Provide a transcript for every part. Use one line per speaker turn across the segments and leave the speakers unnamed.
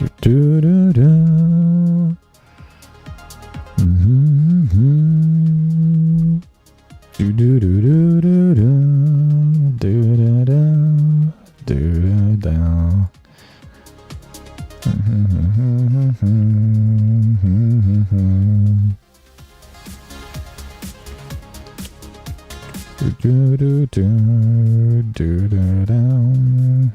Do do do. Do do do do do do. Do do do. Do do do. Do do do do do down.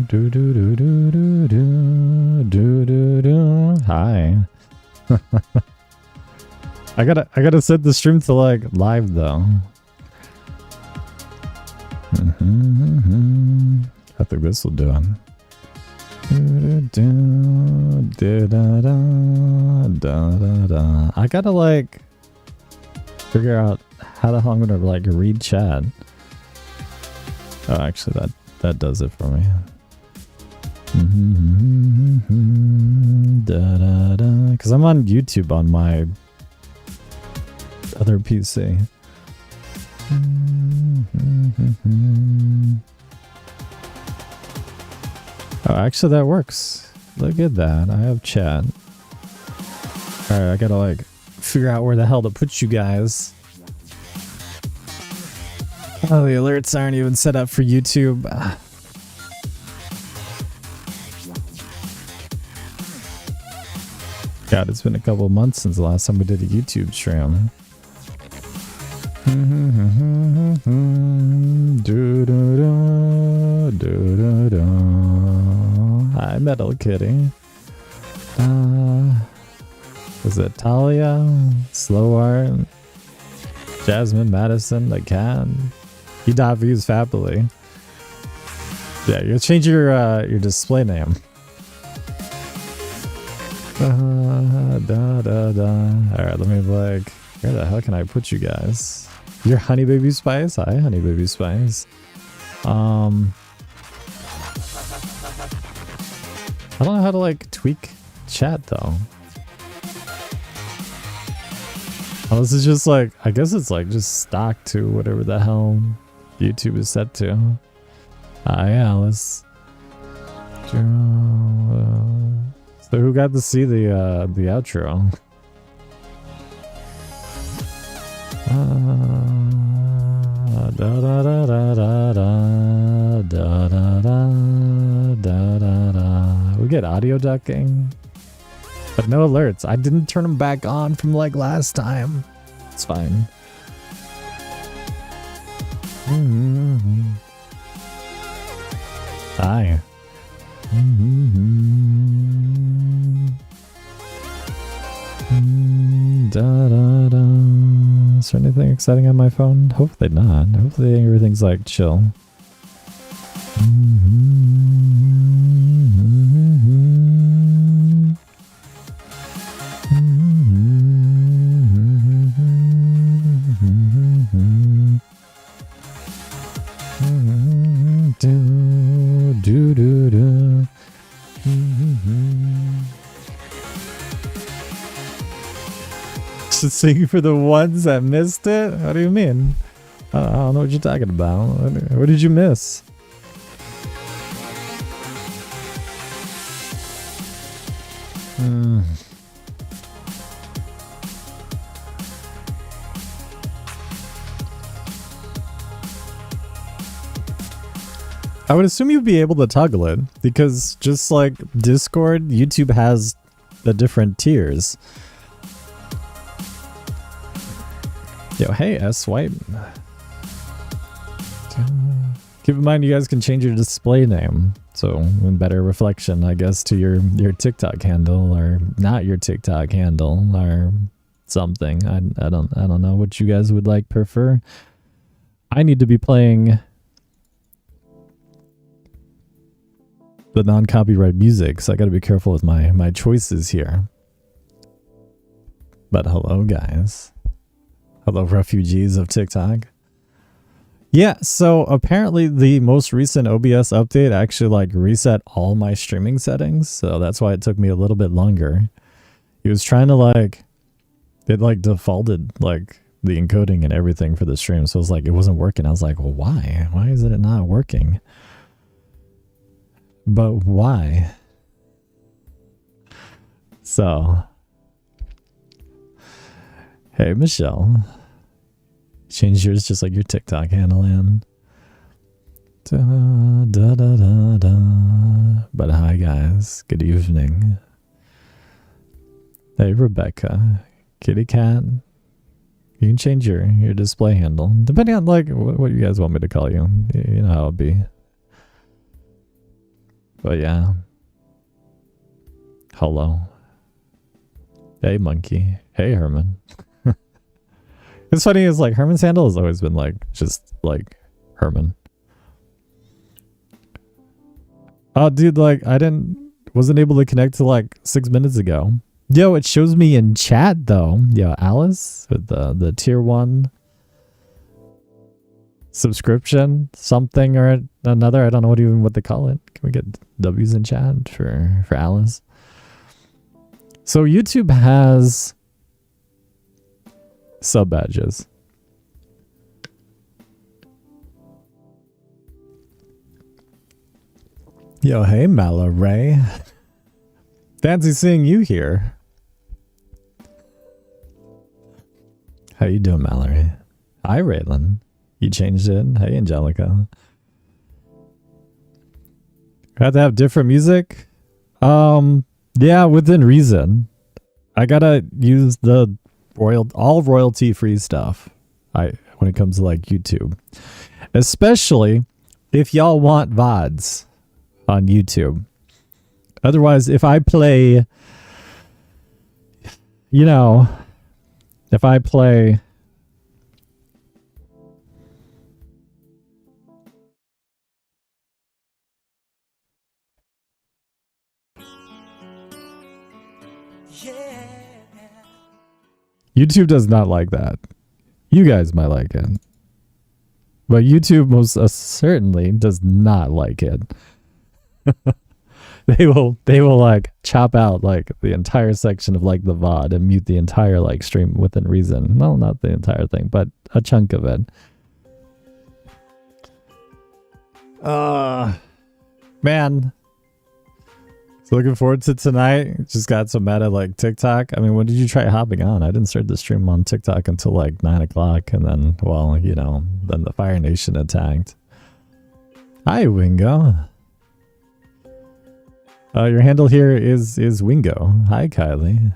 Do do do do do do do do do. Hi. I gotta set the stream to like live though. I think this will do it. I gotta like figure out how the hell I'm gonna like read chat. Oh, actually that does it for me. Because I'm on YouTube on my other PC. Oh, actually that works. Look at that. I have chat. Alright, I gotta like figure out where the hell to put you guys. Oh, the alerts aren't even set up for YouTube. God, it's been a couple of months since the last time we did a YouTube stream. Hi, Metal Kitty. Was it Talia? Slow Art? Jasmine Madison, the cat? He views happily. Yeah, you'll change your display name. Alright, let me like, where the hell can I put you guys? You're Honey Baby Spice? Hi, Honey Baby Spice. I don't know how to like tweak chat though. Oh, this is just like, I guess it's like just stock to whatever the hell YouTube is set to. Hi, Alice. So who got to see the outro? We get audio ducking, but no alerts. I didn't turn them back on from like last time. It's fine. Hi. Is there anything exciting on my phone? Hopefully not. Hopefully everything's like chill. Sing for the ones that missed it? What do you mean? I don't know what you're talking about. What did you miss? I would assume you'd be able to toggle it because just like Discord, YouTube has the different tiers. Yo, hey, S-Swipe. Keep in mind you guys can change your display name. So, in better reflection, I guess, to your TikTok handle or not your TikTok handle or something. I don't know what you guys would like prefer. I need to be playing the non-copyright music, so I gotta be careful with my choices here. But hello, guys. Hello, refugees of TikTok. Yeah, so apparently the most recent OBS update actually like reset all my streaming settings, so that's why it took me a little bit longer. He was trying to like, it like defaulted like the encoding and everything for the stream, so it was like it wasn't working. I was like, well, why? Why is it not working? But why? So, hey Michelle. Change yours just like your TikTok handle, in. Da, da, da, da, da. But hi guys, good evening. Hey Rebecca, Kitty Cat. You can change your display handle depending on like what you guys want me to call you. You know how it'll be. But yeah. Hello. Hey Monkey. Hey Herman. It's funny, is like Herman's handle has always been like just like Herman. Oh dude, like I wasn't able to connect to like 6 minutes ago. Yo, it shows me in chat though. Yo, Alice with the tier 1 subscription, something or another. I don't know what they call it. Can we get W's in chat for Alice? So YouTube has sub badges. Yo, hey Mallory. Fancy seeing you here. How you doing, Mallory? Hi, Raylan. You changed it. Hey, Angelica. Had to have different music? Yeah, within reason. I gotta use the all royalty free stuff when it comes to like YouTube, especially if y'all want VODs on YouTube. Otherwise, if I play, you know, if I play YouTube does not like that. You guys might like it. But YouTube most certainly does not like it. They will like chop out like the entire section of like the VOD and mute the entire like stream within reason. Well, not the entire thing, but a chunk of it. Man. So looking forward to tonight. Just got some meta like TikTok. I mean, when did you try hopping on? I didn't start the stream on TikTok until like 9 o'clock. And then, well, you know, then the Fire Nation attacked. Hi, Wingo. Your handle here is Wingo. Hi, Kylie.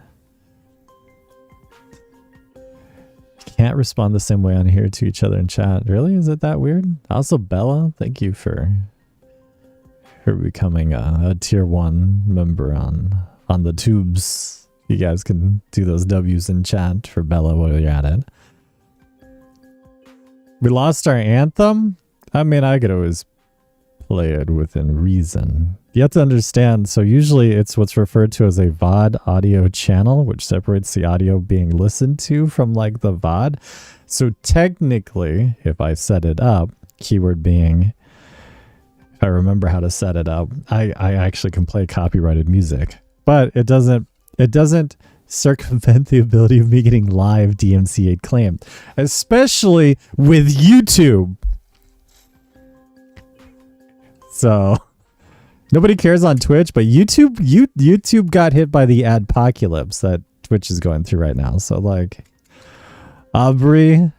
Can't respond the same way on here to each other in chat. Really? Is it that weird? Also, Bella, thank you for becoming a tier 1 member on the tubes. You guys can do those W's in chat for Bella while you're at it. We lost our anthem? I mean, I could always play it within reason. You have to understand, so usually it's what's referred to as a VOD audio channel, which separates the audio being listened to from like the VOD. So technically, if I set it up, keyword being, if I remember how to set it up, I actually can play copyrighted music, but it doesn't circumvent the ability of me getting live DMCA claimed, especially with YouTube. So nobody cares on Twitch, but YouTube got hit by the adpocalypse that Twitch is going through right now. So like Aubrey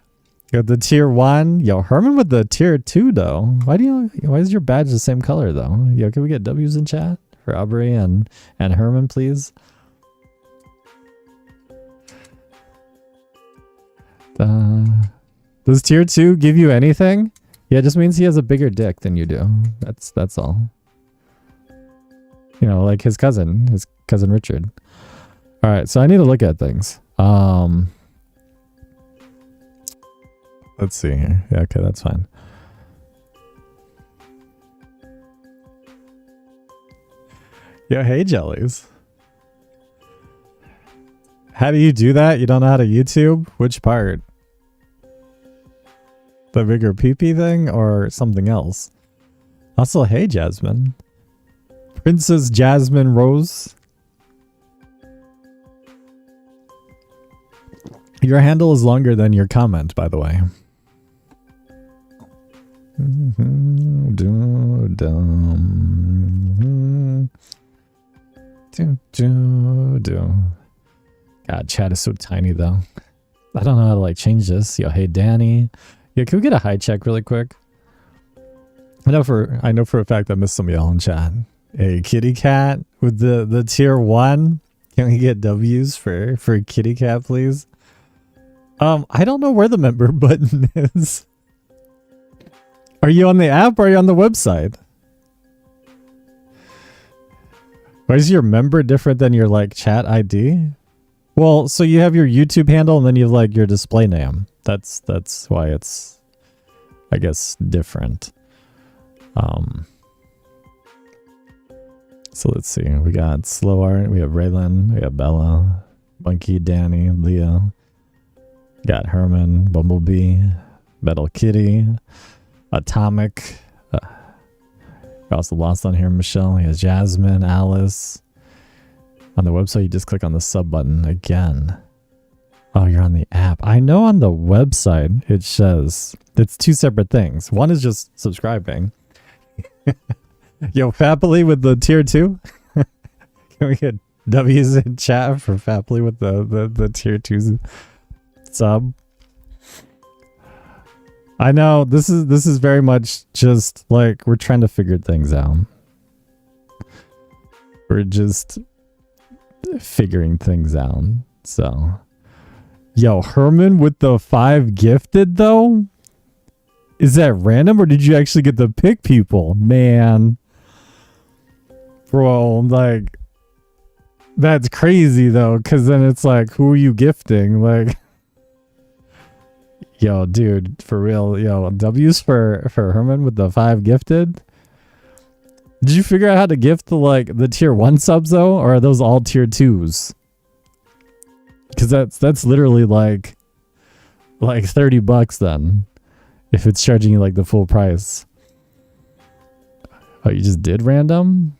got the tier 1. Yo, Herman with the tier 2 though. Why is your badge the same color though? Yo, can we get W's in chat for Aubrey and Herman, please? Does tier 2 give you anything? Yeah, it just means he has a bigger dick than you do. That's all. You know, like his cousin Richard. All right, so I need to look at things. Let's see here. Yeah, okay, that's fine. Yo, hey jellies. How do you do that? You don't know how to YouTube? Which part? The bigger peepee thing or something else? Also, hey Jasmine. Princess Jasmine Rose. Your handle is longer than your comment, by the way. God, chat is so tiny though. I don't know how to like change this. Yo, hey Danny. Yeah, can we get a high check really quick? I know for a fact I missed some of y'all in chat. Hey, kitty cat with the tier 1. Can we get W's for kitty cat, please? I don't know where the member button is. Are you on the app or are you on the website? Why is your member different than your like chat ID? Well, so you have your YouTube handle and then you have like your display name. That's why it's, I guess, different. So let's see. We got Slow Art, we have Raylan, we have Bella, Monkey, Danny, Leo. Got Herman, Bumblebee, Metal Kitty, Atomic. Also lost on here, Michelle. He has Jasmine, Alice. On the website, you just click on the sub button again. Oh, you're on the app. I know on the website it says it's 2 separate things. One is just subscribing. Yo, Fappily with the tier 2. Can we get W's in chat for Fappily with the tier 2 sub? I know this is very much just like we're trying to figure things out. We're just figuring things out. So, yo, Herman with the 5 gifted though? Is that random or did you actually get to pick people? Man. Bro, like that's crazy though, because then it's like, who are you gifting? Like, yo, dude, for real, yo, W's for Herman with the 5 gifted. Did you figure out how to gift the tier 1 subs though, or are those all tier 2s? Because that's literally like $30 then, if it's charging you like the full price. Oh, you just did random?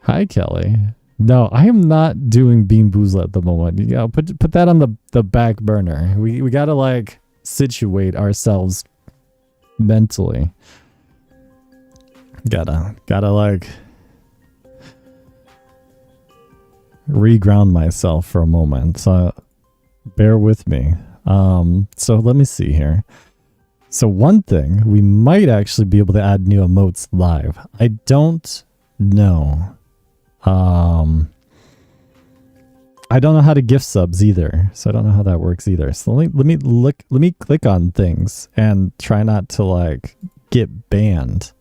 Hi, Kelly. No, I am not doing Bean Boozle at the moment. You know, put that on the back burner. We gotta like situate ourselves mentally. Gotta like reground myself for a moment. So bear with me. So let me see here. So one thing, we might actually be able to add new emotes live. I don't know. I don't know how to gift subs either, so I don't know how that works either. So let me click on things and try not to like get banned.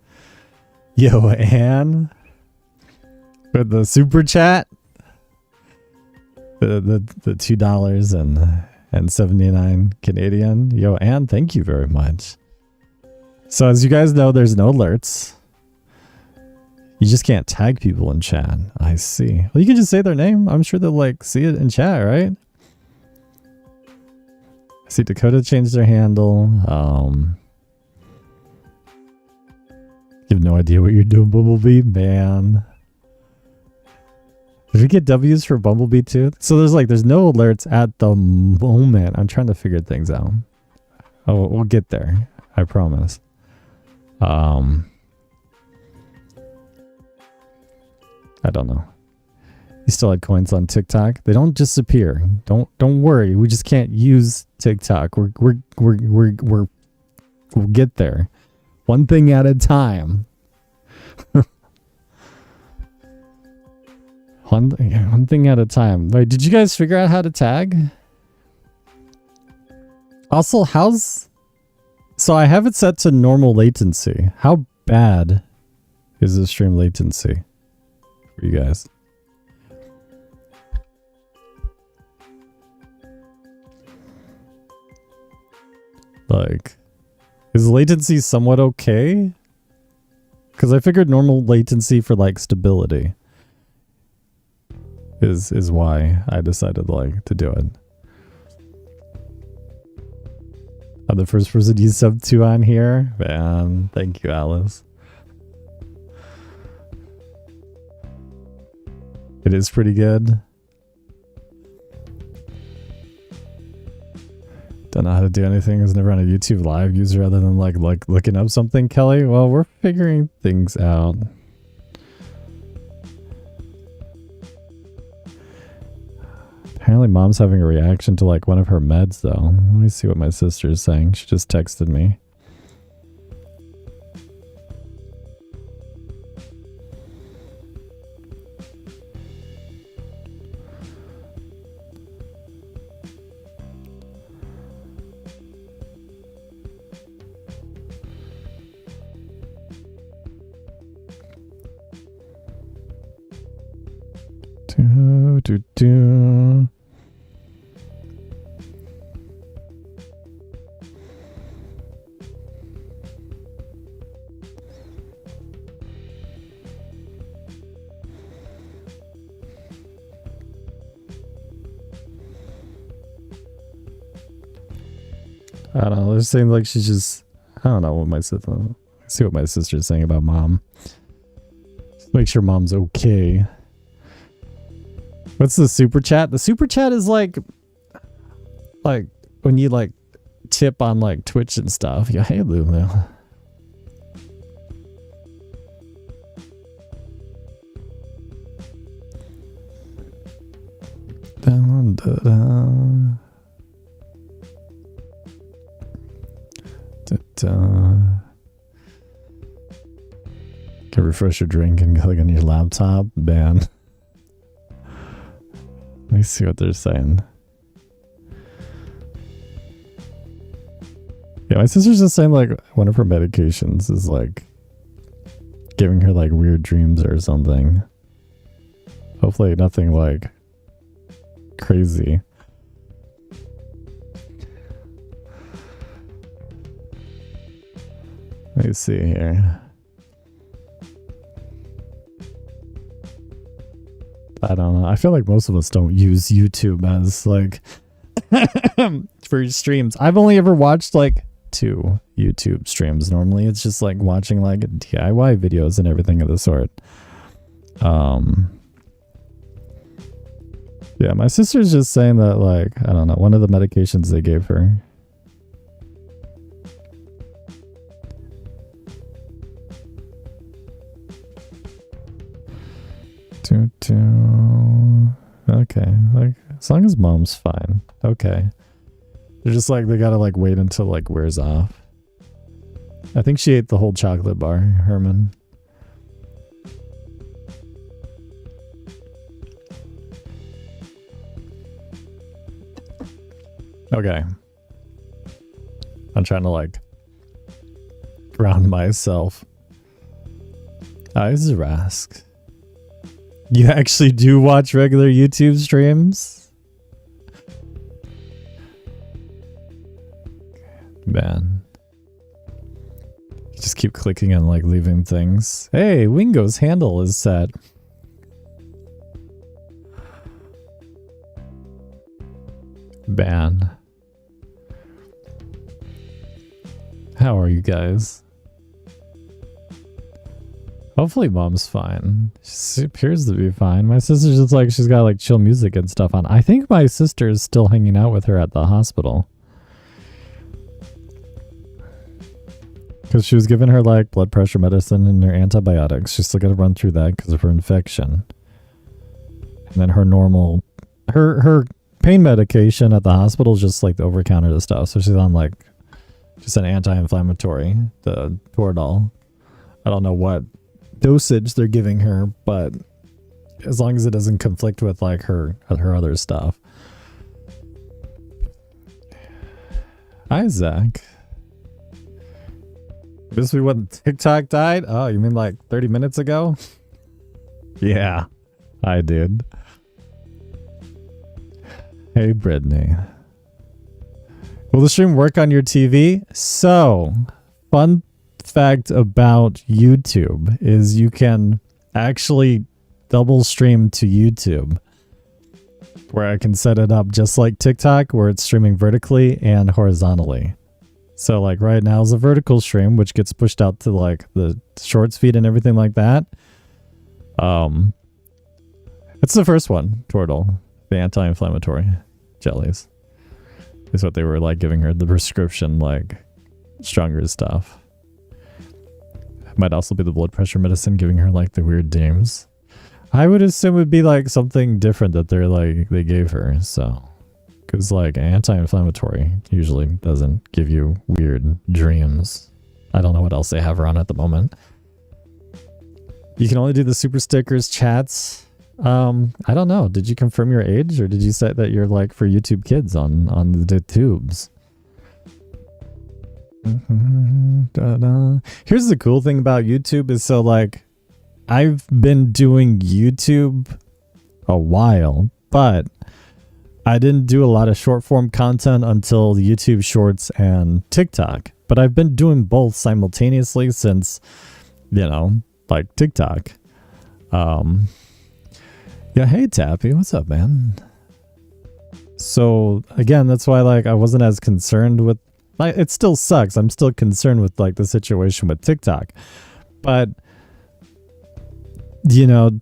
Yo, Anne, for the super chat, the $2.79 Canadian. Yo, Anne, thank you very much. So as you guys know, there's no alerts. You just can't tag people in chat. I see. Well, you can just say their name. I'm sure they'll like see it in chat, right? I see Dakota changed their handle. You have no idea what you're doing, Bumblebee, man. Did we get W's for Bumblebee too? So there's no alerts at the moment. I'm trying to figure things out. Oh, we'll get there. I promise. I don't know. You still had coins on TikTok? They don't disappear. Don't worry. We just can't use TikTok. We'll get there. One thing at a time. One thing at a time. Wait, did you guys figure out how to tag? Also, so I have it set to normal latency. How bad is the stream latency for you guys? Like, is latency somewhat okay? Because I figured normal latency for like stability is why I decided like to do it. I'm the first person you sub to on here. Man, thank you, Alice. It is pretty good. Don't know how to do anything. I was never on a YouTube live user other than like looking up something, Kelly. Well, we're figuring things out. Apparently mom's having a reaction to like one of her meds though. Let me see what my sister's saying. She just texted me. Do. I don't know. They're saying like she's just. I don't know what my sister. See what my sister's saying about mom. Just make sure mom's okay. What's the super chat? The super chat is like when you like tip on like Twitch and stuff. Yeah, hey Lulu. Dun, dun, dun. Dun, dun. Can refresh your drink and click on your laptop. Man. Let me see what they're saying. Yeah, my sister's just saying like one of her medications is like giving her like weird dreams or something. Hopefully nothing like crazy. Let me see here. I don't know. I feel like most of us don't use YouTube as like for streams. I've only ever watched like 2 YouTube streams. Normally it's just like watching like DIY videos and everything of the sort. Yeah, my sister's just saying that like, I don't know, one of the medications they gave her. Okay, like as long as mom's fine. Okay. They're just like they gotta like wait until like wears off. I think she ate the whole chocolate bar, Herman. Okay. I'm trying to like ground myself. This is Rask. You actually do watch regular YouTube streams? Man. You just keep clicking and like leaving things. Hey, Wingo's handle is set. Man. How are you guys? Hopefully mom's fine. She appears to be fine. My sister's just like, she's got like chill music and stuff on. I think my sister is still hanging out with her at the hospital. Because she was giving her like blood pressure medicine and her antibiotics. She's still got to run through that because of her infection. And then her normal, her pain medication at the hospital is just like the over-counter stuff. So she's on like just an anti-inflammatory, the Toradol. I don't know what dosage they're giving her, but as long as it doesn't conflict with like her other stuff. Hi, Zach. This is when TikTok died? Oh, you mean like 30 minutes ago? Yeah, I did. Hey, Brittany. Will the stream work on your TV? So, fun fact about YouTube is you can actually double stream to YouTube, where I can set it up just like TikTok, where it's streaming vertically and horizontally. So like right now is a vertical stream, which gets pushed out to like the shorts feed and everything like that. It's the first one, Tortle, the anti-inflammatory jellies. Is what they were like giving her, the prescription, like stronger stuff. Might also be the blood pressure medicine giving her like the weird dreams. I would assume it would be like something different that they're like, they gave her, so. Because like anti-inflammatory usually doesn't give you weird dreams. I don't know what else they have her on at the moment. You can only do the super stickers chats. I don't know. Did you confirm your age, or did you say that you're like for YouTube Kids on the tubes? Here's the cool thing about YouTube is, so like I've been doing YouTube a while, but I didn't do a lot of short form content until YouTube Shorts and TikTok. But I've been doing both simultaneously since, you know, like TikTok. Yeah, hey Tappy, what's up, man? So again, that's why like I wasn't as concerned with, like, it still sucks. I'm still concerned with like the situation with TikTok, but you know,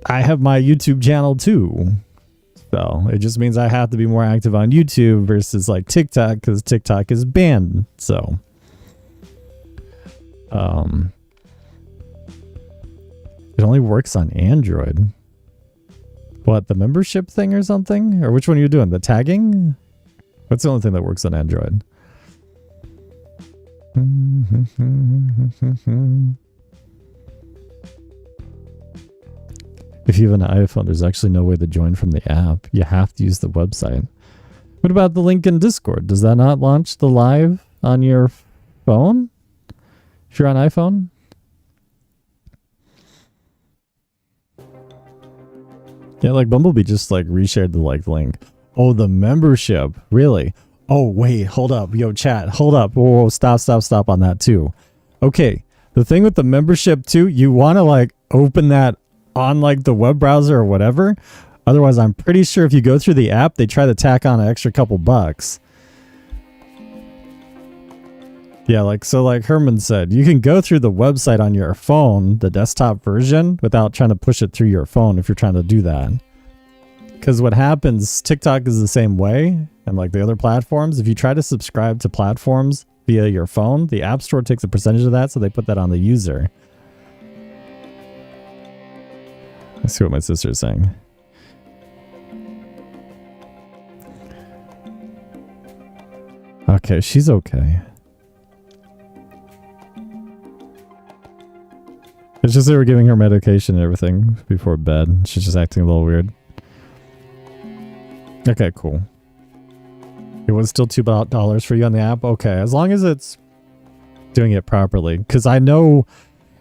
I have my YouTube channel too. So it just means I have to be more active on YouTube versus like TikTok, because TikTok is banned. So it only works on Android. What, the membership thing or something? Or which one are you doing? The tagging? That's the only thing that works on Android. If you have an iPhone, there's actually no way to join from the app. You have to use the website. What about the link in Discord? Does that not launch the live on your phone? If you're on iPhone? Yeah, like Bumblebee just like reshared the like link. Oh, the membership. Really? Oh, wait, hold up. Yo, chat, hold up. Whoa, stop on that too. Okay, the thing with the membership too, you want to like open that on like the web browser or whatever. Otherwise, I'm pretty sure if you go through the app, they try to tack on an extra couple bucks. Yeah, like, so like Herman said, you can go through the website on your phone, the desktop version, without trying to push it through your phone if you're trying to do that. Because what happens, TikTok is the same way, and like the other platforms, if you try to subscribe to platforms via your phone, the App Store takes a percentage of that, so they put that on the user. Let's see what my sister's saying. Okay, she's okay. It's just they were giving her medication and everything before bed. She's just acting a little weird. Okay, cool. It was still $2 for you on the app? Okay, as long as it's doing it properly. Because I know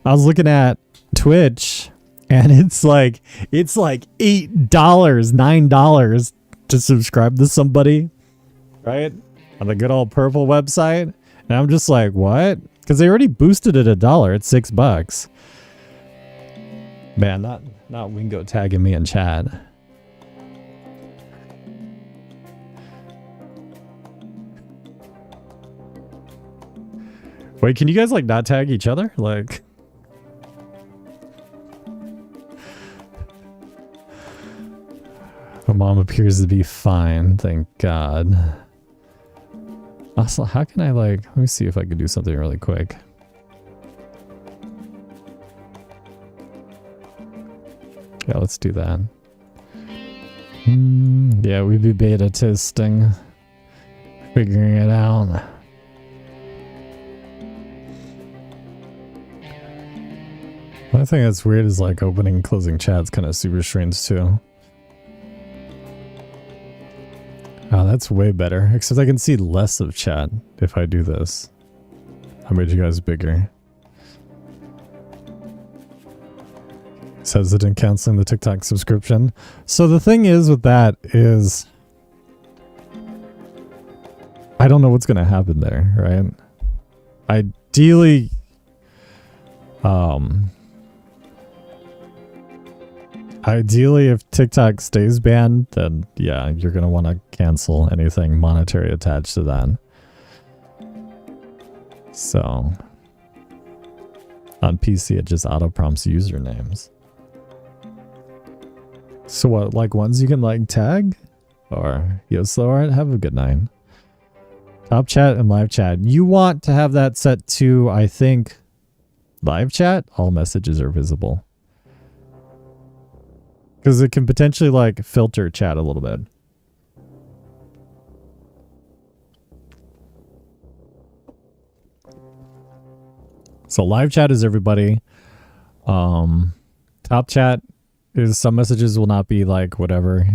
I was looking at Twitch and it's like $8, $9 to subscribe to somebody, right? On the good old purple website. And I'm just like, what? Because they already boosted it $1. It's $6. Man, not Wingo tagging me in chat. Wait, can you guys like not tag each other? Like, my mom appears to be fine, thank God. Also, how can I like, let me see if I can do something really quick. Yeah, let's do that. Yeah, we'd be beta testing. Figuring it out. One thing that's weird is like opening and closing chats kind of super strange too. Oh, that's way better. Except I can see less of chat if I do this. I made you guys bigger. Says it in canceling the TikTok subscription. So the thing is with that is I don't know what's going to happen there, right? Ideally, ideally, if TikTok stays banned, then yeah, you're gonna want to cancel anything monetary attached to that. So on PC, it just auto prompts usernames. So what, like ones you can like tag? Or yo, slow art, have a good night. Top chat and live chat. You want to have that set to, I think, live chat? All messages are visible. Because it can potentially like filter chat a little bit. So live chat is everybody. Top chat is some messages will not be like whatever.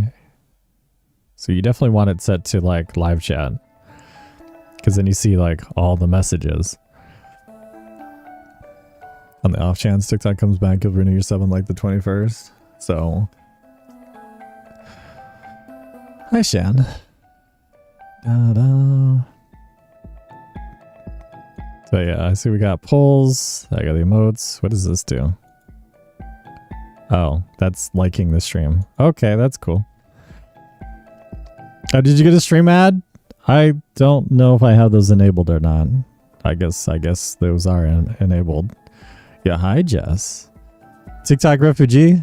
So you definitely want it set to like live chat. Because then you see like all the messages. On the off chance TikTok comes back, you'll renew your sub on like the 21st. So. Hi Shan. Da-da. So yeah, I see we got polls. I got the emotes. What does this do? Oh, that's liking the stream. Okay, that's cool. Did you get a stream ad? I don't know if I have those enabled or not. I guess those are enabled. Yeah, hi Jess. TikTok refugee?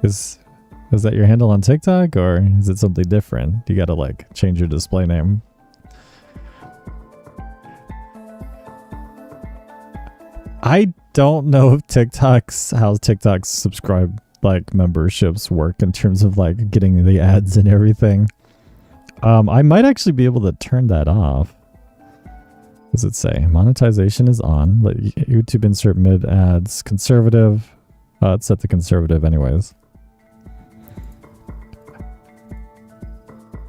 Is that your handle on TikTok or is it something different? You gotta like change your display name. I don't know if how TikTok's subscribe like memberships work in terms of like getting the ads and everything. I might actually be able to turn that off. What does it say? Monetization is on. Let YouTube insert mid ads. Conservative. It's set to conservative anyways.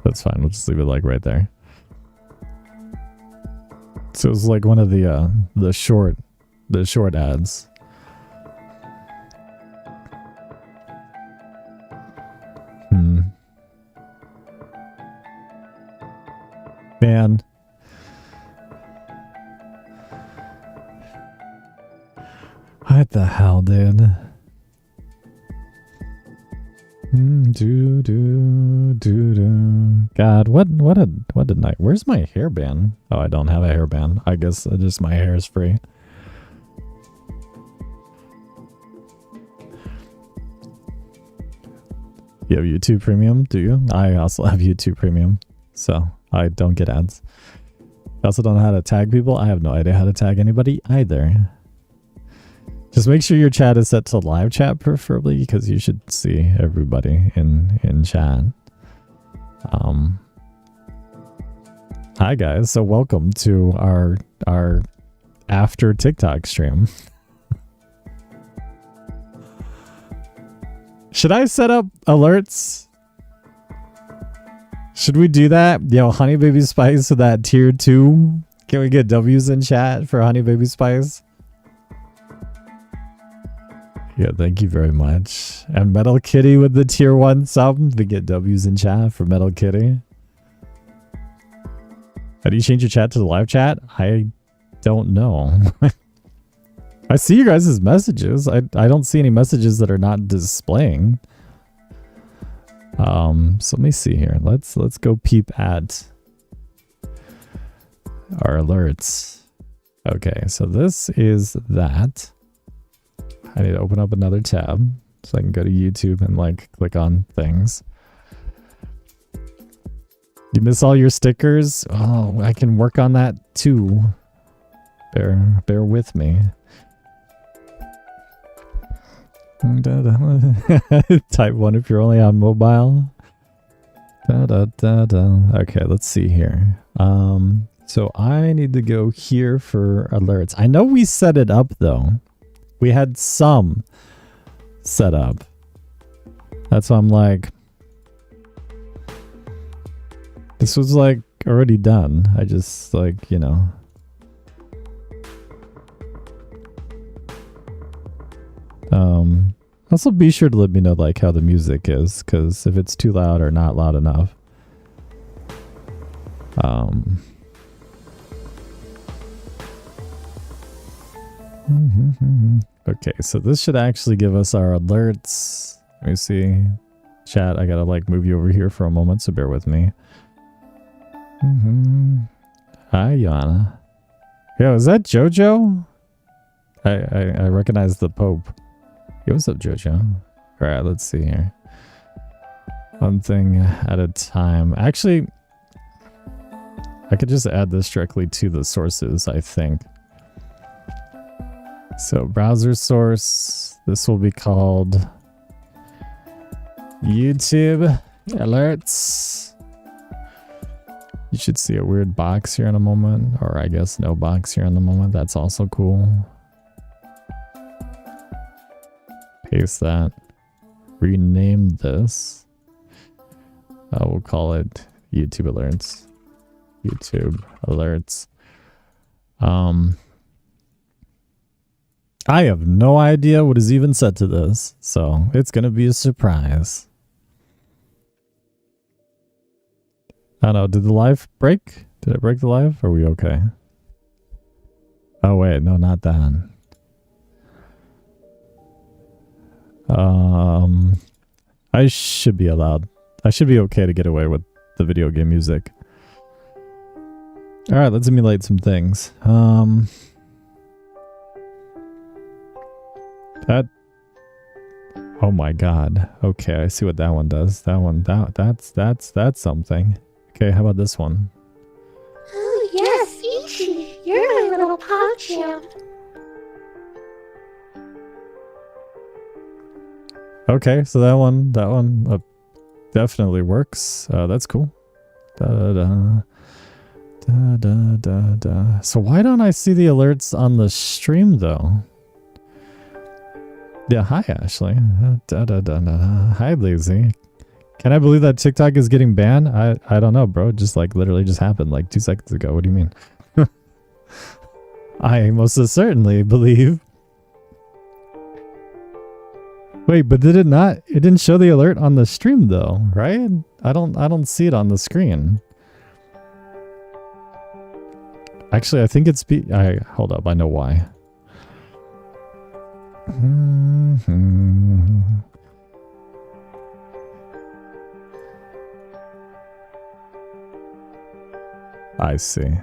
That's fine. We'll just leave it like right there. So it's like one of the short ads. Man. What the hell, dude? God, what a night. Where's my hairband? Oh, I don't have a hairband. I guess just my hair is free. You have YouTube Premium, do you? I also have YouTube Premium, so I don't get ads. I also don't know how to tag people. I have no idea how to tag anybody either. Just make sure your chat is set to live chat preferably because you should see everybody in chat. Hi guys, so welcome to our after TikTok stream. Should I set up alerts? Should we do that? Yo, Honey Baby Spice with that tier 2. Can we get W's in chat for Honey Baby Spice? Yeah, thank you very much. And Metal Kitty with the tier 1 sub. We get W's in chat for Metal Kitty. How do you change your chat to the live chat? I don't know. I see you guys' messages. I don't see any messages that are not displaying. So let me see here. Let's go peep at our alerts. Okay, so this is that. I need to open up another tab so I can go to YouTube and like click on things. You miss all your stickers? Oh, I can work on that too. Bear with me. Type 1 if you're only on mobile. Okay, let's see here. So I need to go here for alerts. I know we set it up though. We had some set up. That's why I'm like, this was like already done. I just like, you know. Also be sure to let me know like how the music is, because if it's too loud or not loud enough. Okay, so this should actually give us our alerts. Let me see. Chat, I gotta like move you over here for a moment, so bear with me. Hi, Yana. Yo, is that Jojo? I recognize the Pope. Yo, what's up, Jojo? Alright, let's see here. One thing at a time. Actually, I could just add this directly to the sources, I think. So, browser source. This will be called YouTube alerts. You should see a weird box here in a moment, or I guess no box here in a moment. That's also cool. Paste that. Rename this. We'll call it YouTube alerts. YouTube alerts. I have no idea what is even set to this, so it's gonna be a surprise. I don't know, did the live break? Did it break the live? Are we okay? Oh wait, no, not that. I should be allowed. I should be okay to get away with the video game music. Alright, let's emulate some things. That. Oh my god. Okay, I see what that one does. That one, that's something. Okay, how about this one?
Oh yes, Ichi, you're my little pop champ.
Okay, so that one definitely works. That's cool. So why don't I see the alerts on the stream though? Yeah, hi Ashley. Hi Lazy. Can I believe that TikTok is getting banned? I don't know, bro. It just like literally just happened like 2 seconds ago. What do you mean? I most certainly believe. Wait, but did it not? It didn't show the alert on the stream though, right? I don't see it on the screen. Actually, I think it's hold up, I know why. I see.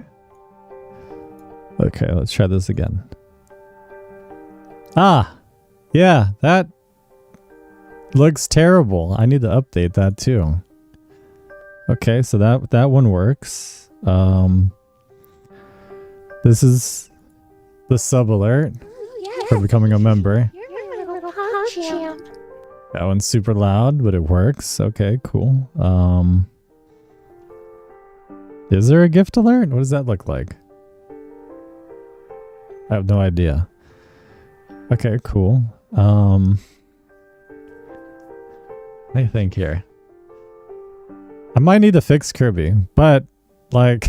Okay, let's try this again. Ah! Yeah, that looks terrible. I need to update that too. Okay, so that one works. This is the sub alert for becoming a member.
You're my little pop champ.
That one's super loud, but it works. Okay, cool. Is there a gift alert? What does that look like? I have no idea. Okay, cool. What do you think here? I might need to fix Kirby, but like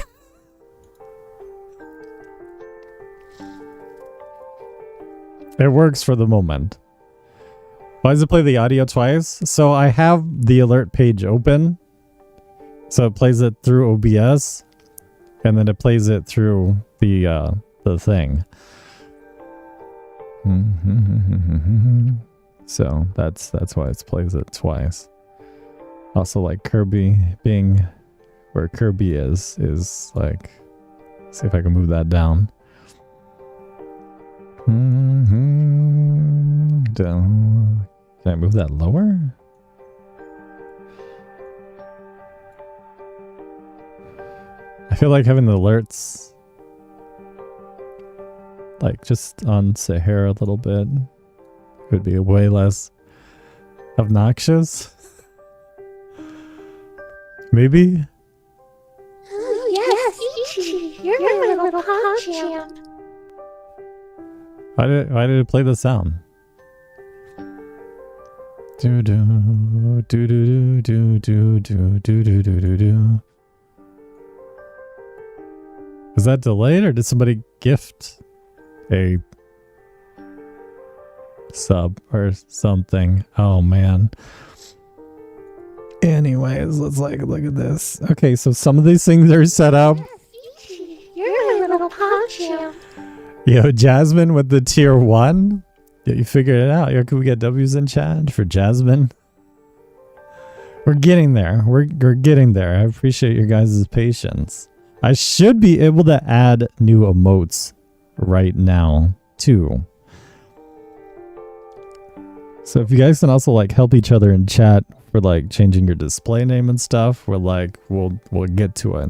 it works for the moment. Why does it play the audio twice? So I have the alert page open. So it plays it through OBS and then it plays it through the thing. So that's why it plays it twice. Also, like Kirby being where Kirby is like, see if I can move that down. Down. Can I move that lower? I feel like having the alerts like just on Sahara a little bit would be way less obnoxious. Maybe?
Oh yes, Ichi, you're my little pop champ.
Why did it play the sound? Do do do do do do do do do do do do. Was that delayed or did somebody gift a sub or something? Oh man. Anyways, let's like look at this. Okay, so some of these things are set up.
Yes, Ichi, you're my little pop champ.
Yo, Jasmine with the tier 1? Yeah, you figured it out. Yo, can we get W's in chat for Jasmine? We're getting there. We're getting there. I appreciate your guys' patience. I should be able to add new emotes right now, too. So if you guys can also like help each other in chat for like changing your display name and stuff, we'll get to it.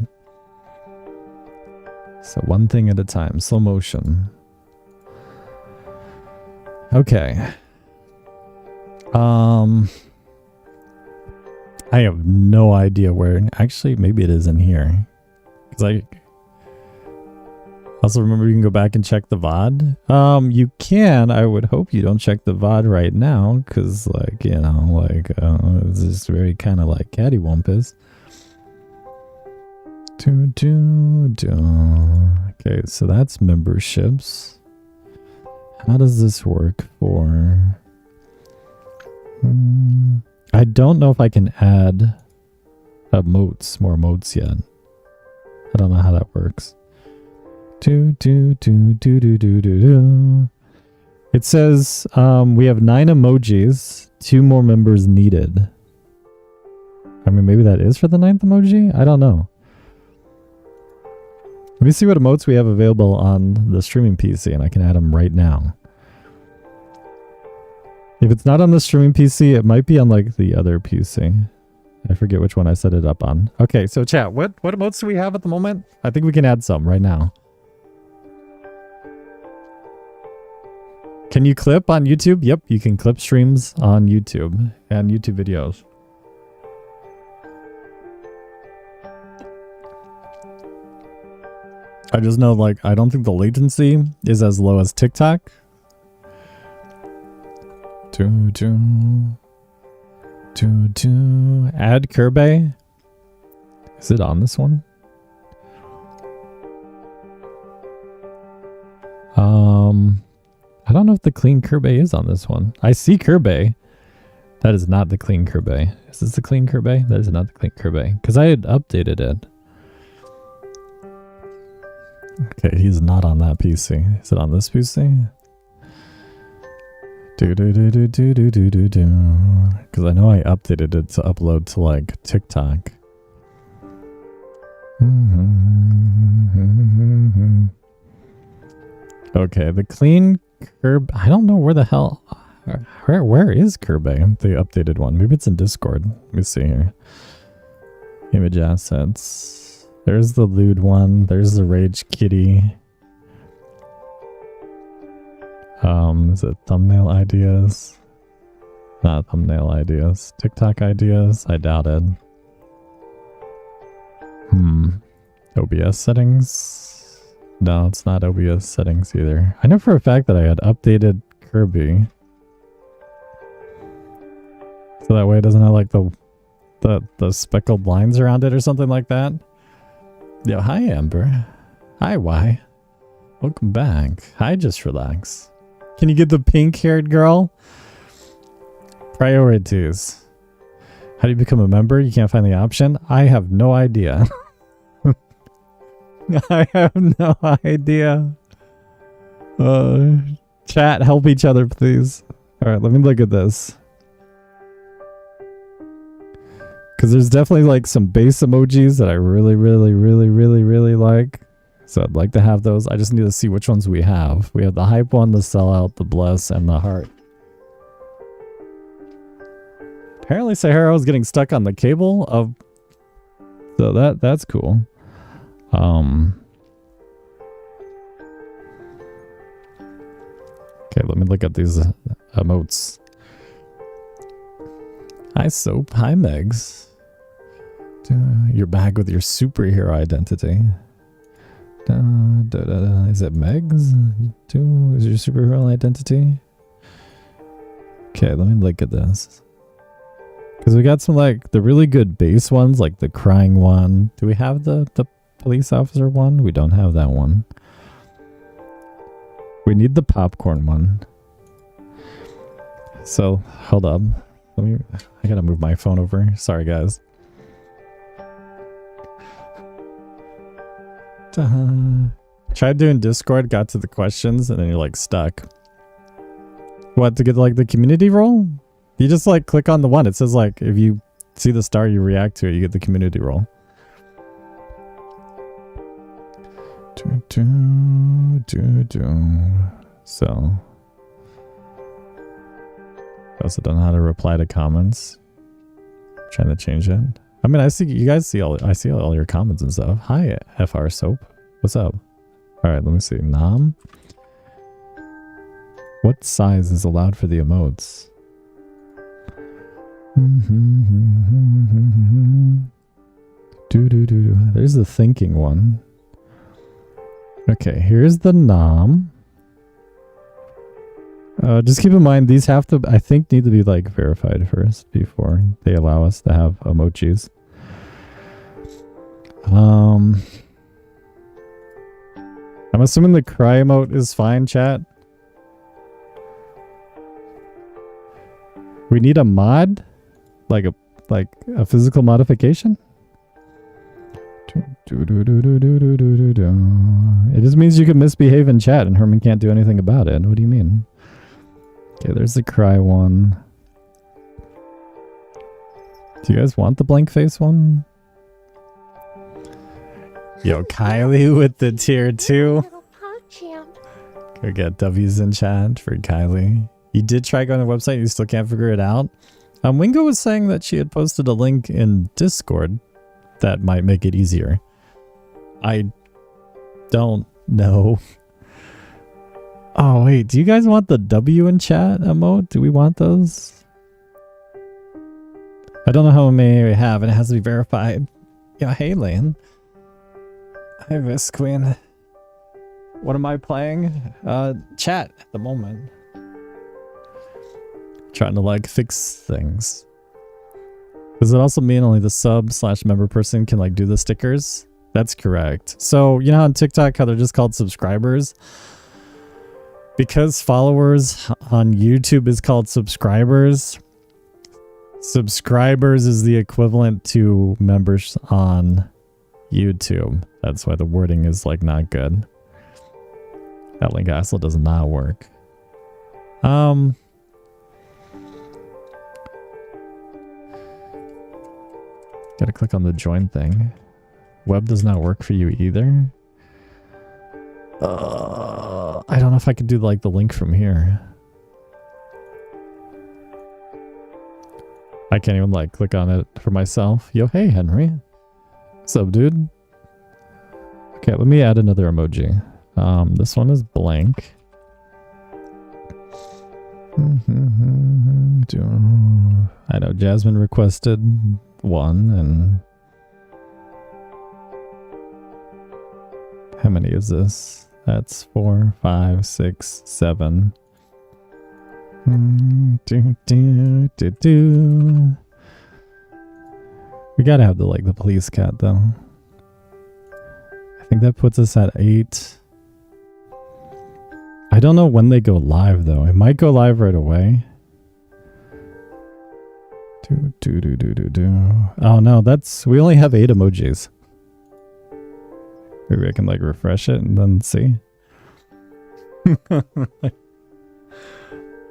So one thing at a time, slow motion. Okay. I have no idea where. Actually, maybe it is in here. Cause I also remember you can go back and check the VOD. You can. I would hope you don't check the VOD right now, cause like it's just very kind of like cattywampus. Okay, so that's memberships. How does this work for? I don't know if I can add emotes, more emotes yet. I don't know how that works. It says we have 9 emojis, 2 more members needed. I mean, maybe that is for the 9th emoji? I don't know. Let me see what emotes we have available on the streaming PC, and I can add them right now. If it's not on the streaming PC, it might be on like the other PC. I forget which one I set it up on. Okay, so chat, what emotes do we have at the moment? I think we can add some right now. Can you clip on YouTube? Yep, you can clip streams on YouTube and YouTube videos. I just know, like, I don't think the latency is as low as TikTok. Add Kirby. Is it on this one? I don't know if the clean Kirby is on this one. I see Kirby. That is not the clean Kirby. Is this the clean Kirby? That is not the clean Kirby. Because I had updated it. Okay, he's not on that PC. Is it on this PC? Because I know I updated it to upload to like TikTok. Okay, the clean Kirby. I don't know where the hell. Where is Kirby? The updated one. Maybe it's in Discord. Let me see here. Image assets. There's the lewd one. There's the rage kitty. Is it thumbnail ideas? Not thumbnail ideas. TikTok ideas? I doubt it. OBS settings? No, it's not OBS settings either. I know for a fact that I had updated Kirby. So that way it doesn't have like the speckled lines around it or something like that. Yo, hi Amber. Hi Y. Welcome back. Hi Just Relax. Can you get the pink-haired girl? Priorities. How do you become a member? You can't find the option? I have no idea. I have no idea. Chat, help each other, please. Alright, let me look at this. Because there's definitely like some base emojis that I really like. So I'd like to have those. I just need to see which ones we have. We have the hype one, the sellout, the bless, and the heart. Apparently Sahara is getting stuck on the cable of... So that's cool. Okay, let me look at these emotes. Hi Soap, hi Megs. You're back with your superhero identity. Is it Megs? Is your superhero identity? Okay, let me look at this. Because we got some like the really good base ones, like the crying one. Do we have the police officer one? We don't have that one. We need the popcorn one. So hold up. I gotta move my phone over. Sorry guys. Tried doing Discord, got to the questions, and then you're like stuck. What, to get like the community role? You just like click on the one. It says like if you see the star, you react to it, you get the community role. So I also don't know how to reply to comments. Trying to change it. I mean, I see you guys see all. I see all your comments and stuff. Hi, FR Soap. What's up? All right, let me see. Nam. What size is allowed for the emotes? There's the thinking one. Okay, here's the Nam. Just keep in mind, these have to, I think, need to be like verified first before they allow us to have emojis. I'm assuming the cry emote is fine, chat. We need a mod, like a physical modification. It just means you can misbehave in chat and Herman can't do anything about it. What do you mean? Okay, there's the cry one. Do you guys want the blank face one? Yo, Kylie with the tier 2. Go get W's in chat for Kylie. You did try going to the website, you still can't figure it out. Wingo was saying that she had posted a link in Discord that might make it easier. I don't know. Oh, wait. Do you guys want the W in chat emote? Do we want those? I don't know how many we have, and it has to be verified. Yeah, hey, Lane. Hi, Vis Queen. What am I playing? Chat at the moment. Trying to, like, fix things. Does it also mean only the sub/member person can, like, do the stickers? That's correct. So, you know on TikTok how they're just called subscribers? Because followers on YouTube is called subscribers, subscribers is the equivalent to members on YouTube. That's why the wording is like not good. That link also does not work. Gotta click on the join thing. Web does not work for you either. I don't know if I could do like the link from here. I can't even like click on it for myself. Yo, hey Henry. What's up, dude? Okay, let me add another emoji. This one is blank. I know Jasmine requested one, and how many is this? That's 4, 5, 6, 7. We gotta have the police cat though. I think that puts us at 8. I don't know when they go live though. It might go live right away. Oh no, we only have 8 emojis. Maybe I can like refresh it and then see.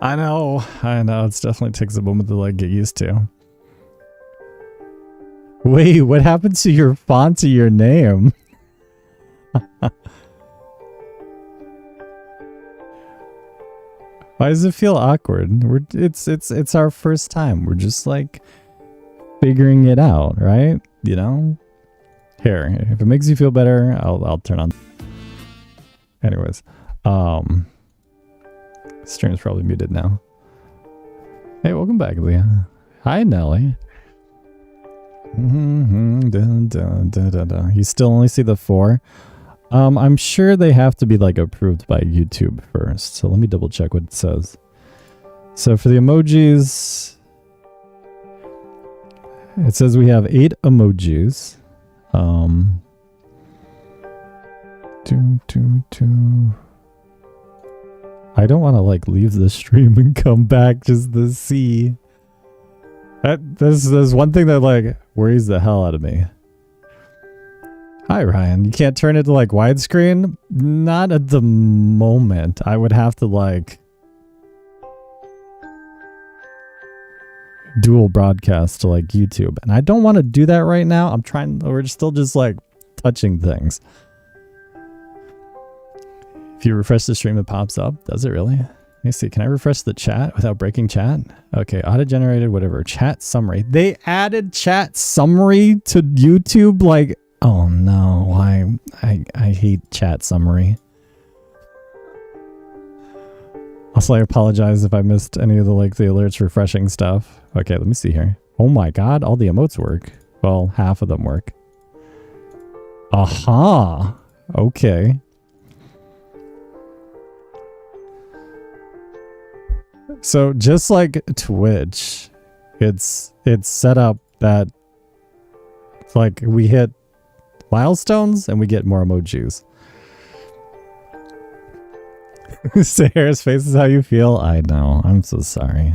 I know. It definitely takes a moment to like get used to. Wait, what happened to your font to your name? Why does it feel awkward? It's our first time. We're just like figuring it out, right? You know? Here, if it makes you feel better, I'll turn on. Anyways, stream's probably muted now. Hey, welcome back, Leah. Hi, Nelly. You still only see the 4. I'm sure they have to be like approved by YouTube first. So let me double check what it says. So for the emojis, it says we have 8 emojis. I don't want to like leave the stream and come back just to see. There's one thing that like worries the hell out of me. Hi, Ryan. You can't turn it to like widescreen? Not at the moment. I would have to like dual broadcast to like YouTube. And I don't want to do that right now. We're still just like touching things. If you refresh the stream, it pops up. Does it really? Let me see. Can I refresh the chat without breaking chat? Okay, auto-generated, whatever. Chat summary. They added chat summary to YouTube. Like, oh no, why? I hate chat summary. Also, I apologize if I missed any of the alerts refreshing stuff. Okay, let me see here. Oh my god, all the emotes work. Well, half of them work. Aha. Okay. So just like Twitch, it's set up that like we hit milestones and we get more emojis. Sarah's face is how you feel. I know. I'm so sorry.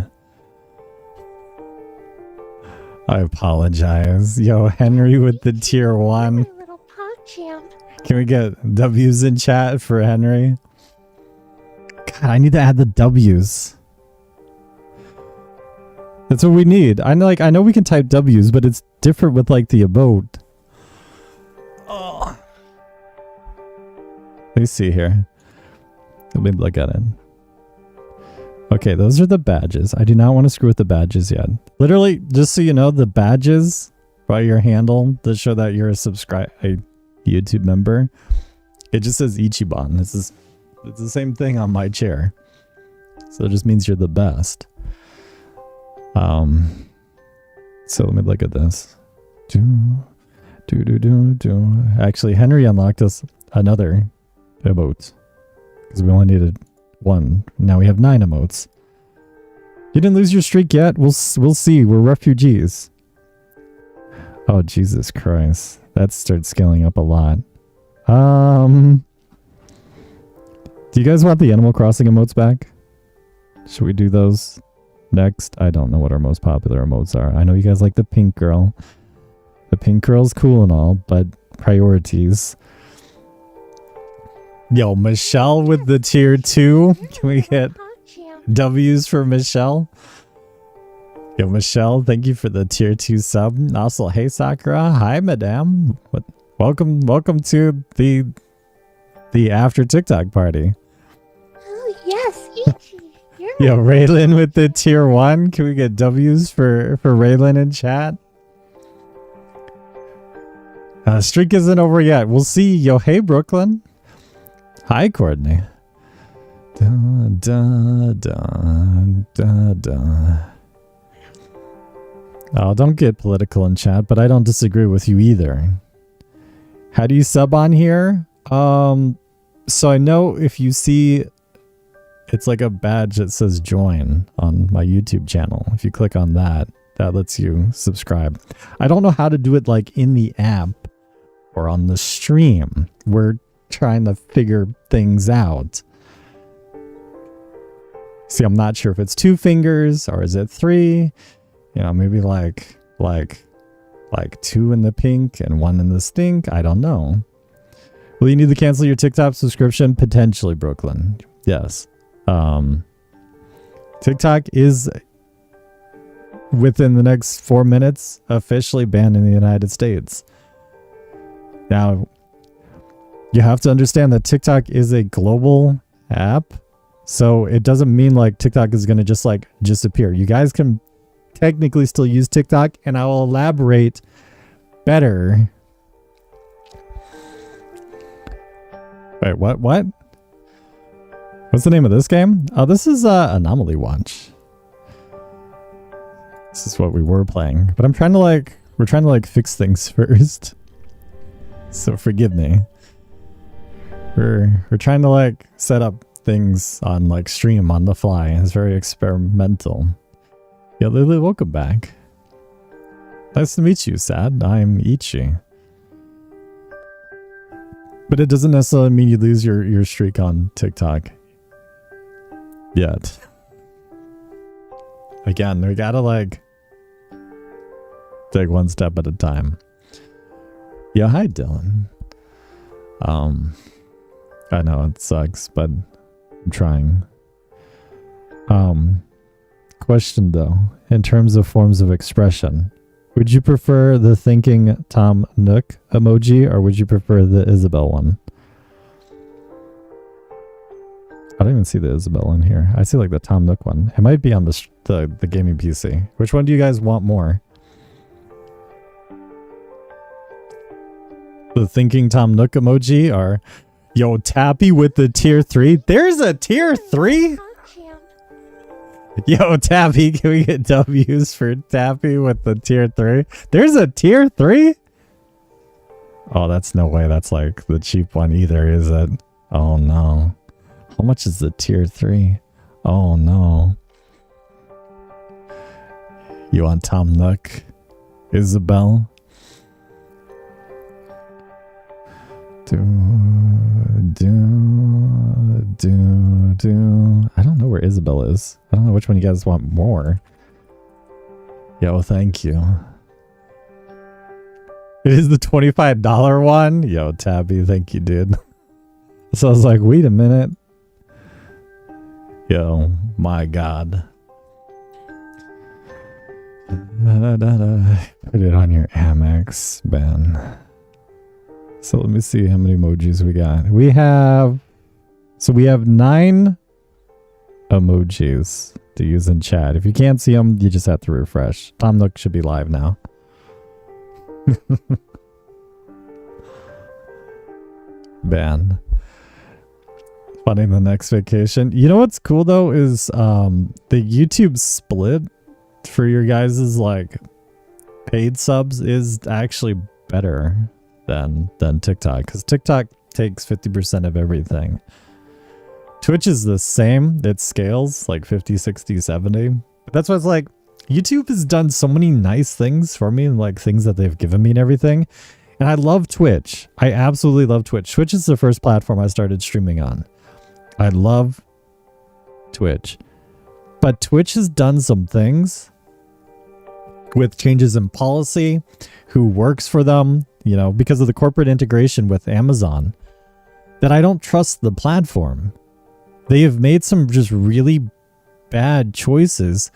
I apologize. Yo, Henry with the tier 1.
Little PogChamp.
Can we get W's in chat for Henry? God, I need to add the W's. That's what we need. I know we can type W's, but it's different with like the emote. Oh. Let me see here. Let me look at it. Okay, those are the badges. I do not want to screw with the badges yet. Literally, just so you know, the badges by your handle that show that you're a YouTube member, it just says Ichiban. It's the same thing on my chair. So it just means you're the best. So let me look at this. Actually, Henry unlocked us another emote because we only needed 1. Now we have 9 emotes. You didn't lose your streak yet? We'll see. We're refugees. Oh, Jesus Christ. That starts scaling up a lot. Do you guys want the Animal Crossing emotes back? Should we do those next? I don't know what our most popular emotes are. I know you guys like the pink girl. The pink girl's cool and all, but priorities. Yo, Michelle with the tier 2. Can we get W's for Michelle? Yo, Michelle, thank you for the tier 2 sub. Also, hey Sakura. Hi, madame. Welcome to the after TikTok party.
Oh, yes, Ichi.
Yo, Raylan with the tier 1. Can we get W's for Raylan in chat? Streak isn't over yet. We'll see. Yo, hey, Brooklyn. Hi, Courtney. Da, da, da, da, da. Oh, don't get political in chat, but I don't disagree with you either. How do you sub on here? So I know if you see, it's like a badge that says join on my YouTube channel. If you click on that, that lets you subscribe. I don't know how to do it like in the app or on the stream. We're trying to figure things out. See, I'm not sure if it's 2 fingers or is it 3. You know, maybe like 2 in the pink and 1 in the stink. I don't know. Will you need to cancel your TikTok subscription? Potentially, Brooklyn. Yes. TikTok is within the next 4 minutes officially banned in the United States. Now, you have to understand that TikTok is a global app, so it doesn't mean like TikTok is going to just like disappear. You guys can technically still use TikTok, and I will elaborate better. Wait, what? What's the name of this game? Oh, this is Anomaly Watch. This is what we were playing, but we're trying to fix things first. So forgive me. We're trying to like set up things on like stream on the fly. It's very experimental. Yeah, Lily, welcome back. Nice to meet you, Sad. I'm Ichi. But it doesn't necessarily mean you lose your streak on TikTok. Yet. Again, we gotta like take one step at a time. Yeah, hi Dylan. I know it sucks, but I'm trying. Question though, in terms of forms of expression, would you prefer the thinking Tom Nook emoji, or would you prefer the Isabel one? I don't even see the Isabel one here. I see like the Tom Nook one. It might be on the gaming PC. Which one do you guys want more? The thinking Tom Nook emoji, or yo Tappy with the tier 3? There's a tier 3? Yo Tappy, can we get W's for Tappy with the tier 3? There's a tier 3? Oh, that's no way. That's like the cheap one either, is it? Oh no. How much is the tier 3? Oh no. You want Tom Nook? Isabel? Do. I don't know where Isabel is. I don't know which one you guys want more. Yo, thank you. It is the $25 one? Yo, Tabby, thank you, dude. So I was like, wait a minute. Yo, my God. Put it on your Amex, Ben. So let me see how many emojis we got. We have 9 emojis to use in chat. If you can't see them, you just have to refresh. Tom Nook should be live now. Ban. Funding the next vacation. You know what's cool though is the YouTube split for your guys' like paid subs is actually better than TikTok, because TikTok takes 50% of everything. Twitch is the same. It scales like 50, 60, 70. But that's why it's like YouTube has done so many nice things for me, and like things that they've given me and everything. And I love Twitch. I absolutely love Twitch. Twitch is the first platform I started streaming on. I love Twitch. But Twitch has done some things with changes in policy, who works for them, you know, because of the corporate integration with Amazon, that I don't trust the platform. They have made some just really bad choices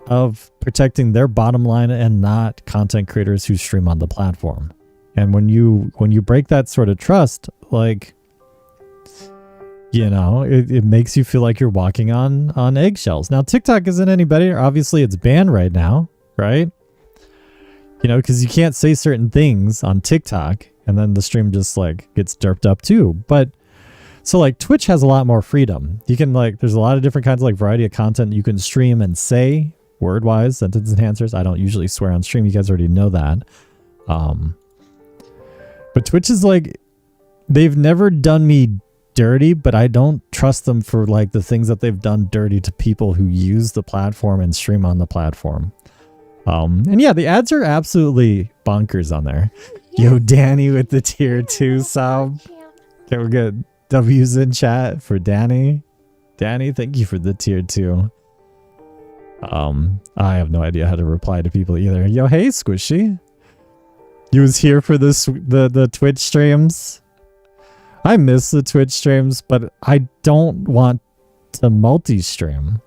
of protecting their bottom line and not content creators who stream on the platform. And when you break that sort of trust, like, you know, it makes you feel like you're walking on eggshells. Now, TikTok isn't any better. Obviously, it's banned right now, right? You know, because you can't say certain things on TikTok, and then the stream just like gets derped up too. But so like Twitch has a lot more freedom. You can like, there's a lot of different kinds of like variety of content you can stream and say word wise, sentence enhancers. I don't usually swear on stream. You guys already know that. But Twitch is like, they've never done me dirty, but I don't trust them for like the things that they've done dirty to people who use the platform and stream on the platform. And yeah, the ads are absolutely bonkers on there. Yo, Danny with the tier 2 sub. Can we get W's in chat for Danny? Danny, thank you for the tier 2. I have no idea how to reply to people either. Yo, hey, Squishy. You was here for this the Twitch streams. I miss the Twitch streams, but I don't want to multi-stream.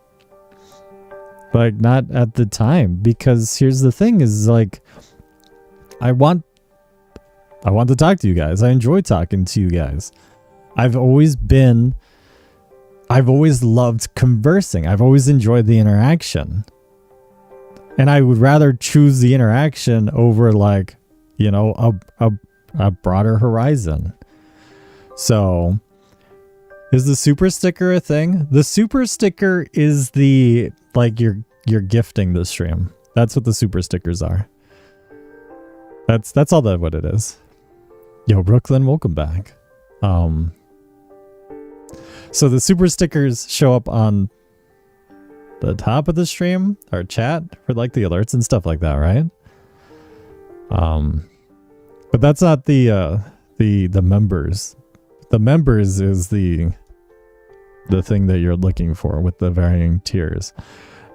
Like, not at the time, because here's the thing is like, I want to talk to you guys. I enjoy talking to you guys. I've always loved conversing. I've always enjoyed the interaction. And I would rather choose the interaction over like, you know, a broader horizon. So, is the super sticker a thing? The super sticker is the, like, you're gifting the stream. That's what the super stickers are. That's all that what it is. Yo, Brooklyn, welcome back. So the super stickers show up on the top of the stream or chat for like the alerts and stuff like that, right? But that's not the members. The members is the thing that you're looking for with the varying tiers.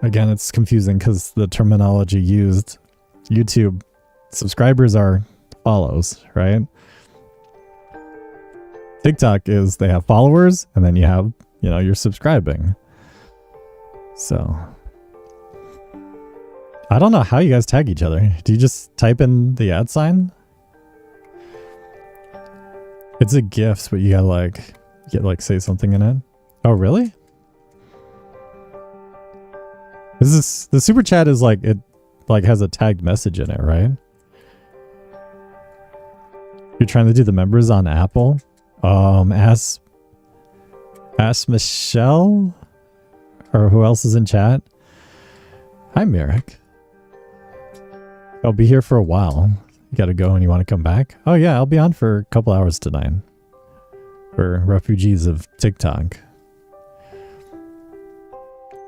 Again, it's confusing because the terminology used. YouTube subscribers are follows, right? TikTok is they have followers, and then you have, you know, you're subscribing. So I don't know how you guys tag each other. Do you just type in the @ sign? It's a gift, but you gotta like say something in it. Oh really? The super chat is like, it like has a tagged message in it, right? You're trying to do the members on Apple? Ask Michelle? Or who else is in chat? Hi, Merrick. I'll be here for a while. You gotta go and you want to come back? Oh yeah, I'll be on for a couple hours tonight. For refugees of TikTok.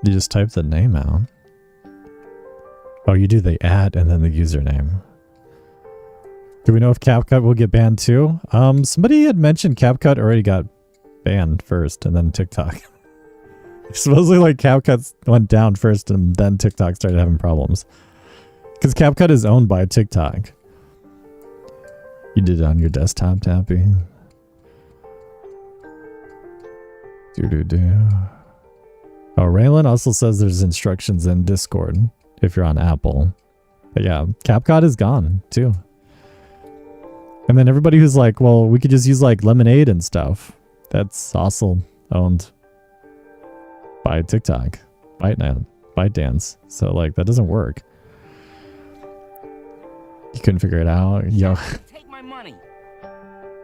You just type the name out. Oh, you do the @ and then the username. Do we know if CapCut will get banned too? Somebody had mentioned CapCut already got banned first and then TikTok. Supposedly like CapCut went down first and then TikTok started having problems. Because CapCut is owned by TikTok. You did it on your desktop, Tappy. Oh, Raylan also says there's instructions in Discord if you're on Apple. But yeah, CapCut is gone too. And then everybody who's like, well, we could just use like Lemonade and stuff. That's also owned by TikTok, ByteDance. So like that doesn't work. You couldn't figure it out. Yo.
Take my money.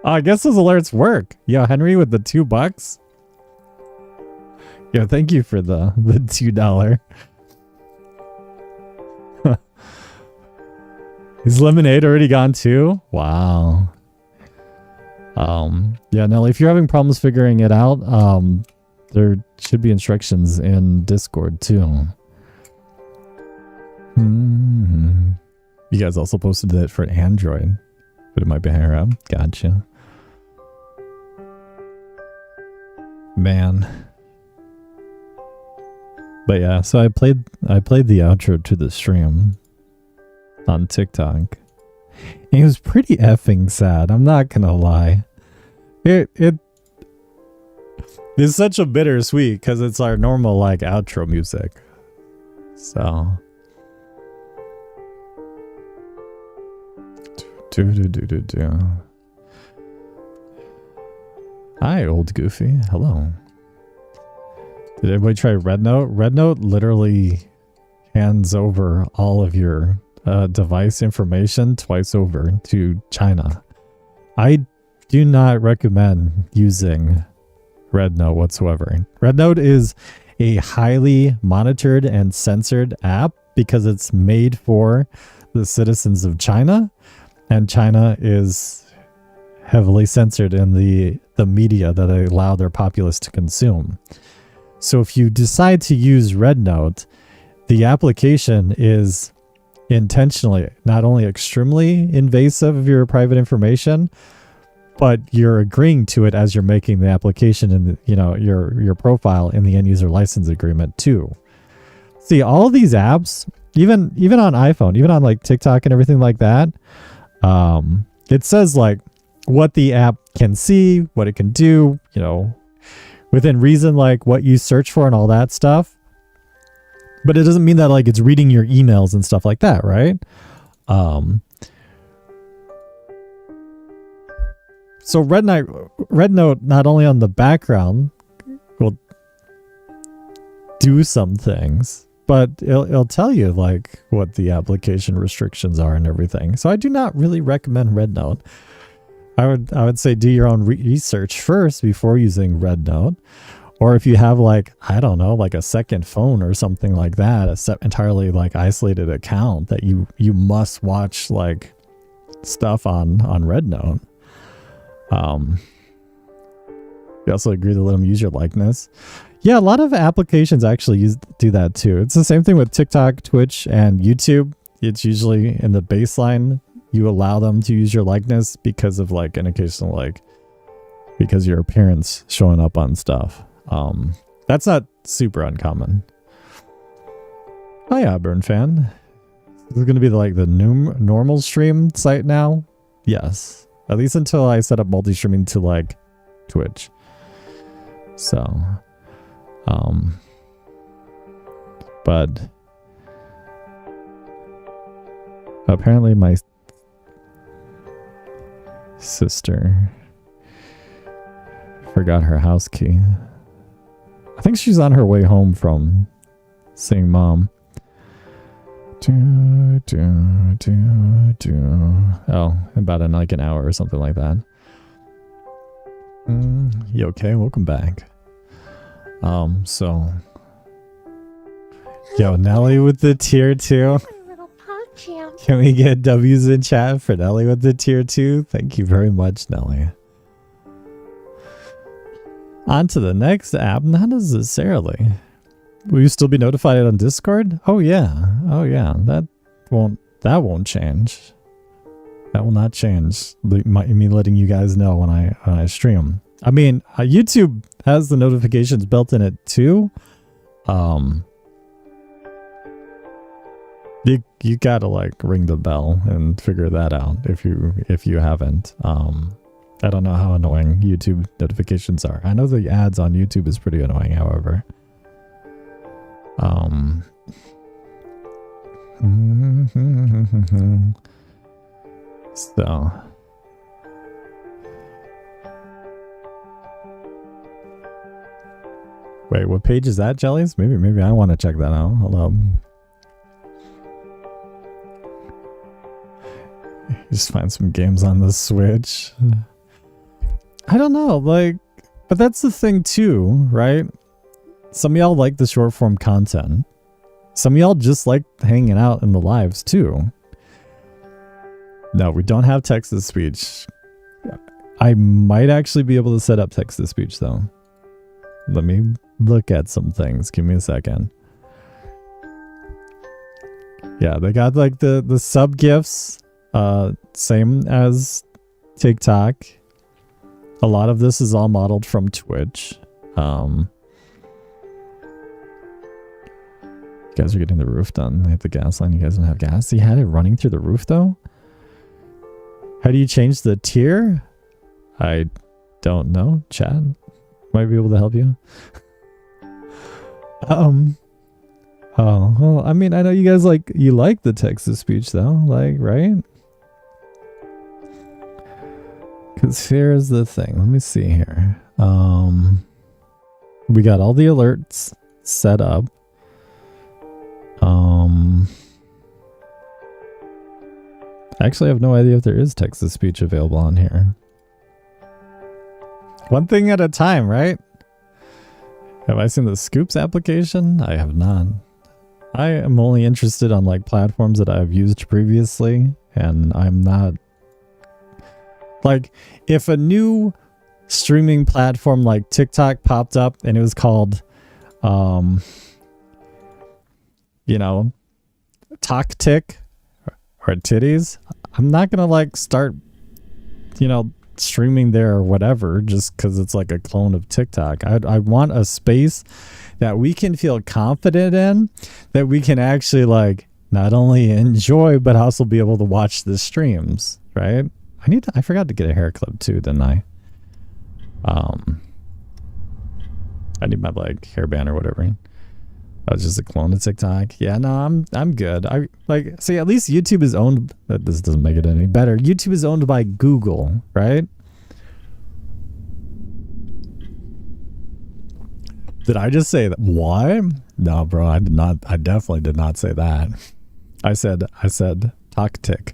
Oh, I guess those alerts work. Yo, Henry with the $2. Yo, thank you for the $2. Is Lemonade already gone too? Wow. Yeah, Nelly, if you're having problems figuring it out, there should be instructions in Discord too. You guys also posted that for Android, but it might be higher up. Gotcha. Man. But yeah, so I played the outro to the stream on TikTok. And it was pretty effing sad. I'm not gonna lie. It is such a bittersweet because it's our normal like outro music. So. Hi, old Goofy. Hello. Did everybody try Red Note? Red Note literally hands over all of your device information twice over to China. I do not recommend using Red Note whatsoever. Red Note is a highly monitored and censored app because it's made for the citizens of China, and China is heavily censored in the media that they allow their populace to consume. So if you decide to use Red Note, the application is intentionally not only extremely invasive of your private information, but you're agreeing to it as you're making the application and your profile in the end user license agreement too. See, all of these apps, even on iPhone, even on like TikTok and everything like that, it says like what the app can see, what it can do, within reason, like what you search for and all that stuff. But it doesn't mean that like it's reading your emails and stuff like that, right? So Red Note not only on the background will do some things, but it'll tell you like what the application restrictions are and everything. So I do not really recommend Red Note. I would say do your own research first before using Red Note. Or if you have like, I don't know, like a second phone or something like that, a entirely like isolated account that you must watch like stuff on Red Note. You also agree to let them use your likeness. Yeah, a lot of applications actually do that too. It's the same thing with TikTok, Twitch, and YouTube. It's usually in the baseline you allow them to use your likeness because of like an occasional like because your appearance showing up on stuff. That's not super uncommon. Oh yeah, Burn fan. This is going to be like the normal stream site now. Yes, at least until I set up multi-streaming to like Twitch. So, but apparently my sister forgot her house key. I think she's on her way home from seeing mom. Oh, about in like an hour or something like that. You okay? Welcome back. So yo, Nelly with the tier 2.
Little pog jam.
Can we get W's in chat for Nelly with the tier 2? Thank you very much, Nelly. On to the next app. Not necessarily. Will you still be notified on Discord? Oh yeah. Oh yeah. That won't change. That will not change. Me letting you guys know when I stream. I mean, YouTube has the notifications built in it too. You gotta like ring the bell and figure that out if you haven't. I don't know how annoying YouTube notifications are. I know the ads on YouTube is pretty annoying, however. So wait, what page is that, Jellies? Maybe I want to check that out. Hold up. Just find some games on the Switch. I don't know, like, but that's the thing too, right? Some of y'all like the short form content. Some of y'all just like hanging out in the lives too. No, we don't have text to speech. I might actually be able to set up text to speech though. Let me look at some things. Give me a second. Yeah, they got like the sub gifts, same as TikTok. A lot of this is all modeled from Twitch. You guys are getting the roof done. They hit the gas line. You guys don't have gas. You had it running through the roof though? How do you change the tier? I don't know. Chad might be able to help you. Oh, well, I mean, I know you guys like the text to speech though, like, right? Because here's the thing. Let me see here. We got all the alerts set up. Actually, I have no idea if there is text to speech available on here. One thing at a time, right? Have I seen the Scoops application? I have not. I am only interested on like platforms that I've used previously, and I'm not like, if a new streaming platform like TikTok popped up and it was called you know, TokTik or Titties, I'm not gonna like start, you know, streaming there or whatever just because it's like a clone of TikTok. I want a space that we can feel confident in, that we can actually like not only enjoy but also be able to watch the streams, right? I forgot to get a hair clip too, didn't I? I need my like hairband or whatever. That was just a clone of TikTok. Yeah, no, I'm good. I like, see, at least YouTube is owned. This doesn't make it any better. YouTube is owned by Google, right? Did I just say that? What? No, bro, I did not. I definitely did not say that. I said TokTik.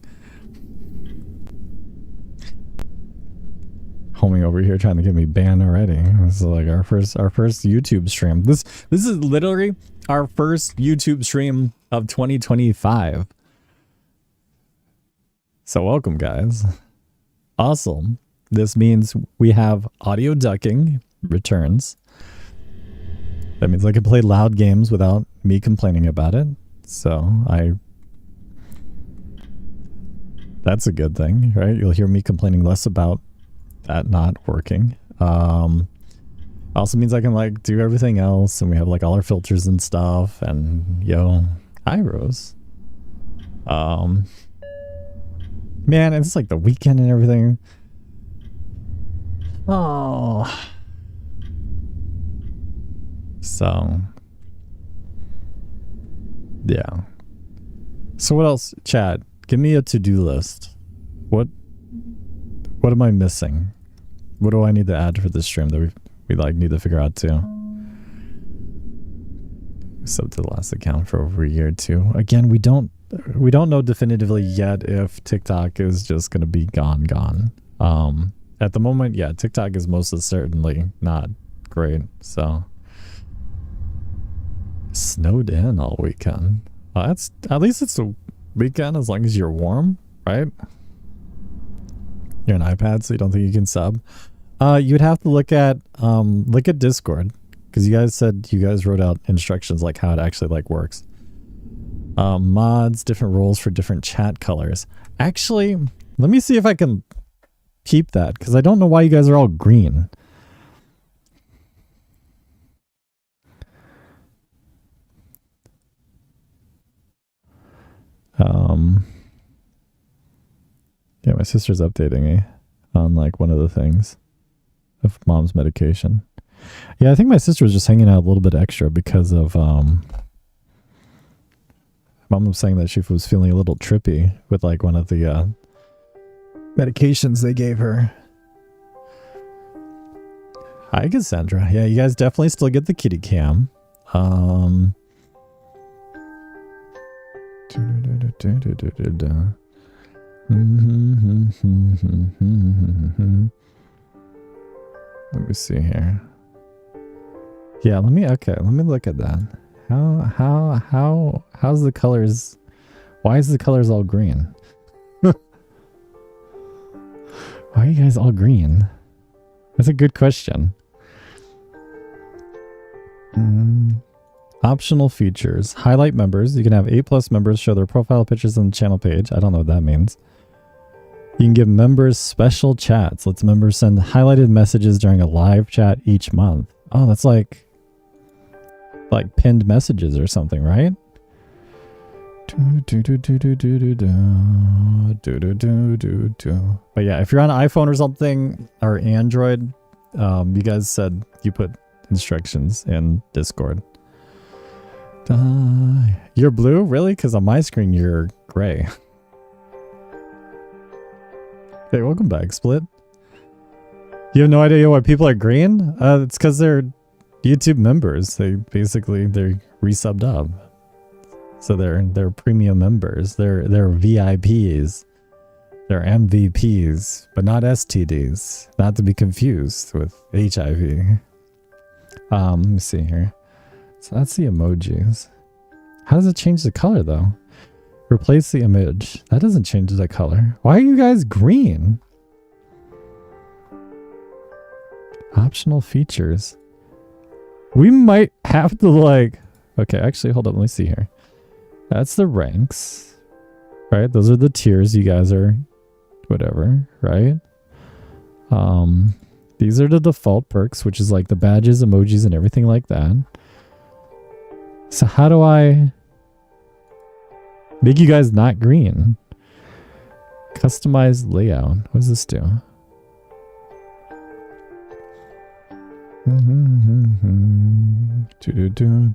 Homie over here trying to get me banned already. This is like our first YouTube stream. This is literally our first YouTube stream of 2025. So welcome, guys. Awesome. This means we have audio ducking returns. That means I can play loud games without me complaining about it. So that's a good thing, right? You'll hear me complaining less about that not working. Also means I can like do everything else, and we have like all our filters and stuff. And yo, hi Rose. Man, it's like the weekend and everything. Oh. So. Yeah. So what else? Chat, give me a to-do list. What am I missing? What do I need to add for this stream that we like need to figure out too? Sub to the last account for over a year too. Again, we don't know definitively yet if TikTok is just gonna be gone. At the moment, yeah, TikTok is most certainly not great. So snowed in all weekend. That's at least it's a weekend as long as you're warm, right? You're an iPad, so you don't think you can sub. You'd have to look at Discord, because you guys said you guys wrote out instructions like how it actually like works. Mods, different roles for different chat colors. Actually, let me see if I can keep that, because I don't know why you guys are all green. Yeah, my sister's updating me on like one of the things of mom's medication. Yeah, I think my sister was just hanging out a little bit extra because of mom was saying that she was feeling a little trippy with like one of the medications they gave her. Hi, Cassandra. Yeah, you guys definitely still get the kitty cam. Let me see here. Yeah, let me look at that. How's the colors? Why is the colors all green? Why are you guys all green? That's a good question. Optional features. Highlight members. You can have 8+ members show their profile pictures on the channel page. I don't know what that means. You can give members special chats. Lets members send highlighted messages during a live chat each month. Oh, that's like pinned messages or something, right? But yeah, if you're on iPhone or something or Android, you guys said you put instructions in Discord. You're blue? Really? Because on my screen you're gray. Hey, welcome back, Split. You have no idea why people are green? It's because they're YouTube members. They're resubbed up. So they're premium members. They're VIPs. They're MVPs, but not STDs. Not to be confused with HIV. Let me see here. So that's the emojis. How does it change the color though? Replace the image. That doesn't change the color. Why are you guys green? Optional features. We might have to like... Okay, actually, hold up. Let me see here. That's the ranks. Right? Those are the tiers. You guys are... Whatever. Right? These are the default perks, which is like the badges, emojis, and everything like that. So how do I... make you guys not green? Customize layout. What does this do?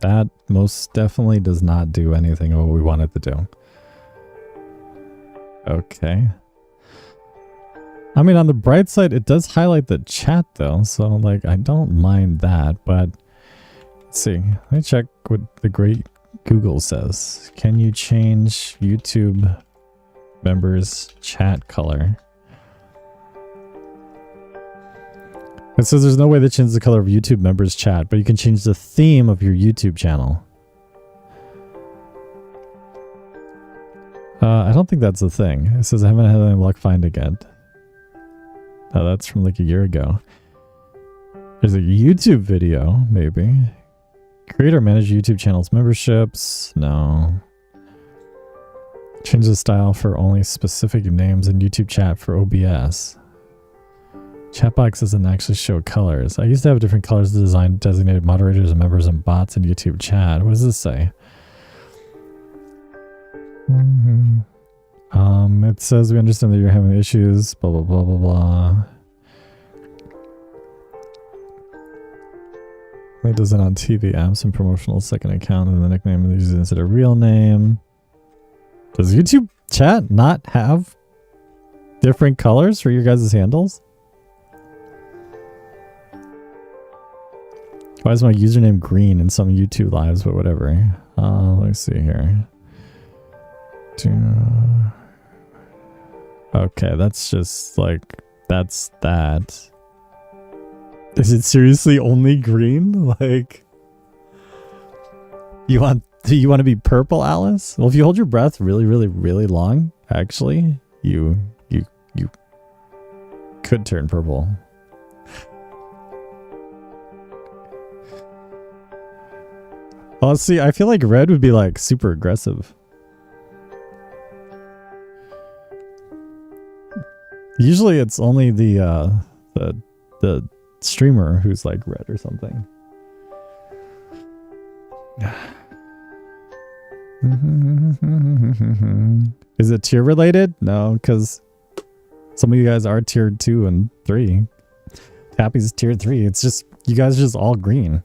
That most definitely does not do anything of what we want it to do. Okay. I mean, on the bright side, it does highlight the chat though, so like I don't mind that, but let's see. Let me check what the great Google says. Can you change YouTube members' chat color? It says there's no way to change the color of YouTube members' chat, but you can change the theme of your YouTube channel. I don't think that's a thing. It says I haven't had any luck finding it. Oh, that's from like a year ago. There's a YouTube video, maybe. Create or manage YouTube channels memberships. No. Change the style for only specific names in YouTube chat for OBS. Chatbox doesn't actually show colors. I used to have different colors to design designated moderators and members and bots in YouTube chat. What does this say? It says we understand that you're having issues, blah, blah, blah, blah, blah. It does it on TV apps and promotional second account, and the nickname is instead of real name. Does YouTube chat not have different colors for your guys' handles? Why is my username green in some YouTube lives, but whatever. Let's see here. Okay, that's just like, that's that. Is it seriously only green? Like, do you want to be purple, Alice? Well, if you hold your breath really, really, really long, actually, you could turn purple. Oh, see, I feel like red would be like super aggressive. Usually it's only the streamer who's like red or something. Is it tier related? No, because some of you guys are tier 2 and 3. Tappy's tier 3. It's just, you guys are just all green.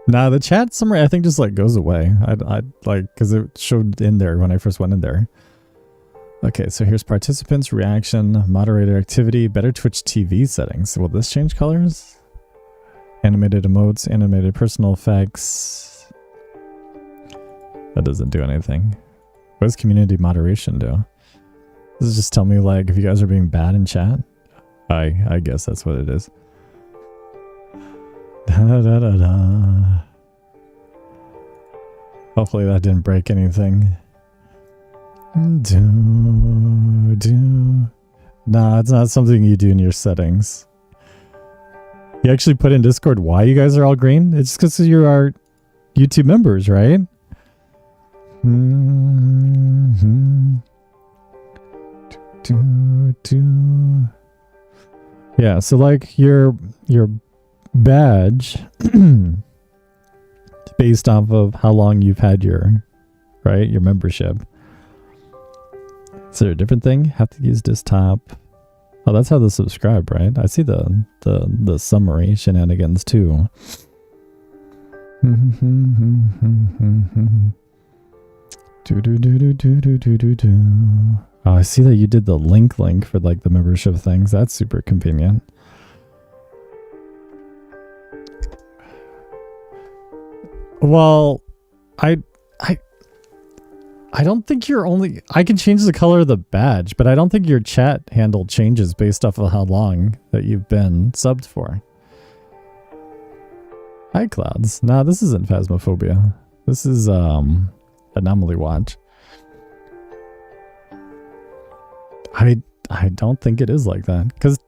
Nah, the chat summary I think just like goes away. I like, because it showed in there when I first went in there. Okay, so here's participants, reaction, moderator activity, better Twitch TV settings. Will this change colors? Animated emotes, animated personal effects. That doesn't do anything. What does community moderation do? Does it just tell me like if you guys are being bad in chat? I guess that's what it is. Da, da, da, da. Hopefully that didn't break anything. Nah, it's not something you do in your settings. You actually put in Discord why you guys are all green? It's because you are YouTube members, right? Yeah, so like your badge based off of how long you've had your membership. Is there a different thing? Have to use desktop. Oh, that's how to subscribe, right? I see the summary shenanigans too. Oh, I see that you did the link for like the membership things. That's super convenient. Well, I don't think you're only... I can change the color of the badge, but I don't think your chat handle changes based off of how long that you've been subbed for. Hi, Clouds. Nah, this isn't Phasmophobia. This is, Anomaly Watch. I don't think it is like that, because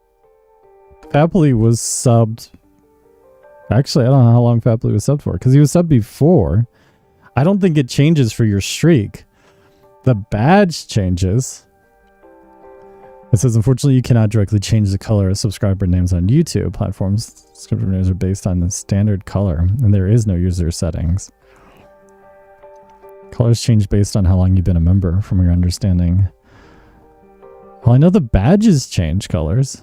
Fapley was subbed... Actually, I don't know how long Fapley was subbed for, because he was subbed before. I don't think it changes for your streak. The badge changes. It says, unfortunately, you cannot directly change the color of subscriber names on YouTube platforms. Subscriber names are based on the standard color, and there is no user settings. Colors change based on how long you've been a member, from your understanding. Well, I know the badges change colors,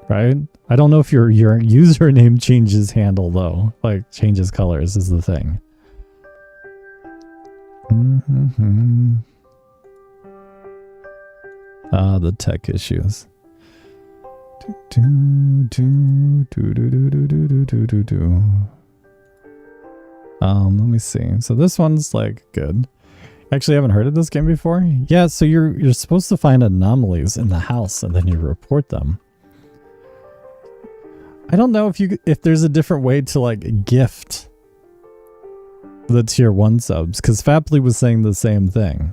right? I don't know if your username changes handle, though. Like, changes colors is the thing. The tech issues. Let me see. So this one's like good. Actually, I haven't heard of this game before. Yeah, so you're supposed to find anomalies in the house and then you report them. I don't know if there's a different way to like gift the tier 1 subs, because Fapley was saying the same thing.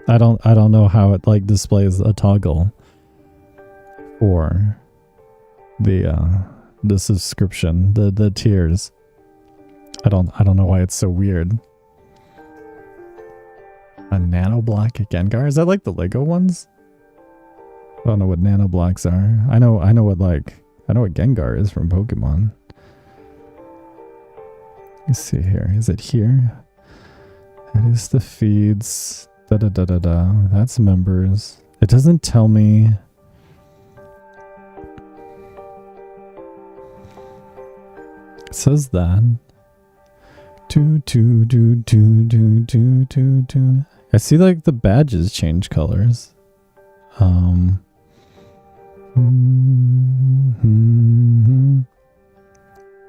I don't know how it like displays a toggle for the subscription, the tiers. I don't know why it's so weird. A nano block Gengar? Is that like the Lego ones? I don't know what nano blocks are. I know what Gengar is from Pokemon. Let's see here. Is it here? That is the feeds. That's members. It doesn't tell me. It says that. I see like the badges change colors.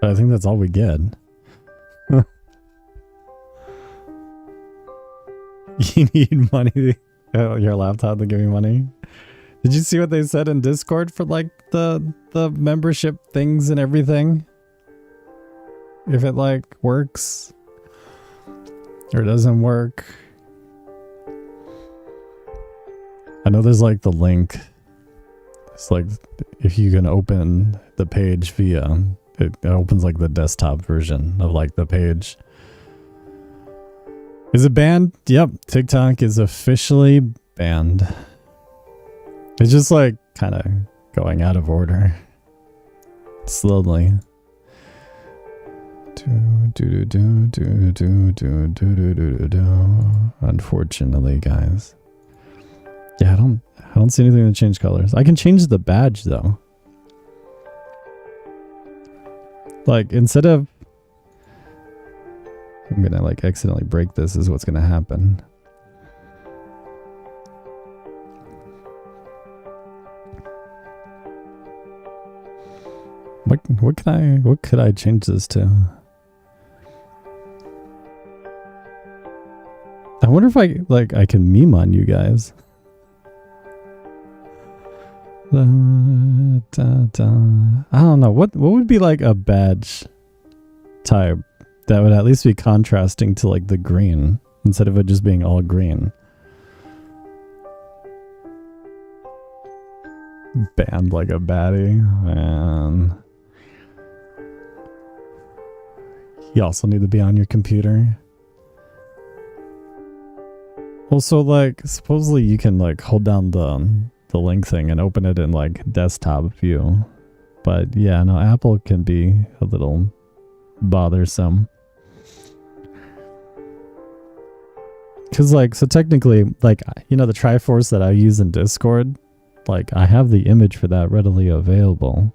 But I think that's all we get. You need money. Your laptop to give me money. Did you see what they said in Discord for like the membership things and everything? If it like works or doesn't work. I know there's like the link. It's like if you can open the page via it opens like the desktop version of like the page. Is it banned? Yep, TikTok is officially banned. It's just like kind of going out of order. Slowly. Unfortunately, guys. Yeah, I don't see anything to change colors. I can change the badge though. Like instead of I'm gonna like accidentally break this is what's gonna happen. What could I change this to? I wonder if I can meme on you guys. I don't know. What would be like a badge type that would at least be contrasting to like the green instead of it just being all green? Banned like a baddie, man. You also need to be on your computer. Also, like, supposedly you can like hold down the link thing and open it in like desktop view. But yeah, no, Apple can be a little bothersome. Cause like, so technically, like, you know, the Triforce that I use in Discord, like I have the image for that readily available.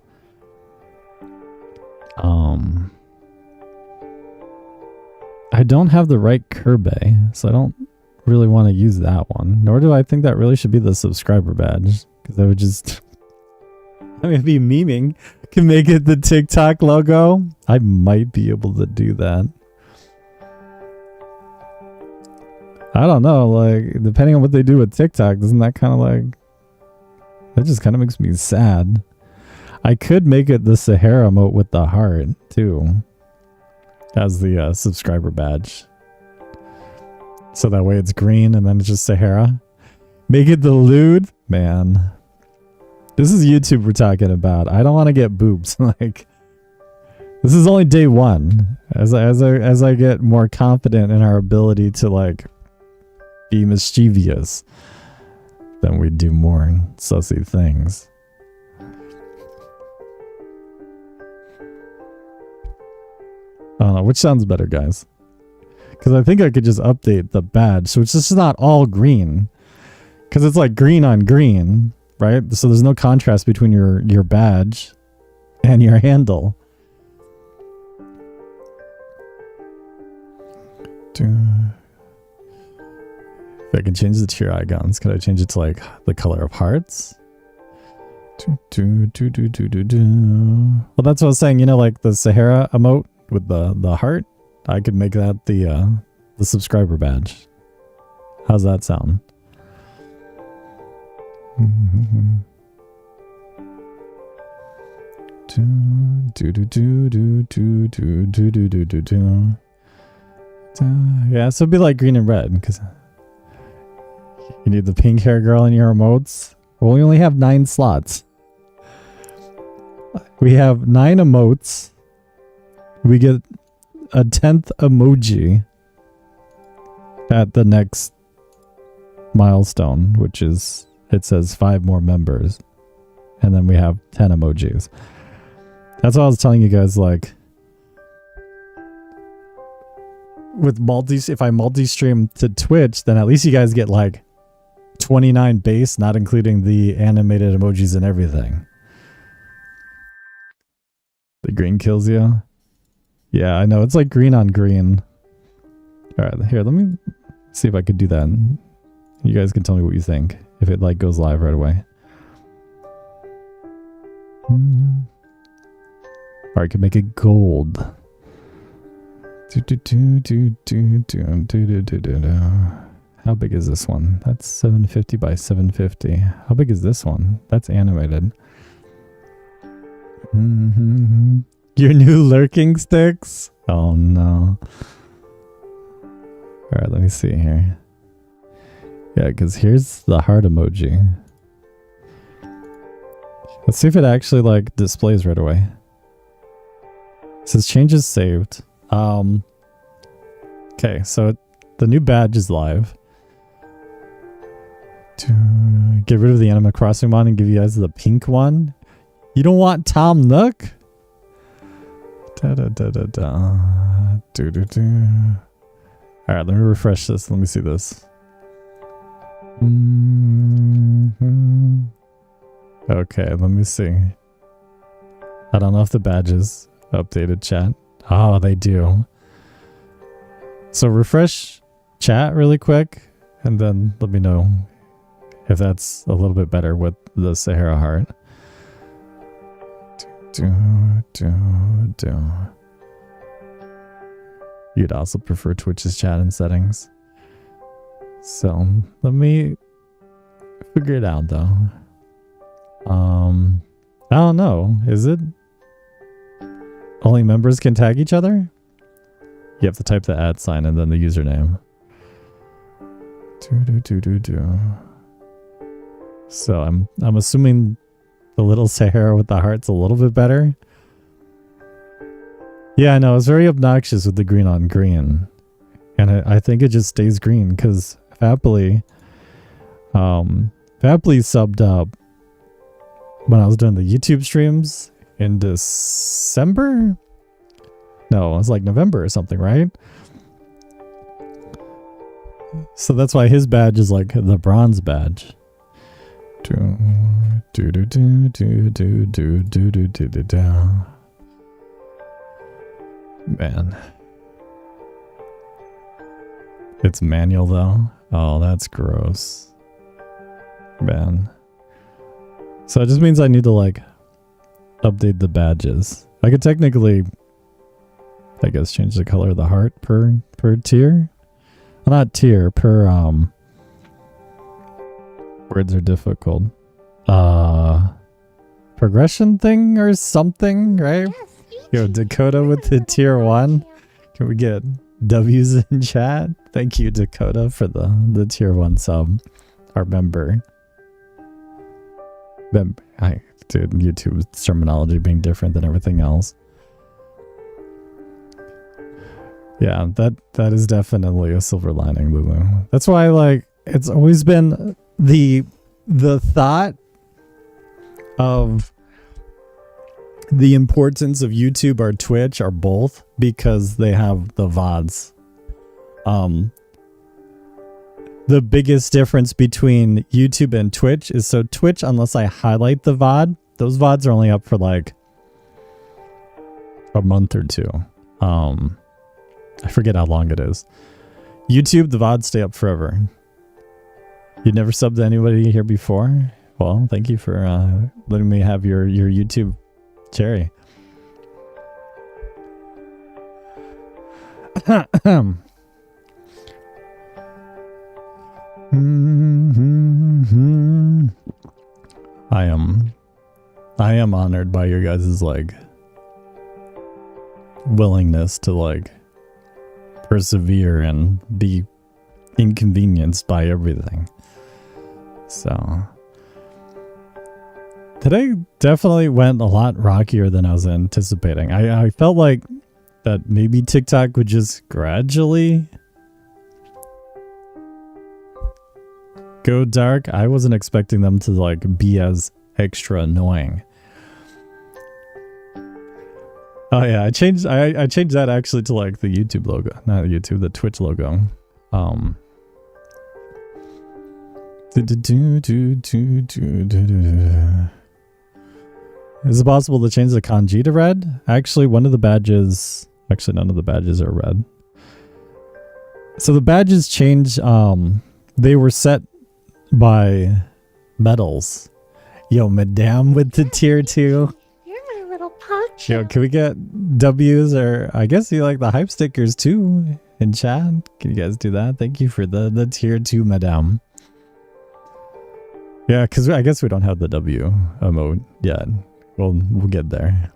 I don't have the right Kirby, so I don't really want to use that one. Nor do I think that really should be the subscriber badge, because that would just I mean, be memeing. Can make it the TikTok logo. I might be able to do that. I don't know, like depending on what they do with TikTok, doesn't that kind of like that just kind of makes me sad. I could make it the Sahara emote with the heart too as the subscriber badge. So that way it's green and then it's just Sahara. Make it the lewd. Man. This is YouTube we're talking about. I don't want to get boobs. Like, this is only day one. As I get more confident in our ability to like be mischievous, then we do more sussy things. I don't know, which sounds better, guys? Because I think I could just update the badge so it's just not all green. Because it's like green on green, right? So there's no contrast between your badge and your handle. If I can change the tier icons, could I change it to like the color of hearts? Well, that's what I was saying, you know, like the Sahara emote with the heart. I could make that the subscriber badge. How's that sound? Yeah, so it'd be like green and red because you need the pink hair girl in your emotes. Well, we only have 9 slots. We have 9 emotes. We get a 10th emoji at the next milestone, which is, it says 5 more members. And then we have 10 emojis. That's what I was telling you guys, like, with if I multi-stream to Twitch, then at least you guys get like 29 base, not including the animated emojis and everything. The green kills you. Yeah, I know. It's like green on green. All right, here, let me see if I could do that. You guys can tell me what you think if it like goes live right away. Or I could make it gold. How big is this one? That's 750 by 750. How big is this one? That's animated. Your new lurking sticks? Oh no. Alright, let me see here. Yeah, because here's the heart emoji. Let's see if it actually like displays right away. It says changes saved. Okay, so the new badge is live. To get rid of the Animal Crossing one and give you guys the pink one. You don't want Tom Nook? Alright, let me refresh this. Let me see this. Okay, let me see. I don't know if the badges updated chat. Oh, they do. So refresh chat really quick and then let me know if that's a little bit better with the Sahara heart. You'd also prefer Twitch's chat and settings. So let me figure it out though. I don't know. Is it only members can tag each other? You have to type the @ sign and then the username. So I'm assuming the little Sahara with the heart's a little bit better. Yeah, I know. It's very obnoxious with the green on green. And I think it just stays green because Fappily subbed up when I was doing the YouTube streams in December? No, it was like November or something, right? So that's why his badge is like the bronze badge. Man. It's manual though. Oh, that's gross. Man. So it just means I need to like update the badges. I could technically, I guess, change the color of the heart per tier. Well, not tier, per words are difficult. Progression thing or something, right? Yo, Dakota with the tier 1. Can we get W's in chat? Thank you, Dakota, for the tier 1 sub. Our member. Dude, YouTube's terminology being different than everything else. Yeah, that is definitely a silver lining, Lulu. That's why, like, it's always been the thought of the importance of YouTube or Twitch or both because they have the VODs. The biggest difference between YouTube and Twitch is so Twitch, unless I highlight the VOD, those VODs are only up for like a month or two. I forget how long it is. YouTube, the VODs stay up forever. You never subbed to anybody here before? Well, thank you for letting me have your YouTube cherry. I am honored by your guys' like willingness to like persevere and be inconvenienced by everything. So today definitely went a lot rockier than I was anticipating. I felt like that maybe TikTok would just gradually go dark. I wasn't expecting them to like be as extra annoying. Oh yeah, I changed that actually to like the YouTube logo, not YouTube, the Twitch logo. Is it possible to change the kanji to red? Actually, one of the badges... Actually, none of the badges are red. So the badges change... they were set by medals. Yo, madame with the tier 2.
You're my little poncho.
Yo, can we get W's or... I guess you like the hype stickers too in chat. Can you guys do that? Thank you for the tier 2, madame. Yeah, because I guess we don't have the W emote yet. We'll get there.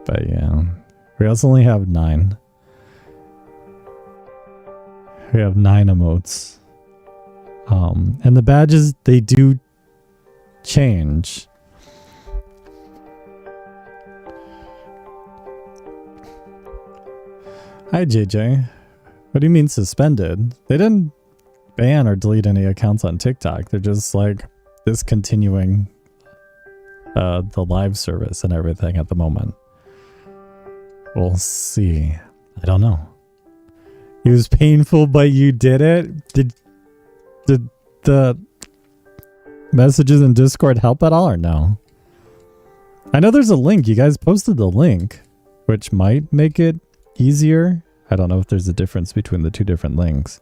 But yeah, we also only have 9. We have 9 emotes. And the badges, they do change. Hi JJ. What do you mean suspended? They didn't ban or delete any accounts on TikTok. They're just like discontinuing the live service and everything at the moment. We'll see. I don't know. It was painful, but you did it? Did the messages in Discord help at all or no? I know there's a link. You guys posted the link, which might make it easier. I don't know if there's a difference between the two different links.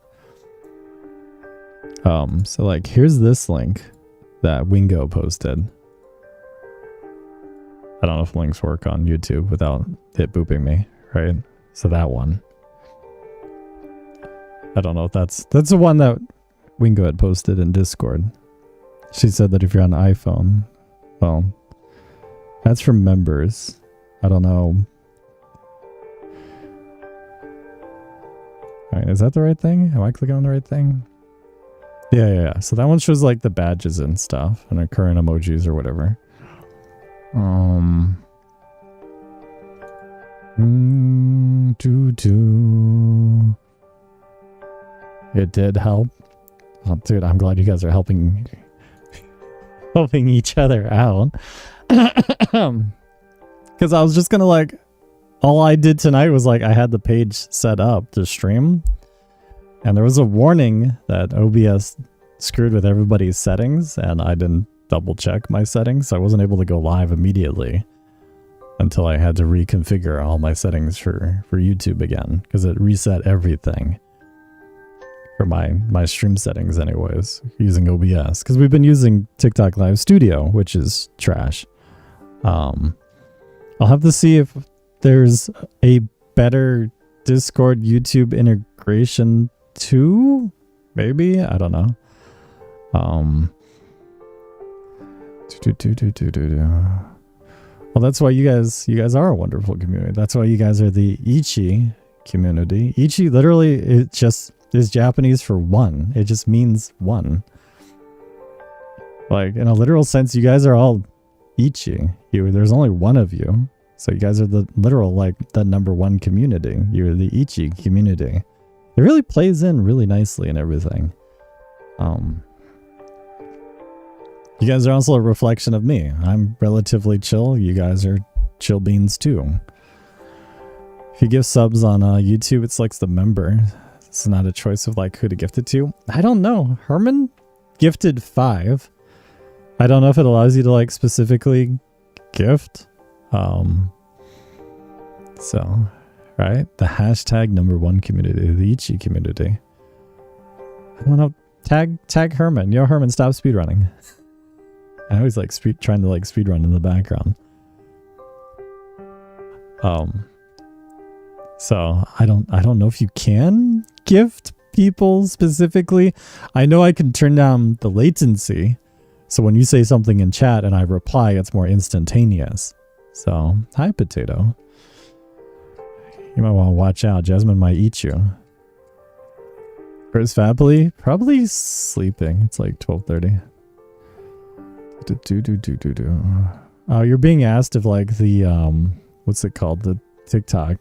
So like here's this link that Wingo posted. I don't know if links work on YouTube without it booping me, right? So that one. I don't know if that's the one that Wingo had posted in Discord. She said that if you're on iPhone, well, that's for members. I don't know. Alright, is that the right thing? Am I clicking on the right thing? Yeah. So that one shows like the badges and stuff and our current emojis or whatever. It did help. Oh, dude, I'm glad you guys are helping each other out. Because I was just gonna like, all I did tonight was like I had the page set up to stream, and there was a warning that OBS screwed with everybody's settings, and I didn't double check my settings, so I wasn't able to go live immediately until I had to reconfigure all my settings for YouTube again, because it reset everything for my stream settings anyways, using OBS, because we've been using TikTok Live Studio, which is trash. I'll have to see if there's a better Discord YouTube integration too, maybe, I don't know. Well, that's why you guys are a wonderful community. That's why you guys are the Ichi community. Ichi literally it just is Japanese for one. It just means one. Like in a literal sense, you guys are all Ichi. There's only one of you. So you guys are the literal, like, the #1 community. You're the Ichi community. It really plays in really nicely and everything. You guys are also a reflection of me. I'm relatively chill. You guys are chill beans too. If you give subs on YouTube, it selects the member. It's not a choice of like who to gift it to. I don't know. Herman gifted 5. I don't know if it allows you to like specifically gift. So, right? The hashtag #1 community, the Ichi community. I don't know. Tag Herman. Yo, Herman, stop speedrunning. I always like trying to like speedrun in the background. So I don't know if you can gift people specifically. I know I can turn down the latency. So when you say something in chat and I reply, it's more instantaneous. So, hi, Potato. You might want to watch out. Jasmine might eat you. Where's Fably? Probably sleeping. It's like 12:30. Oh, you're being asked if like the, what's it called? The TikTok.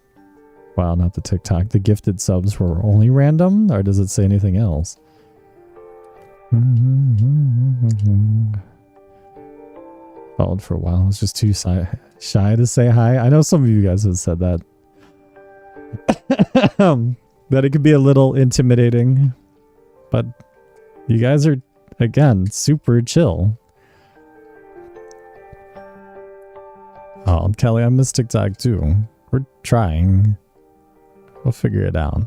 Wow, not the TikTok. The gifted subs were only random? Or does it say anything else? Followed for a while. I was just too shy to say hi. I know some of you guys have said that that it could be a little intimidating, but you guys are, again, super chill. Oh, Kelly, I miss TikTok too. We're trying. We'll figure it out.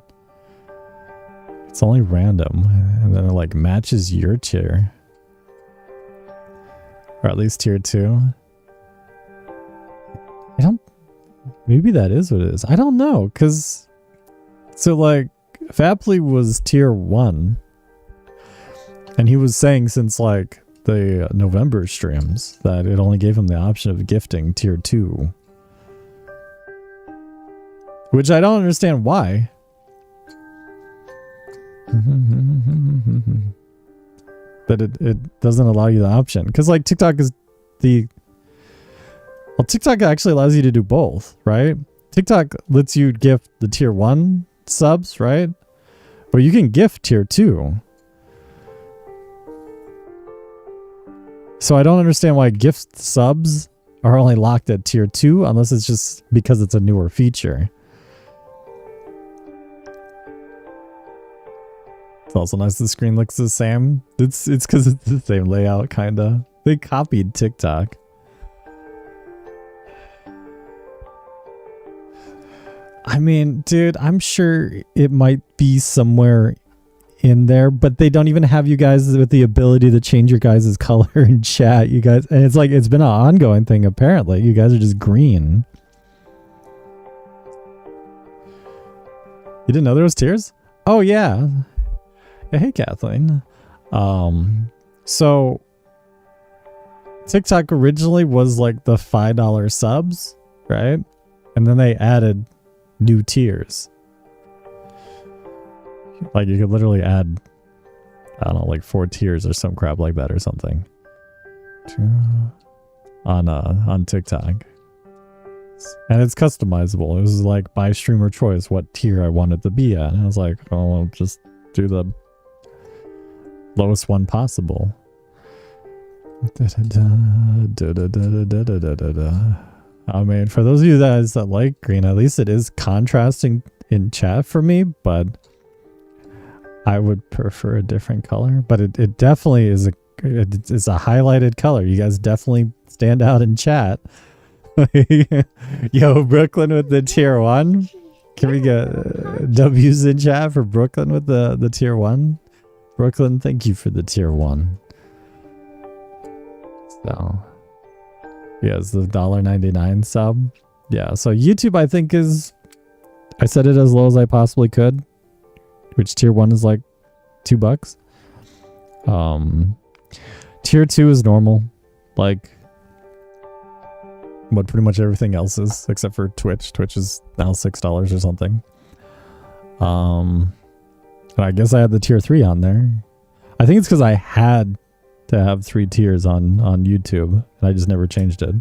It's only random, and then it like matches your tier. Or at least tier 2. I don't... Maybe that is what it is. I don't know, because... So like, Fapley was tier 1. And he was saying since like the November streams that it only gave him the option of gifting tier 2. Which I don't understand why. That it doesn't allow you the option. Because like TikTok is the... Well, TikTok actually allows you to do both, right? TikTok lets you gift the tier 1 subs, right? But you can gift tier 2. So I don't understand why gift subs are only locked at tier 2 unless it's just because it's a newer feature. It's also nice the screen looks the same. It's because it's the same layout, kinda. They copied TikTok. I mean, dude, I'm sure it might be somewhere in there, but they don't even have you guys with the ability to change your guys' color in chat. You guys, and it's like, it's been an ongoing thing apparently. You guys are just green. You didn't know there was tiers? Oh yeah. Hey Kathleen. So TikTok originally was like the $5 subs, right? And then they added new tiers. Like you could literally add, I don't know, like 4 tiers or some crap like that or something. On TikTok. And it's customizable. It was like by streamer choice what tier I wanted to be at. And I was like, oh, I'll just do the lowest one possible. I mean, for those of you guys that like green, at least it is contrasting in chat for me, but I would prefer a different color. But it definitely is it's a highlighted color. You guys definitely stand out in chat. Yo, Brooklyn with the tier 1. Can we get W's in chat for Brooklyn with the tier 1? Brooklyn, thank you for the tier 1. So, yeah, it's the $1.99 sub. Yeah, so YouTube I think is, I set it as low as I possibly could, which tier 1 is like $2. Tier 2 is normal, like what pretty much everything else is, except for Twitch. Twitch is now $6 or something. And I guess I had the tier 3 on there. I think it's because I had to have 3 tiers on YouTube, and I just never changed it.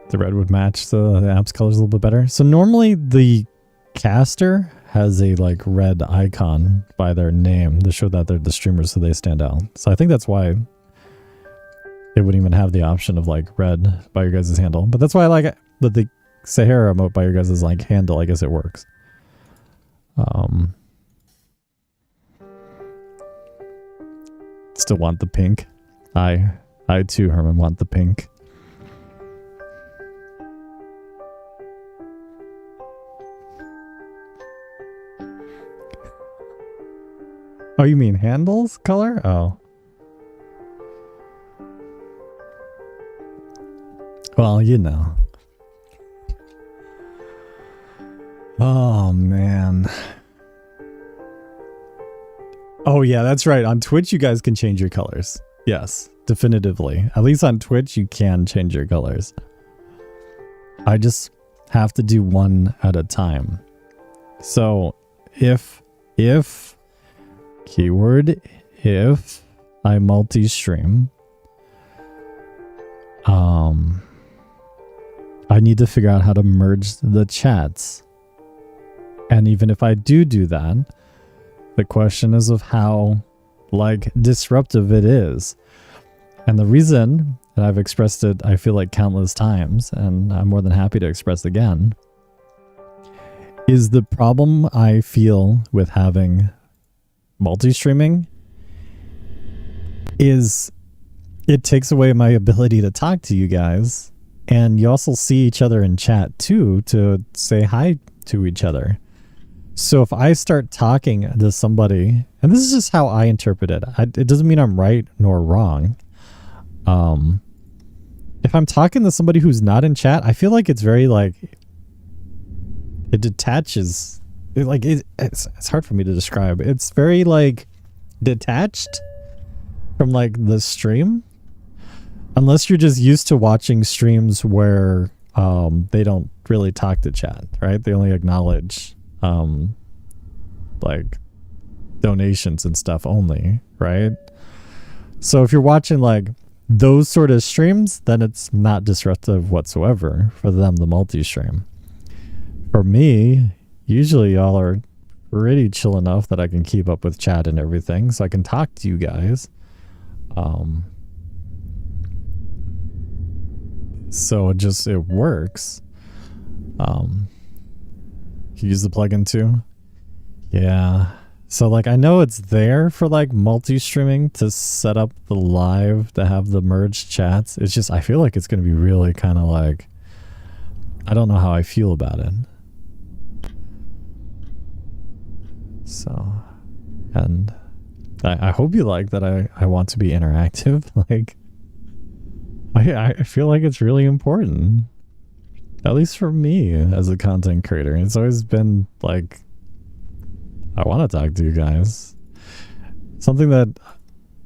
The red would match the app's colors a little bit better. So normally the caster has a like red icon by their name to show that they're the streamers, so they stand out. So I think that's why it wouldn't even have the option of like red by your guys' handle. But that's why I like it. But the Sahara emote by your guys' like handle, I guess it works. Still want the pink. I too, Herman, want the pink. Oh, you mean handles color? Oh. Well, you know. Oh, man. Oh, yeah, that's right. On Twitch, you guys can change your colors. Yes, definitively. At least on Twitch, you can change your colors. I just have to do one at a time. So, if keyword if I multi-stream, I need to figure out how to merge the chats. And even if I do that, the question is of how like disruptive it is. And the reason and I've expressed it, I feel like, countless times, and I'm more than happy to express again, is the problem I feel with having multi-streaming is it takes away my ability to talk to you guys, and you also see each other in chat too to say hi to each other. So if I start talking to somebody, and this is just how I interpret it, it doesn't mean I'm right nor wrong. If I'm talking to somebody who's not in chat, I feel like it's very like, it detaches. It's hard for me to describe. It's very like detached from like the stream, unless you're just used to watching streams where they don't really talk to chat, right? They only acknowledge like donations and stuff only, right? So if you're watching like those sort of streams, then it's not disruptive whatsoever for them, the multi-stream. For me, usually y'all are pretty chill enough that I can keep up with chat and everything, so I can talk to you guys. So it works. You use the plugin too? Yeah. So like I know it's there for like multi-streaming to set up the live to have the merged chats. It's just I feel like it's gonna be really kind of like, I don't know how I feel about it. So, and I hope you like that I want to be interactive. Like I feel like it's really important. At least for me as a content creator. It's always been like, I want to talk to you guys. Something that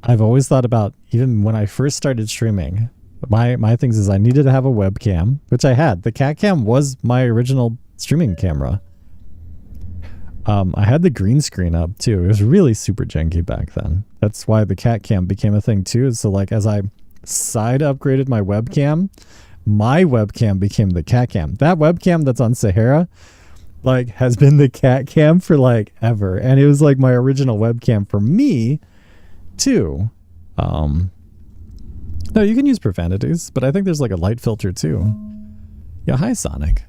I've always thought about, even when I first started streaming. My things is I needed to have a webcam, which I had. The cat cam was my original streaming camera. I had the green screen up too. It was really super janky back then. That's why the cat cam became a thing too. So like as I side upgraded my webcam became the cat cam. That webcam that's on Sahara like has been the cat cam for like ever, and it was like my original webcam for me too. No, you can use profanities, but I think there's like a light filter too. Yeah, hi Sonic.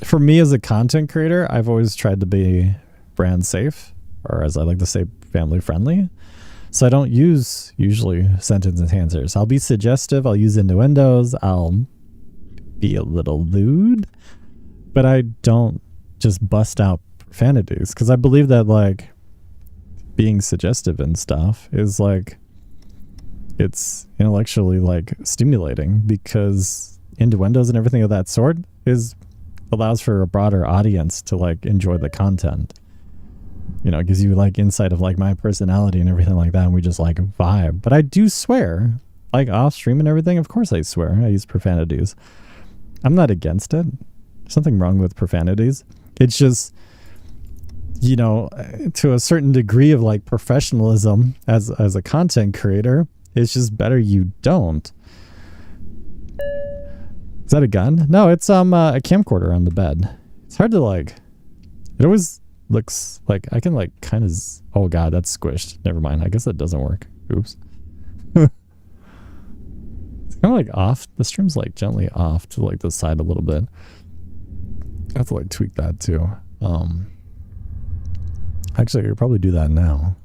For me as a content creator, I've always tried to be brand safe, or as I like to say, family friendly. So I don't use usually sentence enhancers. I'll be suggestive, I'll use innuendos, I'll be a little lewd, but I don't just bust out profanities, because I believe that like being suggestive and stuff is like, it's intellectually like stimulating, because innuendos and everything of that sort allows for a broader audience to like enjoy the content. It gives you like insight of like my personality and everything like that, and we just like vibe. But I do swear, like off stream and everything. Of course I swear. I use profanities. I'm not against it. There's nothing wrong with profanities. It's just, to a certain degree of like professionalism as a content creator, it's just better you don't. Is that a gun? No, it's a camcorder on the bed. It's hard to like, it always looks like I can like kind of, oh god, that's squished. Never mind. I guess that doesn't work. Oops. It's kind of like off. The stream's like gently off to like the side a little bit. I have to like tweak that too. Actually, I could probably do that now.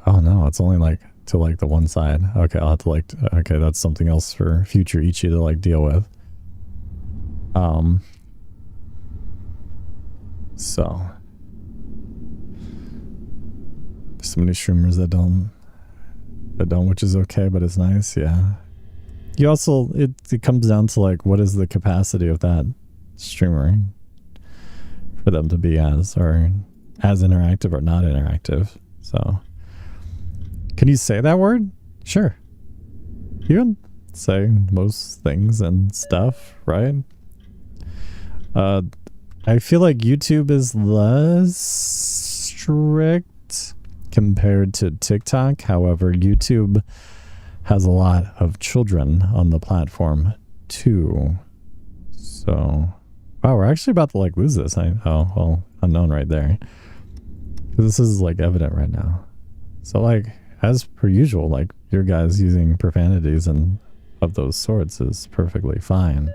Oh no, it's only like to like the one side. Okay, I'll have to like, okay, that's something else for future Ichi to like deal with. So there's so many streamers that don't, which is okay, but it's nice. Yeah. You also, it comes down to like, what is the capacity of that streamer for them to be as interactive or not interactive. So can you say that word? Sure. You can say most things and stuff, right? I feel like YouTube is less strict compared to TikTok. However, YouTube has a lot of children on the platform too. So, wow, we're actually about to like lose this. Oh, well, unknown right there. Because this is like evident right now. So like, as per usual, like your guys using profanities and of those sorts is perfectly fine.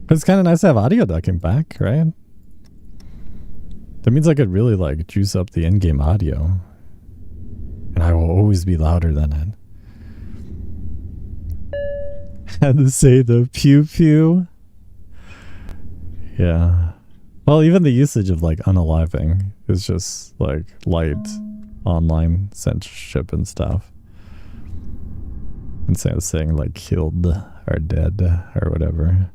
But it's kind of nice to have audio ducking back, right? That means I could really like juice up the in-game audio. And I will always be louder than it. Had to say the pew pew. Yeah. Well, even the usage of like unaliving is just like light online censorship and stuff. Instead of saying like killed or dead or whatever.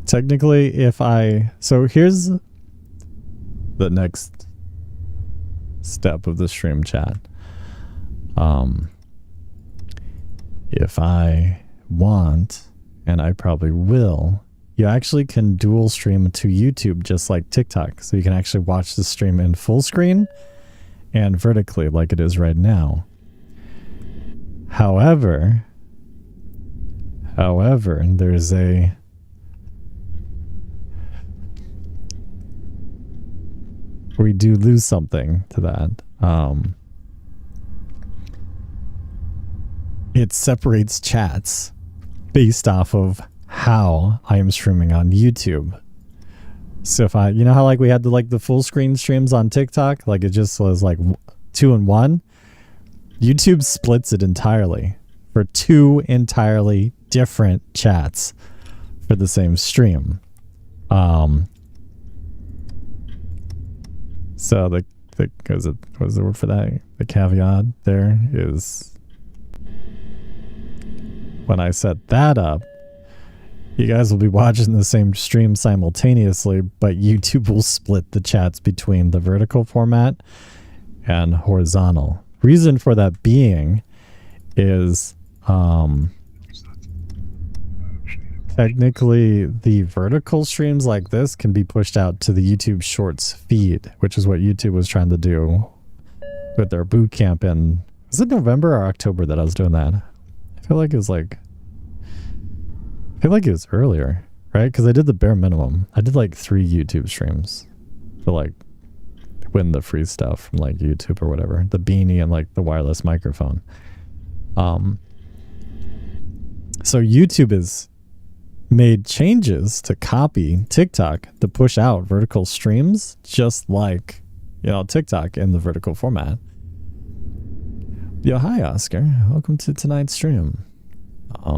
Technically, if so here's the next step of the stream chat. If I want, and I probably will, you actually can dual stream to YouTube just like TikTok. So you can actually watch the stream in full screen and vertically like it is right now. However, there's we do lose something to that. It separates chats based off of how I am streaming on YouTube. So if you know how like we had the full screen streams on TikTok, like it just was like 2 in 1. YouTube splits it entirely for 2 entirely different chats for the same stream. So the what's the word for that? The caveat there is when I set that up, you guys will be watching the same stream simultaneously, but YouTube will split the chats between the vertical format and horizontal. Reason for that being is technically the vertical streams like this can be pushed out to the YouTube Shorts feed, which is what YouTube was trying to do with their boot camp in, was it November or October that I was doing that? I feel like it was earlier, right? Because I did the bare minimum. I did like 3 YouTube streams to like win the free stuff from like YouTube or whatever, the beanie and like the wireless microphone. So YouTube has made changes to copy TikTok to push out vertical streams, just like, you know, TikTok in the vertical format. Yo, hi Oscar, welcome to tonight's stream. I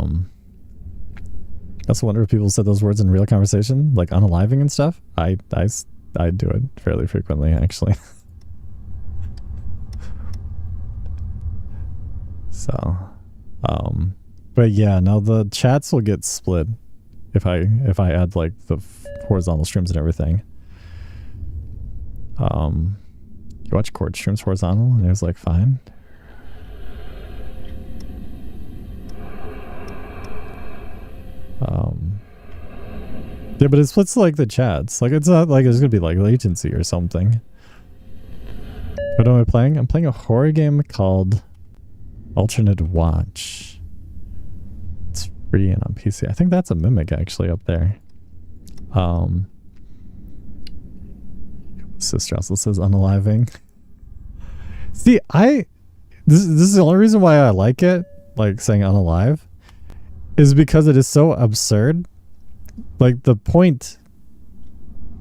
also wonder if people said those words in real conversation, like unaliving and stuff. I do it fairly frequently, actually. So, but yeah, now the chats will get split if I add like the horizontal streams and everything. You watch chord streams horizontal and it was like fine. Yeah, but it splits like the chats. Like it's not like there's gonna be like latency or something. What am I playing? I'm playing a horror game called Alternate Watch. It's free and on PC. I think that's a mimic actually up there. Sister also says unaliving. See, this is the only reason why I like it, like saying unalive, is because it is so absurd. Like the point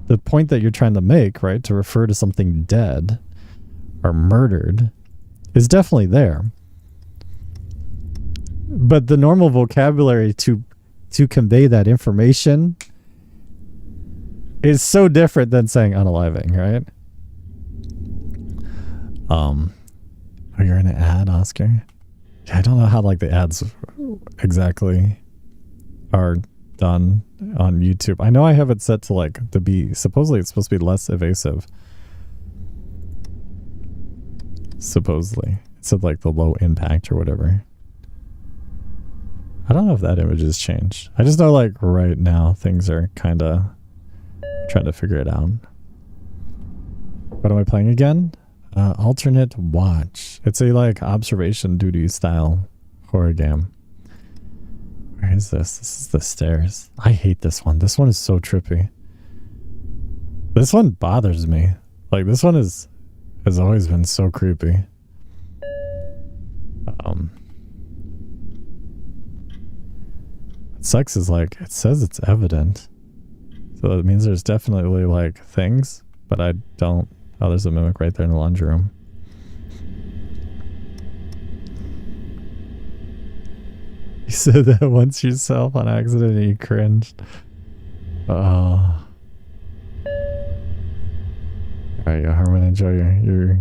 that you're trying to make, right, to refer to something dead or murdered is definitely there. But the normal vocabulary to convey that information is so different than saying unaliving, right? Oh, you're in an ad, Oscar? Yeah, I don't know how like the ads exactly are done on YouTube. I know I have it set to like to be, supposedly it's supposed to be less evasive. Supposedly. It said like the low impact or whatever. I don't know if that image has changed. I just know like right now things are kind of trying to figure it out. What am I playing again? Alternate Watch. It's a like observation duty style horror game. Where is this? This is the stairs. I hate this one. This one is so trippy. This one bothers me. Like, this one has always been so creepy. What sucks is, like, it says it's evident. So it means there's definitely, like, things, but I don't... Oh, there's a mimic right there in the laundry room. You said that once yourself on accident and you cringed. Oh. Alright, Harmon, enjoy your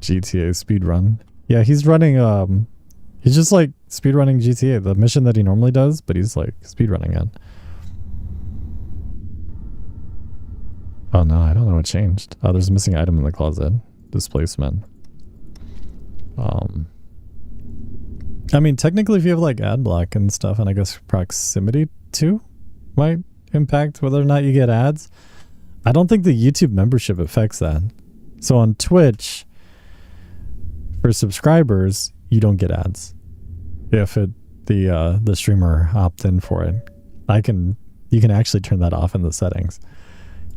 GTA speedrun. Yeah, he's running, he's just like speedrunning GTA, the mission that he normally does, but he's like speedrunning it. Oh no, I don't know what changed. Oh, there's a missing item in the closet. Displacement. I mean, technically if you have like ad block and stuff, and I guess proximity to might impact whether or not you get ads. I don't think the YouTube membership affects that. So on Twitch, for subscribers, you don't get ads. If the streamer opt in for it. You can actually turn that off in the settings.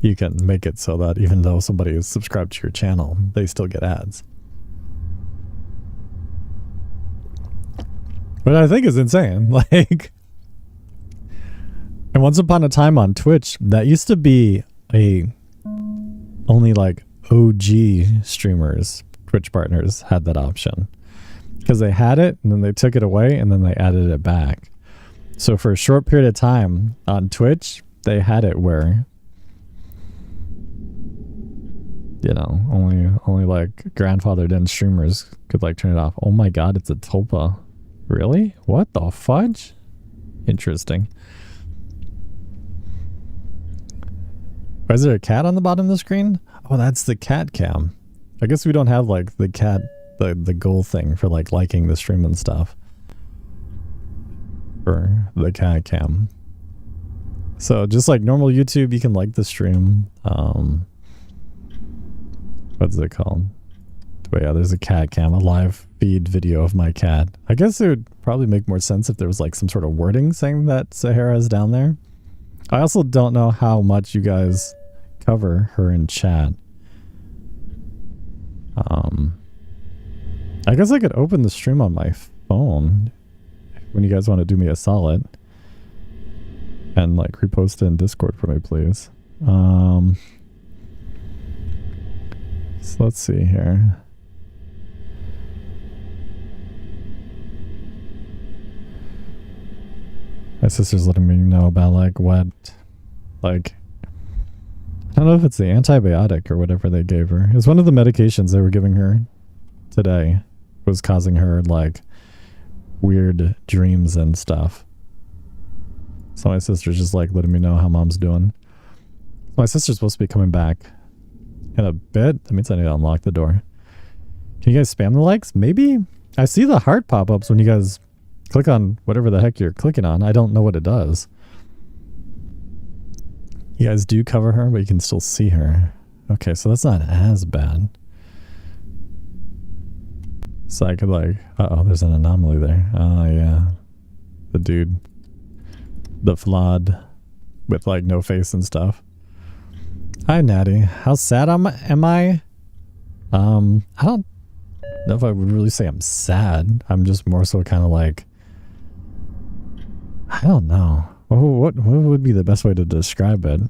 You can make it so that even though somebody is subscribed to your channel, they still get ads. But I think is insane. Like, and once upon a time on Twitch, that used to be only like OG streamers, Twitch partners had that option. Because they had it, and then they took it away, and then they added it back. So for a short period of time on Twitch, they had it where, you know, only like grandfathered in streamers could like turn it off. Oh my god, it's a tulpa. Really? What the fudge? Interesting. Why is there a cat on the bottom of the screen? Oh, that's the cat cam. I guess we don't have like the cat, the goal thing for like liking the stream and stuff. For the cat cam. So just like normal YouTube, you can like the stream. What's it called? But yeah, there's a cat cam, a live feed video of my cat. I guess it would probably make more sense if there was like some sort of wording saying that Sahara is down there. I also don't know how much you guys cover her in chat. I guess I could open the stream on my phone when you guys want to do me a solid. And like repost it in Discord for me, please. So let's see here. My sister's letting me know about like what, like, I don't know if it's the antibiotic or whatever they gave her. It's one of the medications they were giving her today was causing her like weird dreams and stuff. So my sister's just like letting me know how mom's doing. My sister's supposed to be coming back in a bit. That means I need to unlock the door. Can you guys spam the likes? Maybe? I see the heart pop-ups when you guys click on whatever the heck you're clicking on. I don't know what it does. You guys do cover her, but you can still see her. Okay, so that's not as bad. So I could like... Uh-oh, there's an anomaly there. Oh, yeah. The dude. The flawed with like no face and stuff. Hi, Natty. How sad am I? I don't know if I would really say I'm sad. I'm just more so kind of like... I don't know. What would be the best way to describe it?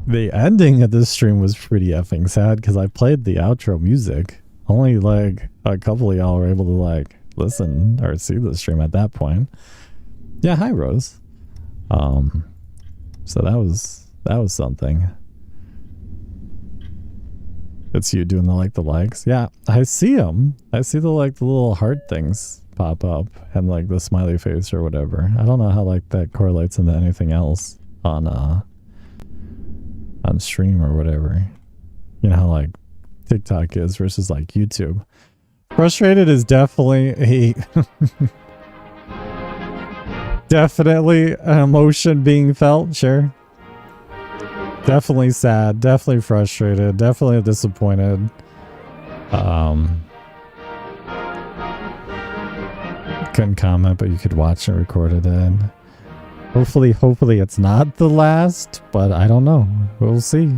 The ending of this stream was pretty effing sad because I played the outro music. Only like a couple of y'all were able to like listen or see the stream at that point. Yeah, hi Rose. So that was something. It's you doing the likes. Yeah, I see them. I see the like the little heart things pop up and like the smiley face or whatever. I don't know how like that correlates into anything else on stream or whatever. You know how like TikTok is versus like YouTube. Frustrated is definitely a definitely an emotion being felt, sure. Definitely sad, definitely frustrated, definitely couldn't comment, but you could watch and record it in. Hopefully it's not the last, but I don't know. We'll see.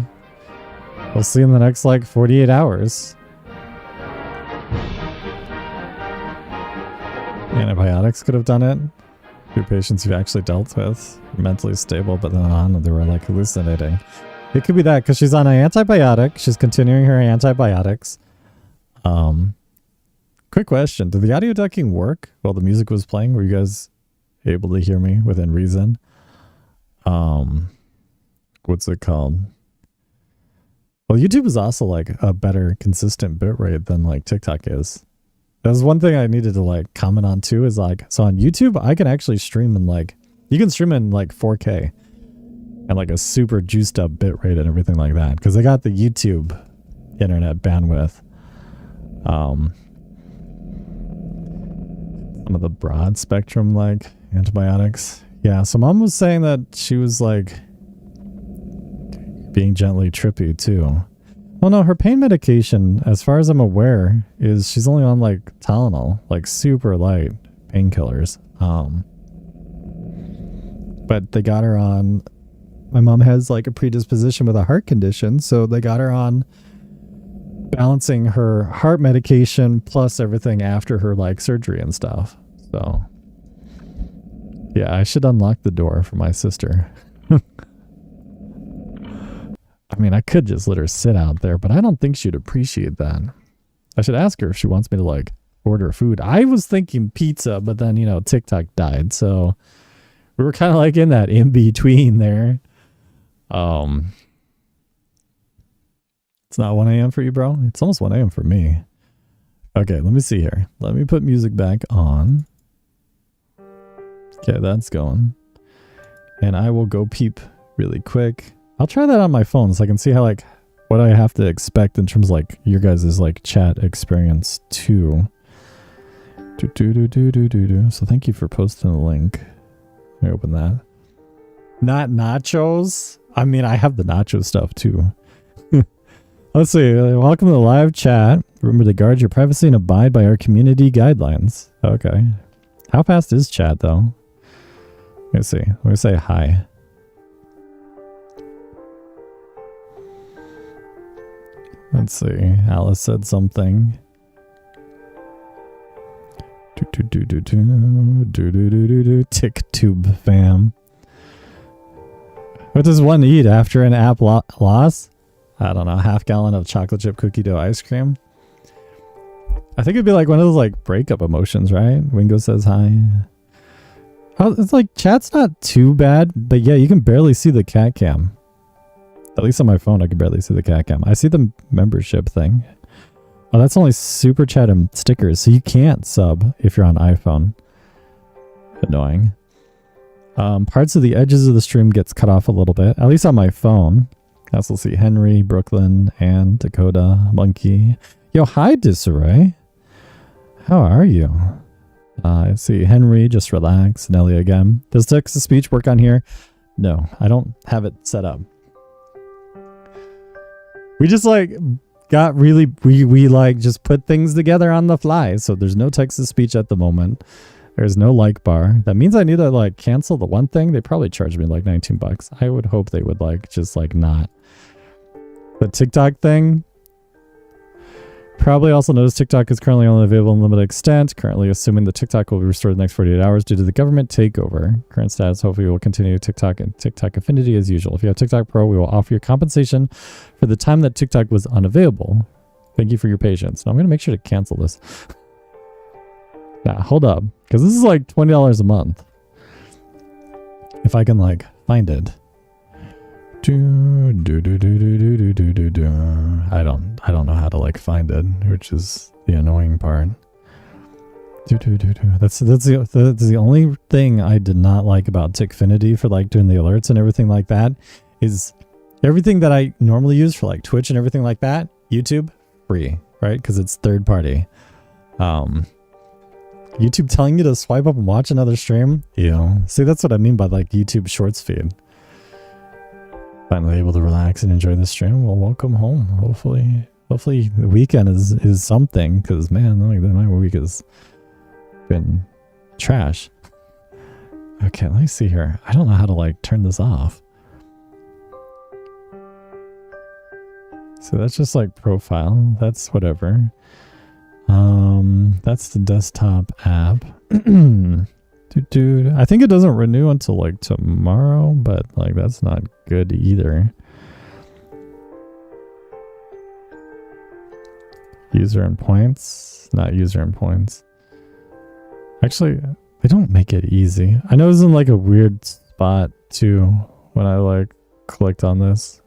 We'll see in the next like 48 hours. Antibiotics could have done it. Two patients who actually dealt with mentally stable, but then on they were like hallucinating. It could be that because she's on an antibiotic. She's continuing her antibiotics. Quick question: did the audio ducking work while the music was playing? Were you guys able to hear me within reason? What's it called? Well, YouTube is also like a better consistent bitrate than like TikTok is. That's one thing I needed to like comment on too, is like, so on YouTube, I can actually stream in like, you can stream in like 4K and like a super juiced up bitrate and everything like that. Cause they got the YouTube internet bandwidth. Some of the broad spectrum, like antibiotics. Yeah. So mom was saying that she was like being gently trippy too. Well, no, her pain medication, as far as I'm aware, is she's only on like Tylenol, like super light painkillers. But they got her on, my mom has like a predisposition with a heart condition, so they got her on balancing her heart medication plus everything after her like surgery and stuff. So yeah, I should unlock the door for my sister. I mean, I could just let her sit out there, but I don't think she'd appreciate that. I should ask her if she wants me to like order food. I was thinking pizza, but then, you know, TikTok died. So we were kind of like in that in between there. It's not 1 a.m. for you, bro. It's almost 1 a.m. for me. Okay, let me see here. Let me put music back on. Okay, that's going. And I will go peep really quick. I'll try that on my phone so I can see how like what I have to expect in terms of like your guys' like chat experience too. So thank you for posting the link. Let me open that. Not nachos. I mean, I have the nacho stuff too. Let's see. Welcome to the live chat. Remember to guard your privacy and abide by our community guidelines. Okay. How fast is chat though? Let's see. Let me say hi. Let's see. Alice said something. TickTube fam. What does one eat after an app loss? I don't know. Half gallon of chocolate chip cookie dough ice cream. I think it'd be like one of those like breakup emotions, right? Wingo says hi. Oh, it's like chat's not too bad, but yeah, you can barely see the cat cam. At least on my phone, I can barely see the cat cam. I see the membership thing. Oh, that's only super chat and stickers, so you can't sub if you're on iPhone. Annoying. Parts of the edges of the stream gets cut off a little bit, at least on my phone. I also see Henry, Brooklyn, and Dakota, Monkey. Yo, hi, Disarray. How are you? I see Henry, just relax. Nelly again. Does text-to-speech work on here? No, I don't have it set up. We just like got really, we like just put things together on the fly. So there's no text-to-speech at the moment. There's no like bar. That means I need to like cancel the one thing. They probably charged me like 19 bucks. I would hope they would like just like not. The TikTok thing. Probably also notice TikTok is currently only available in limited extent. Currently assuming the TikTok will be restored in the next 48 hours due to the government takeover. Current status, hopefully will continue TikTok and TikTok Affinity as usual. If you have TikTok Pro, we will offer you compensation for the time that TikTok was unavailable. Thank you for your patience. Now I'm going to make sure to cancel this. Nah, hold up. Because this is like $20 a month. If I can like find it. I don't know how to like find it, which is the annoying part. That's the only thing I did not like about Tickfinity for like doing the alerts and everything like that is everything that I normally use for like Twitch and everything like that. YouTube free, right? Because it's third party. YouTube telling you to swipe up and watch another stream. See, that's what I mean by like YouTube Shorts feed. Finally able to relax and enjoy the stream. Well, welcome home. Hopefully the weekend is something, because man, like my week has been Trash. Okay, let me see here. I don't know how to like turn this off. So that's just like profile. That's whatever. That's the desktop app. Dude, I think it doesn't renew until like tomorrow, but like that's not good either. User and points, not user and points. Actually, they don't make it easy. I know it's in like a weird spot too when I like clicked on this,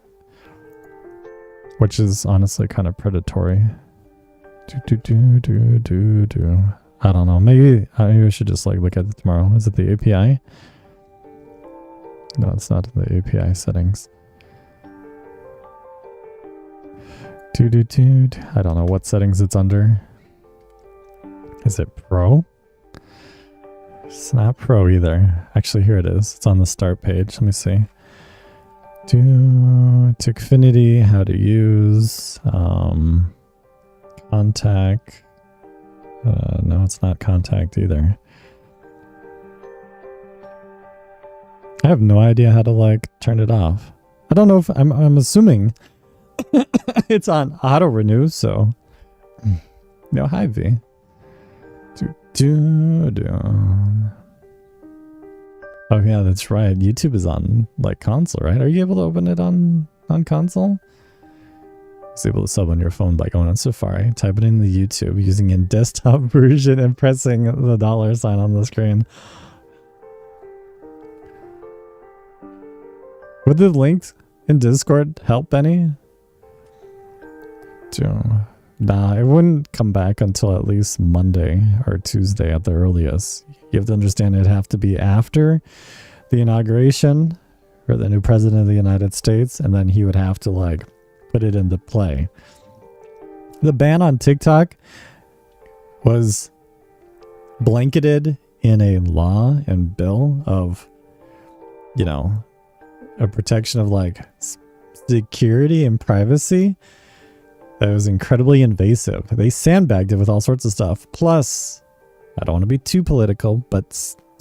which is honestly kind of predatory. I don't know. Maybe I should just like look at it tomorrow. Is it the API? No, it's not in the API settings. I don't know what settings it's under. Is it Pro? It's not Pro either. Actually, here it is. It's on the start page. Let me see. To Xfinity, how to use. Contact. No, it's not contact either. I have no idea how to like turn it off. I don't know if I'm assuming it's on auto renew, so no, hi V. Oh yeah, that's right. YouTube is on like console, right? Are you able to open it on console? It's able to sub on your phone by going on Safari, type it in the YouTube using a desktop version and pressing the $sign on the screen. Would the links in Discord help any? Nah, it wouldn't come back until at least Monday or Tuesday at the earliest. You have to understand it'd have to be after the inauguration for the new president of the United States, and then he would have to like put it into play. The ban on TikTok was blanketed in a law and bill of, you know, a protection of like security and privacy that was incredibly invasive. They sandbagged it with all sorts of stuff. Plus, I don't want to be too political, but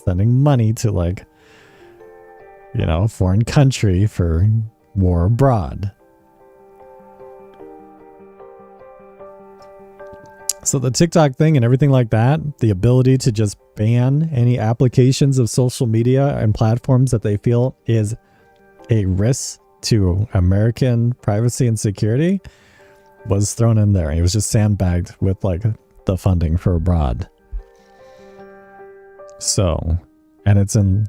sending money to like, you know, a foreign country for war abroad. So the TikTok thing and everything like that, the ability to just ban any applications of social media and platforms that they feel is a risk to American privacy and security was thrown in there. It was just sandbagged with like the funding for abroad. So, and it's in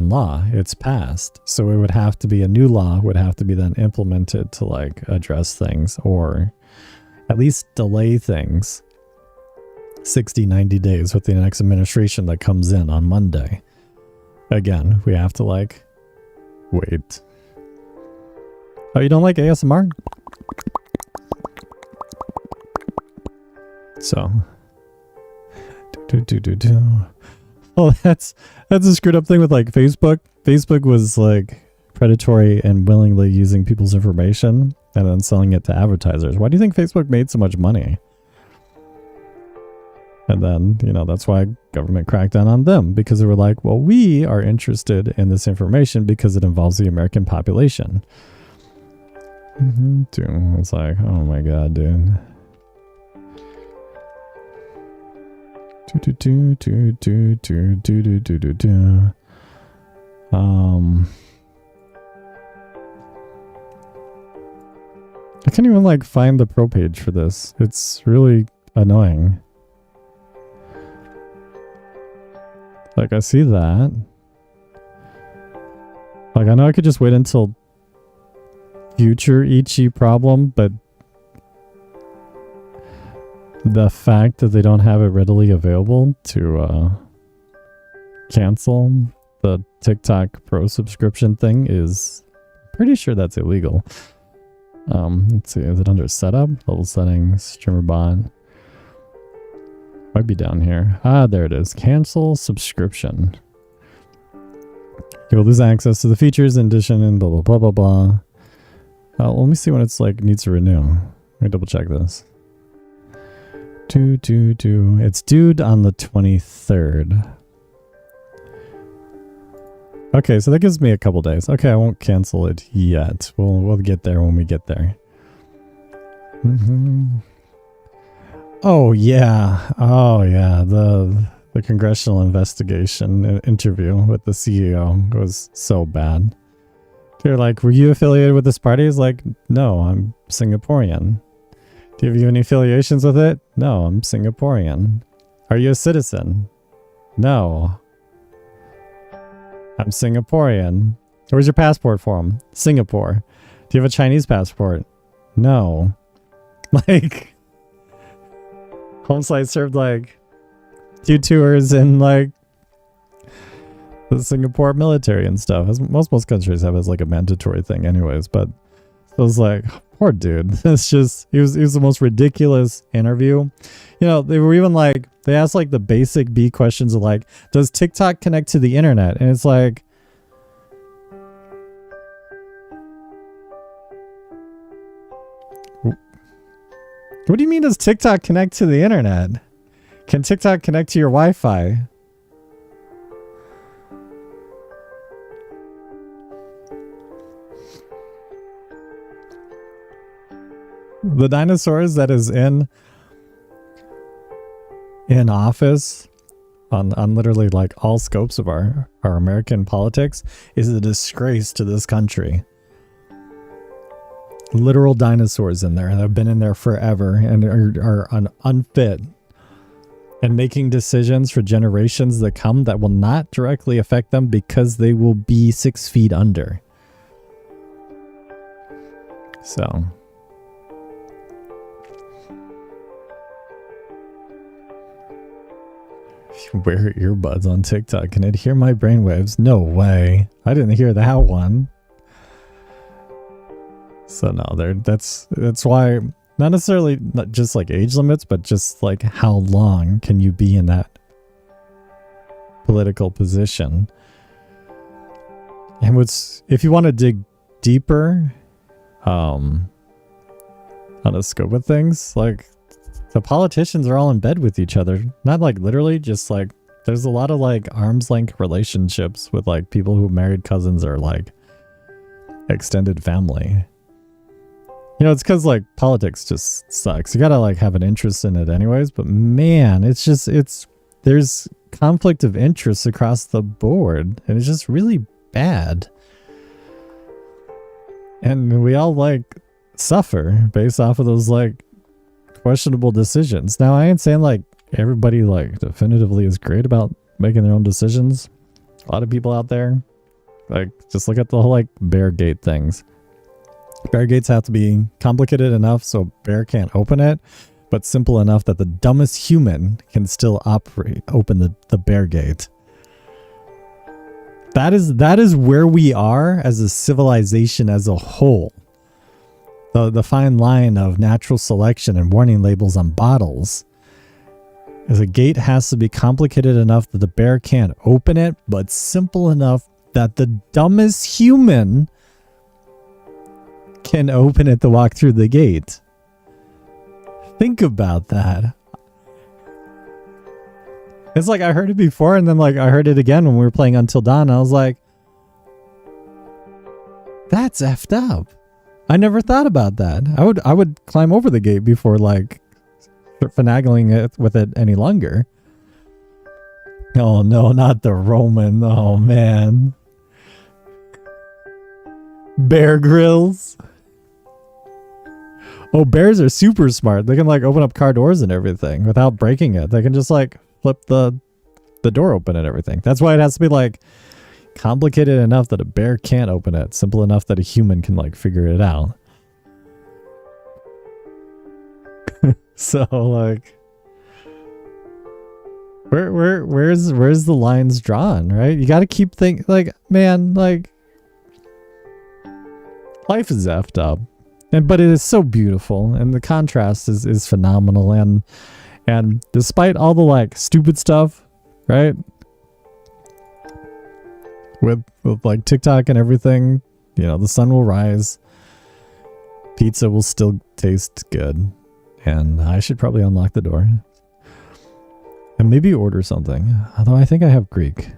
law, it's passed. So it would have to be a new law would have to be then implemented to like address things or at least delay things 60, 90 days with the next administration that comes in on Monday. Again, we have to like wait. Oh, you don't like ASMR? So oh, that's a screwed up thing with like Facebook. Facebook was like predatory and willingly using people's information and then selling it to advertisers. Why do you think Facebook made so much money? And then, you know, that's why government cracked down on them, because they were like, well, we are interested in this information because it involves the American population. Dude, it's like, oh my god, dude. I can't even like find the pro page for this. It's really annoying. Like, I see that. Like, I know I could just wait until future Ichi problem, but the fact that they don't have it readily available to cancel the TikTok Pro subscription thing is pretty sure that's illegal. Let's see, is it under setup? Level settings, streamer bot. Might be down here. Ah, there it is. Cancel subscription. You will lose access to the features in addition and blah blah blah blah blah. Let me see when it's like needs to renew. Let me double check this. It's due on the 23rd. Okay, so that gives me a couple days. Okay, I won't cancel it yet. We'll get there when we get there. Oh yeah. Oh yeah. The congressional investigation interview with the CEO was so bad. They're like, were you affiliated with this party? He's like, no, I'm Singaporean. Do you have any affiliations with it? No, I'm Singaporean. Are you a citizen? No. I'm Singaporean. Where's your passport from? Singapore. Do you have a Chinese passport? No. Like, Homeslight served like 2 tours in like the Singapore military and stuff. As most countries have as like a mandatory thing anyways, but it was like, poor dude. It's just, he was the most ridiculous interview. You know, they were even like, they asked like the basic B questions of like, does TikTok connect to the internet? And it's like, what do you mean does TikTok connect to the internet? Can TikTok connect to your Wi-Fi? The dinosaurs that is in office on literally like all scopes of our American politics is a disgrace to this country. Literal dinosaurs in there that have been in there forever and are unfit and making decisions for generations that come that will not directly affect them because they will be 6 feet under. So wear earbuds on TikTok. Can it hear my brainwaves? No way. I didn't hear that one. So no, that's why not necessarily not just like age limits, but just like how long can you be in that political position? And if you want to dig deeper on the scope of things, like the politicians are all in bed with each other. Not like literally, just like there's a lot of like arm's length relationships with like people who married cousins or like extended family. You know, it's because like politics just sucks. You gotta like have an interest in it anyways, but man, there's conflict of interest across the board and it's just really bad. And we all like suffer based off of those like questionable decisions. Now, I ain't saying like everybody like definitively is great about making their own decisions. A lot of people out there, like, just look at the whole like bear gate things. Bear gates have to be complicated enough so bear can't open it, but simple enough that the dumbest human can still open the bear gate. That is where we are as a civilization as a whole. The fine line of natural selection and warning labels on bottles is a gate has to be complicated enough that the bear can't open it, but simple enough that the dumbest human can open it to walk through the gate. Think about that. It's like I heard it before and then like I heard it again when we were playing Until Dawn. I was like, that's effed up. I never thought about that. I would climb over the gate before like finagling it with it any longer. Oh no, not the Roman. Oh man. Bear Grylls. Oh, bears are super smart. They can like open up car doors and everything without breaking it. They can just like flip the door open and everything. That's why it has to be like complicated enough that a bear can't open it. Simple enough that a human can like figure it out. So like where's the lines drawn, right? You got to keep thinking like, man, like life is effed up. But it is so beautiful and the contrast is phenomenal and despite all the like stupid stuff, right? With like TikTok and everything, you know, the sun will rise. Pizza will still taste good. And I should probably unlock the door. And maybe order something. Although I think I have Greek.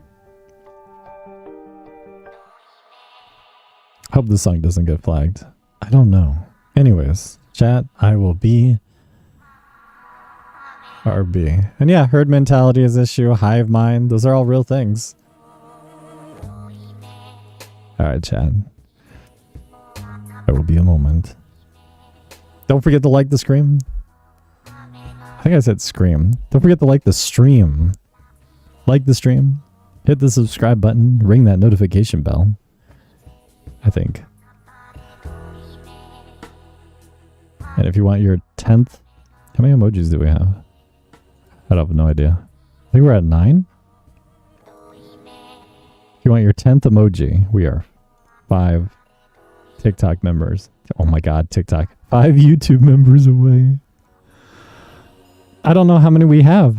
Hope this song doesn't get flagged. I don't know. Anyways, chat, I will be RB. And yeah, herd mentality is issue, hive mind. Those are all real things. Alright, chat. There will be a moment. Don't forget to like the stream. I think I said scream. Don't forget to like the stream. Like the stream. Hit the subscribe button. Ring that notification bell. I think. And if you want your 10th... How many emojis do we have? I have no idea. I think we're at 9? If you want your 10th emoji, we are 5 TikTok members. Oh my god, TikTok. 5 YouTube members away. I don't know how many we have.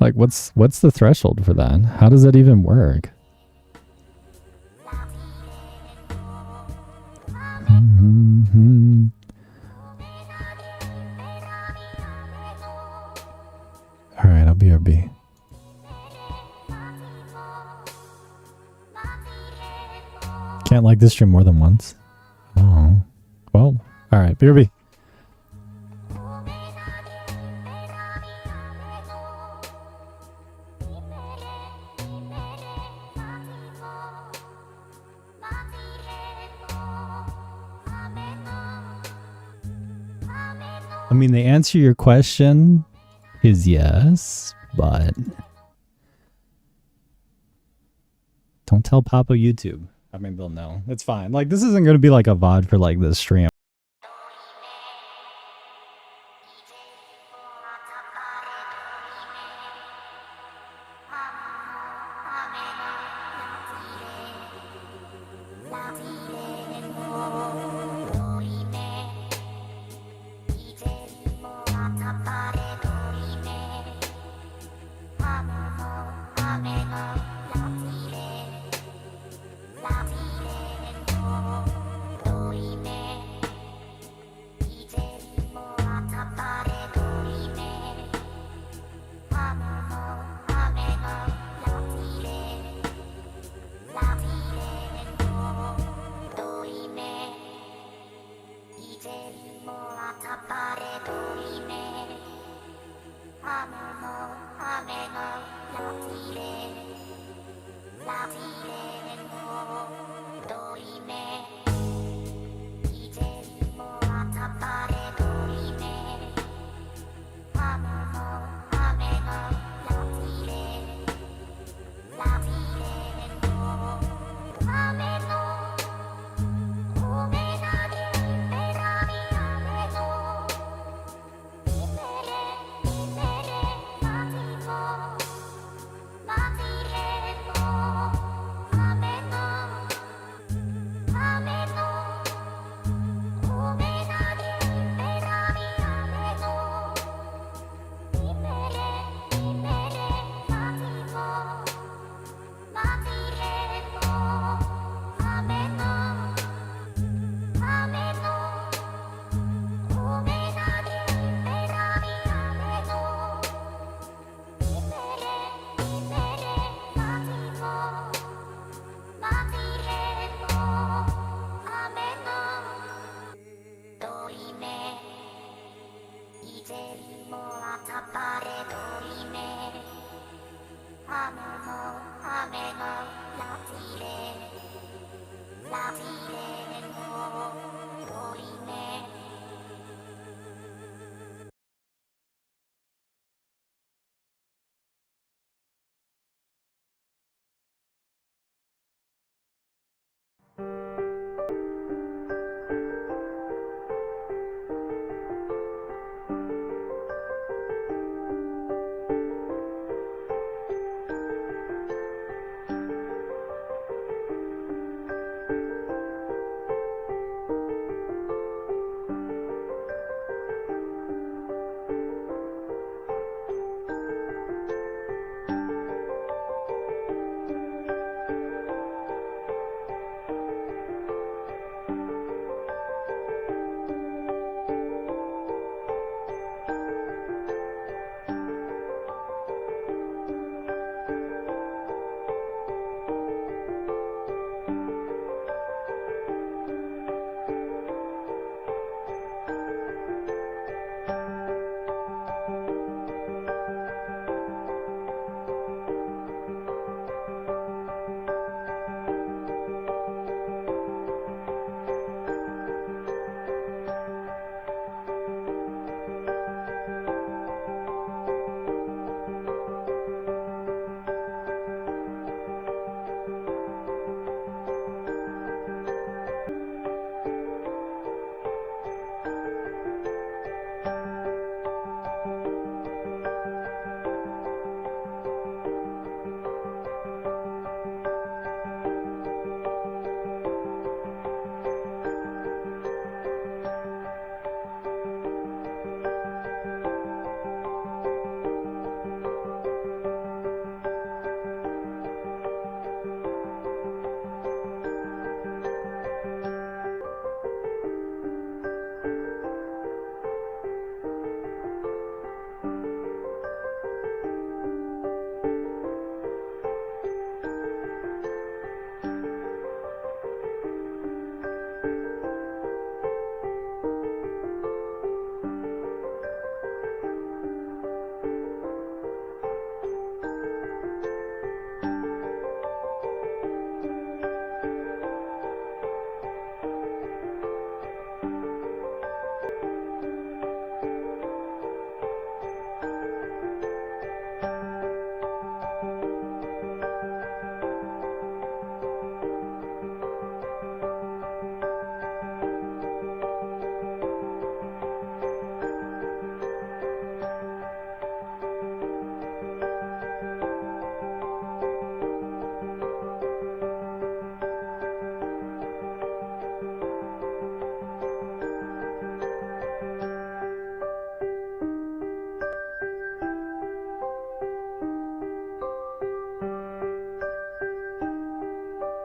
Like, what's the threshold for that? How does that even work? Alright, I'll BRB. Can't like this stream more than once. Oh. Well, alright, BRB. I mean, the answer to your question is yes, but don't tell Papa YouTube. I mean, they'll know. It's fine. Like, this isn't going to be like a VOD for like this stream.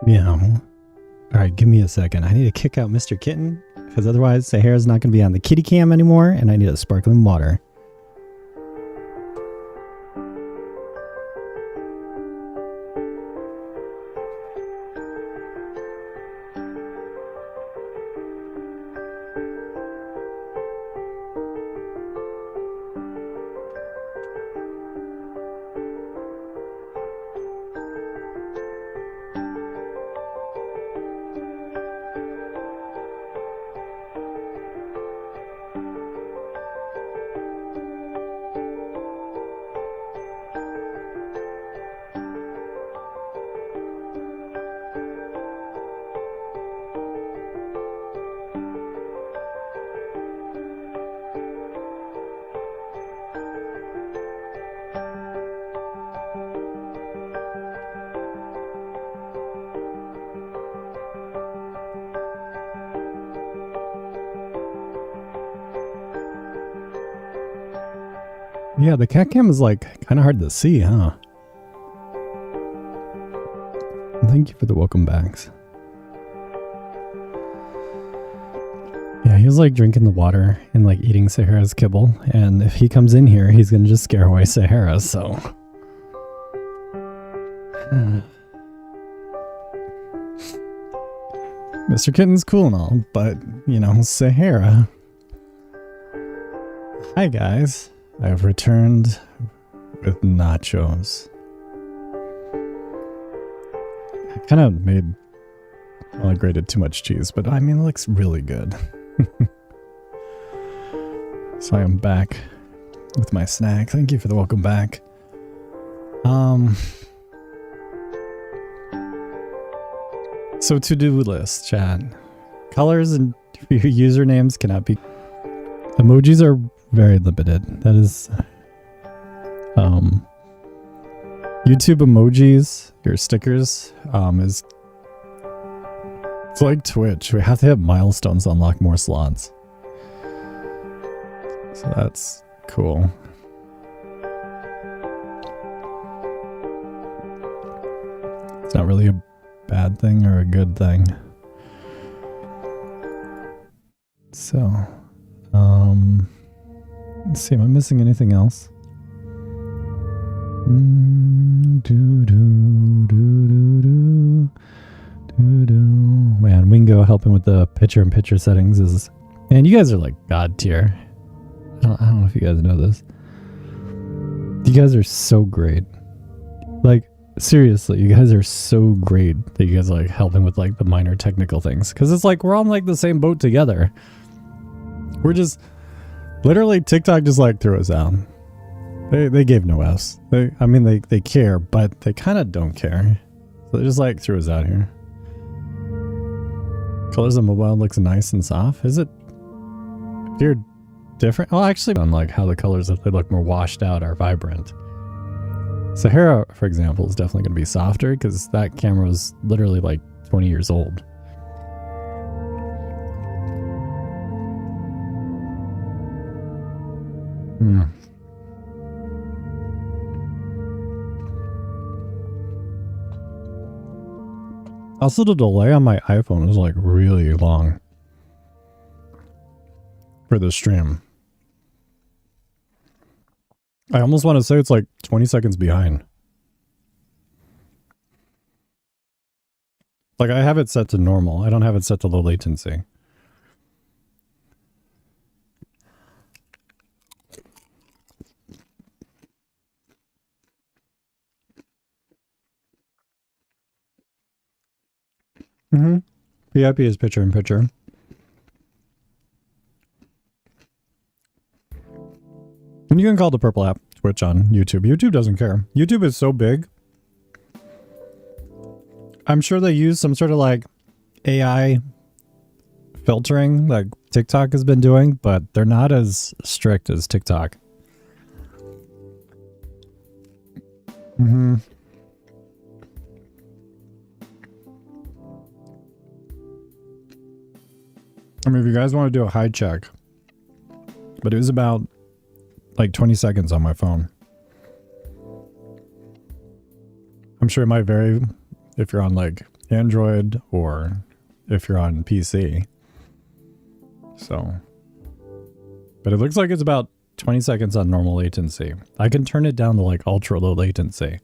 Meow. Alright, give me a second. I need to kick out Mr. Kitten, because otherwise Sahara's not going to be on the kitty cam anymore, and I need a sparkling water. Yeah, the cat cam is like kind of hard to see, huh? Thank you for the welcome backs. Yeah, he was like drinking the water and like eating Sahara's kibble. And if he comes in here, he's going to just scare away Sahara, so. Mr. Kitten's cool and all, but, you know, Sahara. Hi, guys. I've returned with nachos. I kind of made, well, I grated too much cheese, but I mean, it looks really good. So I am back with my snack. Thank you for the welcome back. So to-do list, chat. Colors and your usernames cannot be... Emojis are very limited. That is... YouTube emojis, your stickers, is... It's like Twitch. We have to hit milestones to unlock more slots. So that's cool. It's not really a bad thing or a good thing. So, let's see, am I missing anything else? Man, Wingo helping with the picture-in-picture settings is... Man, you guys are like god tier. I don't know if you guys know this. You guys are so great. Like, seriously, you guys are so great that you guys are like helping with like the minor technical things. Because it's like we're on like the same boat together. We're just... Literally, TikTok just like threw us out. They gave no Fs. They care, but they kind of don't care. So they just like threw us out here. Colors on mobile looks nice and soft. Is it? If you're different? Well, actually, on like how the colors, if they look more washed out, are vibrant. Sahara, for example, is definitely going to be softer because that camera was literally like 20 years old. Also, the delay on my iPhone is like really long for the stream. I almost want to say it's like 20 seconds behind. Like I have it set to normal. I don't have it set to low latency. PIP is picture-in-picture. And you can call the purple app Twitch on YouTube. YouTube doesn't care. YouTube is so big. I'm sure they use some sort of like AI filtering like TikTok has been doing, but they're not as strict as TikTok. I mean, if you guys want to do a high check, but it was about like 20 seconds on my phone. I'm sure it might vary if you're on like Android or if you're on PC. So, but it looks like it's about 20 seconds on normal latency. I can turn it down to like ultra low latency.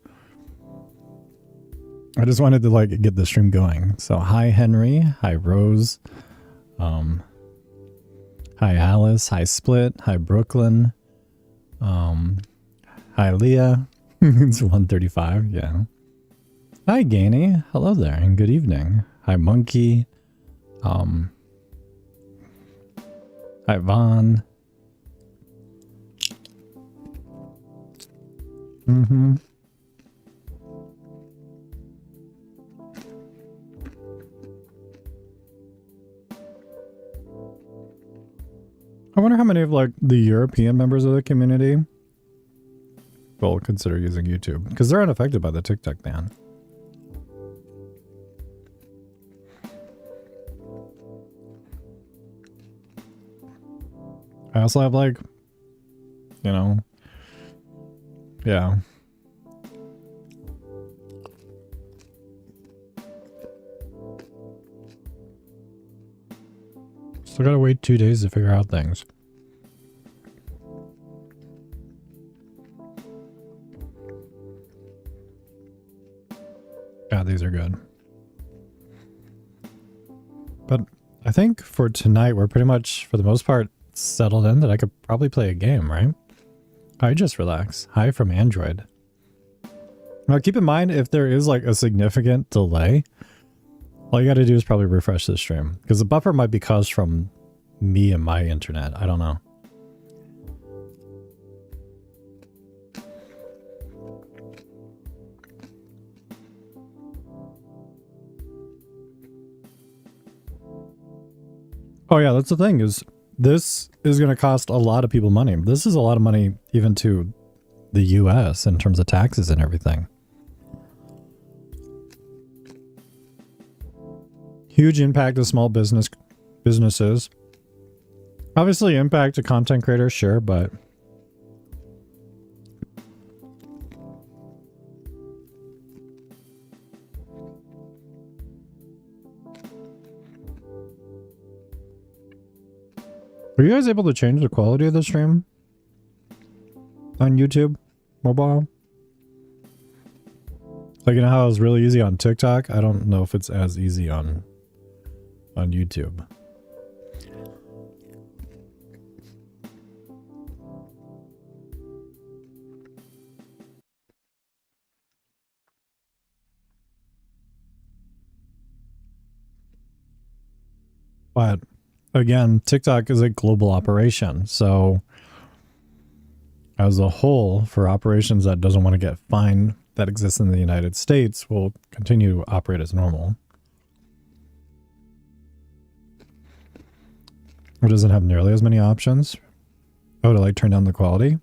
I just wanted to like get the stream going. So hi Henry, hi Rose, hi Alice, hi Split, hi Brooklyn, hi Leah. It's 1:35, yeah. Hi Gainy, hello there and good evening. Hi Monkey, hi Vaughn. I wonder how many of like the European members of the community will consider using YouTube because they're unaffected by the TikTok ban. I also have like, you know, yeah. Still gotta wait 2 days to figure out things. Yeah, these are good. But I think for tonight, we're pretty much, for the most part, settled in that I could probably play a game, right? I just relax. Hi from Android. Now keep in mind, if there is like a significant delay, all you gotta do is probably refresh the stream. Because the buffer might be caused from me and my internet. I don't know. Oh yeah, that's the thing is this is going to cost a lot of people money. This is a lot of money even to the US in terms of taxes and everything. Huge impact to small businesses. Obviously impact to content creators, sure, but were you guys able to change the quality of the stream on YouTube mobile? Like, you know how it was really easy on TikTok? I don't know if it's as easy on YouTube. But again, TikTok is a global operation. So as a whole, for operations that doesn't want to get fined that exists in the United States, will continue to operate as normal. It doesn't have nearly as many options. Oh, to like turn down the quality.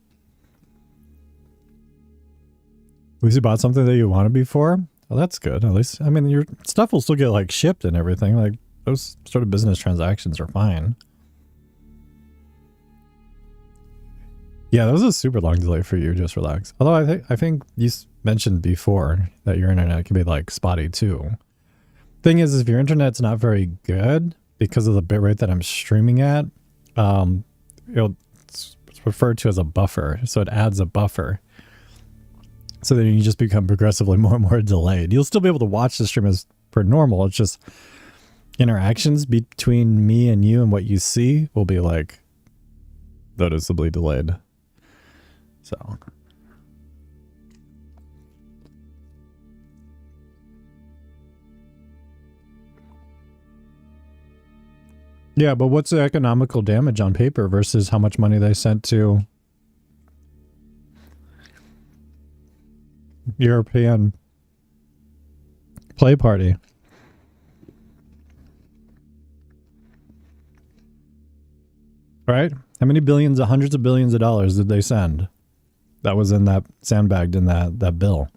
At least you bought something that you wanted before. Well, that's good. At least, I mean, your stuff will still get like shipped and everything. Like those sort of business transactions are fine. Yeah, that was a super long delay for you. Just relax. Although I think you mentioned before that your internet can be like spotty too. Thing is if your internet's not very good because of the bitrate that I'm streaming at, it's referred to as a buffer. So it adds a buffer. So then you just become progressively more and more delayed. You'll still be able to watch the stream as per normal. It's just interactions between me and you and what you see will be like noticeably delayed. So yeah, but what's the economical damage on paper versus how much money they sent to European play party? Right? How many billions, hundreds of billions of dollars did they send? That was in that sandbagged in that bill.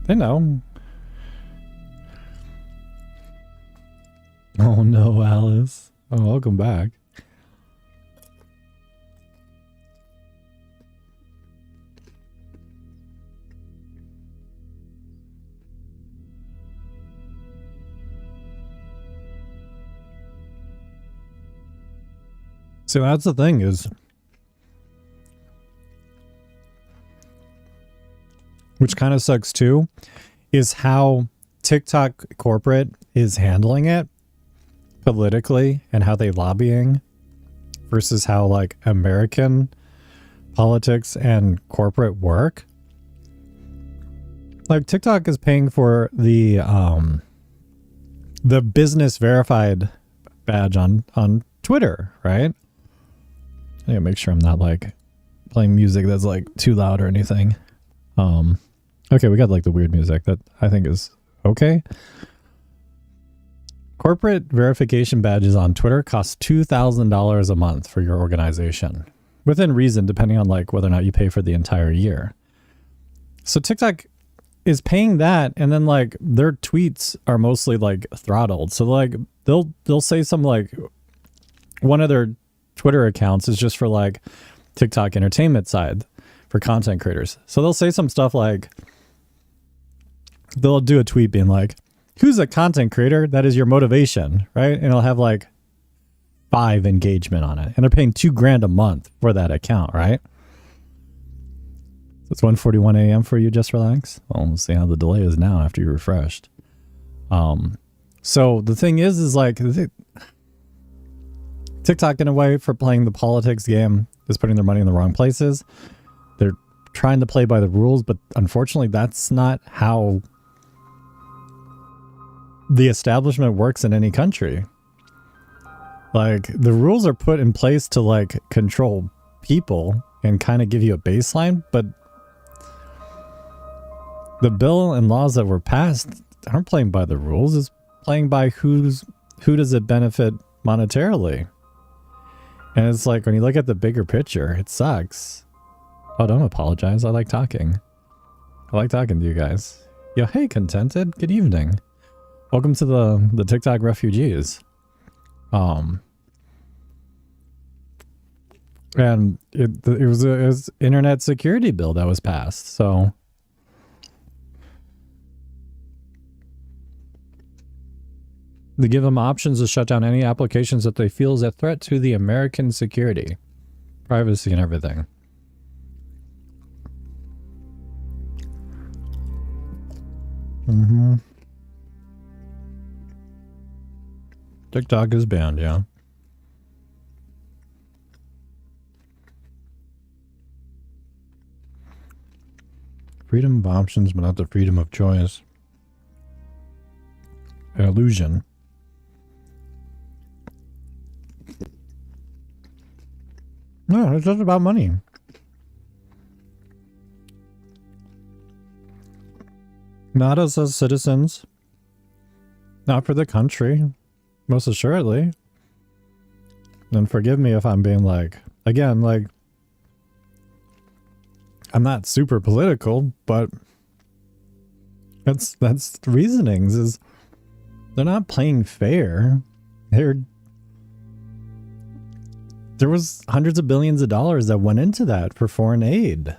They know. Oh no, Alice. Oh, welcome back. So that's the thing is, which kind of sucks too, is how TikTok corporate is handling it politically and how they lobbying versus how like American politics and corporate work. Like TikTok is paying for the business verified badge on Twitter, right? I need to make sure I'm not like playing music that's like too loud or anything. Okay, we got like the weird music that I think is okay. Corporate verification badges on Twitter cost $2,000 a month for your organization, within reason, depending on like whether or not you pay for the entire year. So TikTok is paying that, and then like their tweets are mostly like throttled. So like they'll say some like one of their Twitter accounts is just for like TikTok entertainment side for content creators. So they'll say some stuff like, they'll do a tweet being like, who's a content creator that is your motivation, right? And it'll have like 5 engagement on it, and they're paying $2,000 a month for that account, right? So it's 1:41 a.m. for you. Just relax. Well, we'll see how the delay is now after you refreshed. So the thing is like TikTok, in a way, for playing the politics game, is putting their money in the wrong places. They're trying to play by the rules, but unfortunately, that's not how the establishment works in any country. Like, the rules are put in place to like control people and kind of give you a baseline, but the bill and laws that were passed aren't playing by the rules. It's playing by who does it benefit monetarily. And it's like, when you look at the bigger picture, it sucks. Oh, don't apologize. I like talking. I like talking to you guys. Yo, hey, Contented. Good evening. Welcome to the TikTok refugees. And it was an internet security bill that was passed. So they give them options to shut down any applications that they feel is a threat to the American security, privacy, and everything. TikTok is banned, yeah. Freedom of options, but not the freedom of choice. Illusion. No, it's just about money. Not us as citizens. Not for the country. Most assuredly. And forgive me if I'm being like, again, like, I'm not super political, but that's the reasonings is they're not playing fair. There was hundreds of billions of dollars that went into that for foreign aid.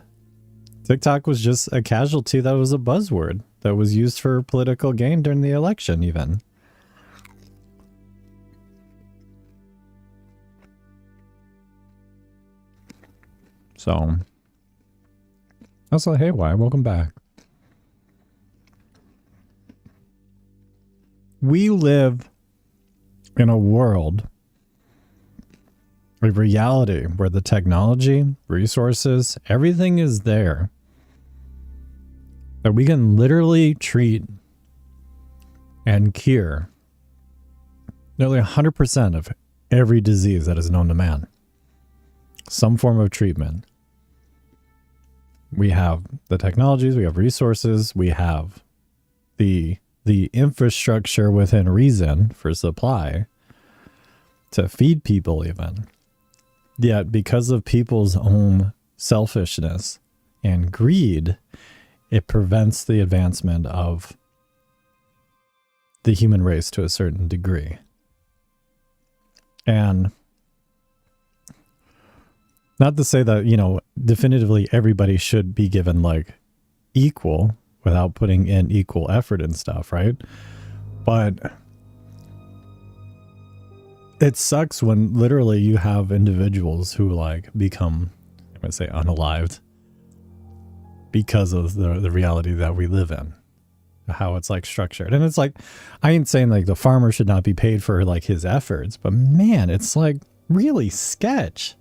TikTok was just a casualty that was a buzzword that was used for political gain during the election even. So, also, hey, why? Welcome back. We live in a world, a reality where the technology, resources, everything is there that we can literally treat and cure nearly 100% of every disease that is known to man. Some form of treatment. We have the technologies, we have resources, we have the infrastructure within reason for supply to feed people even. Yet because of people's own selfishness and greed, it prevents the advancement of the human race to a certain degree. And not to say that, you know, definitively everybody should be given like equal without putting in equal effort and stuff, right? But it sucks when literally you have individuals who like become, I'm gonna say, unalived because of the reality that we live in, how it's like structured. And it's like, I ain't saying like the farmer should not be paid for like his efforts, but man, it's like really sketch.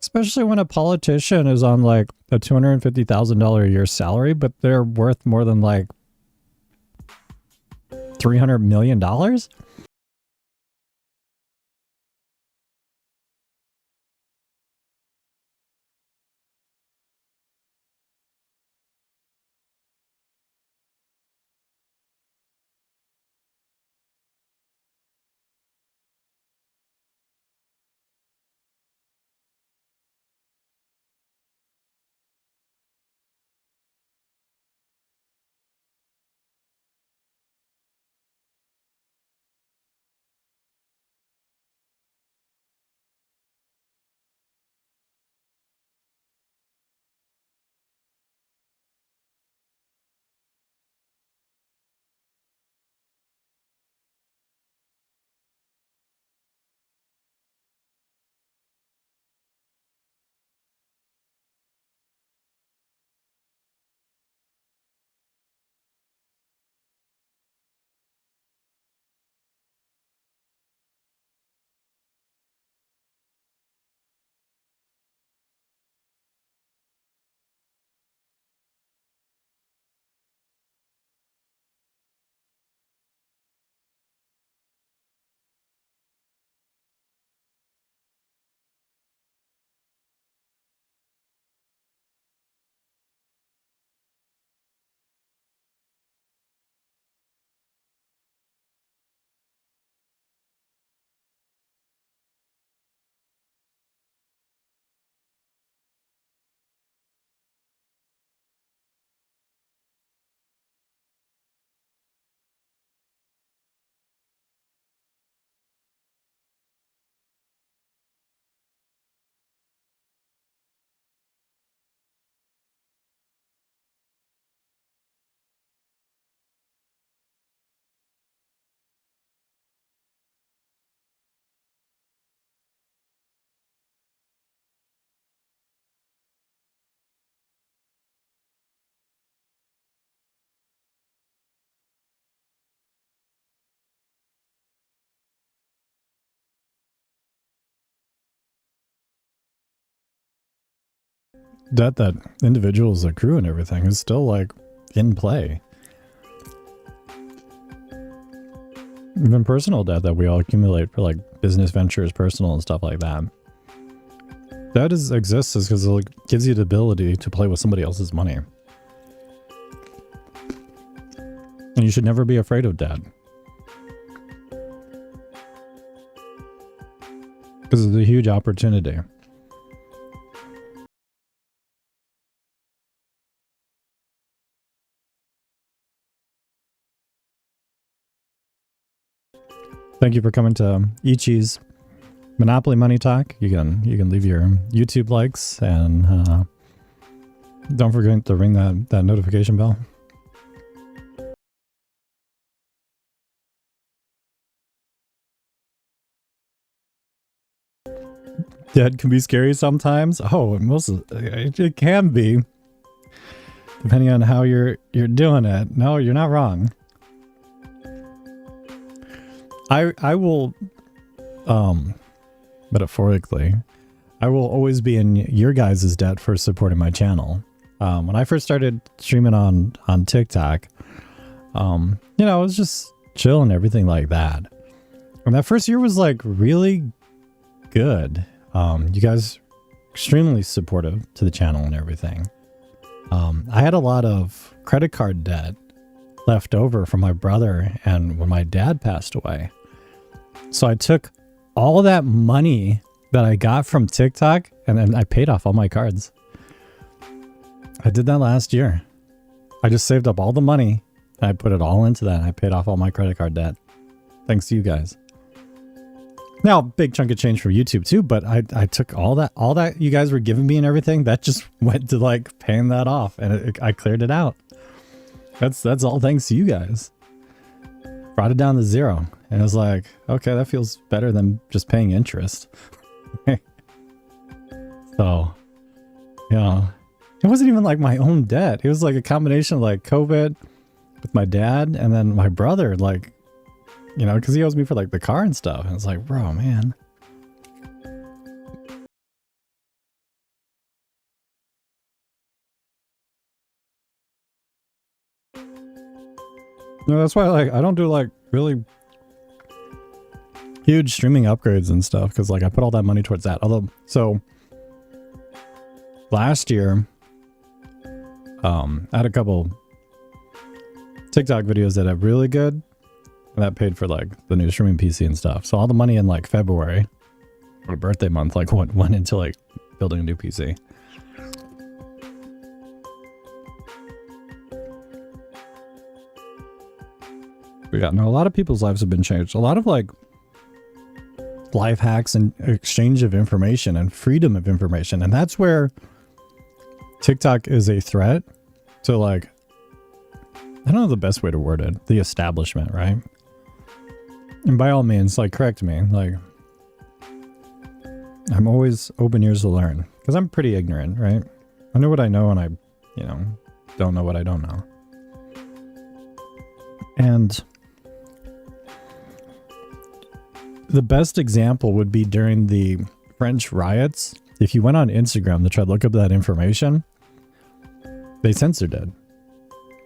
Especially when a politician is on like a $250,000 a year salary, but they're worth more than like $300 million. That individuals accrue and everything is still like in play. Even personal debt that we all accumulate for like business ventures, personal and stuff like that. That exists because it like, gives you the ability to play with somebody else's money. And you should never be afraid of debt. Because it's a huge opportunity. Thank you for coming to Ichi's Monopoly Money Talk. You can leave your YouTube likes and don't forget to ring that notification bell. Debt can be scary sometimes. Oh, it can be, depending on how you're doing it. No, you're not wrong. I will, metaphorically, I will always be in your guys' debt for supporting my channel. When I first started streaming on TikTok, you know, I was just chill and everything like that. And that first year was like really good. You guys extremely supportive to the channel and everything. I had a lot of credit card debt left over from my brother and when my dad passed away. So I took all that money that I got from TikTok and then I paid off all my cards. I did that last year. I just saved up all the money and I put it all into that and I paid off all my credit card debt. Thanks to you guys. Now, big chunk of change from YouTube too, but I took all that you guys were giving me and everything, that just went to like paying that off and I cleared it out. That's all thanks to you guys. Brought it down to 0. And it was like, okay, that feels better than just paying interest. So, yeah. It wasn't even like my own debt. It was like a combination of like COVID with my dad and then my brother, like, you know, because he owes me for like the car and stuff. And it's like, bro, man. No, that's why like I don't do like really huge streaming upgrades and stuff because like I put all that money towards that. Although, so last year, I had a couple TikTok videos that are really good, and that paid for like the new streaming PC and stuff. So all the money in like February, or birthday month, like went into like building a new PC. Yeah, no, a lot of people's lives have been changed. A lot of like life hacks and exchange of information and freedom of information. And that's where TikTok is a threat to like, I don't know the best way to word it, the establishment, right? And by all means, like correct me, like I'm always open ears to learn because I'm pretty ignorant, right? I know what I know and I, you know, don't know what I don't know. And the best example would be during the French riots. If you went on Instagram to try to look up that information, they censored it.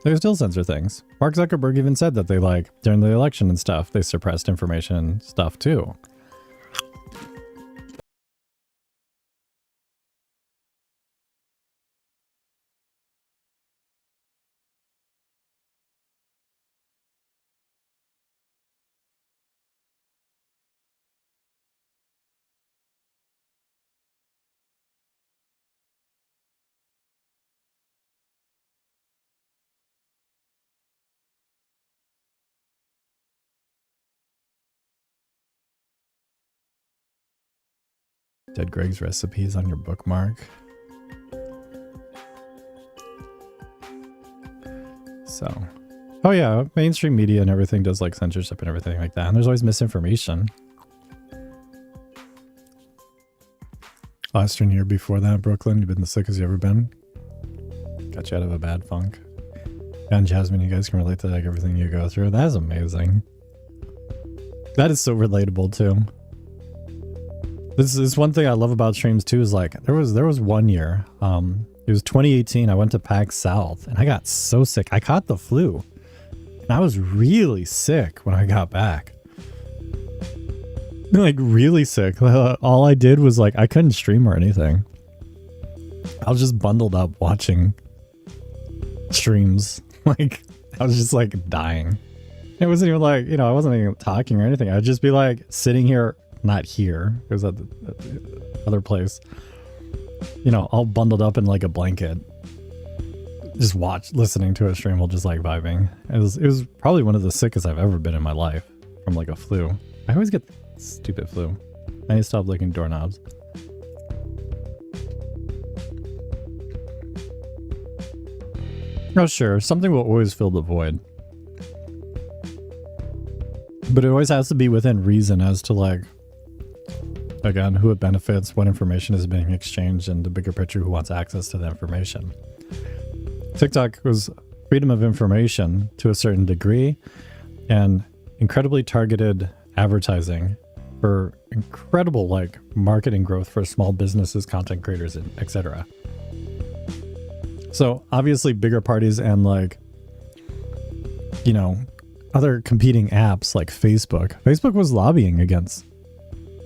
They still censor things. Mark Zuckerberg even said that they like, during the election and stuff, they suppressed information and stuff too. Dead Greg's recipes on your bookmark. So, oh yeah, mainstream media and everything does like censorship and everything like that. And there's always misinformation. Last year before that, Brooklyn, you've been the sickest you ever been. Got you out of a bad funk. And Jasmine, you guys can relate to like everything you go through. That is amazing. That is so relatable too. This is one thing I love about streams too, is like there was one year, it was 2018, I went to PAX South and I got so sick. I caught the flu and I was really sick when I got back. Like really sick. All I did was like I couldn't stream or anything. I was just bundled up watching streams. Like I was just like dying. It wasn't even like, you know, I wasn't even talking or anything. I'd just be like sitting here. Not here. It was at the other place. You know, all bundled up in like a blanket. Just listening to a stream while just like vibing. It was probably one of the sickest I've ever been in my life from like a flu. I always get stupid flu. I need to stop licking doorknobs. Oh sure, something will always fill the void. But it always has to be within reason as to like, again, who it benefits, what information is being exchanged, and the bigger picture, who wants access to the information. TikTok was freedom of information to a certain degree and incredibly targeted advertising for incredible like marketing growth for small businesses, content creators, and etc. So obviously bigger parties and like, you know, other competing apps like Facebook. Facebook was lobbying against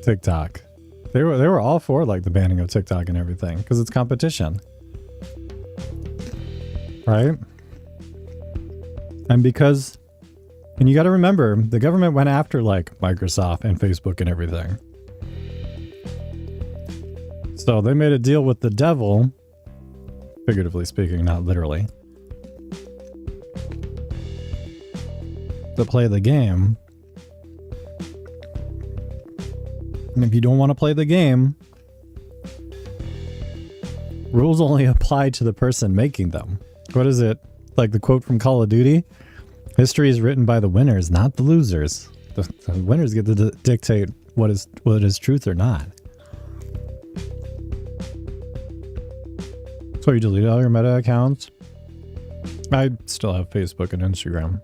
TikTok. They were all for like the banning of TikTok and everything because it's competition. Right? And you got to remember, the government went after like Microsoft and Facebook and everything. So they made a deal with the devil, figuratively speaking, not literally, to play the game. And if you don't want to play the game, rules only apply to the person making them. What is it? like the quote from Call of Duty. History is written by the winners, not the losers. The winners get to dictate what is truth or not. So you delete all your Meta accounts? I still have Facebook and Instagram.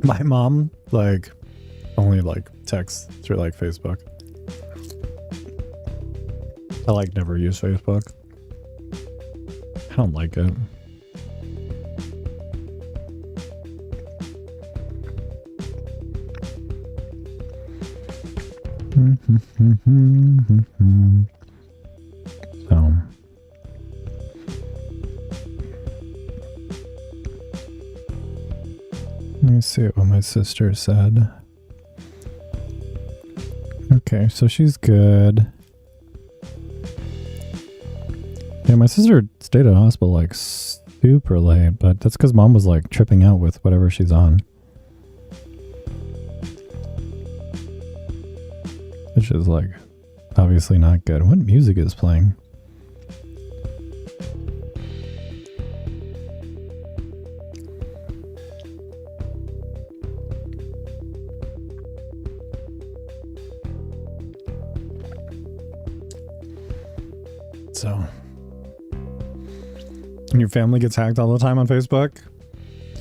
My mom, like, only, like, texts through, like, Facebook. I, like, never use Facebook. I don't like it. So... let me see what my sister said. Okay, so she's good. Yeah, my sister stayed at the hospital like super late, but that's because mom was like tripping out with whatever she's on. Which is like obviously not good. What music is playing? So, and your family gets hacked all the time on Facebook?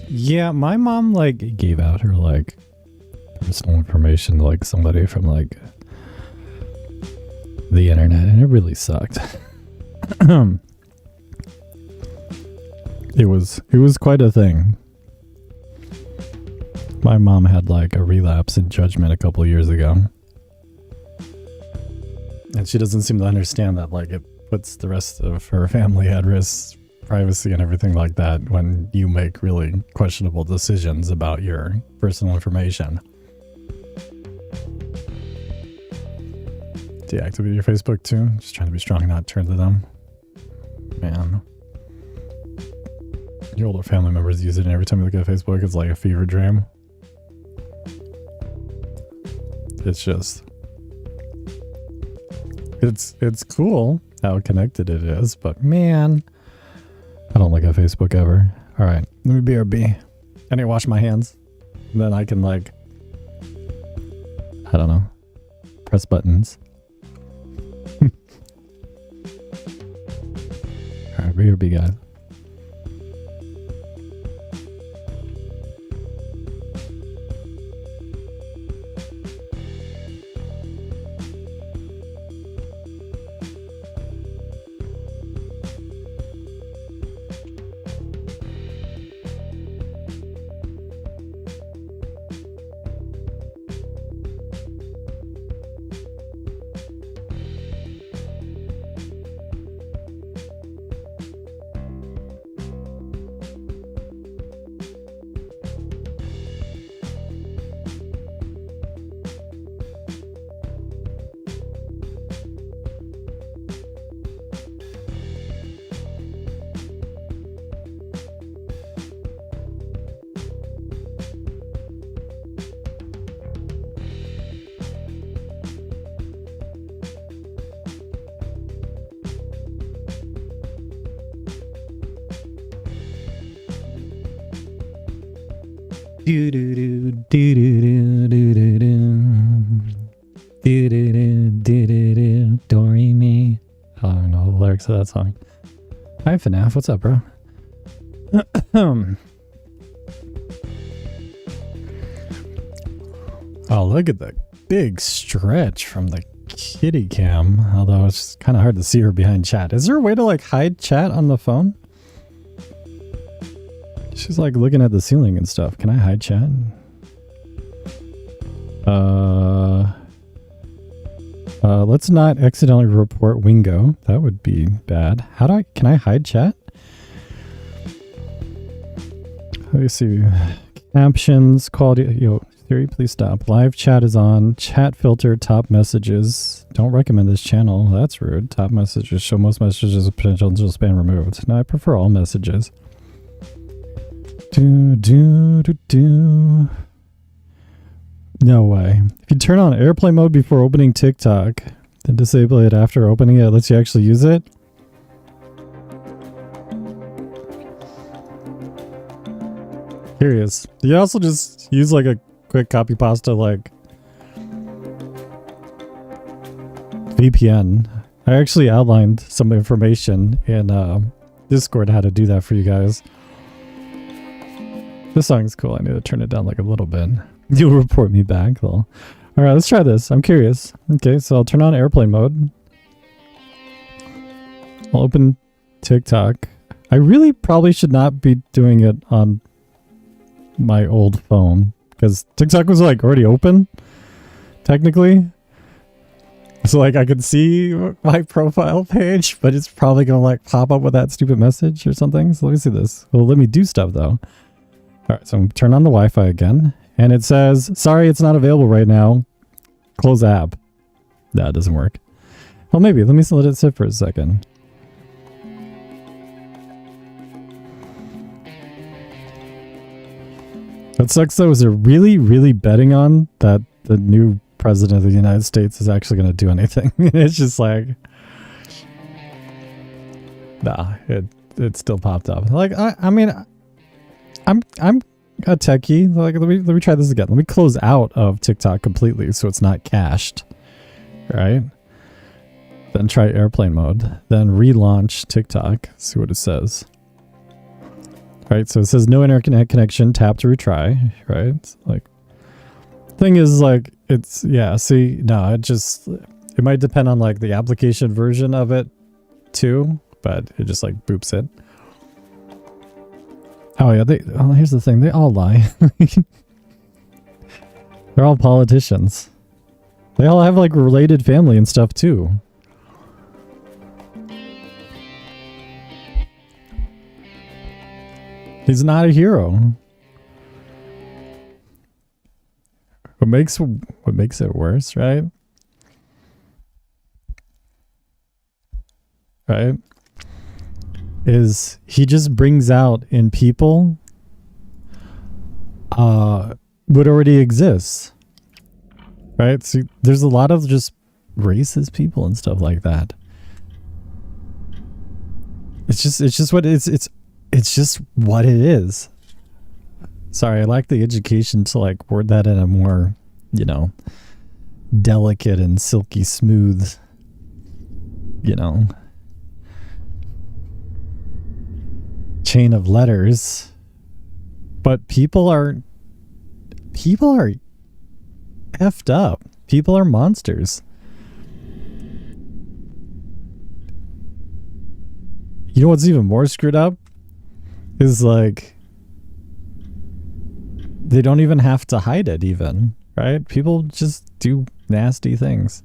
Yeah, my mom like gave out her like personal information to like somebody from like the internet, and it really sucked. It was quite a thing. My mom had like a relapse in judgment a couple years ago, and she doesn't seem to understand that like it puts the rest of her family at risk, privacy and everything like that, when you make really questionable decisions about your personal information. Deactivate your Facebook too? Just trying to be strong and not turn to them. Man. Your older family members use it, and every time you look at Facebook, it's like a fever dream. It's just... It's cool how connected it is, but man, I don't look at Facebook ever. Alright, let me BRB. I need to wash my hands. And then I can like, I don't know, press buttons. Alright, BRB guys. Do do do do do do do do do do do do do do re mi. I don't know the lyrics of that song. Hi FNAF, what's up, bro? Oh, look at the big stretch from the kitty cam. Although it's kind of hard to see her behind chat. Is there a way to like hide chat on the phone? She's like looking at the ceiling and stuff. Can I hide chat? Let's not accidentally report Wingo. That would be bad. Can I hide chat? Let me see. Captions, quality. Yo, Siri, please stop. Live chat is on. Chat filter, top messages. Don't recommend this channel. That's rude. Top messages. Show most messages with potential spam removed. No, I prefer all messages. Do, do, do, do. No way. If you turn on airplane mode before opening TikTok, then disable it after opening it, lets you actually use it?
curious. Do you also just use like a quick copy pasta like VPN? I actually outlined some information in Discord how to do that for you guys. This song's cool. I need to turn it down like a little bit. You'll report me back though. Alright, let's try this. I'm curious. Okay, so I'll turn on airplane mode. I'll open TikTok. I really probably should not be doing it on my old phone because TikTok was like already open technically. So like I could see my profile page, but it's probably gonna like pop up with that stupid message or something. So let me see this. Well, let me do stuff though. Alright, so I'm gonna turn on the Wi-Fi again. And it says, sorry, it's not available right now. Close the app. That doesn't work. Well, maybe. Let me let it sit for a second. What sucks though is they're really, really betting on that the new president of the United States is actually going to do anything. It's just like, nah, it still popped up. Like, I mean, I'm a techie. Like, let me try this again. Let me close out of TikTok completely so it's not cached. Right? Then try airplane mode. Then relaunch TikTok. See what it says. Right, so it says no internet connection, tap to retry, right? It's like, thing is like, it's, yeah, see, no, it might depend on like the application version of it too, but it just like boops it. Oh yeah, here's the thing, they all lie. They're all politicians. They all have like related family and stuff too. He's not a hero. What makes it worse, right? Right? Is he just brings out in people what already exists. Right? See, there's a lot of just racist people and stuff like that. It's just what it's just what it is. Sorry, I lack the education to like word that in a more, you know, delicate and silky smooth, you know, chain of letters. But people are effed up. People are monsters. You know what's even more screwed up? Is like they don't even have to hide it even, right? People just do nasty things.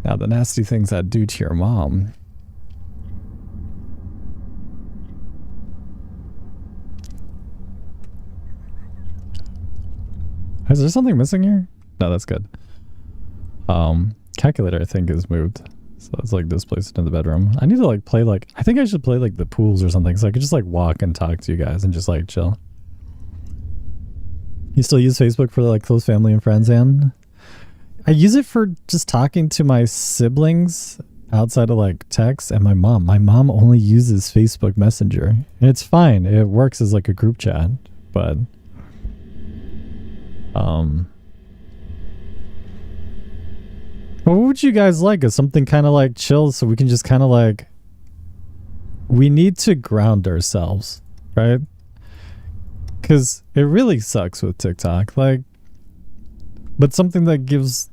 Now the nasty things I'd do to your mom. Is there something missing here? No, that's good. Calculator I think is moved. So it's like displaced in the bedroom. I need to like play like, I think I should play like the pools or something so I could just like walk and talk to you guys and just like chill. You still use Facebook for like close family and friends, Anne? I use it for just talking to my siblings outside of like text and my mom. My mom only uses Facebook Messenger. And it's fine. It works as like a group chat, but what would you guys like? Is something kind of like chill so we can just kind of like, we need to ground ourselves, right? Because it really sucks with TikTok, like, but something that gives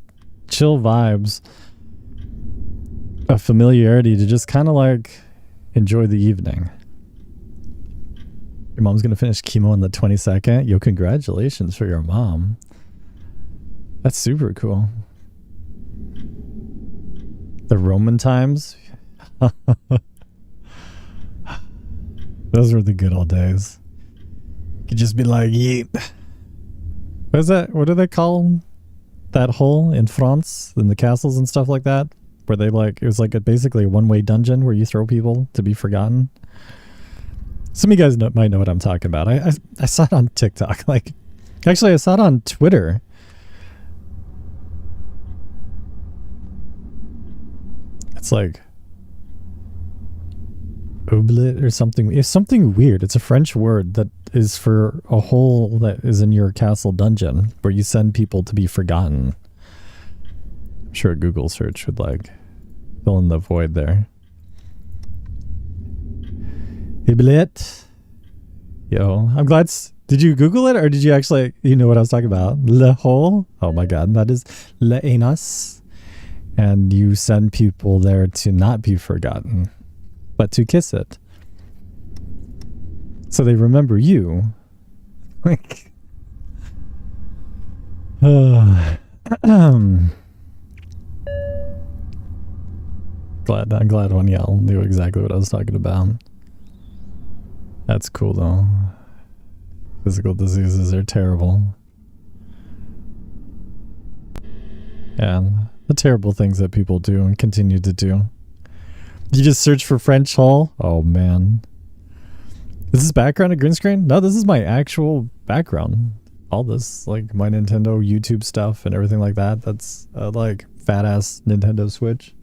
chill vibes, a familiarity to just kind of like enjoy the evening. Your mom's gonna finish chemo on the 22nd. Yo, congratulations for your mom. That's super cool. The Roman times. Those were the good old days. You could just be like, yeet. What is that? What do they call that hole in France in the castles and stuff like that? Where they like, it was like basically a one-way dungeon where you throw people to be forgotten. Some of you guys might know what I'm talking about. I saw it on TikTok. Like, actually, I saw it on Twitter. It's like,
Oublet or something. It's something weird. It's a French word that is for a hole that is in your castle dungeon where you send people to be forgotten. I'm sure a Google search would like fill in the void there. Oublet. Yo, I'm glad. Did you Google it or did you actually, you know what I was talking about? Le hole? Oh my god, that is le anus. And you send people there to not be forgotten, but to kiss it. So they remember you. Like, I'm glad one y'all knew exactly what I was talking about. That's cool though. Physical diseases are terrible. And the terrible things that people do and continue to do. You just search for French hole? Oh man. Is this background a green screen? No, this is my actual background. All this, like my Nintendo YouTube stuff and everything like that. That's like fat ass Nintendo Switch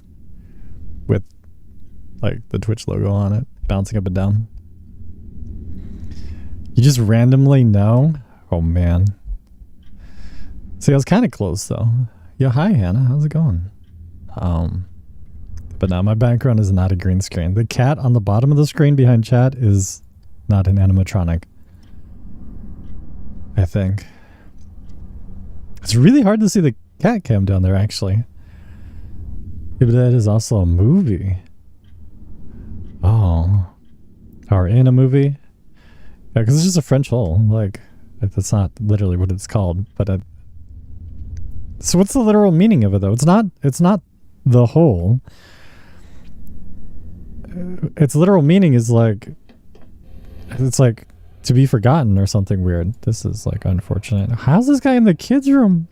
with like the Twitch logo on it, bouncing up and down. You just randomly know? Oh man. See, I was kind of close though. Yo, hi Hannah, how's it going? But now my background is not a green screen. The cat on the bottom of the screen behind chat is not an animatronic. I think. It's really hard to see the cat cam down there actually. Yeah, but that is also a movie. Oh. Or in a movie? Yeah, because it's just a French hole. Like, that's not literally what it's called. But so what's the literal meaning of it though? It's not the hole. Its literal meaning is like, it's like to be forgotten or something weird. This is like unfortunate. How's this guy in the kids' room?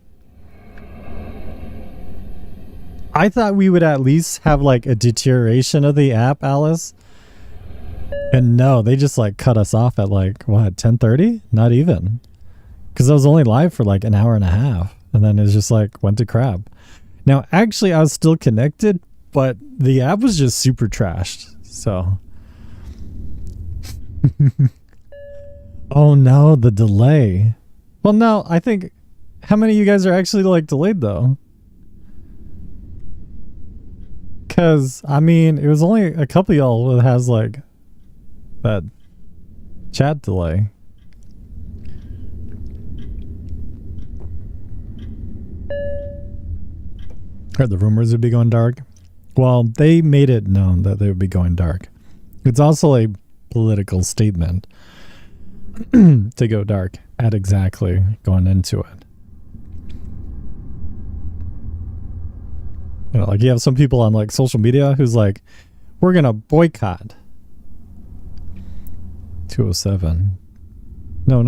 I thought we would at least have like a deterioration of the app, Alice. And no, they just like cut us off at like, what, 10:30? Not even. Because I was only live for like an hour and a half. And then it just like went to crap. Now, actually, I was still connected, but the app was just super trashed. So. Oh no, the delay. Well, no, I think, how many of you guys are actually like delayed though? Because, I mean, it was only a couple of y'all that has like that chat delay. Heard the rumors would be going dark. Well, they made it known that they would be going dark. It's also a political statement to go dark at exactly going into it. You know, like you have some people on like social media who's like, we're gonna boycott 207. No.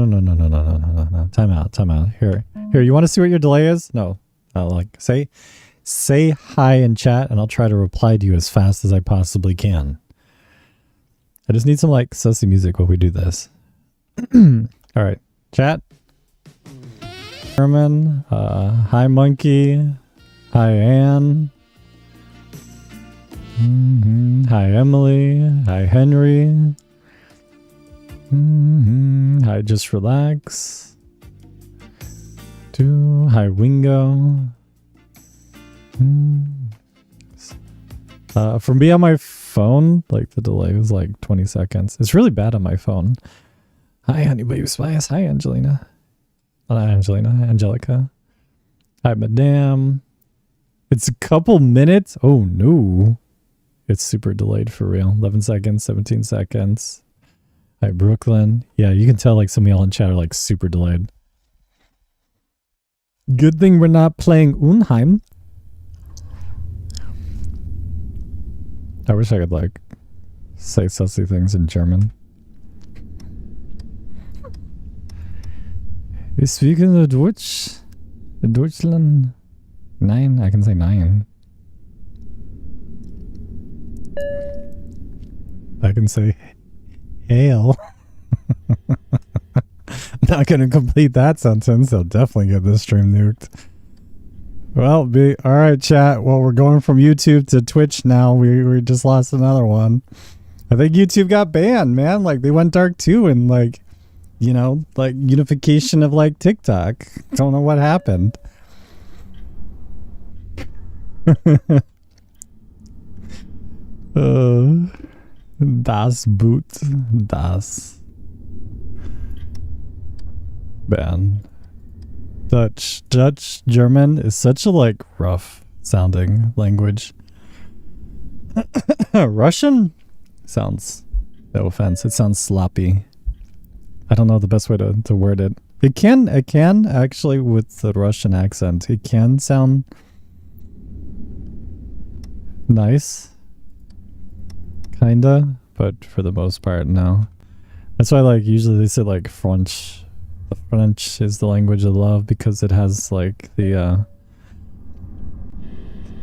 Time out. Here, you want to see what your delay is? No. Like say hi in chat and I'll try to reply to you as fast as I possibly can. I just need some like sussy music while we do this. All right, chat. Herman, hi Monkey, hi Anne, hi Emily, hi Henry, hi Just Relax, hi Wingo. From me on my phone, like the delay was like 20 seconds. It's really bad on my phone. Hi, Honey Baby Spice. Hi, Angelina. Not Angelina, Angelica. Hi, Madame. It's a couple minutes. Oh, no. It's super delayed for real. 11 seconds, 17 seconds. Hi, Brooklyn. Yeah, you can tell like some of y'all in chat are like super delayed. Good thing we're not playing Unheim. I wish I could like say sussy things in German. You speaking of Deutsch? Deutschland? Nein, I can say nein. I can say hail. I'm not going to complete that sentence. I'll definitely get this stream nuked. Well, alright chat. Well, we're going from YouTube to Twitch now. We just lost another one. I think YouTube got banned, man. Like they went dark too, and like, you know, like unification of like TikTok. Don't know what happened. Das Boot. Das. Man. Dutch, German is such a like rough sounding language. Russian sounds, no offense, it sounds sloppy. I don't know the best way to word it. It can actually, with the Russian accent, it can sound nice, kinda, but for the most part, no. That's why like usually they say like French. The French is the language of love because it has like the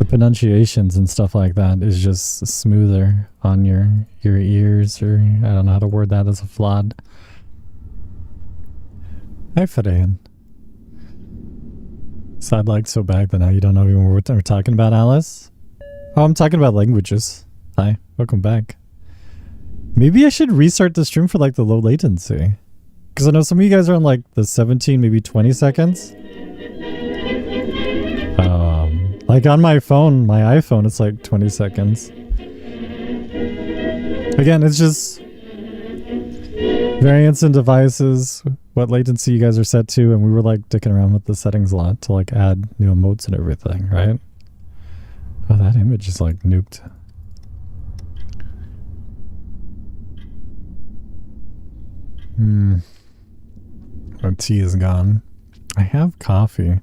pronunciations and stuff like that is just smoother on your ears, or I don't know how to word that as a flawed. Hi, Fran. So I'd like so bad that now you don't know even what we're talking about, Alice. Oh, I'm talking about languages. Hi, welcome back. Maybe I should restart the stream for like the low latency. Because I know some of you guys are on like the 17, maybe 20 seconds. Like on my phone, my iPhone, it's like 20 seconds. Again, it's just variants in devices, what latency you guys are set to, and we were like dicking around with the settings a lot to like add new emotes and everything, right? Oh, that image is like nuked. My tea is gone. I have coffee.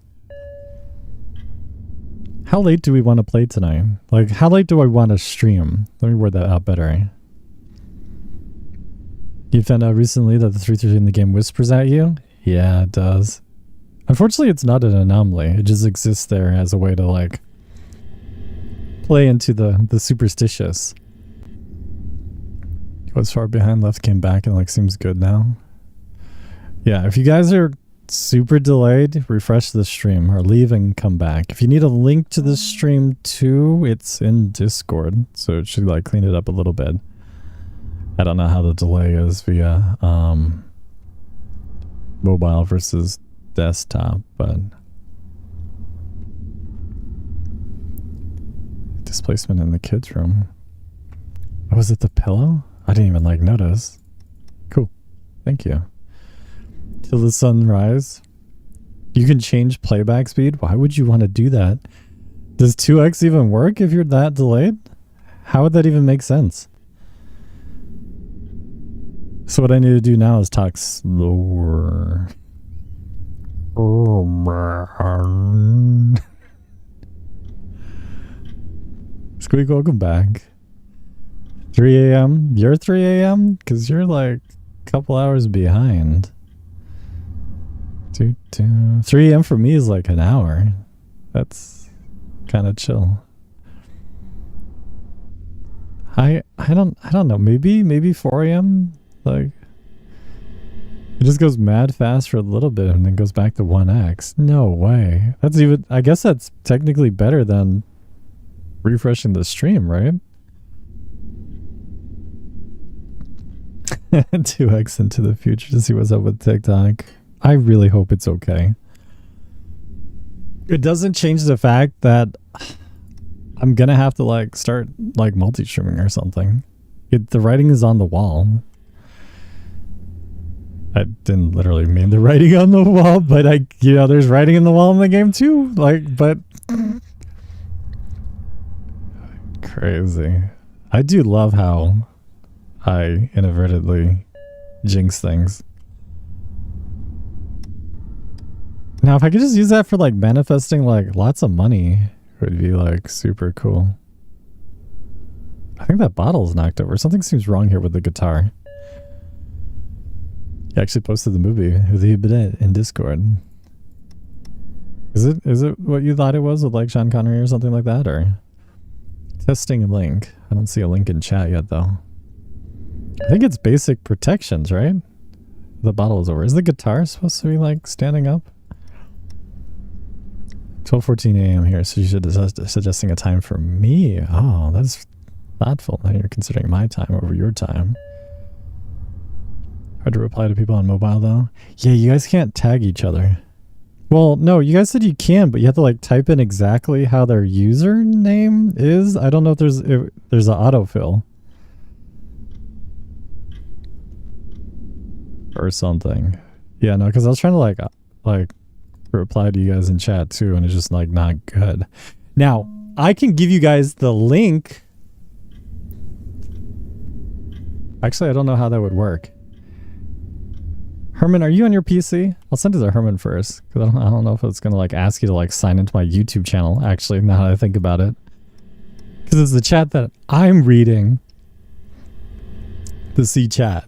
How late do we want to play tonight? Like, how late do I want to stream? Let me word that out better. You found out recently that the 333 in the game whispers at you? Yeah, it does. Unfortunately, it's not an anomaly. It just exists there as a way to, like, play into the superstitious. Was far behind, left, came back, and, like, seems good now. Yeah, if you guys are super delayed, refresh the stream or leave and come back. If you need a link to the stream too, it's in Discord, so it should like clean it up a little bit. I don't know how the delay is via mobile versus desktop, but displacement in the kids' room. Oh, was it the pillow? I didn't even like notice. Cool, thank you. Till the sunrise. You can change playback speed. Why would you want to do that? Does 2x even work if you're that delayed? How would that even make sense? So what I need to do now is talk slower. Oh man. Squeak, welcome back. 3 a.m. You're 3 a.m. because you're like a couple hours behind. 3 a.m. for me is like an hour. That's kind of chill. I don't know. Maybe 4 a.m. Like it just goes mad fast for a little bit and then goes back to 1x. No way. That's even. I guess that's technically better than refreshing the stream, right? 2x into the future to see what's up with TikTok. I really hope it's okay. It doesn't change the fact that I'm gonna have to like start like multi-streaming or something. The writing is on the wall. I didn't literally mean the writing on the wall, but there's writing in the wall in the game too. Like, but crazy. I do love how I inadvertently jinx things. Now, if I could just use that for like manifesting like lots of money, it would be like super cool. I think that bottle's knocked over. Something seems wrong here with the guitar. He actually posted the movie with the bidet in Discord. Is it what you thought it was with like Sean Connery or something like that, or testing a link? I don't see a link in chat yet though. I think it's basic protections, right? The bottle is over. Is the guitar supposed to be like standing up? 12:14 a.m. here, so you should suggesting a time for me. Oh, that's
Thoughtful that you're considering my time over your time. Hard to reply to people on mobile though. Yeah, you guys can't tag each other. Well, no, you guys said you can, but you have to like type in exactly how their username is. I don't know if there's an autofill or something. Yeah, no, because I was trying to like reply to you guys in chat too, and it's just like not good. Now I can give you guys the link. Actually, I don't know how that would work. Herman, are you on your PC? I'll send it to Herman first, because I don't know if it's going to like ask you to like sign into my YouTube channel, actually, now that I think about it. Because it's the chat that I'm reading. The C chat.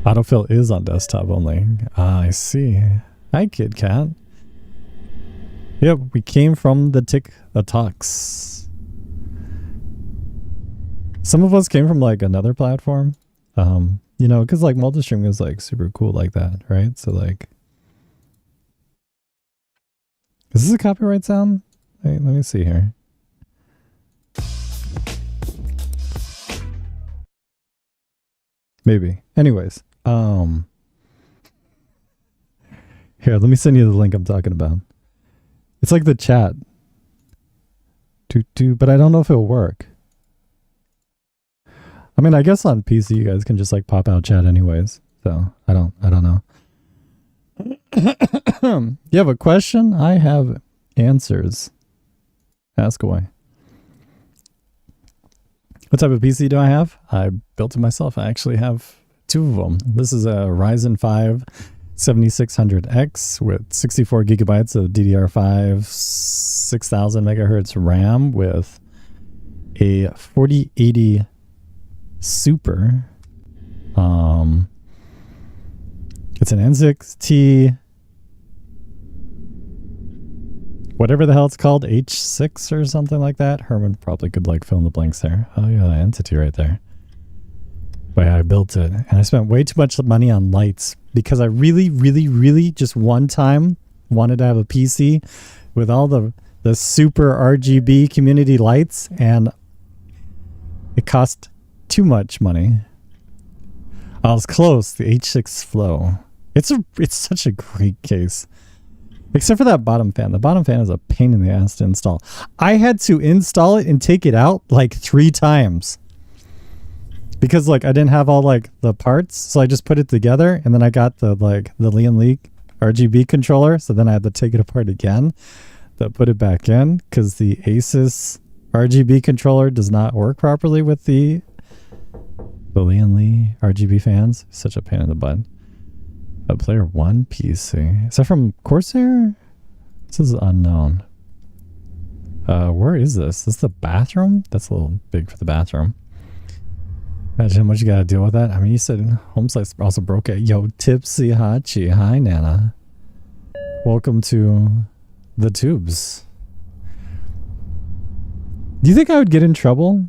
Autofill is on desktop only. I see. Hi, Kid Cat. Yep, we came from the talks. Some of us came from like another platform. You know, because like multi-stream is like super cool like that, right? So like, is this a copyright sound? Wait, let me see here. Maybe. Anyways, here, let me send you the link I'm talking about. It's like the chat. But I don't know if it'll work. I mean, I guess on PC you guys can just like pop out chat anyways. So I don't know. You have a question? I have answers. Ask away. What type of PC do I have? I built it myself. I actually have two of them. This is a Ryzen 5 7600X with 64 gigabytes of DDR5, 6000 megahertz RAM with a 4080 Super. It's an N6T, whatever the hell it's called, H6 or something like that. Herman probably could like fill in the blanks there. Oh yeah, that entity right there. But yeah, I built it, and I spent way too much money on lights because I really just one time wanted to have a PC with all the super RGB community lights, and it cost too much money. I was close. The H6 Flow. It's such a great case. Except for that bottom fan. The bottom fan is a pain in the ass to install. I had to install it and take it out like 3 times. Because like I didn't have all like the parts, so I just put it together, and then I got the Lian Li RGB controller, so then I had to take it apart again to put it back in, because the Asus RGB controller does not work properly with the Lian Li RGB fans. Such a pain in the butt. A Player One PC. Is that from Corsair? This is unknown. Where is this? Is this the bathroom? That's a little big for the bathroom. Imagine how much you gotta deal with that. I mean, you said home slice also broke it. Yo, Tipsy Hachi. Hi, Nana. Welcome to the tubes. Do you think I would get in trouble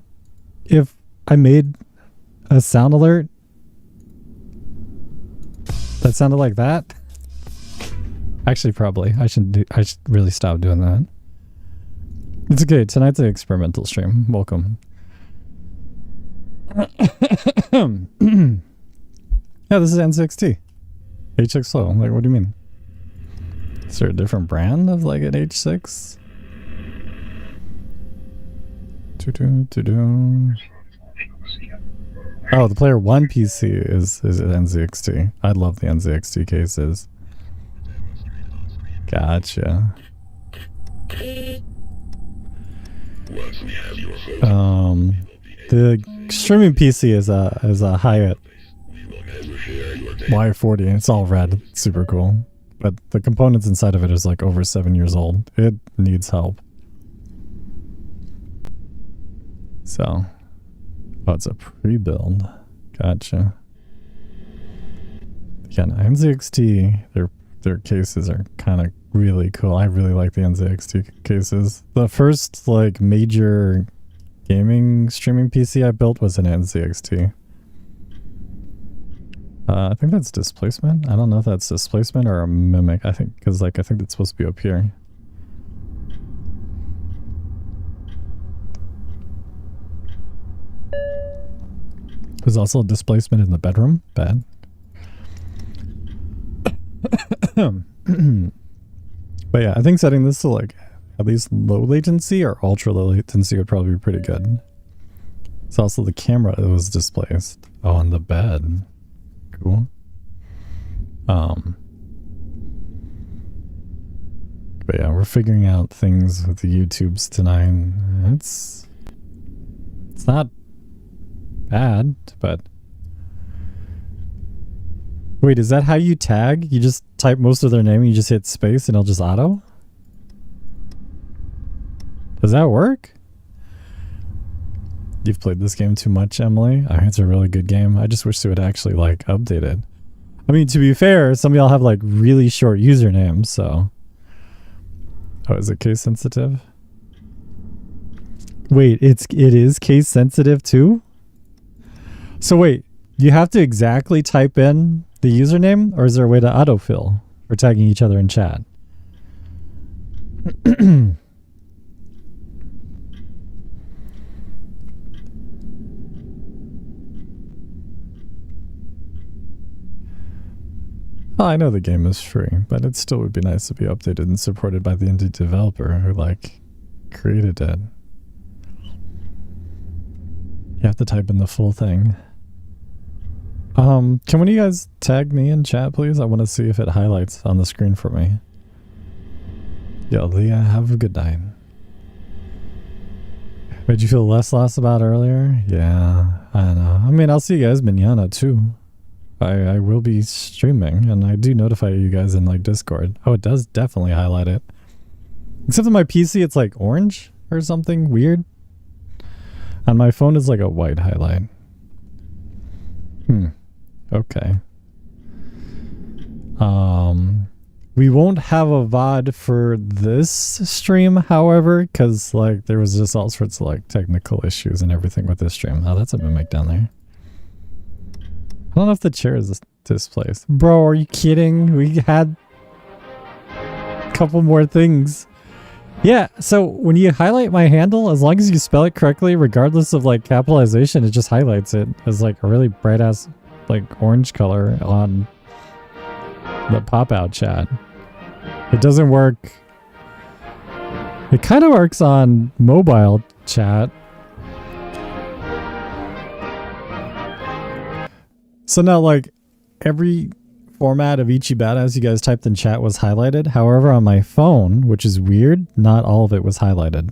if I made a sound alert that sounded like that? Actually, probably. I should really stop doing that. It's okay. Tonight's an experimental stream. Welcome. Yeah, this is N6T. H6 Flow. Like, what do you mean? Is there a different brand of like an H6? Oh, the Player One PC is an NZXT. I love the NZXT cases. Gotcha. The streaming PC is a Hyatt Y40. It's all red. It's super cool. But the components inside of it is like over 7 years old. It needs help. So, oh, it's a pre-build. Gotcha. Yeah, no, NZXT, their cases are kind of really cool. I really like the NZXT cases. The first like major gaming streaming PC I built was an NZXT. I think that's displacement. I don't know if that's displacement or a mimic. I think because like I think it's supposed to be up here.
There's also a displacement in the bedroom. Bad. But yeah, I think setting this to like at least low latency or ultra low latency would probably be pretty good. It's also the camera that was displaced. Oh, on the bed. Cool. But yeah, we're figuring out things with the YouTubes tonight. It's not bad, but wait, is that how you tag? You just type most of their name and you just hit space and it'll just auto? Does that work? You've played this game too much, Emily. I mean, it's a really good game. I just wish they would actually like update it. I mean, to be fair, some of y'all have like really short usernames, so. Oh, is it case sensitive? Wait, it is case sensitive too? So wait, you have to exactly type in the username, or is there a way to autofill for tagging each other in chat? Well, I know the game is free, but it still would be nice to be updated and supported by the indie developer who, like, created it. You have to type in the full thing. Can one of you guys tag me in chat, please? I want to see if it highlights on the screen for me. Yo, Leah, have a good night. Made you feel less lost about earlier? Yeah, I know. I mean, I'll see you guys manana, too. I will be streaming, and I do notify you guys in like Discord. Oh, it does definitely highlight it. Except on my PC, it's like orange or something weird. On my phone, it's like a white highlight. Okay. We won't have a VOD for this stream, however, because like there was just all sorts of like technical issues and everything with this stream. Oh, that's a mimic down there. I don't know if the chair is displaced. Bro, are you kidding? We had a couple more things. Yeah, so when you highlight my handle, as long as you spell it correctly, regardless of like capitalization, it just highlights it as like a really bright ass like orange color on the pop-out chat. It doesn't work. It kind of works on mobile chat. So now, like, every format of Ichi Badass you guys typed in chat was highlighted. However, on my phone, which is weird, not all of it was highlighted.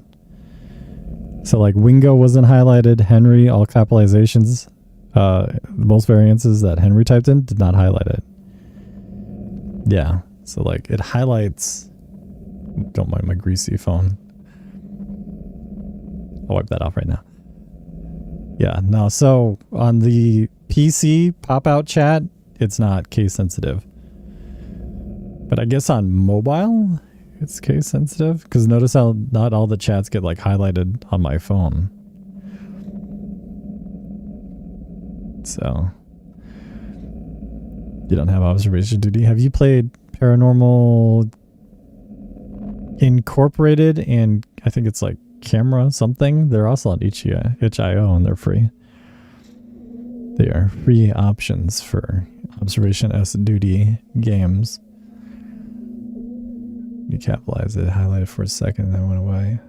So, like, Wingo wasn't highlighted. Henry, all capitalizations, most variances that Henry typed in did not highlight it. Yeah. So, like, it highlights... Don't mind my greasy phone. I'll wipe that off right now. Yeah, no, so on the PC pop-out chat, it's not case sensitive. But I guess on mobile, it's case sensitive. Because notice how not all the chats get like highlighted on my phone. So, you don't have observation duty. Have you played Paranormal Incorporated and I think it's like Camera something? They're also on itch.io and they're free. They are free options for observation S duty games. You capitalize it, highlight it for a second, and then went away.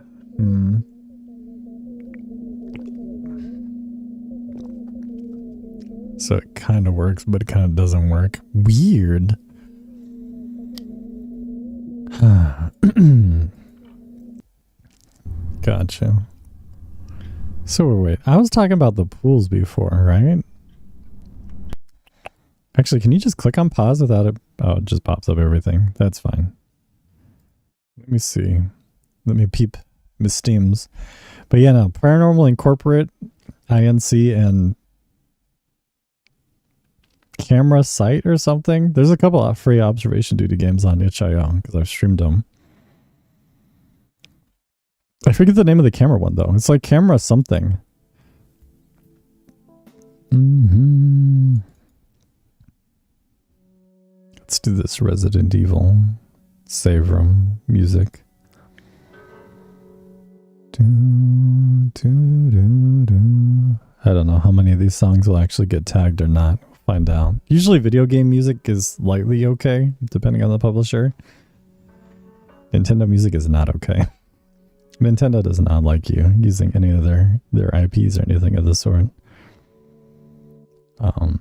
So it kind of works, but it kind of doesn't work. Weird. Gotcha. So wait, I was talking about the pools before, right? Actually, can you just click on pause without it? Oh, it just pops up everything. That's fine. Let me see. Let me peep Miss Steams. But yeah, no, Paranormal Incorporate, INC, and Camera Site or something. There's a couple of free observation duty games on itch.io because I've streamed them. I forget the name of the camera one though. It's like Camera something. Let's do this Resident Evil save room music. I don't know how many of these songs will actually get tagged or not. We'll find out. Usually video game music is slightly okay, depending on the publisher. Nintendo music is not okay. Nintendo does not like you using any of their IPs or anything of the sort. The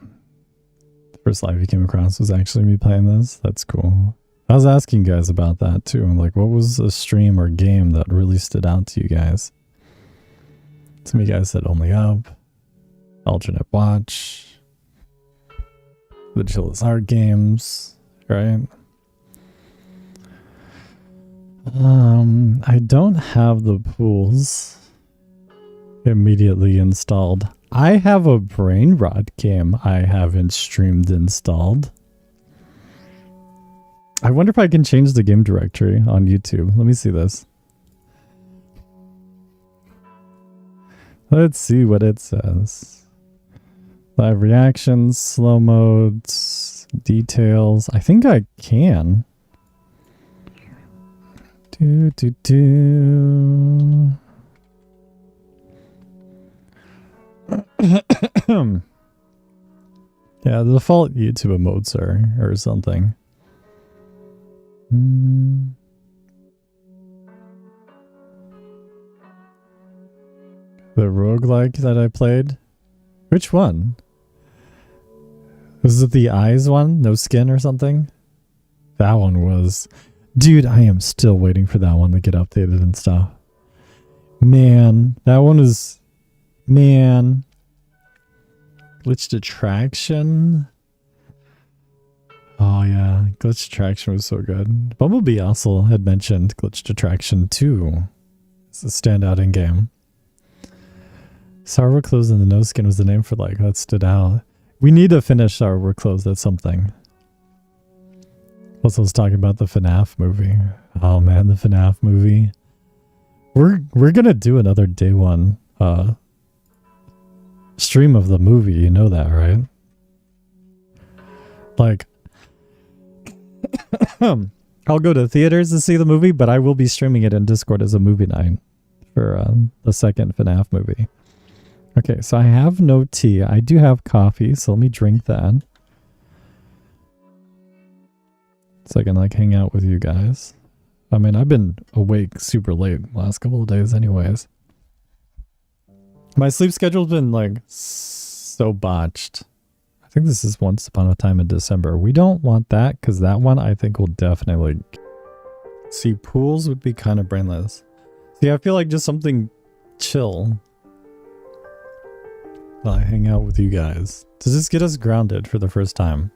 first live you came across was actually me playing this. That's cool. I was asking you guys about that too. Like, what was a stream or game that really stood out to you guys? Some of you guys said Only Up, Alternate Watch, the Chillest Art games, right? I don't have the pools immediately installed. I have a brain rot game I haven't streamed installed. I wonder if I can change the game directory on YouTube. Let me see this. Let's see what it says. Live reactions, slow modes, details. I think I can. Yeah, the default YouTube emotes or something. The roguelike that I played? Which one? Was it the eyes one? No skin or something? That one was... Dude, I am still waiting for that one to get updated and stuff. Man, that one was... Man. Glitched Attraction? Oh yeah, Glitched Attraction was so good. Bumblebee also had mentioned Glitched Attraction 2. It's a standout in game. Sour Clothes and the No Skin was the name for like that stood out. We need to finish Sour Clothes. That's something. Also, I was talking about the FNAF movie. Oh man, the FNAF movie. We're gonna do another day one stream of the movie. You know that, right? Like, I'll go to theaters to see the movie, but I will be streaming it in Discord as a movie night for the second FNAF movie. Okay, so I have no tea. I do have coffee, so let me drink that. So I can like hang out with you guys. I mean, I've been awake super late the last couple of days anyways. My sleep schedule's been like so botched. I think this is Once Upon a Time in December. We don't want that because that one I think will definitely... See, pools would be kind of brainless. See, I feel like just something chill. While I hang out with you guys. Does this get us grounded for the first time?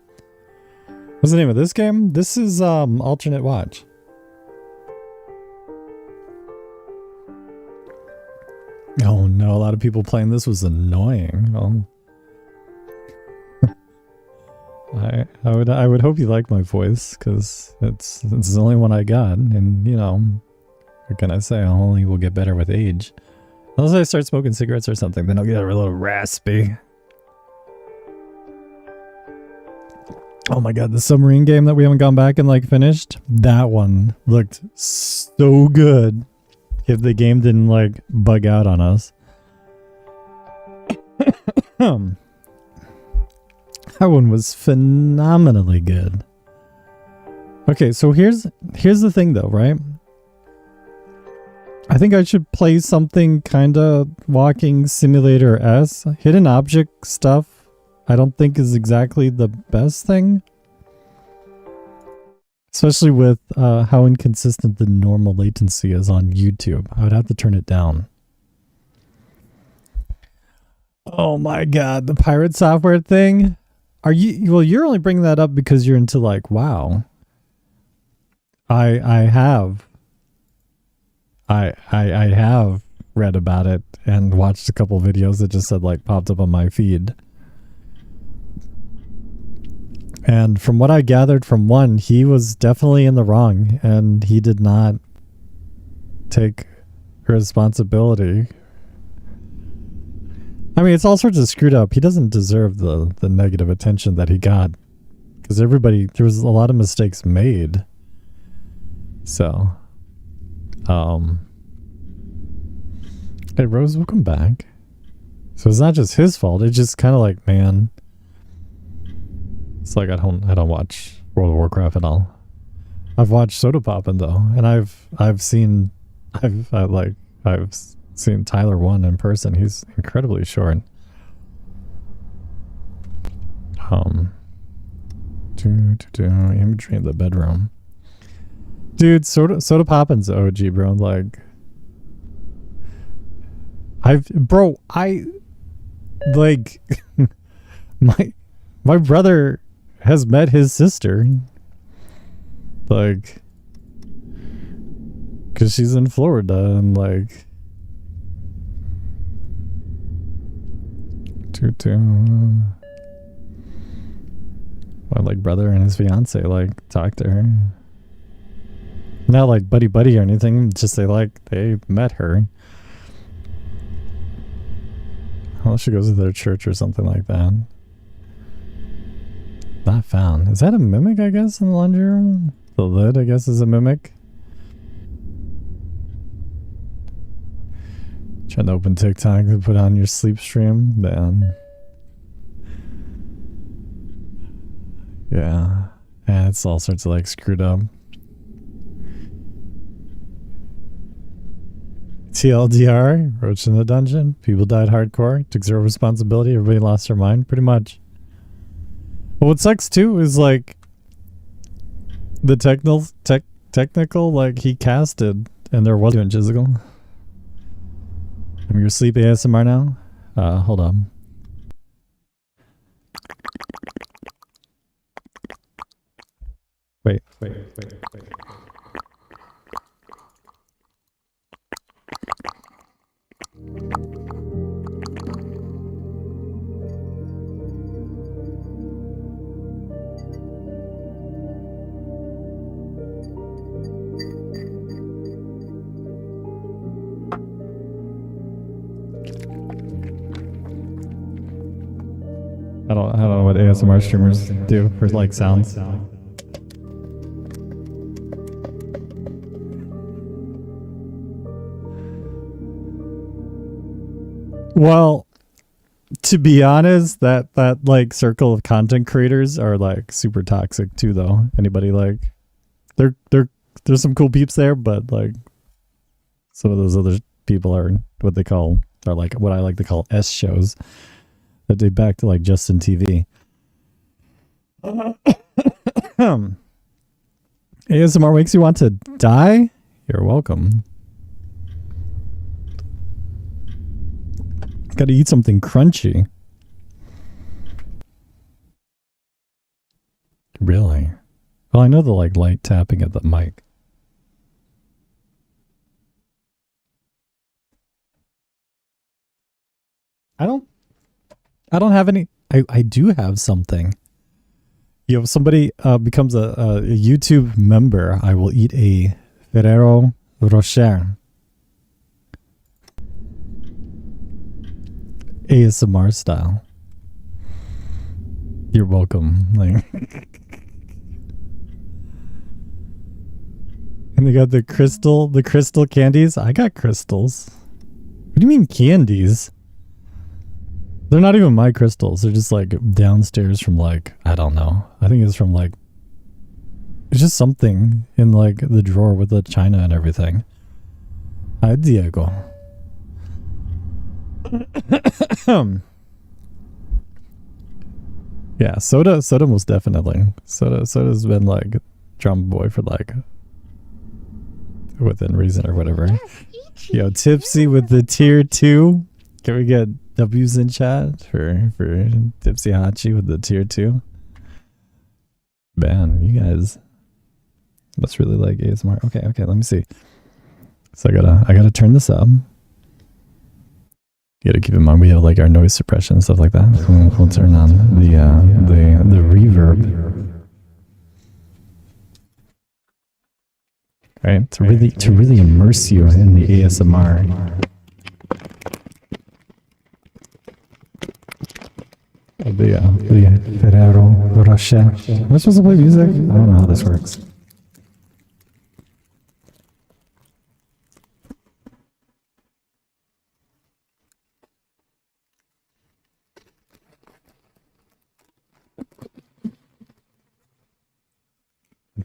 What's the name of this game? This is Alternate Watch. Oh no, a lot of people playing this was annoying. I would hope you like my voice because it's the only one I got, and you know, what can I say? I only will get better with age. Unless I start smoking cigarettes or something, then I'll get a little raspy. Oh my god, the submarine game that we haven't gone back and like finished, that one looked so good. If the game didn't like bug out on us. That one was phenomenally good. Okay, so here's the thing though, right? I think I should play something kind of walking simulator-esque. Hidden object stuff I don't think is exactly the best thing. Especially with how inconsistent the normal latency is on YouTube. I would have to turn it down. Oh my god, the pirate software thing? Are you... Well, you're only bringing that up because you're into like, WoW. I have read about it and watched a couple videos that just said like popped up on my feed. And from what I gathered from one, he was definitely in the wrong and he did not take responsibility. I mean, it's all sorts of screwed up. He doesn't deserve the negative attention that he got because there was a lot of mistakes made. So, hey Rose, welcome back. So it's not just his fault. It's just kind of like, man. It's like I don't watch World of Warcraft at all. I've watched Soda Poppin' though, and I've seen Tyler 1 in person. He's incredibly short. Imagery in the bedroom. Dude, Soda Poppin's OG, bro. Like, my brother has met his sister. Like, because she's in Florida and like, my like brother and his fiance like talked to her. Not like buddy or anything. Just they met her. Well, she goes to their church or something like that. Not found. Is that a mimic, I guess, in the laundry room? The lid, I guess, is a mimic. Trying to open TikTok to put on your sleep stream, man. Yeah. Yeah, it's all sorts of like screwed up. TLDR, roach in the dungeon. People died hardcore. Took zero responsibility. Everybody lost their mind, pretty much. But what sucks too is like the technical, like he casted and there was doing Jizzle. I'm your sleep ASMR now. Hold on. Wait. I don't know what ASMR streamers do for like sounds. Well, to be honest, that like circle of content creators are like super toxic too though. Anybody like there's some cool peeps there, but like some of those other people are what I like to call S shows. That date back to like Justin TV. ASMR makes you want to die? You're welcome. Gotta eat something crunchy. Really? Well, I know the like light tapping at the mic. I don't have any. I do have something. You know, if somebody becomes a YouTube member, I will eat a Ferrero Rocher. ASMR style. You're welcome. Like, and they got the crystal candies. I got crystals. What do you mean candies? They're not even my crystals. They're just like downstairs from like, I don't know. I think it's from like, it's just something in like the drawer with the china and everything. Hi, Diego. Yeah, soda most definitely. Soda's been like drum boy for like within reason or whatever. Yo, Tipsy with the tier 2. Can we get W's in chat for Tipsy Hachi with the tier 2? Man, you guys must really like ASMR. Okay, let me see. So I gotta turn this up. You gotta keep in mind we have like our noise suppression and stuff like that. We'll turn on the reverb. Right, to really immerse you in the ASMR. The Ferrero Rocher. Am I supposed to play music? I don't know how this works.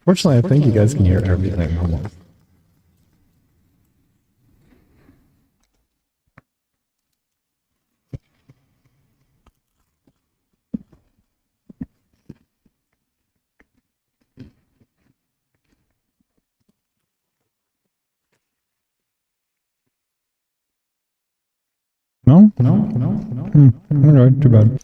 Fortunately, I think you guys can hear everything almost. No? Alright, too bad.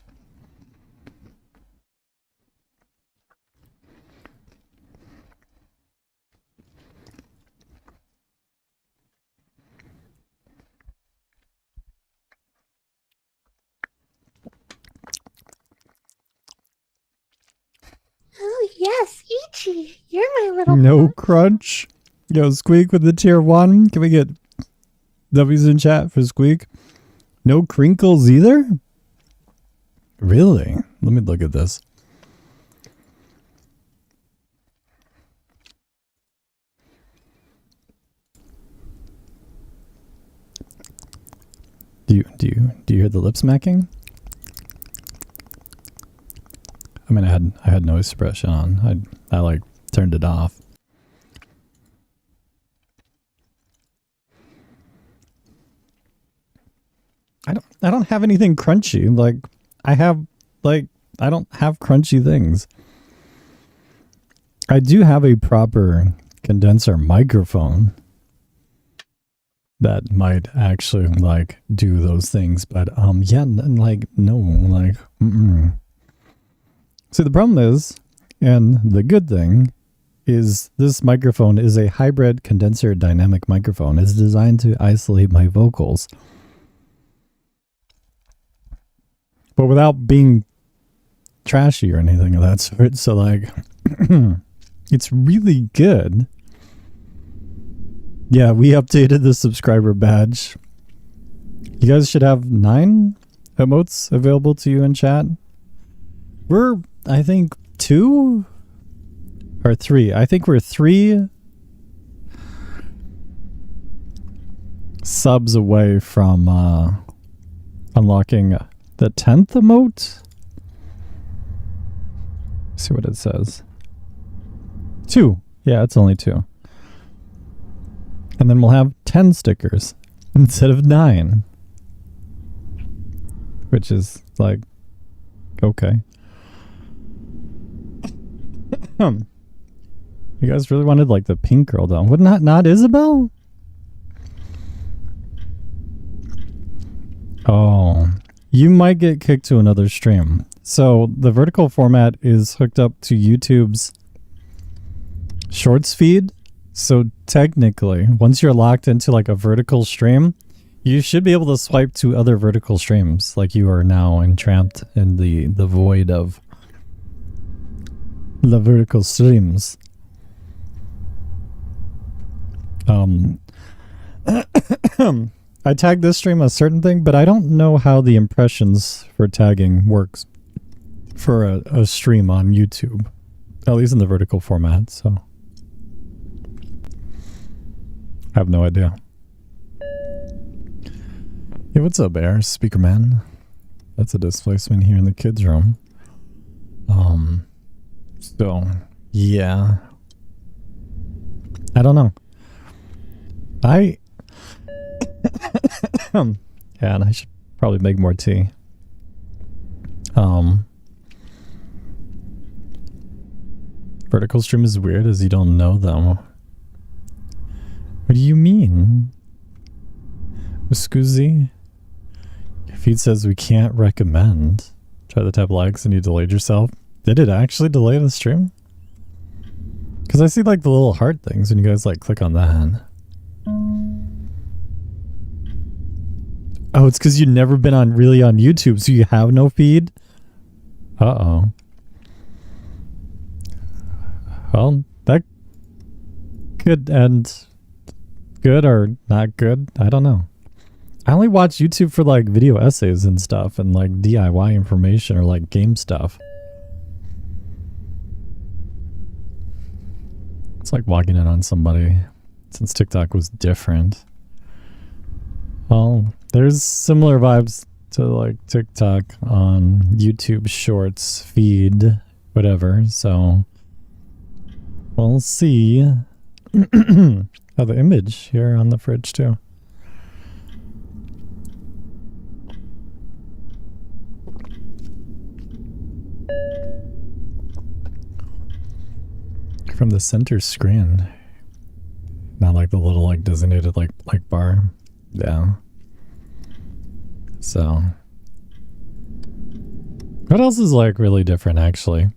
Oh yes, Ichi, you're my little
No
punk.
crunch. Yo, Squeak with the tier 1. Can we get W's in chat for Squeak? No crinkles either? Really? Let me look at this. Do you hear the lip smacking? I mean, I had noise suppression on. I like turned it off. I don't have anything crunchy. Like I don't have crunchy things. I do have a proper condenser microphone that might actually like do those things, but yeah, like no, like See, the problem is, and the good thing is, this microphone is a hybrid condenser dynamic microphone. It's designed to isolate my vocals, but without being trashy or anything of that sort. So like it's really good. Yeah, we updated the subscriber badge. You guys should have 9 emotes available to you in chat. We're, I think, 2 or 3. I think we're 3 subs away from unlocking the 10th emote. Let's see what it says. 2. Yeah, it's only 2. And then we'll have 10 stickers instead of 9. Which is like, okay. You guys really wanted like the pink girl though. Would not Isabel? Oh, you might get kicked to another stream. So the vertical format is hooked up to YouTube's Shorts feed. So technically, once you're locked into like a vertical stream, you should be able to swipe to other vertical streams. Like you are now entrapped in the void of the vertical streams. I tagged this stream a certain thing, but I don't know how the impressions for tagging works for a stream on YouTube, at least in the vertical format. So I have no idea. Hey, what's up, Air? Speaker man. That's a displacement here in the kids' room. So yeah. I don't know. Yeah, and I should probably make more tea. Vertical stream is weird as you don't know them. What do you mean? Scusi? Your feed says we can't recommend. Try the tab likes and you delayed yourself. Did it actually delay the stream? Because I see like the little heart things when you guys like click on that. Oh, it's because you've never been on YouTube, so you have no feed? Uh-oh. Well, that could end good or not good. I don't know. I only watch YouTube for like video essays and stuff and like DIY information or like game stuff. It's like walking in on somebody since TikTok was different. Well, there's similar vibes to like TikTok on YouTube Shorts feed, whatever. So We'll see. Oh, the image here on the fridge too. From the center screen. Not like the little like designated like bar. Yeah. So what else is like really different actually?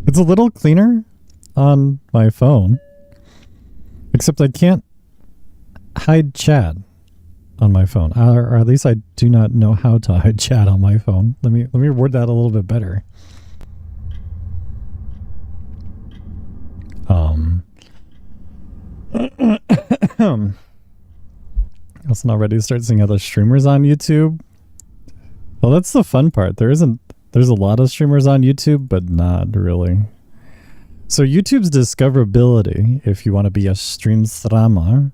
It's a little cleaner on my phone. Except I can't hide chat on my phone. Or at least I do not know how to hide chat on my phone. Let me word that a little bit better. I was not ready to start seeing other streamers on YouTube. Well, that's the fun part. There's a lot of streamers on YouTube, but not really. So YouTube's discoverability, if you want to be a streamer,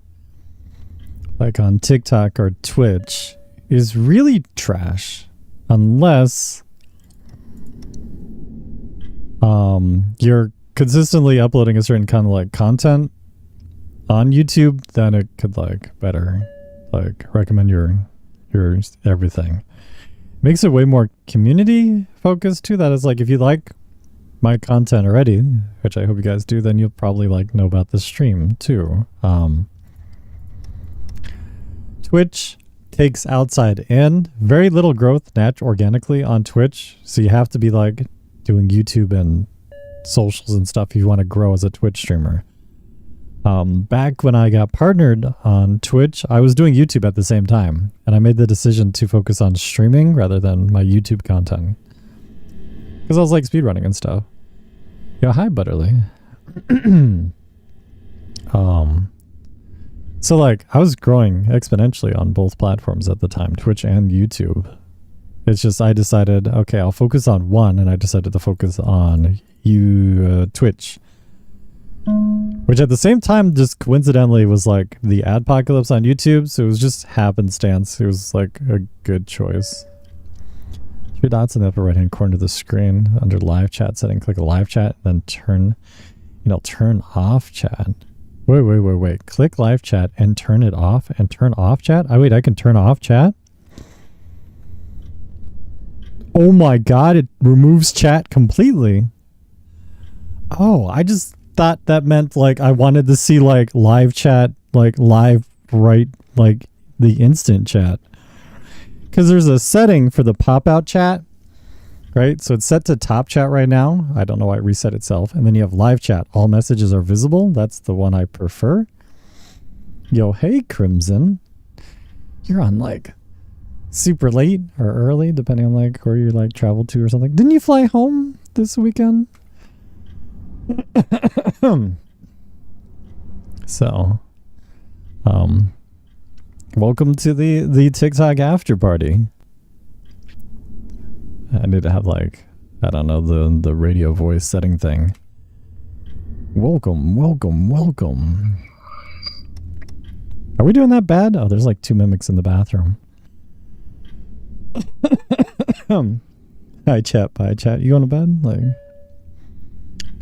like on TikTok or Twitch, is really trash. Unless you're consistently uploading a certain kind of like content on YouTube, then it could like better like recommend your everything. Makes it way more community focused too. That is like if you like my content already, which I hope you guys do, then you'll probably like know about the stream too. Twitch takes outside in. Very little growth organically on Twitch. So you have to be like doing YouTube and socials and stuff if you want to grow as a Twitch streamer. Back when I got partnered on Twitch, I was doing YouTube at the same time, and I made the decision to focus on streaming rather than my YouTube content because I was like speedrunning and stuff. Yeah, hi Butterly. So like I was growing exponentially on both platforms at the time, Twitch and YouTube. It's just I decided, okay, I'll focus on one, and I decided to focus on Twitch. Which at the same time just coincidentally was like the adpocalypse on YouTube, so it was just happenstance. It was like a good choice. 3 dots in the upper right hand corner of the screen under live chat setting, click a live chat, then turn off chat. Wait. Click live chat and turn it off and turn off chat? Wait, I can turn off chat? Oh my god, it removes chat completely. Oh, I just thought that meant like I wanted to see like live chat, like live right, like the instant chat. Because there's a setting for the pop-out chat, right? So it's set to top chat right now. I don't know why it reset itself. And then you have live chat. All messages are visible. That's the one I prefer. Yo, hey, Crimson. You're on like super late or early, depending on like where you like traveled to or something. Didn't you fly home this weekend? So, welcome to the TikTok after party. I need to have like, I don't know, the radio voice setting thing. Welcome. Are we doing that bad? Oh, there's like 2 mimics in the bathroom. Hi chat. You going to bed? Like,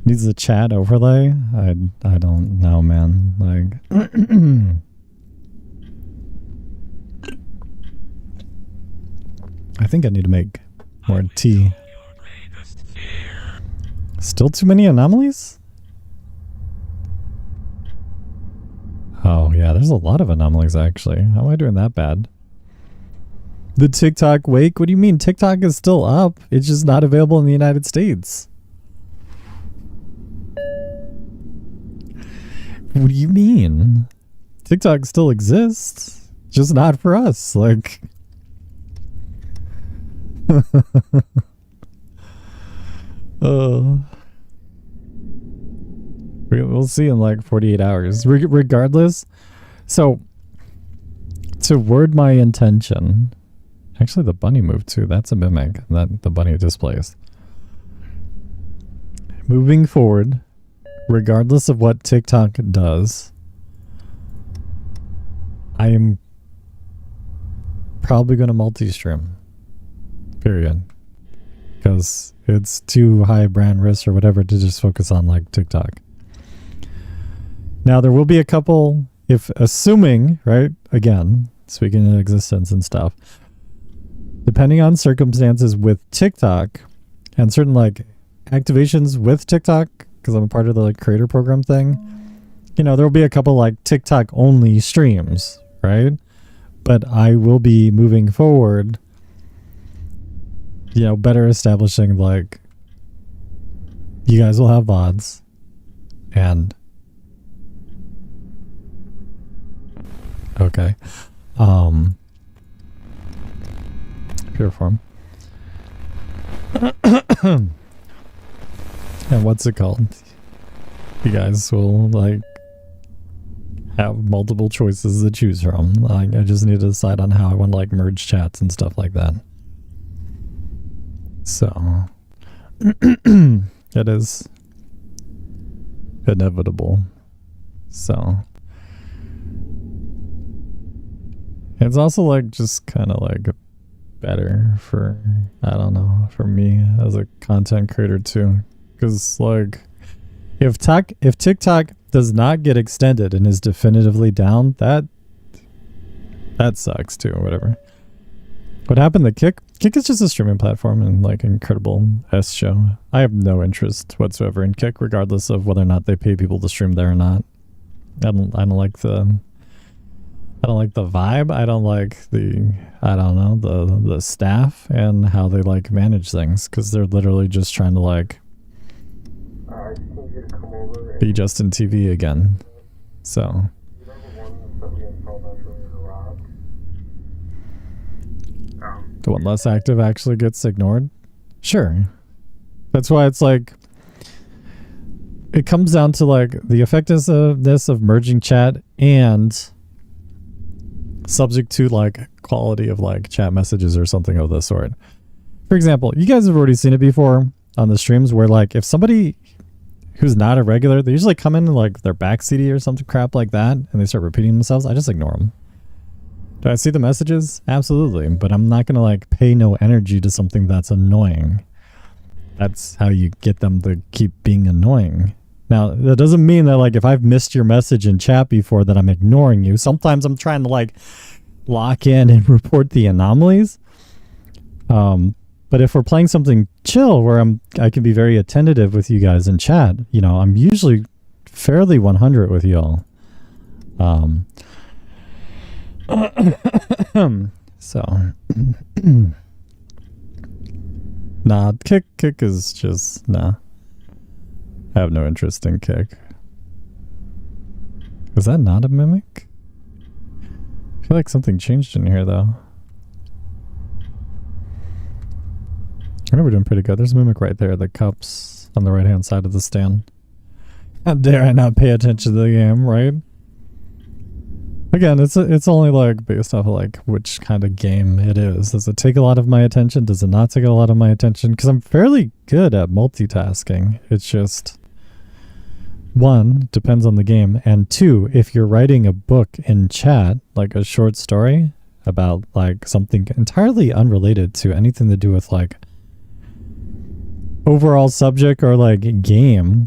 needs a chat overlay? I don't know, man. Like, I think I need to make more tea. Still too many anomalies? Oh yeah, there's a lot of anomalies actually. How am I doing that bad? The TikTok wake? What do you mean? TikTok is still up. It's just not available in the United States. What do you mean? TikTok still exists, just not for us. Like, we'll see in like 48 hours. Regardless, so to word my intention, actually the bunny moved too. That's a mimic that the bunny displays. Moving forward, regardless of what TikTok does, I am probably going to multi-stream. Period. because it's too high brand risk or whatever to just focus on like TikTok. Now there will be a couple, if assuming, right, again, speaking of existence and stuff, depending on circumstances with TikTok and certain like activations with TikTok, because I'm a part of the like creator program thing, you know, there will be a couple like TikTok only streams, right? But I will be moving forward, you know, better establishing like you guys will have VODs and okay. Pure form. And what's it called? You guys will like have multiple choices to choose from. Like, I just need to decide on how I want to like merge chats and stuff like that. So it is inevitable. So it's also like just kind of like better for, I don't know, for me as a content creator too, because like if TikTok does not get extended and is definitively down, that sucks too, or whatever. What happened to Kick is just a streaming platform and like incredible S show. I have no interest whatsoever in Kick, regardless of whether or not they pay people to stream there or not. I don't like the vibe. I don't like the staff and how they like manage things, because they're literally just trying to like be Justin TV again. So the one less active actually gets ignored. Sure. That's why it's like it comes down to like the effectiveness of merging chat and subject to like quality of like chat messages or something of the sort. For example, you guys have already seen it before on the streams where like if somebody who's not a regular, they usually come in like their back CD or something crap like that and they start repeating themselves. I just ignore them. Do I see the messages? Absolutely. But I'm not going to like pay no energy to something that's annoying. That's how you get them to keep being annoying. Now, that doesn't mean that like if I've missed your message in chat before that I'm ignoring you. Sometimes I'm trying to like lock in and report the anomalies. But if we're playing something chill where I can be very attentive with you guys in chat, you know, I'm usually fairly 100 with y'all. So nah, kick is just nah. I have no interest in Kick. Was that not a mimic? I feel like something changed in here though. I know we're doing pretty good. There's a mimic right there, the cups on the right hand side of the stand. How dare I not pay attention to the game, right? Again, it's only like based off of like which kind of game it is. Does it take a lot of my attention? Does it not take a lot of my attention? Because I'm fairly good at multitasking. It's just, one, depends on the game, and two, if you're writing a book in chat, like a short story about like something entirely unrelated to anything to do with like overall subject or like game,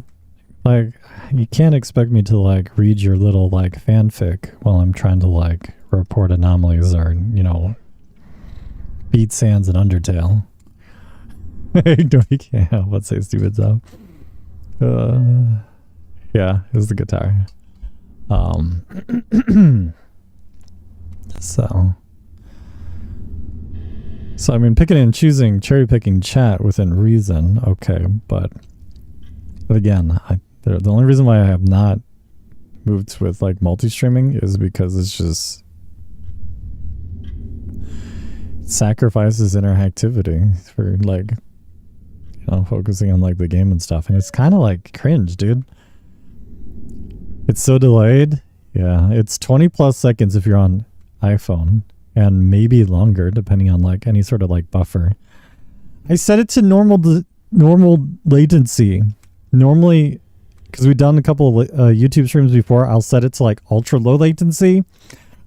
like you can't expect me to like read your little like fanfic while I'm trying to like report anomalies or, you know, beat Sans and Undertale. We can't help but say stupid stuff. Yeah, it's the guitar. So I mean, picking and choosing, cherry picking chat within reason, okay, but again, the only reason why I have not moved with like multi-streaming is because it's just sacrifices interactivity for like, you know, focusing on like the game and stuff, and it's kind of like cringe, dude. It's so delayed. Yeah, it's 20 plus seconds if you're on iPhone, and maybe longer depending on like any sort of like buffer. I set it to normal latency. Normally, because we've done a couple of YouTube streams before, I'll set it to like ultra low latency.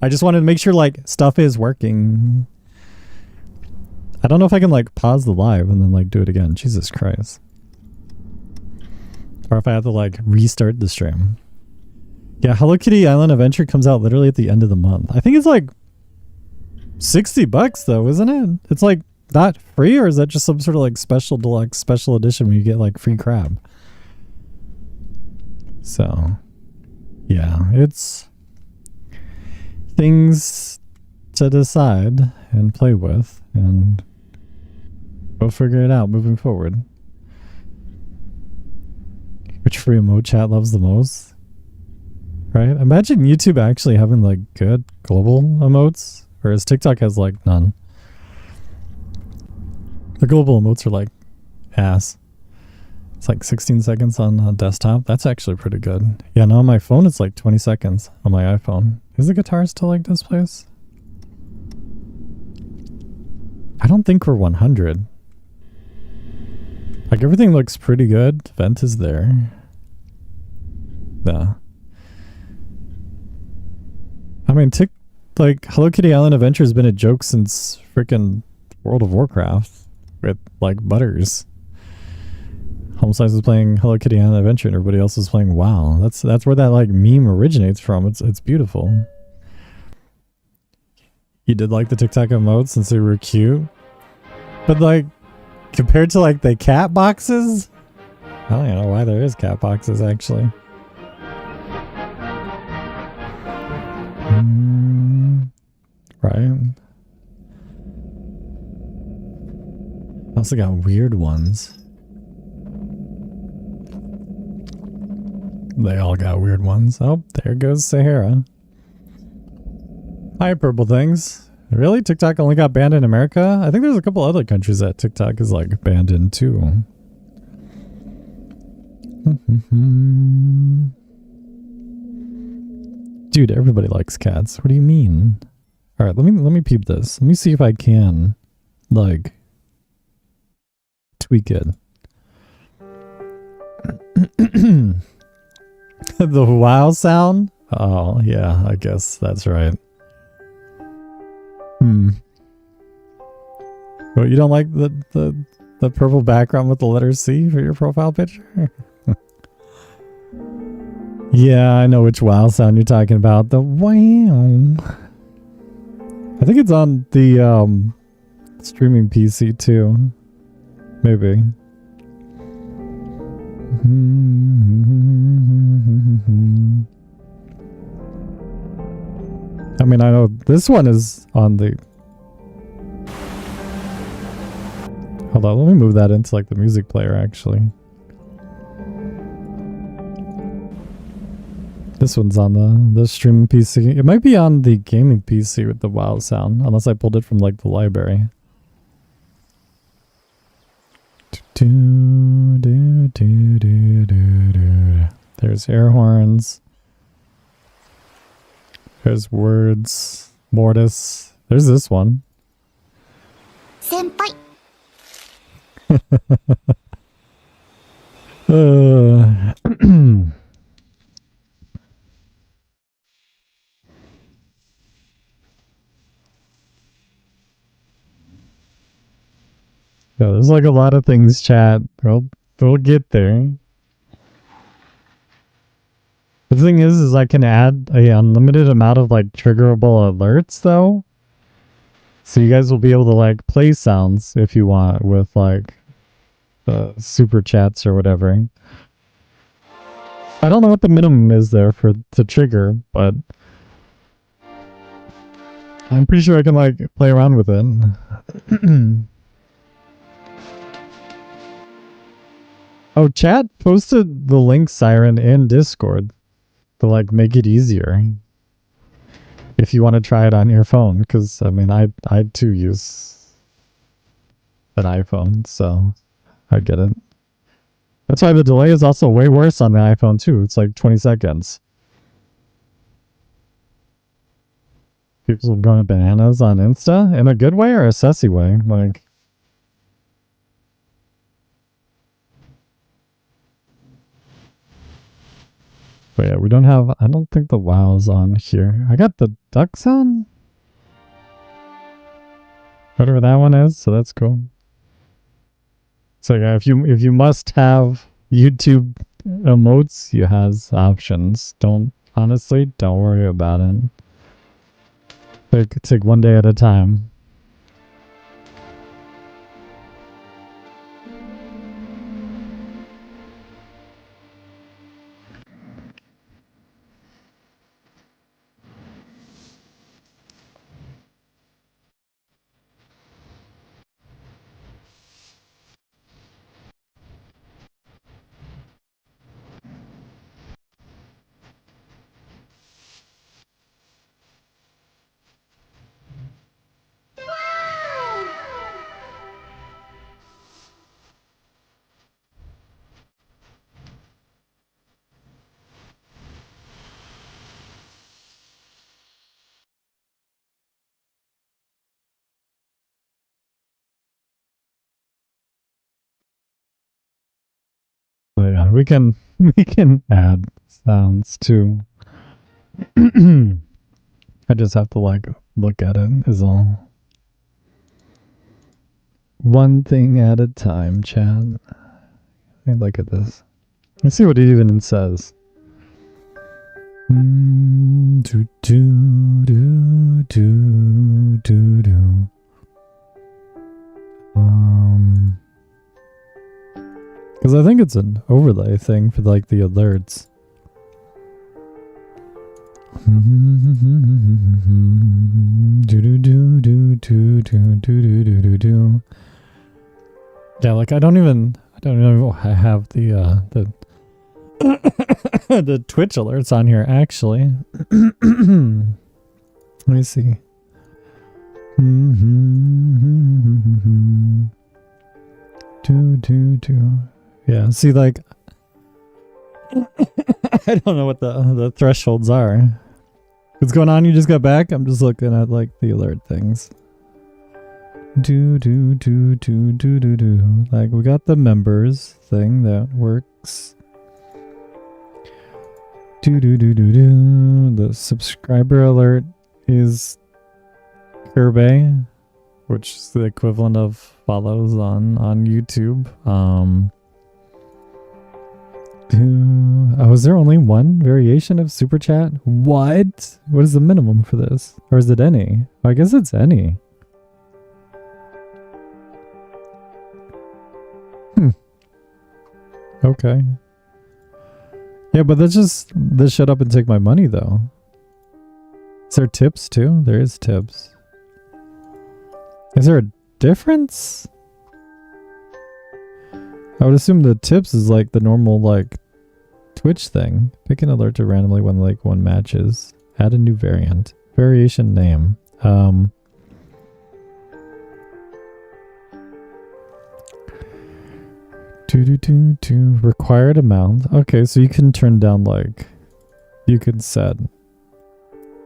I just wanted to make sure like stuff is working. I don't know if I can like pause the live and then like do it again. Jesus Christ. Or if I have to like restart the stream. Yeah, Hello Kitty Island Adventure comes out literally at the end of the month. I think it's like $60 though, isn't it? It's like not free, or is that just some sort of like special deluxe special edition where you get like free crab? So yeah, it's things to decide and play with, and we'll figure it out moving forward. Which free emote chat loves the most? Right? Imagine YouTube actually having like good global emotes, whereas TikTok has like none. The global emotes are like ass. It's like 16 seconds on desktop. That's actually pretty good. Yeah, no, on my phone it's like 20 seconds on my iPhone. Is the guitar still like this place? I don't think we're 100. Like everything looks pretty good. Vent is there. Yeah. I mean, like Hello Kitty Island Adventure has been a joke since freaking World of Warcraft with like Butters. Homesize was playing Hello Kitty Island Adventure and everybody else was playing WoW. That's where that like meme originates from. It's beautiful. You did like the TikTok emotes since they were cute, but like compared to like the cat boxes, I don't even know why there is cat boxes actually. Right. I also got weird ones. They all got weird ones. Oh, there goes Sahara. Hi, purple things. Really? TikTok only got banned in America? I think there's a couple other countries that TikTok is like banned in too. Dude, everybody likes cats. What do you mean? All right, let me peep this. Let me see if I can like tweak it. The wow sound? Oh, yeah, I guess that's right. Well, you don't like the purple background with the letter C for your profile picture? Yeah, I know which wow sound you're talking about. The wow. I think it's on the streaming PC too. Maybe. I mean, I know this one is on the... Hold on, let me move that into like the music player actually. This one's on the streaming PC. It might be on the gaming PC with the wow sound, unless I pulled it from like the library. There's air horns. There's words. Mortis. There's this one.
Senpai.
Yeah, there's like a lot of things, chat. We'll get there. The thing is I can add a unlimited amount of like triggerable alerts though. So you guys will be able to like play sounds if you want with like super chats or whatever. I don't know what the minimum is there to trigger, but I'm pretty sure I can like play around with it. Oh, chat posted the link siren in Discord to like make it easier if you want to try it on your phone, because I mean I too use an iPhone, so I get it. That's why the delay is also way worse on the iPhone too. It's like 20 seconds. People are going bananas on Insta in a good way or a sussy way, like. But yeah, we don't have... I don't think the WoW's on here. I got the duck sound? Whatever that one is, so that's cool. So yeah, if you must have YouTube emotes, you has options. Don't worry about it. Take one day at a time. But yeah, we can add sounds too. I just have to like look at it is all. One thing at a time, Chad. Hey, look at this. Let's see what it even says. Do do do do do do. Because I think it's an overlay thing for like the alerts. Do do do do do do do do do do. Yeah, like I don't know. I have the the Twitch alerts on here actually. Let me see. Do do do. Yeah, see, like I don't know what the thresholds are. What's going on? You just got back? I'm just looking at like the alert things. Do do do do do do do. Like we got the members thing that works. Do do do do do. The subscriber alert is Kirby, which is the equivalent of follows on YouTube. Oh, is there only one variation of super chat? What? What is the minimum for this? Or is it any? I guess it's any. Okay. Yeah, but that's just this shut up and take my money though. Is there tips too? There is tips. Is there a difference? I would assume the tips is like the normal like Twitch thing. Pick an alert to randomly when like one matches. Add a new variant. Variation name. Required amount. Okay, so you can turn down like you can set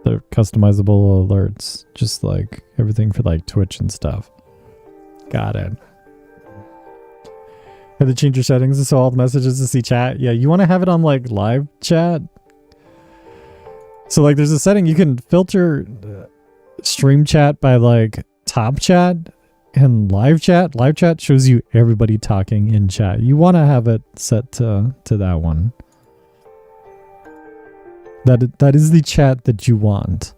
the customizable alerts, just like everything for like Twitch and stuff. Got it. Had to change your settings so all the messages to see chat. Yeah, you want to have it on like live chat. So like there's a setting you can filter stream chat by like top chat and live chat. Live chat shows you everybody talking in chat. You want to have it set to that one. That is the chat that you want.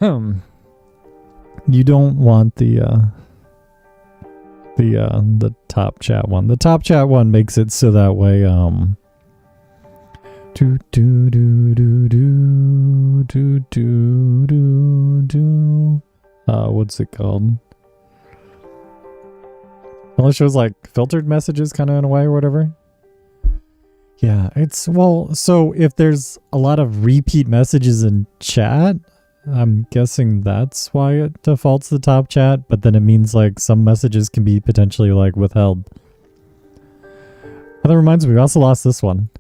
You don't want the top chat one. The top chat one makes it so that way what's it called? Well, it shows like filtered messages kind of in a way or whatever. Yeah, it's well, so if there's a lot of repeat messages in chat, I'm guessing that's why it defaults to top chat, but then it means like some messages can be potentially like withheld. Oh, that reminds me, we also lost this one.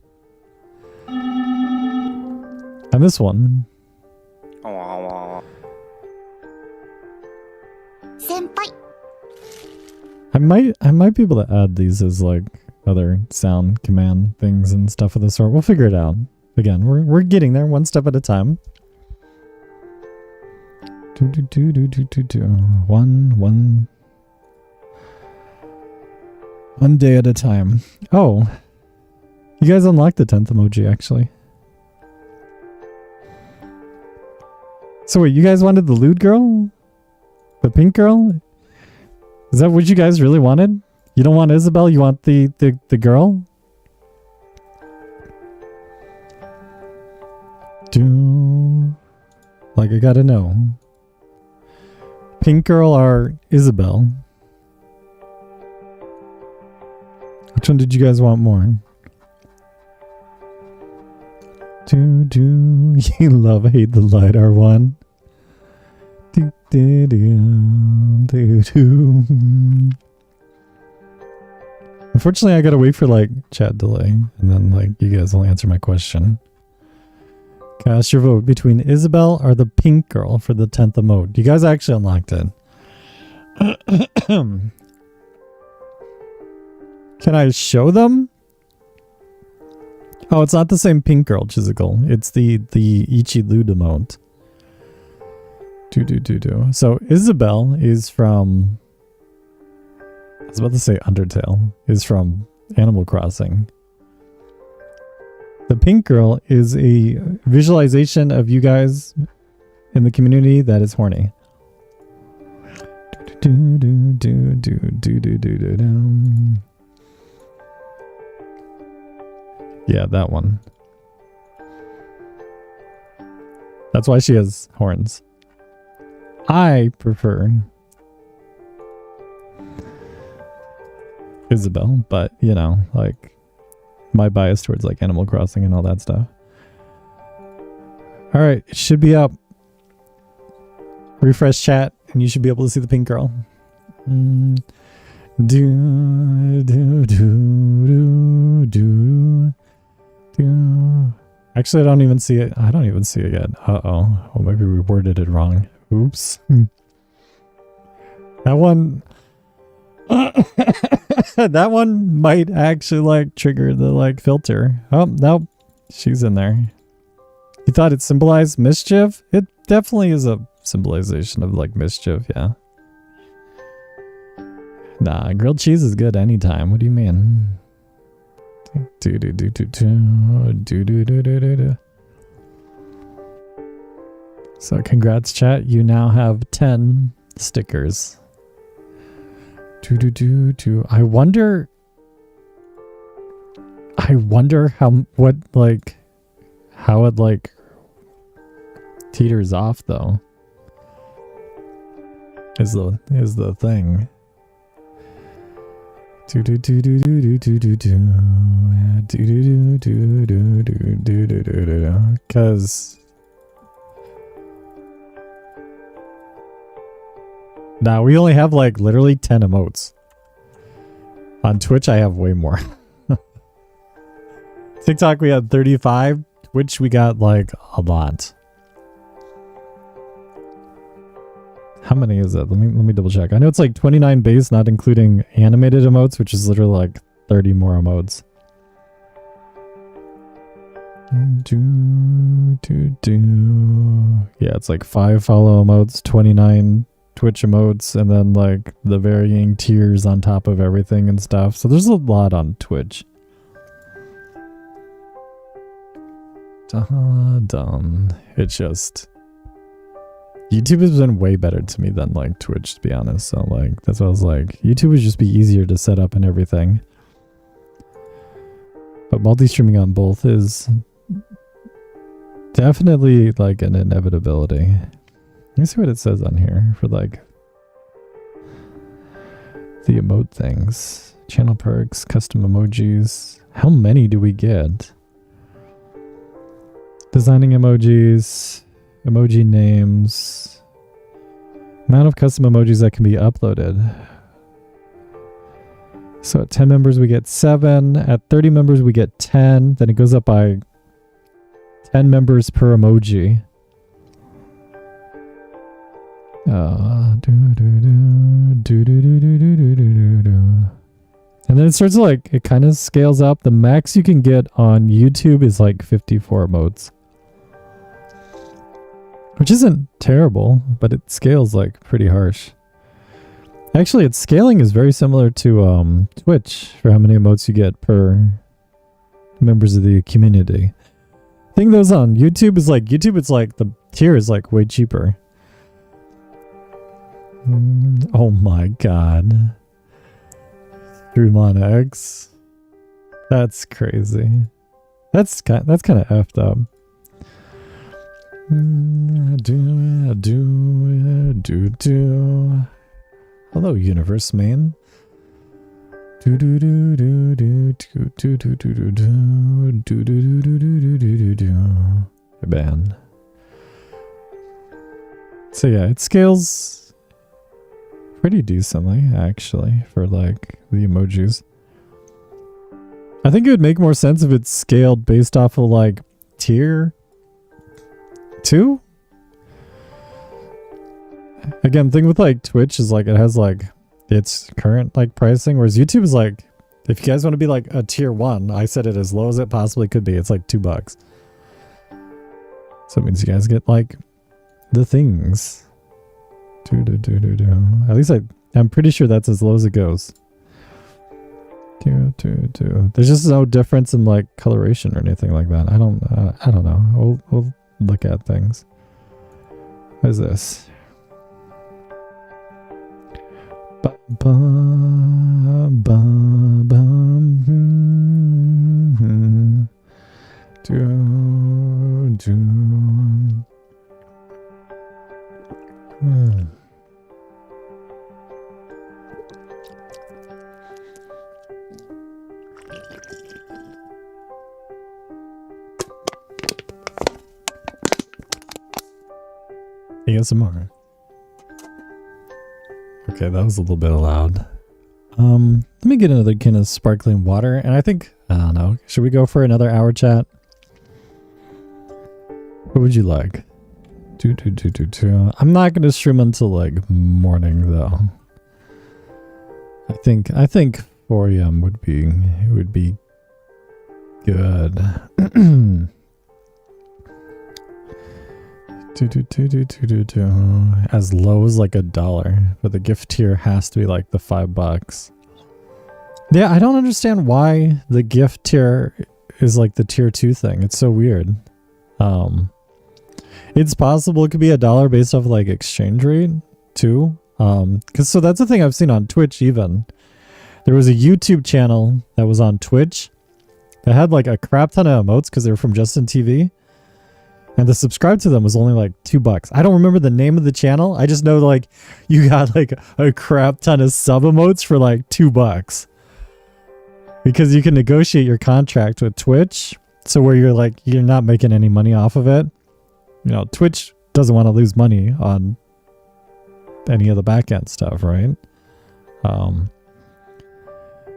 And this one.
Senpai.
I might be able to add these as like other sound command things and stuff of the sort. We'll figure it out. Again, we're getting there one step at a time. One day at a time. Oh, you guys unlocked the 10th emoji, actually. So wait, you guys wanted the lewd girl? The pink girl? Is that what you guys really wanted? You don't want Isabel, you want the girl? Like, I gotta know. Pink girl or Isabel? Which one did you guys want more? You love hate the lidar one. Unfortunately, I gotta wait for like chat delay, and then like you guys will answer my question. Cast your vote between Isabel or the pink girl for the 10th emote. You guys actually unlocked it. Can I show them? Oh, it's not the same pink girl, Chisical. It's the Ichi Lewd emote. So Isabel is from... I was about to say Undertale. Is from Animal Crossing. The pink girl is a visualization of you guys in the community that is horny. Yeah, that one. That's why she has horns. I prefer Isabel, but you know, like my bias towards like Animal Crossing and all that stuff. All right, it should be up. Refresh chat, and you should be able to see the pink girl. Actually, I don't even see it. I don't even see it yet. Uh-oh. Oh, maybe we worded it wrong. Oops. That one... that one might actually, like, trigger the, like, filter. Oh, nope. She's in there. You thought it symbolized mischief? It definitely is a symbolization of, like, mischief, yeah. Nah, grilled cheese is good anytime. What do you mean? So congrats, chat. You now have 10 stickers. I wonder how it like teeters off though. Is the thing. Because now we only have like literally 10 emotes. On Twitch I have way more. TikTok we had 35, Twitch we got like a lot. How many is it? Let me double check. I know it's like 29 base, not including animated emotes, which is literally like 30 more emotes. Yeah, it's like 5 follow emotes, 29 Twitch emotes, and then like the varying tiers on top of everything and stuff. So there's a lot on Twitch. It's just... YouTube has been way better to me than like Twitch, to be honest. So like that's what I was like. YouTube would just be easier to set up and everything. But multi-streaming on both is definitely like an inevitability. Let me see what it says on here for like the emote things. Channel perks, custom emojis. How many do we get? Designing emojis. Emoji names. Amount of custom emojis that can be uploaded. So at 10 members we get 7. At 30 members we get 10. Then it goes up by 10 members per emoji. And then it starts to like, it kind of scales up. The max you can get on YouTube is like 54 emotes. which isn't terrible, but it scales like pretty harsh. Actually, its scaling is very similar to Twitch for how many emotes you get per members of the community. Thing those on YouTube is like it's like the tier is like way cheaper. Oh my god. Streamon X. That's crazy. That's kind of effed up. Hello, universe man. Man. So yeah, it scales pretty decently actually for like the emojis. I think it would make more sense if it's scaled based off of like tier 2. Again, thing with like Twitch is like it has like its current like pricing, whereas YouTube is like, if you guys want to be like a tier 1, I set it as low as it possibly could be. It's like $2. So it means you guys get like the things. At least I'm pretty sure that's as low as it goes. There's just no difference in like coloration or anything like that. I don't know. We'll look at things. What is this? ASMR. Okay, that was a little bit loud. Let me get another can of sparkling water, and I think, I don't know, should we go for another hour chat? What would you like? I'm not gonna stream until like morning though. I think 4 AM would be good. As low as like $1, but the gift tier has to be like the $5. Yeah, I don't understand why the gift tier is like the tier 2 thing. It's so weird. It's possible it could be $1 based off like exchange rate too. Cause so that's the thing I've seen on Twitch even. There was a YouTube channel that was on Twitch that had like a crap ton of emotes because they were from Justin TV. And to subscribe to them was only like $2. I don't remember the name of the channel. I just know like you got like a crap ton of sub emotes for like $2. Because you can negotiate your contract with Twitch. So where you're like, you're not making any money off of it. You know, Twitch doesn't want to lose money on any of the back end stuff, right?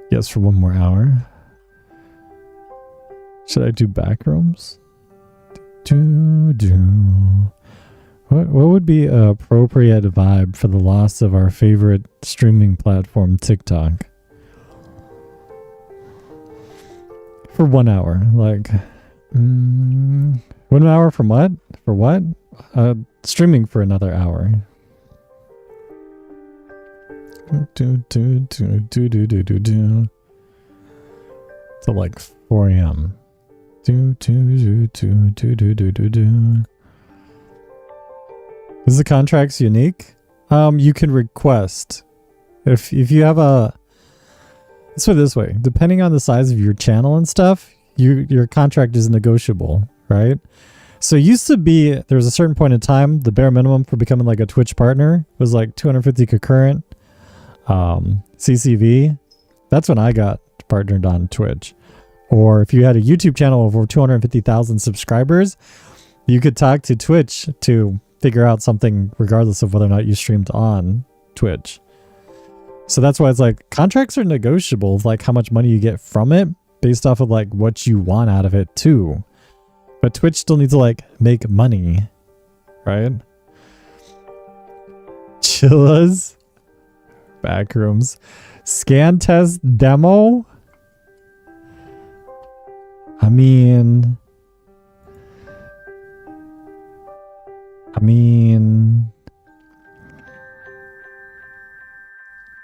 Yes, for 1 more hour. Should I do backrooms? What would be an appropriate vibe for the loss of our favorite streaming platform, TikTok? For 1 hour, like 1 hour from what? For what? Streaming for another hour. So like 4 AM. Is the contracts unique? You can request if you have a, let's put it this way, depending on the size of your channel and stuff, your contract is negotiable, right? So it used to be, there was a certain point in time, the bare minimum for becoming like a Twitch partner was like 250 concurrent CCV. That's when I got partnered on Twitch. Or if you had a YouTube channel of over 250,000 subscribers, you could talk to Twitch to figure out something regardless of whether or not you streamed on Twitch. So that's why it's like contracts are negotiable, like how much money you get from it based off of like what you want out of it too. But Twitch still needs to like make money, right? Chillas, backrooms, scan test demo. I mean, I mean,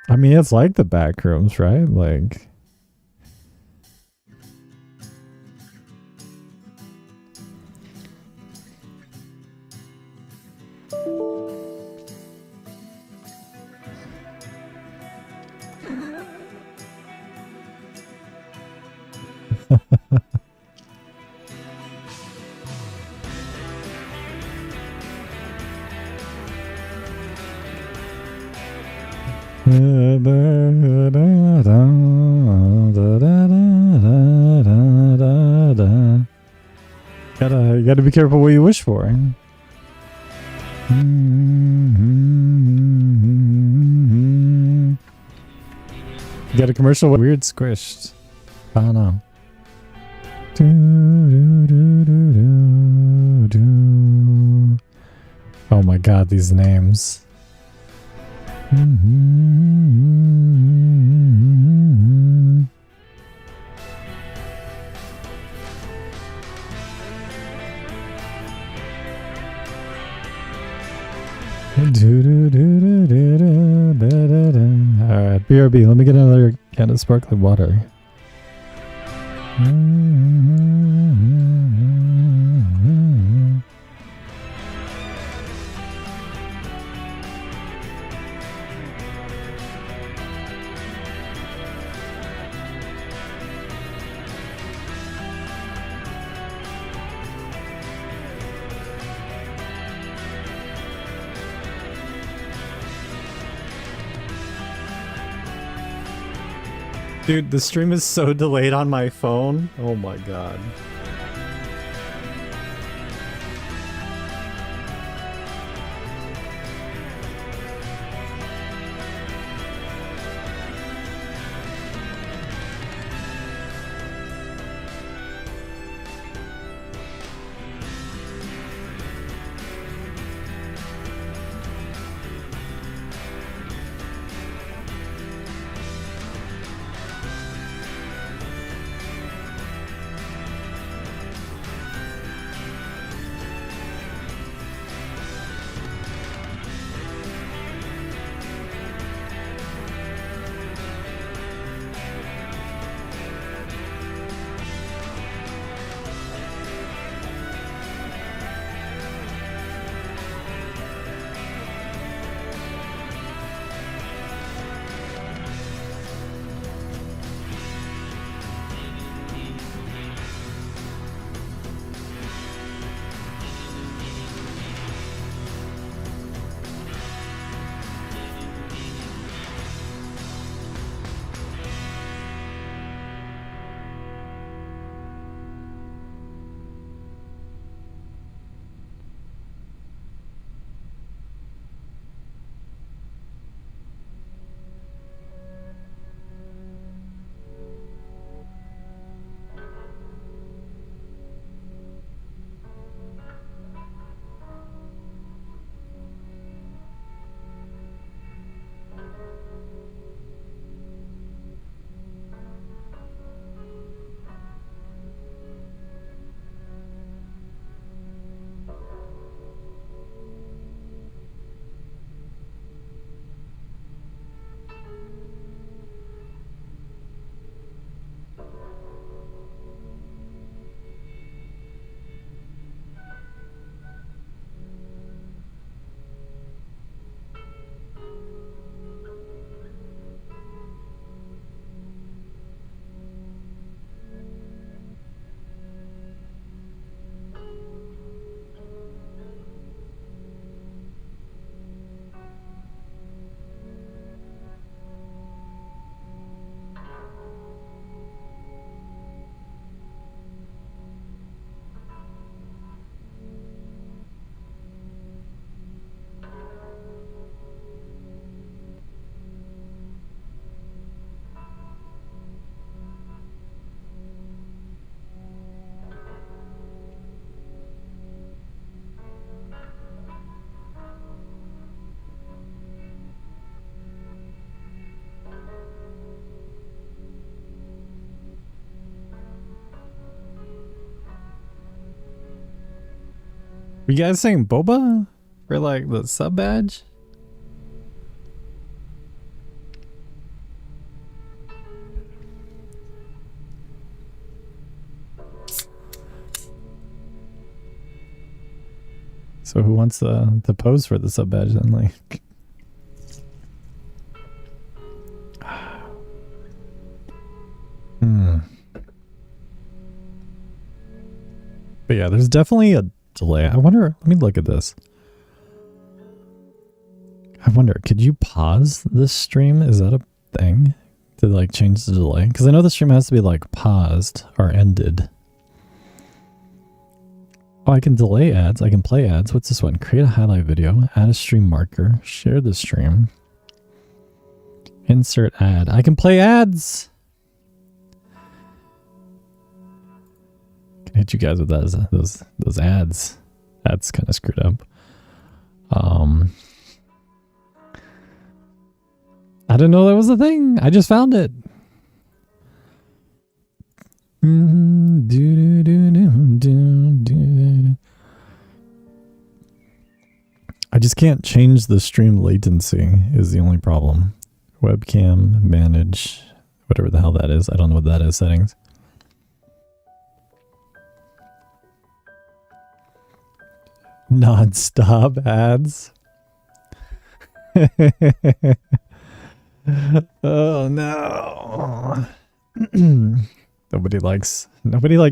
it's like the back rooms, right? Like, gotta be careful what you wish for. You got a commercial with weird squished. I don't know. Oh my god, these names. Alright, BRB, let me get another can of sparkling water. Dude, the stream is so delayed on my phone. Oh my god. You guys saying boba?
For like the sub badge? So who wants the pose for the sub badge then? Like, But yeah, there's definitely a delay. I wonder, let me look at this. I wonder, could you pause this stream? Is that a thing to like change the delay? Because I know the stream has to be like paused or ended. Oh, I can delay ads. I can play ads. What's this one? Create a highlight video. Add a stream marker. Share the stream. Insert ad. I can play ads. Can hit you guys with those ads. That's kind of screwed up. I didn't know that was a thing. I just found it. I just can't change the stream latency is the only problem. Webcam, manage, whatever the hell that is. I don't know what that is, settings. Non-stop ads. Oh no. Nobody likes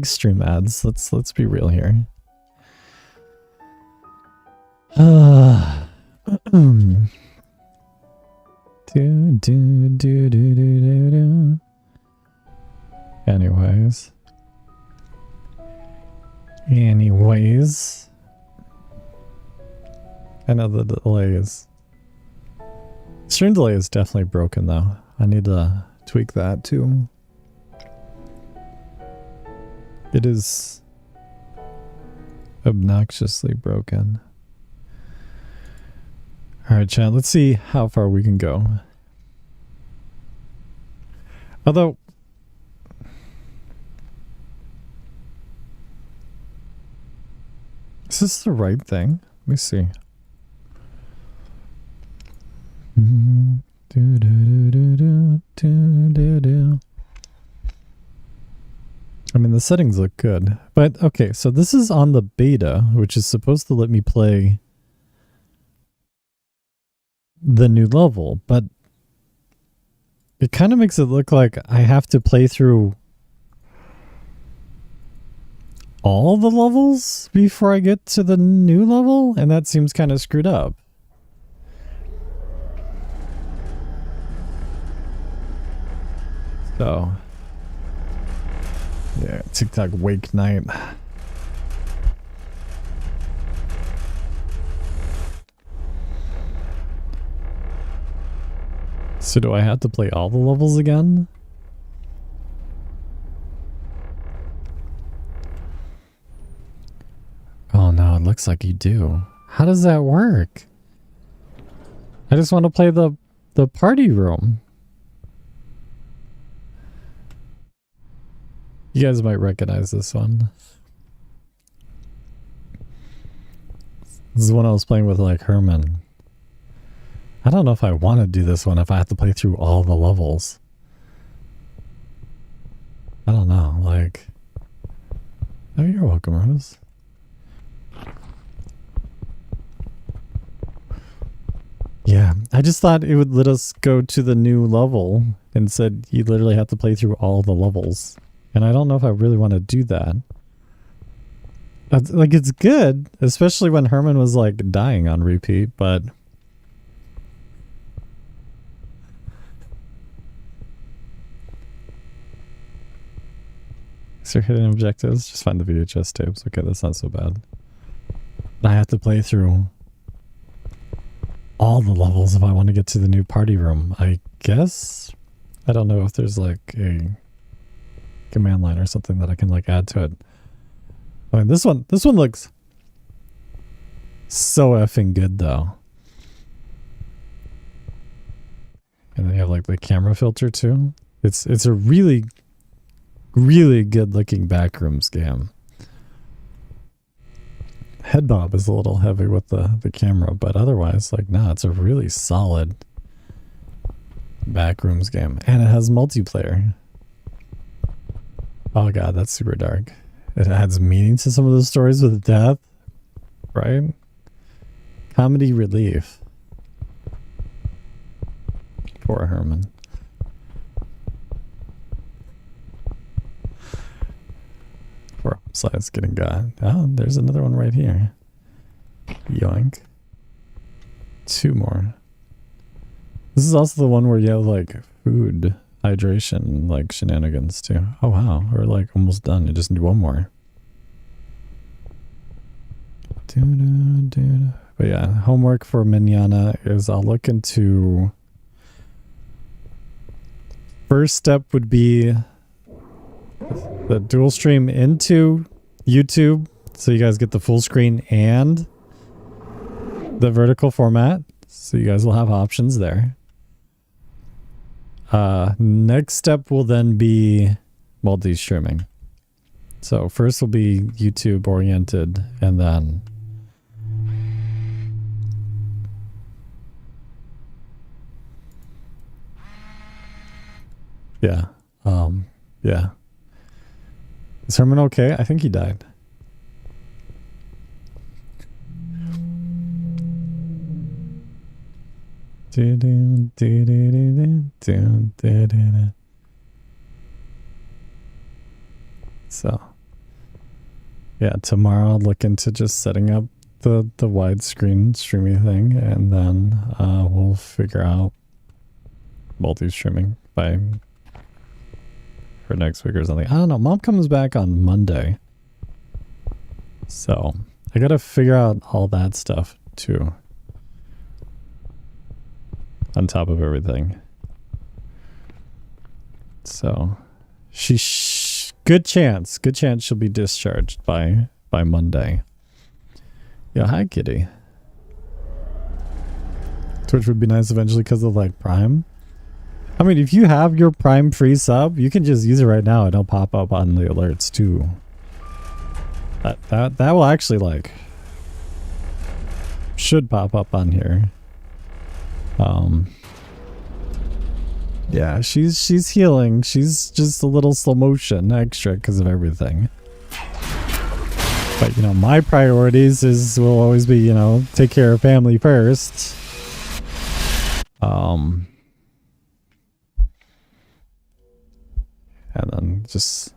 stream ads. Let's be real here. Anyways. I know the delay is... Stream delay is definitely broken though. I need to tweak that too. It is obnoxiously broken. Alright, chat, let's see how far we can go. Although... Is this the right thing? Let me see. I mean, the settings look good. But, okay, so this is on the beta, which is supposed to let me play the new level, but it kind of makes it look like I have to play through all the levels before I get to the new level, and that seems kind of screwed up. So, yeah, TikTok wake night. So do I have to play all the levels again? Oh no, it looks like you do. How does that work? I just want to play the party room. You guys might recognize this one. This is one I was playing with like Herman. I don't know if I want to do this one if I have to play through all the levels. I don't know, like... Oh, you're welcome, Rose. Yeah, I just thought it would let us go to the new level and said you literally have to play through all the levels. And I don't know if I really want to do that. Like, it's good, especially when Herman was, like, dying on repeat, but... Is there hidden objectives? Just find the VHS tapes. Okay, that's not so bad. I have to play through all the levels if I want to get to the new party room, I guess? I don't know if there's, like, a command line or something that I can like add to it. I mean, this one looks so effing good though. And then you have like the camera filter too. It's a really good looking backrooms game.
head bob is a little heavy with the camera, but otherwise, like, nah, it's a really solid Backrooms game. And it has multiplayer. Oh god, that's super dark. It adds meaning to some of the stories with death, right? Comedy relief. Poor Herman. Poor Slide's getting got. Oh, there's another one right here. Yoink. 2 more. This is also the one where you have like food, hydration, like shenanigans too. Oh wow, we're like almost done. You just need 1 more. But yeah, homework for Manana is I'll look into... First step would be the dual stream into YouTube, so you guys get the full screen and the vertical format, so you guys will have options there. Next step will then be multi-streaming. So first will be YouTube oriented, and then yeah. Yeah. Is Herman okay? I think he died. So, yeah, tomorrow I'll look into just setting up the widescreen streaming thing, and then we'll figure out multi-streaming by for next week or something. I don't know. Mom comes back on Monday, so I gotta figure out all that stuff too. On top of everything, so good chance she'll be discharged by Monday. Yeah, hi Kitty. Twitch would be nice eventually because of like Prime. I mean, if you have your Prime free sub, you can just use it right now and it'll pop up on the alerts too. That will actually like should pop up on here. Yeah, she's healing. She's just a little slow motion extra because of everything. But you know, my priorities will always be, you know, take care of family first. And then just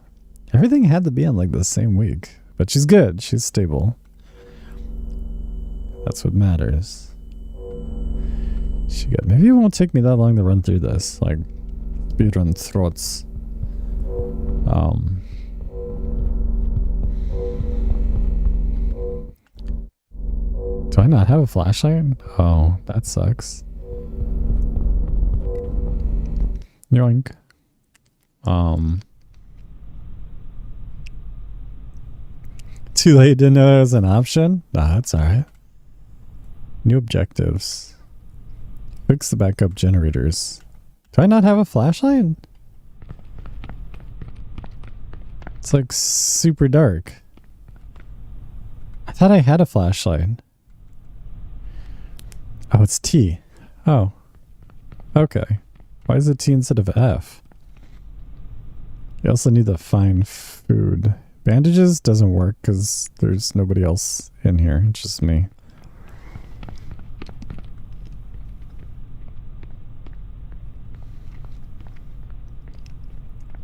everything had to be on like the same week. But she's good. She's stable. That's what matters. She got. Maybe it won't take me that long to run through this. Like speedrun throats. Do I not have a flashlight? Oh, that sucks. Yoink. Too late to know it was an option? Nah, that's alright. New objectives. Fix the backup generators. Do I not have a flashlight? It's like super dark. I thought I had a flashlight. Oh, it's T. Oh. Okay. Why is it T instead of F? You also need to find food. Bandages doesn't work because there's nobody else in here. It's just me.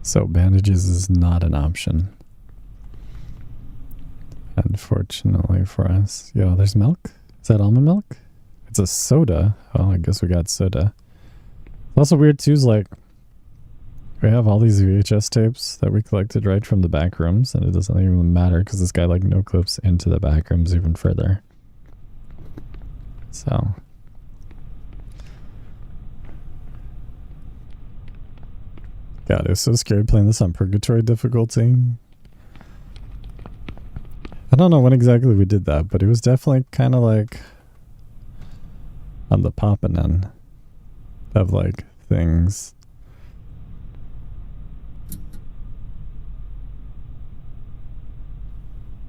So bandages is not an option. Unfortunately for us. Yo, there's milk? Is that almond milk? It's a soda. Oh, I guess we got soda. It's also weird too, is like we have all these VHS tapes that we collected right from the back rooms, and it doesn't even matter because this guy like no clips into the back rooms even further. So God, it was so scary playing this on purgatory difficulty. I don't know when exactly we did that, but it was definitely kind of like on the poppin' end of like things.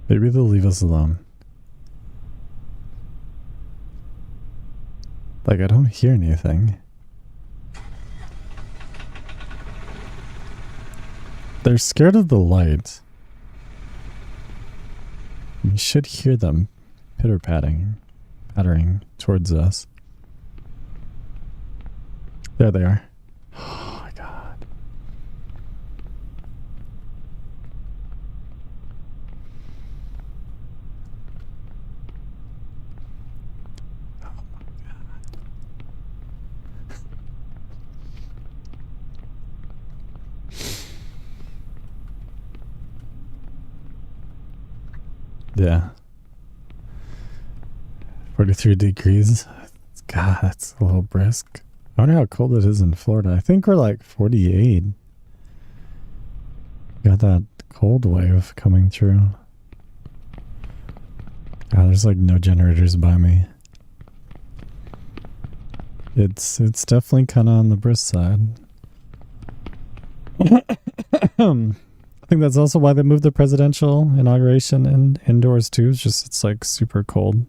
Maybe they'll leave us alone. Like, I don't hear anything. They're scared of the light. You should hear them pattering towards us. There they are. Oh my god. Oh my god. Yeah. 43 degrees. God, that's a little brisk. I wonder how cold it is in Florida. I think we're like 48. Got that cold wave coming through. God, there's like no generators by me. It's definitely kind of on the brisk side. I think that's also why they moved the presidential inauguration and indoors too. It's just, it's like super cold.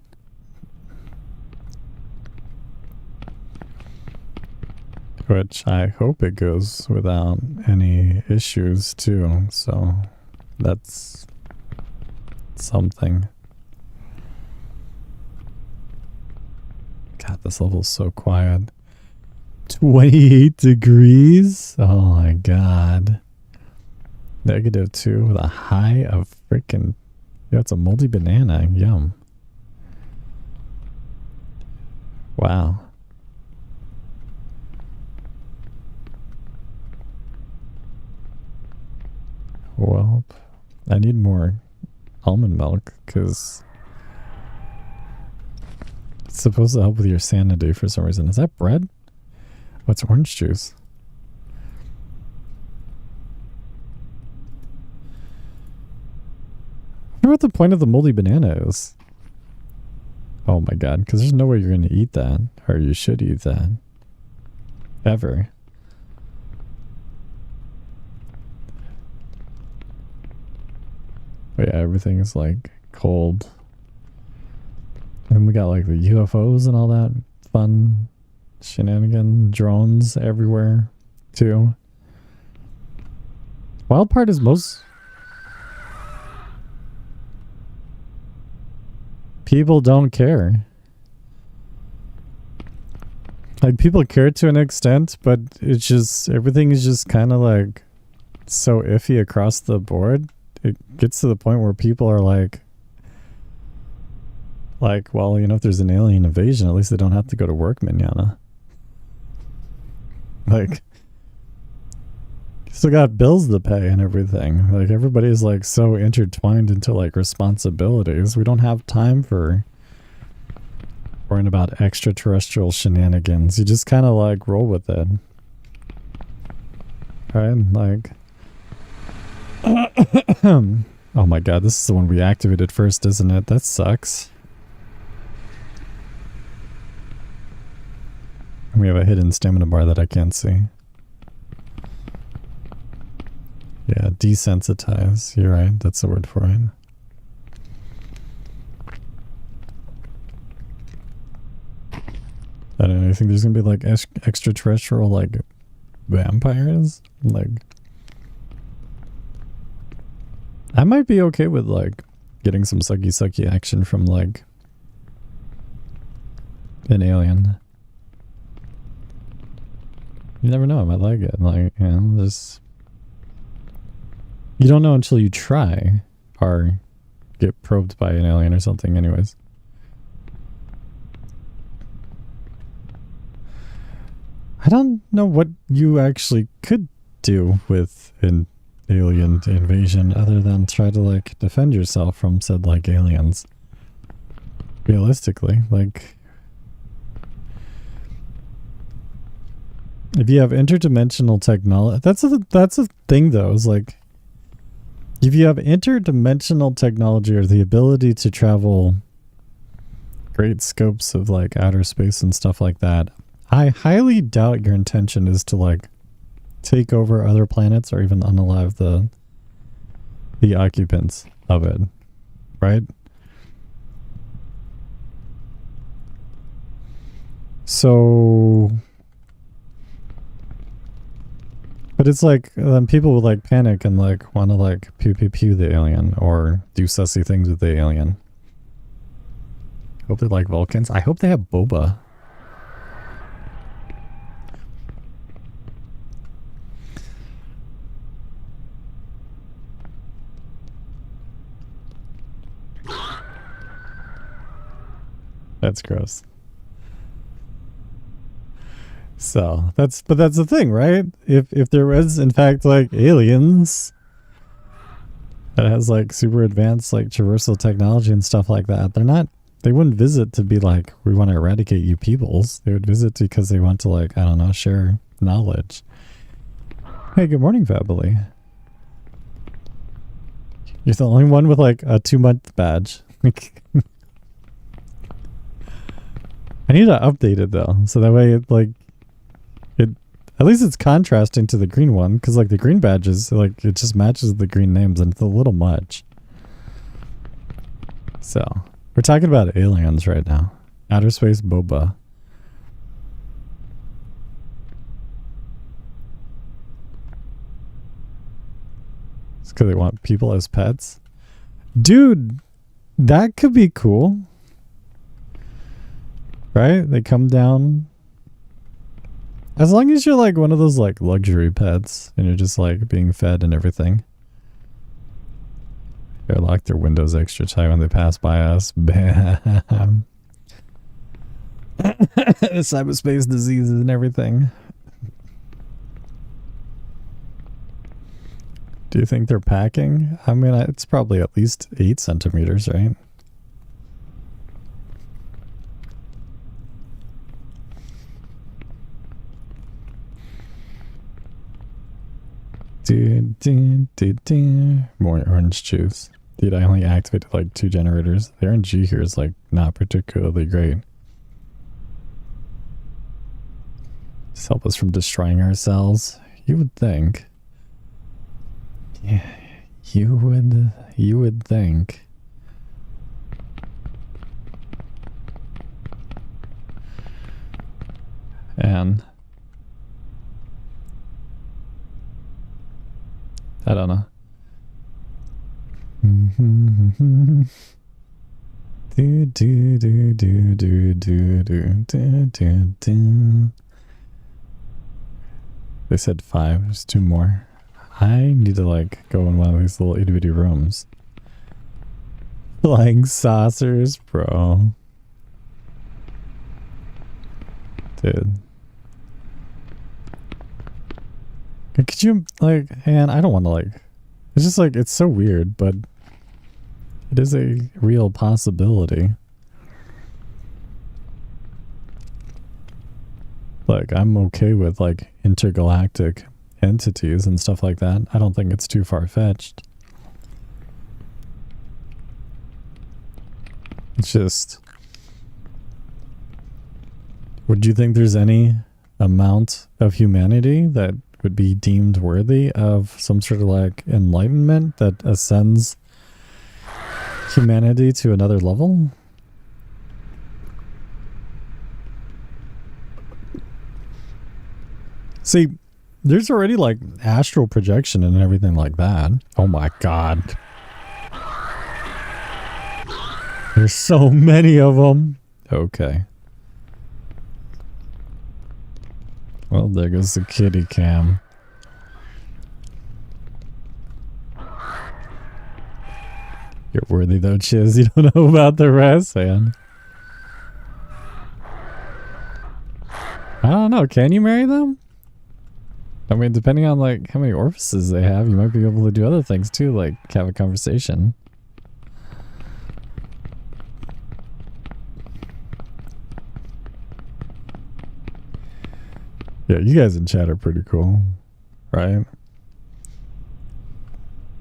Which I hope it goes without any issues too. So that's something. God, this level's so quiet. 28 degrees? Oh my god. -2 with a high of freaking... Yeah, it's a moldy banana. Yum. Wow. Well, I need more almond milk because it's supposed to help with your sanity for some reason. Is that bread? What's orange juice? I wonder what the point of the moldy banana is. Oh my god, because there's no way you're going to eat that. Or you should eat that. Ever. But yeah, everything is like cold. And we got like the UFOs and all that fun shenanigan. Drones everywhere too. Wild part is most people don't care. Like people care to an extent, but it's just everything is just kind of like so iffy across the board. It gets to the point where people are like, well, you know, if there's an alien invasion, at least they don't have to go to work, manana. Like, you still got bills to pay and everything. Like, everybody's like so intertwined into like responsibilities. We don't have time for worrying about extraterrestrial shenanigans. You just kind of like roll with it. Right? Like, oh my god, this is the one we activated first, isn't it? That sucks. And we have a hidden stamina bar that I can't see. Yeah, desensitize. You're right, that's the word for it. I don't know, you think there's gonna be like extraterrestrial like vampires? Like, I might be okay with like getting some sucky action from like an alien. You never know, I might like it. Like, you know, just you don't know until you try or get probed by an alien or something anyways. I don't know what you actually could do with an alien invasion other than try to like defend yourself from said like aliens. Realistically, like if you have interdimensional technology, that's a thing though, is like if you have interdimensional technology or the ability to travel great scopes of like outer space and stuff like that, I highly doubt your intention is to like take over other planets or even unalive the occupants of it, right? So, but it's like then people would like panic and like want to like pew pew pew the alien or do sussy things with the alien. Hope they like Vulcans. I hope they have boba. That's gross. So that's the thing, right? If there was in fact like aliens that has like super advanced like traversal technology and stuff like that, they wouldn't visit to be like, we want to eradicate you peoples. They would visit because they want to like, I don't know, share knowledge. Hey, good morning, Fabily. You're the only one with like a 2-month badge. I need to update it though, so that way it at least it's contrasting to the green one, because like the green badges, like it just matches the green names and it's a little much. So we're talking about aliens right now. Outer space boba. It's because they want people as pets. Dude, that could be cool. Right? They come down. As long as you're like one of those like luxury pets and you're just like being fed and everything. They lock their windows extra tight when they pass by us. Bam. Cyberspace diseases and everything. Do you think they're packing? I mean, it's probably at least 8 centimeters, right? More orange juice. Dude, I only activated like 2 generators. The RNG here is like not particularly great. Just help us from destroying ourselves. You would think. Yeah, you would think. And I don't know. They said 5. There's 2 more. I need to like go in one of these little itty bitty rooms. Flying saucers, bro. Dude. Could you, like, and I don't want to, like, it's just, like, it's so weird, but it is a real possibility. Like, I'm okay with, like, intergalactic entities and stuff like that. I don't think it's too far-fetched. It's just, would you think there's any amount of humanity that would be deemed worthy of some sort of like enlightenment that ascends humanity to another level? See, there's already like astral projection and everything like that. Oh my god. There's so many of them. Okay. Well, there goes the kitty cam. You're worthy though, Chiz. You don't know about the rest, man. I don't know. Can you marry them? I mean, depending on like how many orifices they have, you might be able to do other things too, like have a conversation. Yeah, you guys in chat are pretty cool, right? You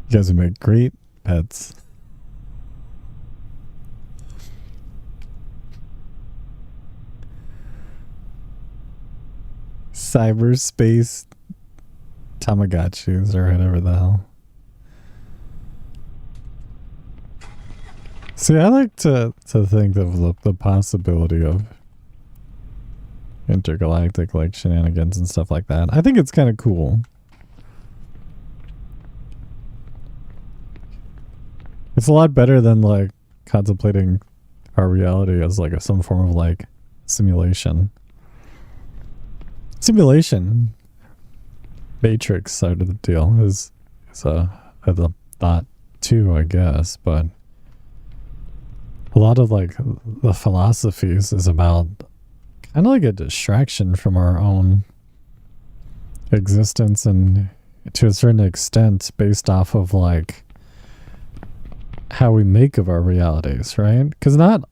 guys would make great pets. Cyberspace Tamagotchis or whatever the hell. See, I like to think of the possibility of
intergalactic like shenanigans and stuff like that. I think it's kind of cool. It's a lot better than like contemplating our reality as like some form of like simulation. Simulation matrix side of the deal is a thought too, I guess, but a lot of like the philosophies is about kind of like a distraction from our own existence, and to a certain extent based off of like how we make of our realities, right? Because not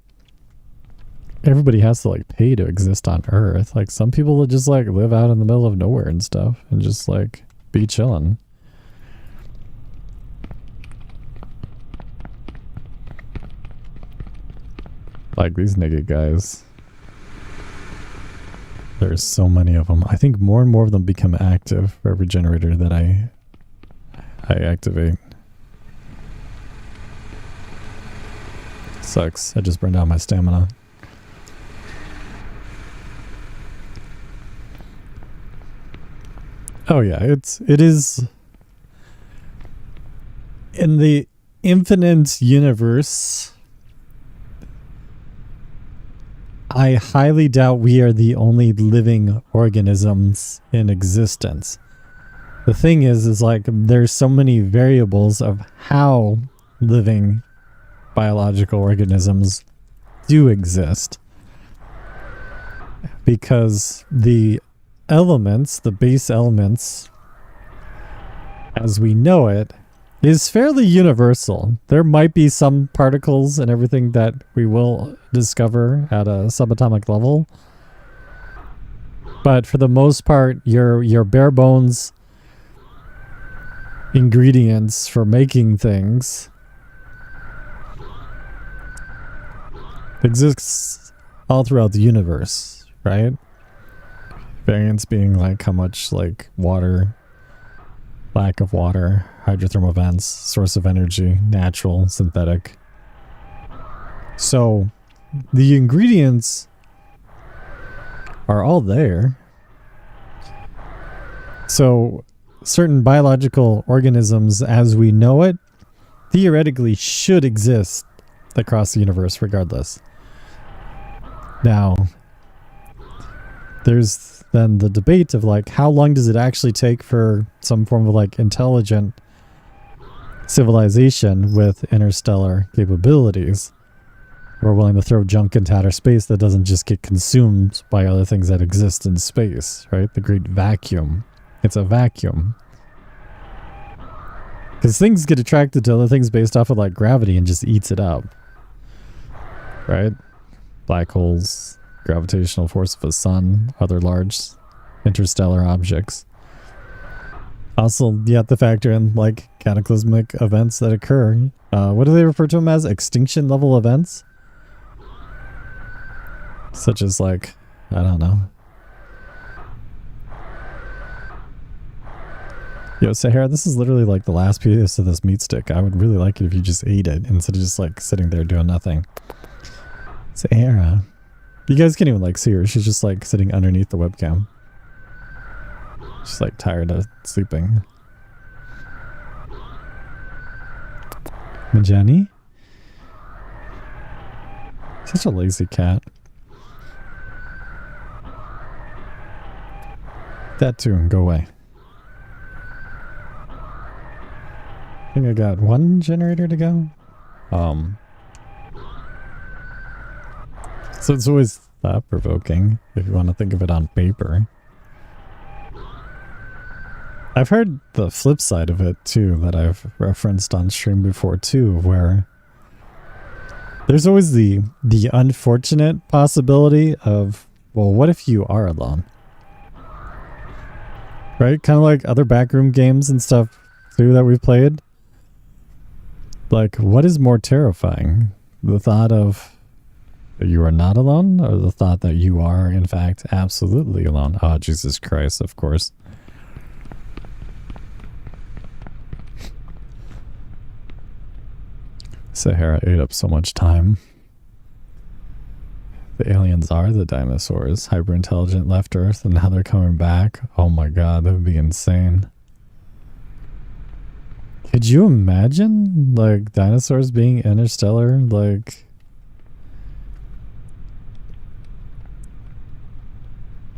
everybody has to like pay to exist on Earth. Like some people will just like live out in the middle of nowhere and stuff and just like be chilling. Like these nigga guys. There's so many of them. I think more and more of them become active for every generator that I activate. Sucks. I just burned out my stamina. Oh yeah, it is in the infinite universe. I highly doubt we are the only living organisms in existence. The thing is like there's so many variables of how living biological organisms do exist. Because the elements, the base elements, as we know it, is fairly universal. There might be some particles and everything that we will discover at a subatomic level. But for the most part, your bare bones ingredients for making things exists all throughout the universe, right? Variance being like how much like water, lack of water, hydrothermal vents, source of energy, natural, synthetic. So the ingredients are all there. So certain biological organisms as we know it theoretically should exist across the universe regardless. Now, there's then the debate of like how long does it actually take for some form of like intelligent civilization with interstellar capabilities. We're willing to throw junk into outer space that doesn't just get consumed by other things that exist in space, right? The great vacuum. It's a vacuum. Because things get attracted to other things based off of like gravity and just eats it up. Right? Black holes, gravitational force of a sun, other large interstellar objects. Also, you have to factor in like cataclysmic events that occur. What do they refer to them as? Extinction level events? Such as like, I don't know. Yo, Sahara, this is literally like the last piece of this meat stick. I would really like it if you just ate it instead of just like sitting there doing nothing. Sahara. You guys can't even like see her. She's just like sitting underneath the webcam. She's like tired of sleeping. Majani? Such a lazy cat. That too, and go away. I think I got one generator to go. So it's always thought-provoking if you want to think of it on paper. I've heard the flip side of it too that I've referenced on stream before too, where there's always the unfortunate possibility of, well, what if you are alone? Right? Kind of like other backroom games and stuff too that we've played. Like, what is more terrifying? The thought of that you are not alone, or the thought that you are, in fact, absolutely alone? Oh, Jesus Christ, of course. Sahara ate up so much time.
The aliens are the dinosaurs, hyper intelligent, left Earth, and now they're coming back. Oh my god, that would be insane. Could you imagine, like, dinosaurs being interstellar, like,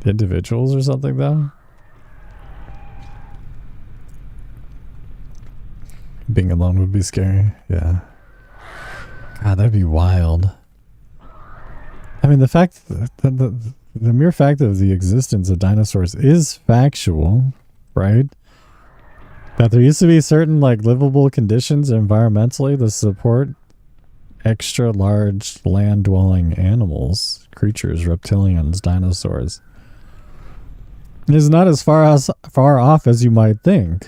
individuals or something, though? Being alone would be scary, yeah. God, that'd be wild. I mean, the fact that the mere fact of the existence of dinosaurs is factual, right? That there used to be certain, like, livable conditions environmentally to support extra large land-dwelling animals, creatures, reptilians, dinosaurs. It is not as far off as you might think.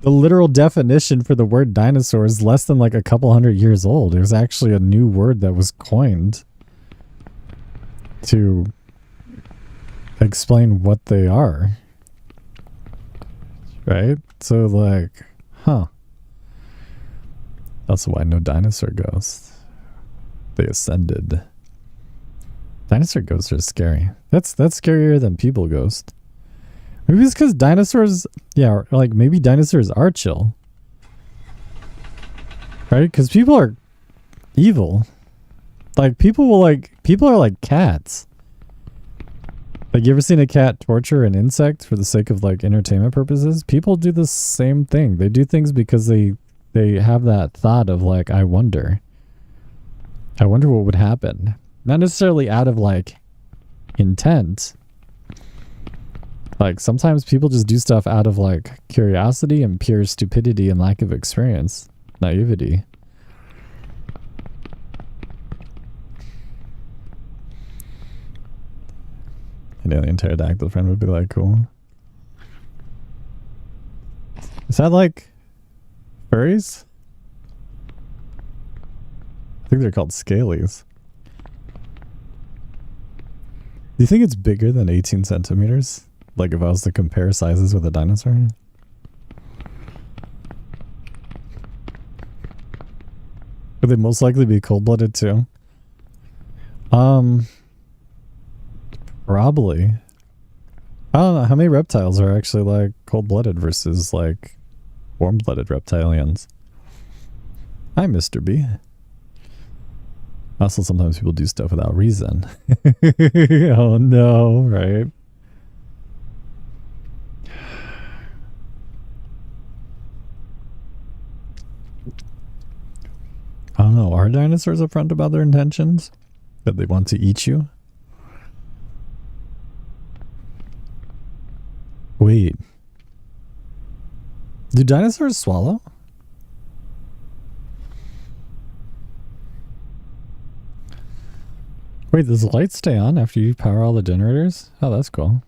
The literal definition for the word dinosaur is less than like a couple hundred years old. It was actually a new word that was coined to explain what they are. Right? So like, huh. That's why no dinosaur ghosts. They ascended. Dinosaur ghosts are scary. That's scarier than people ghost. Maybe it's because dinosaurs, yeah, like maybe dinosaurs are chill. Right? Because people are evil. Like people are like cats. Like you ever seen a cat torture an insect for the sake of like entertainment purposes? People do the same thing. They do things because they have that thought of like, I wonder what would happen. Not necessarily out of like intent. Like sometimes people just do stuff out of like curiosity and pure stupidity and lack of experience. Naivety. An alien pterodactyl friend would be like, cool. Is that like furries? I think they're called scalies. Do you think it's bigger than 18 centimeters? Like if I was to compare sizes with a dinosaur? Would they most likely be cold-blooded too? Probably. I don't know how many reptiles are actually like cold-blooded versus like warm-blooded reptilians. Hi, Mr. B. Also, sometimes people do stuff without reason. Oh no, right? I don't know. Are dinosaurs upfront about their intentions? That they want to eat you? Wait. Do dinosaurs swallow? Wait, does the light stay on after you power all the generators? Oh, that's cool.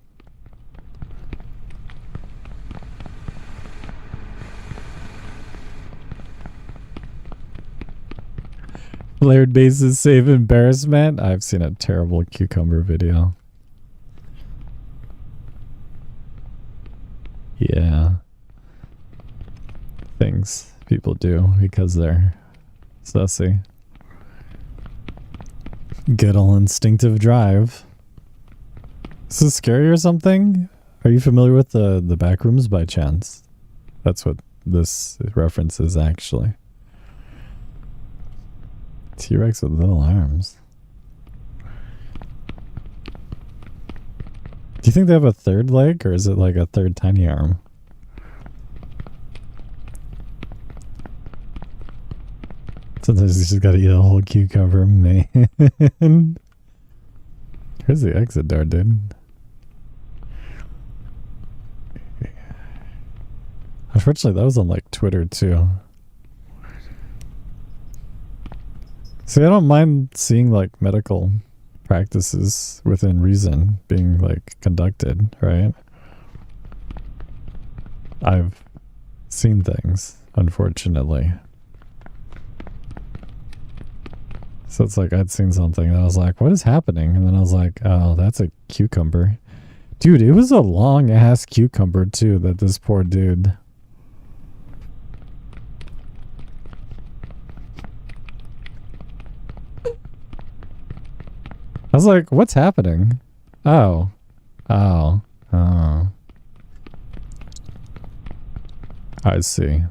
Layered bases save embarrassment. I've seen a terrible cucumber video. Yeah. Things people do because they're sussy. Good old instinctive drive. Is this scary or something? Are you familiar with the back rooms by chance? That's what this reference is actually. T-Rex with little arms. Do you think they have a third leg or is it like a third tiny arm? Sometimes you just gotta eat a whole cucumber, man. Here's the exit door, dude. Unfortunately, that was on like Twitter too. See, I don't mind seeing like medical practices within reason being like conducted, right? I've seen things, unfortunately. So it's like I'd seen something and I was like, what is happening? And then I was like, oh, that's a cucumber. Dude, it was a long ass cucumber too that this poor dude. was like, what's happening? Oh. Oh. Oh. I see.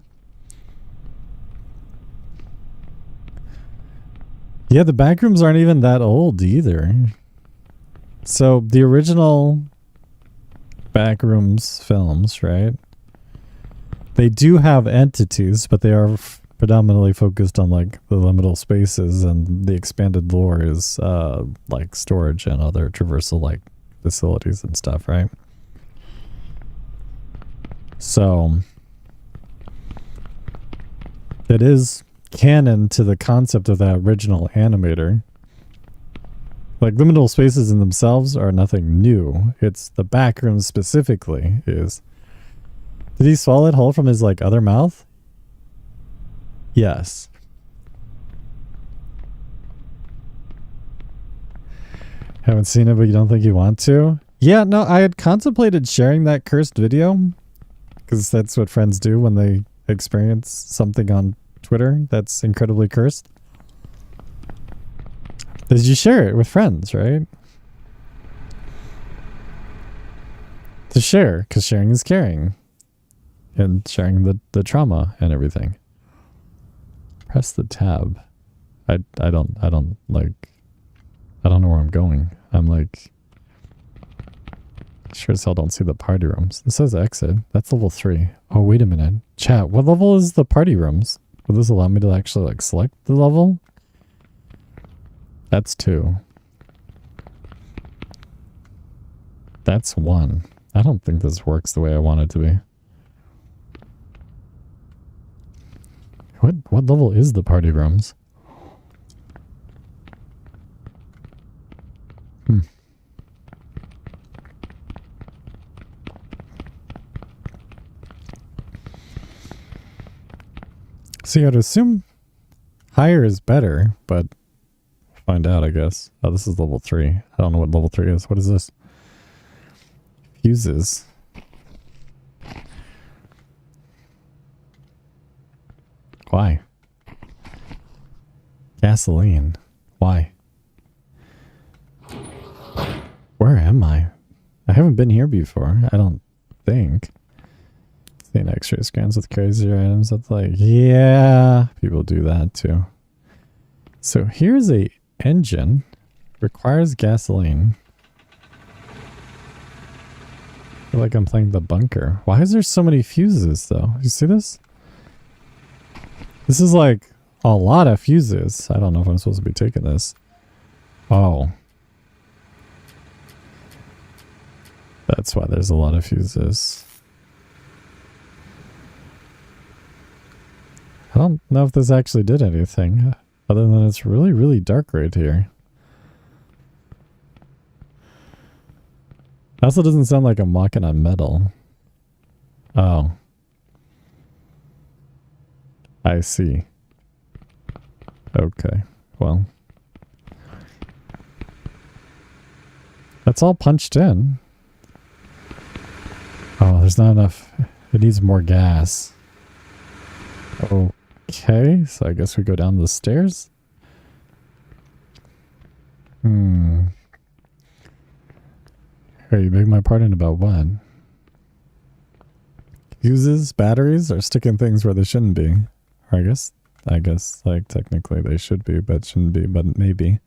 Yeah, the backrooms aren't even that old either. So the original backrooms films, right? They do have entities, but they are predominantly focused on like the liminal spaces, and the expanded lore is like storage and other traversal like facilities and stuff, right? So it is canon to the concept of that original animator. Like liminal spaces in themselves are nothing new. It's the backroom specifically is. Did he swallow it whole from his like other mouth? Yes. Haven't seen it, but you don't think you want to? Yeah, no, I had contemplated sharing that cursed video because that's what friends do when they experience something on Twitter that's incredibly cursed. Did you share it with friends, right? To share, because sharing is caring. And sharing the trauma and everything. Press the tab. I don't know where I'm going. I'm like, sure as hell don't see the party rooms. This says exit. That's level 3. Oh, wait a minute. Chat, what level is the party rooms? Will this allow me to actually like select the level? That's 2. That's 1. I don't think this works the way I want it to be. What level is the party rooms? So I'd assume higher is better, but find out, I guess. Oh, this is level 3. I don't know what level 3 is. What is this? Fuses. Why? Gasoline. Why? Where am I? I haven't been here before, I don't think. Seeing x-ray scans with crazier items, that's like, yeah, people do that too. So here's a engine. Requires gasoline. I feel like I'm playing the bunker. Why is there so many fuses though? You see this? This is like a lot of fuses. I don't know if I'm supposed to be taking this. Oh. That's why there's a lot of fuses. I don't know if this actually did anything, other than it's really, really dark right here. Also doesn't sound like I'm walking on metal. Oh. I see. Okay, well. That's all punched in. Oh, there's not enough. It needs more gas. Okay, so I guess we go down the stairs. Hey, you beg my pardon about what? Fuses, batteries, are sticking things where they shouldn't be. Or I guess, like, technically they should be, but shouldn't be, but maybe.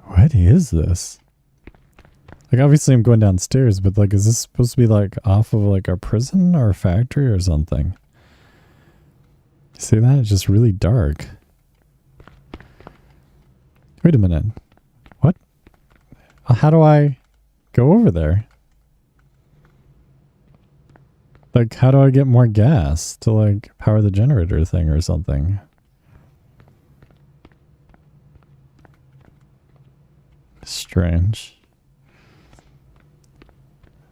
What is this? Like, obviously I'm going downstairs, but, like, is this supposed to be, like, off of, like, a prison or a factory or something? See that? It's just really dark. Wait a minute. What? How do I go over there? Like, how do I get more gas to, like, power the generator thing or something? Strange.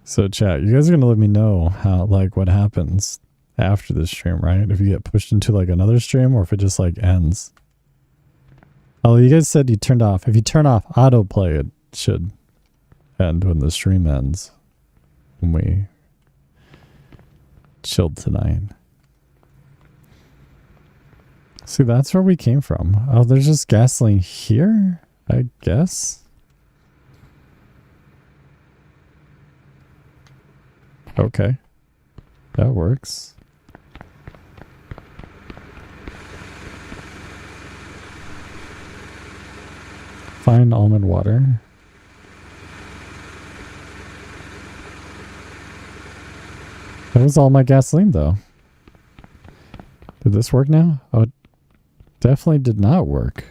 So, chat, you guys are going to let me know how, like, what happens after this stream, right? If you get pushed into, like, another stream or if it just, like, ends. Oh, you guys said you turned off. If you turn off autoplay, it should end when the stream ends. When we chilled tonight. See, that's where we came from. Oh, there's just gasoline here, I guess. Okay. That works. Fine almond water. That was all my gasoline, though. Did this work now? Oh, it definitely did not work.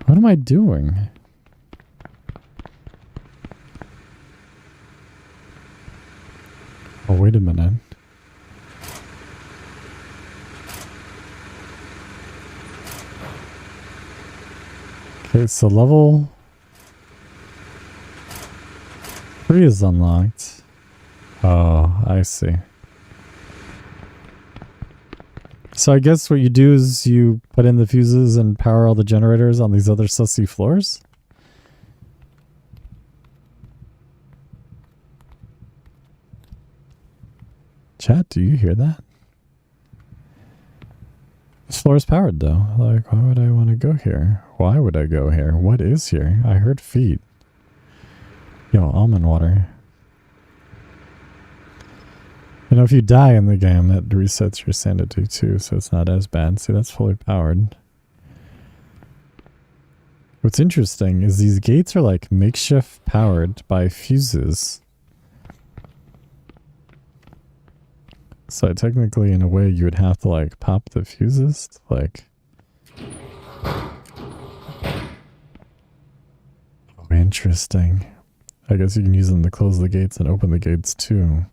What am I doing? Oh, wait a minute. Okay, so level 3 is unlocked. Oh, I see. So I guess what you do is you put in the fuses and power all the generators on these other sussy floors? Chat, do you hear that? This floor is powered though. Like, why would I want to go here? Why would I go here? What is here? I heard feet. Yo, almond water. You know, if you die in the game, that resets your sanity too, so it's not as bad. See, that's fully powered. What's interesting is these gates are like makeshift powered by fuses. So technically, in a way, you would have to like pop the fuses to, like... Oh, interesting. I guess you can use them to close the gates and open the gates too.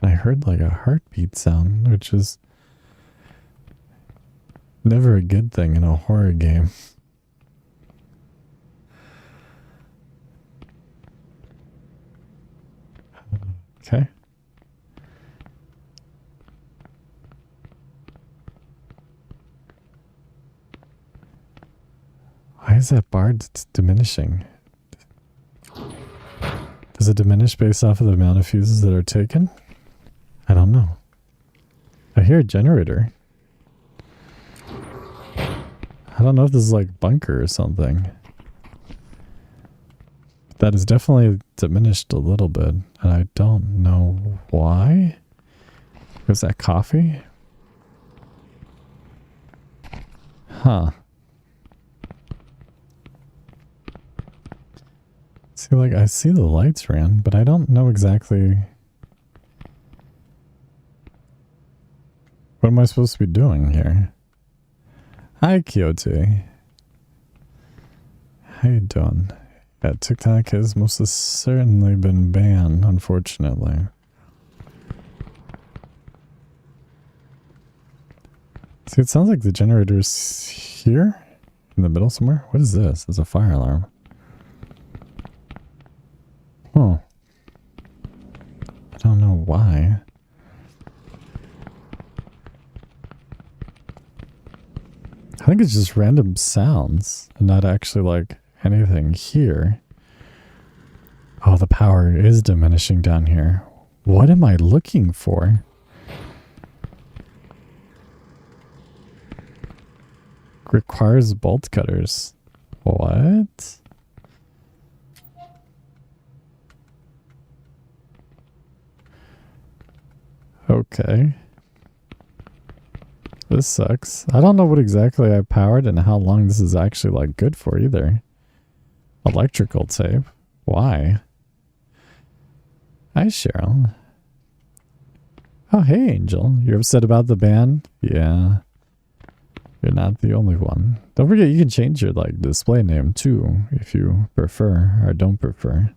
I heard like a heartbeat sound, which is never a good thing in a horror game. Okay. Why is that bar diminishing? Does it diminish based off of the amount of fuses that are taken? I don't know. I hear a generator. I don't know if this is like bunker or something. That is definitely diminished a little bit, and I don't know why. Is that coffee? Huh. See, like, I see the lights ran, but I don't know exactly... What am I supposed to be doing here? Hi, Kyoto. How you doing? Yeah, TikTok has most certainly been banned, unfortunately. See, it sounds like the generator's here? In the middle somewhere? What is this? It's a fire alarm. Huh. I don't know why. I think it's just random sounds and not actually like anything here. Oh, the power is diminishing down here. What am I looking for? Requires bolt cutters. What? Okay. This sucks. I don't know what exactly I powered and how long this is actually like good for either. Electrical tape. Why? Hi, Cheryl. Oh, hey, Angel. You're upset about the ban? Yeah. You're not the only one. Don't forget you can change your like display name too if you prefer or don't prefer.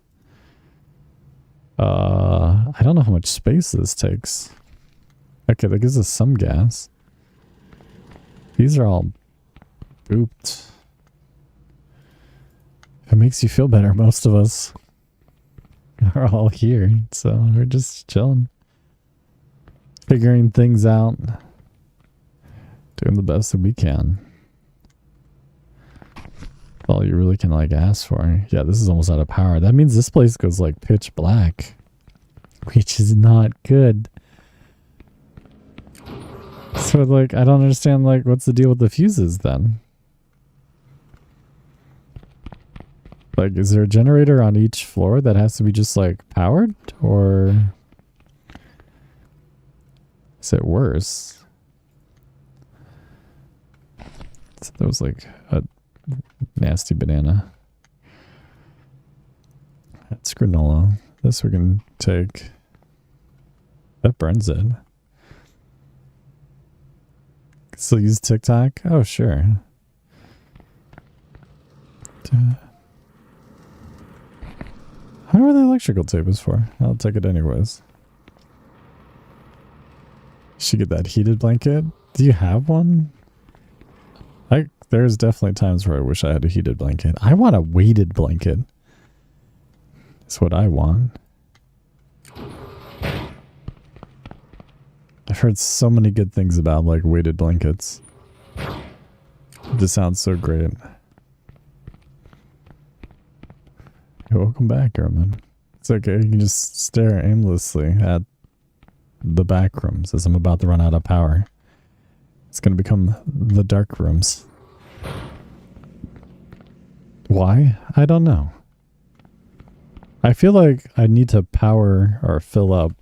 I don't know how much space this takes. Okay, that gives us some gas. These are all booped. If it makes you feel better, most of us are all here, so we're just chilling. Figuring things out. Doing the best that we can. All you really can like ask for. Yeah, this is almost out of power. That means this place goes like pitch black. which is not good. So, like, I don't understand, like, what's the deal with the fuses then? Like, is there a generator on each floor that has to be just, like, powered? Or is it worse? So that was, like, a nasty banana. That's granola. This we can take. That burns it. Still use TikTok? Oh, sure. How are the electrical tape is for? I'll take it anyways. Should get that heated blanket. Do you have one? There's definitely times where I wish I had a heated blanket. I want a weighted blanket. That's what I want. I've heard so many good things about like weighted blankets. It just sounds so great. Hey, welcome back, Erman. It's okay, you can just stare aimlessly at the back rooms as I'm about to run out of power. It's gonna become the dark rooms. Why? I don't know. I feel like I need to power or fill up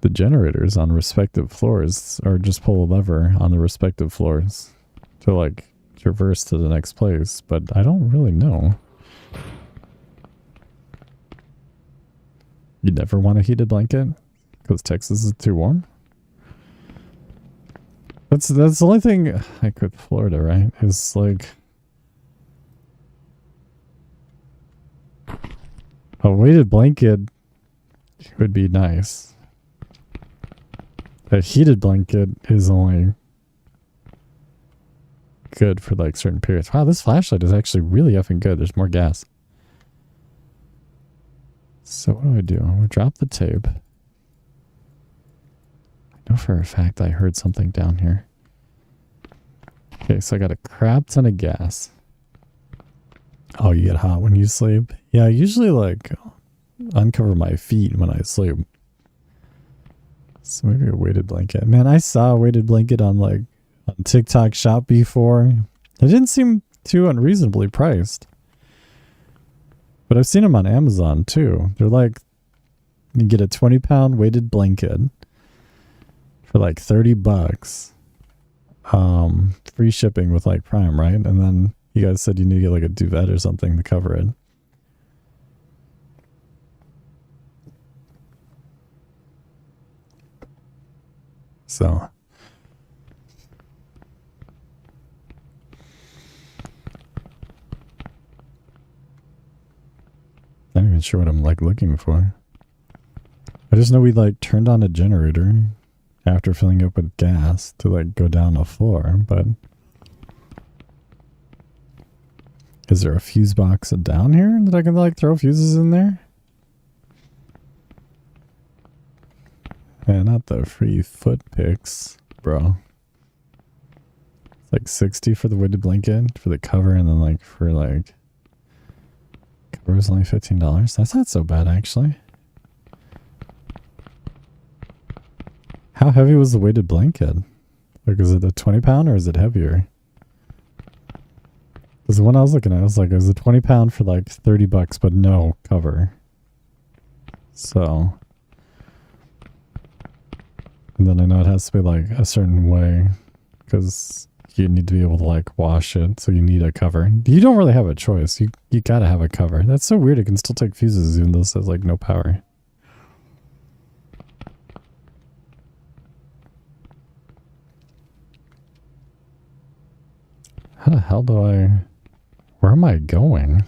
the generators on respective floors, or just pull a lever on the respective floors to like traverse to the next place, but I don't really know. You never want a heated blanket because Texas is too warm? That's the only thing like with Florida, right? Is like a weighted blanket would be nice. A heated blanket is only good for like certain periods. Wow, this flashlight is actually really effing good. There's more gas. So what do? We drop the tape. I know for a fact I heard something down here. Okay, so I got a crap ton of gas. Oh, you get hot when you sleep? Yeah, I usually like uncover my feet when I sleep. So maybe a weighted blanket. Man, I saw a weighted blanket on like on TikTok shop before. It didn't seem too unreasonably priced. But I've seen them on Amazon too. They're like, you get a 20-pound weighted blanket for like $30. Free shipping with like Prime, right? And then you guys said you need to get like a duvet or something to cover it. So I'm not even sure what I'm like looking for. I just know we like turned on a generator after filling up with gas to like go down a floor, but is there a fuse box down here that I can like throw fuses in there? Yeah, not the free foot picks, bro. It's like 60 for the weighted blanket for the cover, and then like for like cover was only $15. That's not so bad actually. How heavy was the weighted blanket? Like, is it a 20-pound or is it heavier? Because the one I was looking at, I was like, it was a 20-pound for like $30, but no cover. So, and then I know it has to be like a certain way because you need to be able to like wash it, so you need a cover. You don't really have a choice. You gotta have a cover. That's so weird. It can still take fuses even though it says like no power. How the hell do I... Where am I going?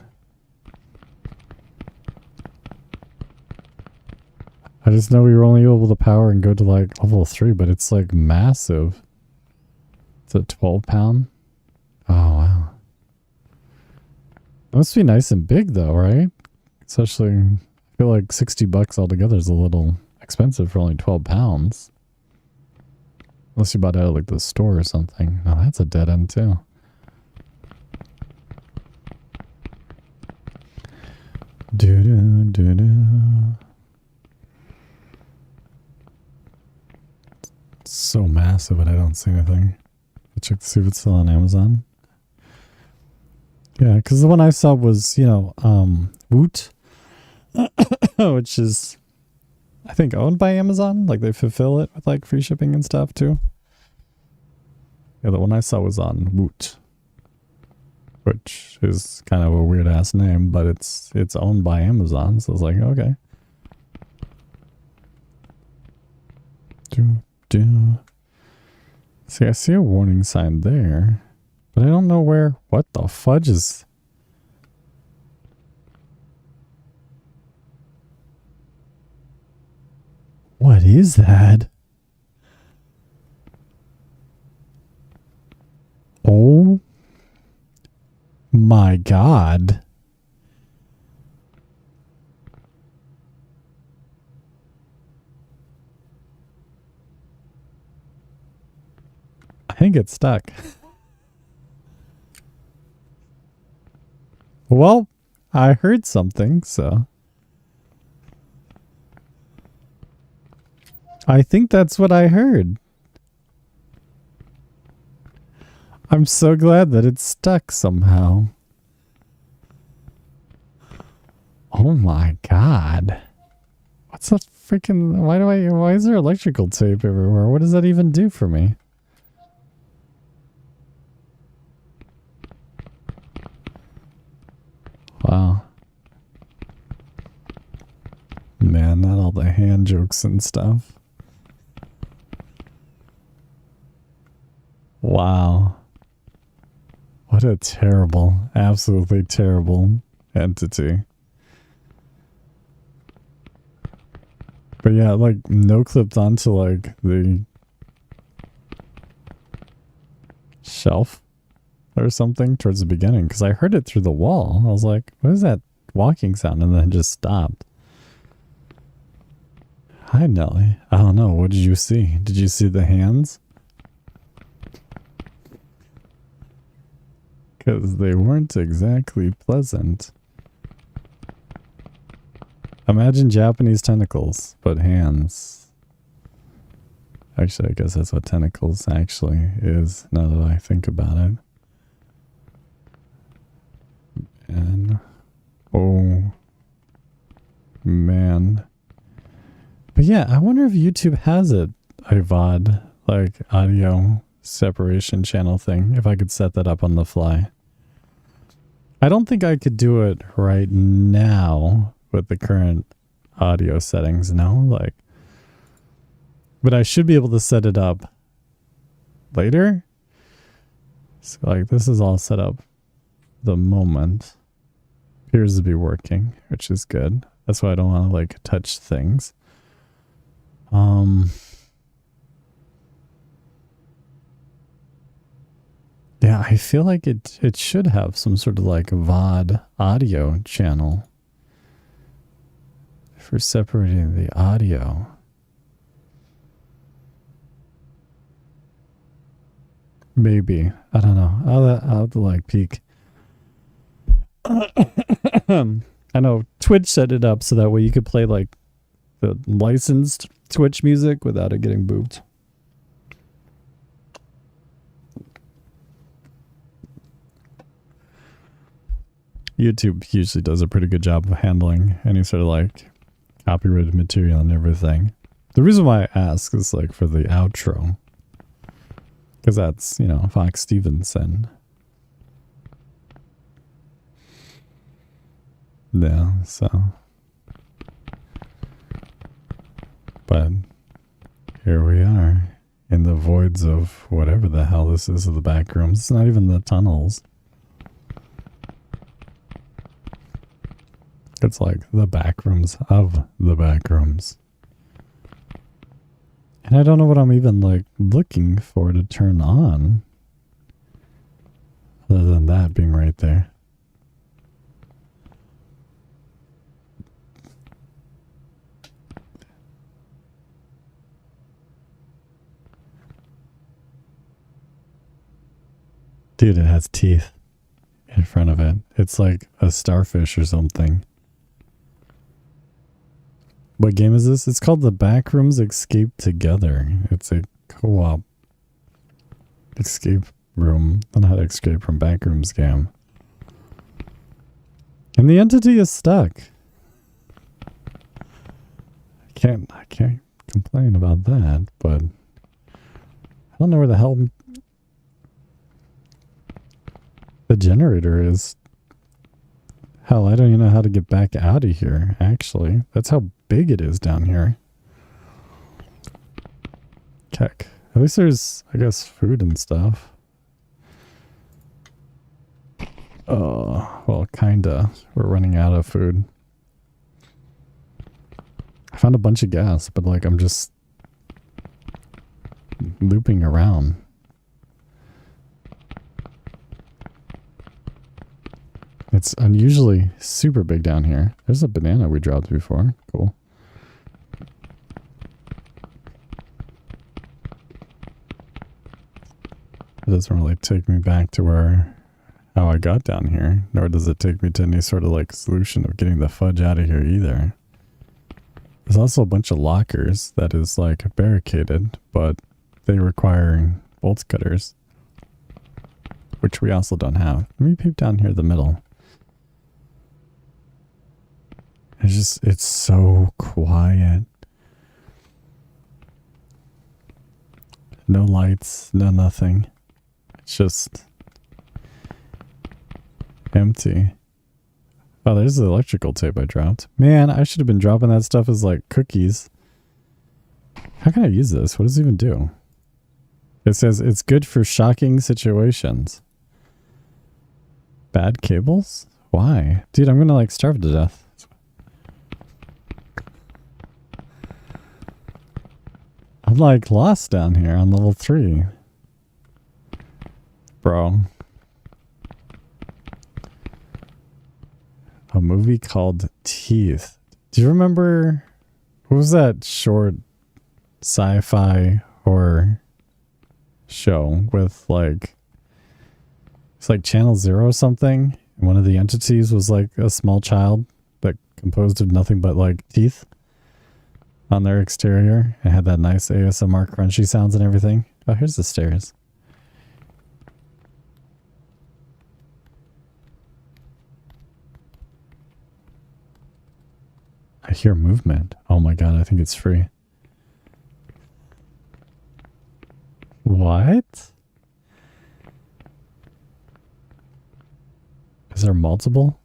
I just know we were only able to power and go to like level 3, but it's like massive. It's a 12-pound? Oh, wow. It must be nice and big though, right? Especially, I feel like $60 altogether is a little expensive for only 12 pounds. Unless you bought it at like the store or something. Oh, that's a dead end too. Do-do, do-do. so massive, but I don't see anything. I'll check to see if it's still on Amazon. Yeah, because the one I saw was, Woot, which is, I think, owned by Amazon. Like, they fulfill it with, like, free shipping and stuff, too. Yeah, the one I saw was on Woot, which is kind of a weird-ass name, but it's owned by Amazon, so I was like, okay. See, I see a warning sign there, but I don't know where. What the fudge is... What is that? Oh my God. I think it's stuck. Well, I heard something, so I think that's what I heard. I'm so glad that it's stuck somehow. Oh my God. What's that freaking... Why is there electrical tape everywhere? What does that even do for me? Wow. Man, not all the hand jokes and stuff. Wow. What a terrible, absolutely terrible entity. But yeah, like, no clipped onto, like, the shelf or something towards the beginning, because I heard it through the wall. I was like, what is that walking sound? And then it just stopped. Hi, Nelly. I don't know. What did you see? Did you see the hands? Because they weren't exactly pleasant. Imagine Japanese tentacles, but hands. Actually, I guess that's what tentacles actually is, now that I think about it. And oh man. But yeah, I wonder if YouTube has a VOD, like audio separation channel thing, if I could set that up on the fly. I don't think I could do it right now with the current audio settings, no? Like, but I should be able to set it up later. So like, this is all set up the moment. Appears to be working, which is good. That's why I don't want to like touch things. Yeah, I feel like it should have some sort of like VOD audio channel for separating the audio. Maybe. I don't know. I'll have to like peek. I know Twitch set it up so that way you could play like the licensed Twitch music without it getting booped. YouTube usually does a pretty good job of handling any sort of like copyrighted material and everything. The reason why I ask is like for the outro, because that's, you know, Fox Stevenson. Yeah, so. But here we are in the voids of whatever the hell this is of the back rooms. It's not even the tunnels. It's like the back rooms of the back rooms. And I don't know what I'm even like looking for to turn on. Other than that being right there. Dude, it has teeth in front of it. It's like a starfish or something. What game is this? It's called The Backrooms Escape Together. It's a co-op escape room. I don't know how to escape from backrooms game. And the entity is stuck. I can't complain about that, but I don't know where the hell the generator is. Hell, I don't even know how to get back out of here, actually. That's how big it is down here. Heck. At least there's, I guess, food and stuff. Well, kinda. We're running out of food. I found a bunch of gas, but like I'm just looping around. It's unusually super big down here. There's a banana we dropped before. Cool. It doesn't really take me back to how I got down here, nor does it take me to any sort of like solution of getting the fudge out of here either. There's also a bunch of lockers that is like barricaded, but they require bolt cutters, which we also don't have. Let me peep down here in the middle. It's so quiet. No lights, no nothing. It's just empty. Oh, there's the electrical tape I dropped. Man, I should have been dropping that stuff as like cookies. How can I use this? What does it even do? It says it's good for shocking situations. Bad cables? Why? Dude, I'm gonna like starve to death. I'm like lost down here on level 3. Bro. A movie called Teeth. Do you remember, what was that short sci-fi horror show with like, it's like Channel Zero or something, and one of the entities was like a small child that composed of nothing but like teeth on their exterior and had that nice ASMR crunchy sounds and everything. Oh, here's the stairs. I hear movement. Oh my god, I think it's free. What? Is there multiple?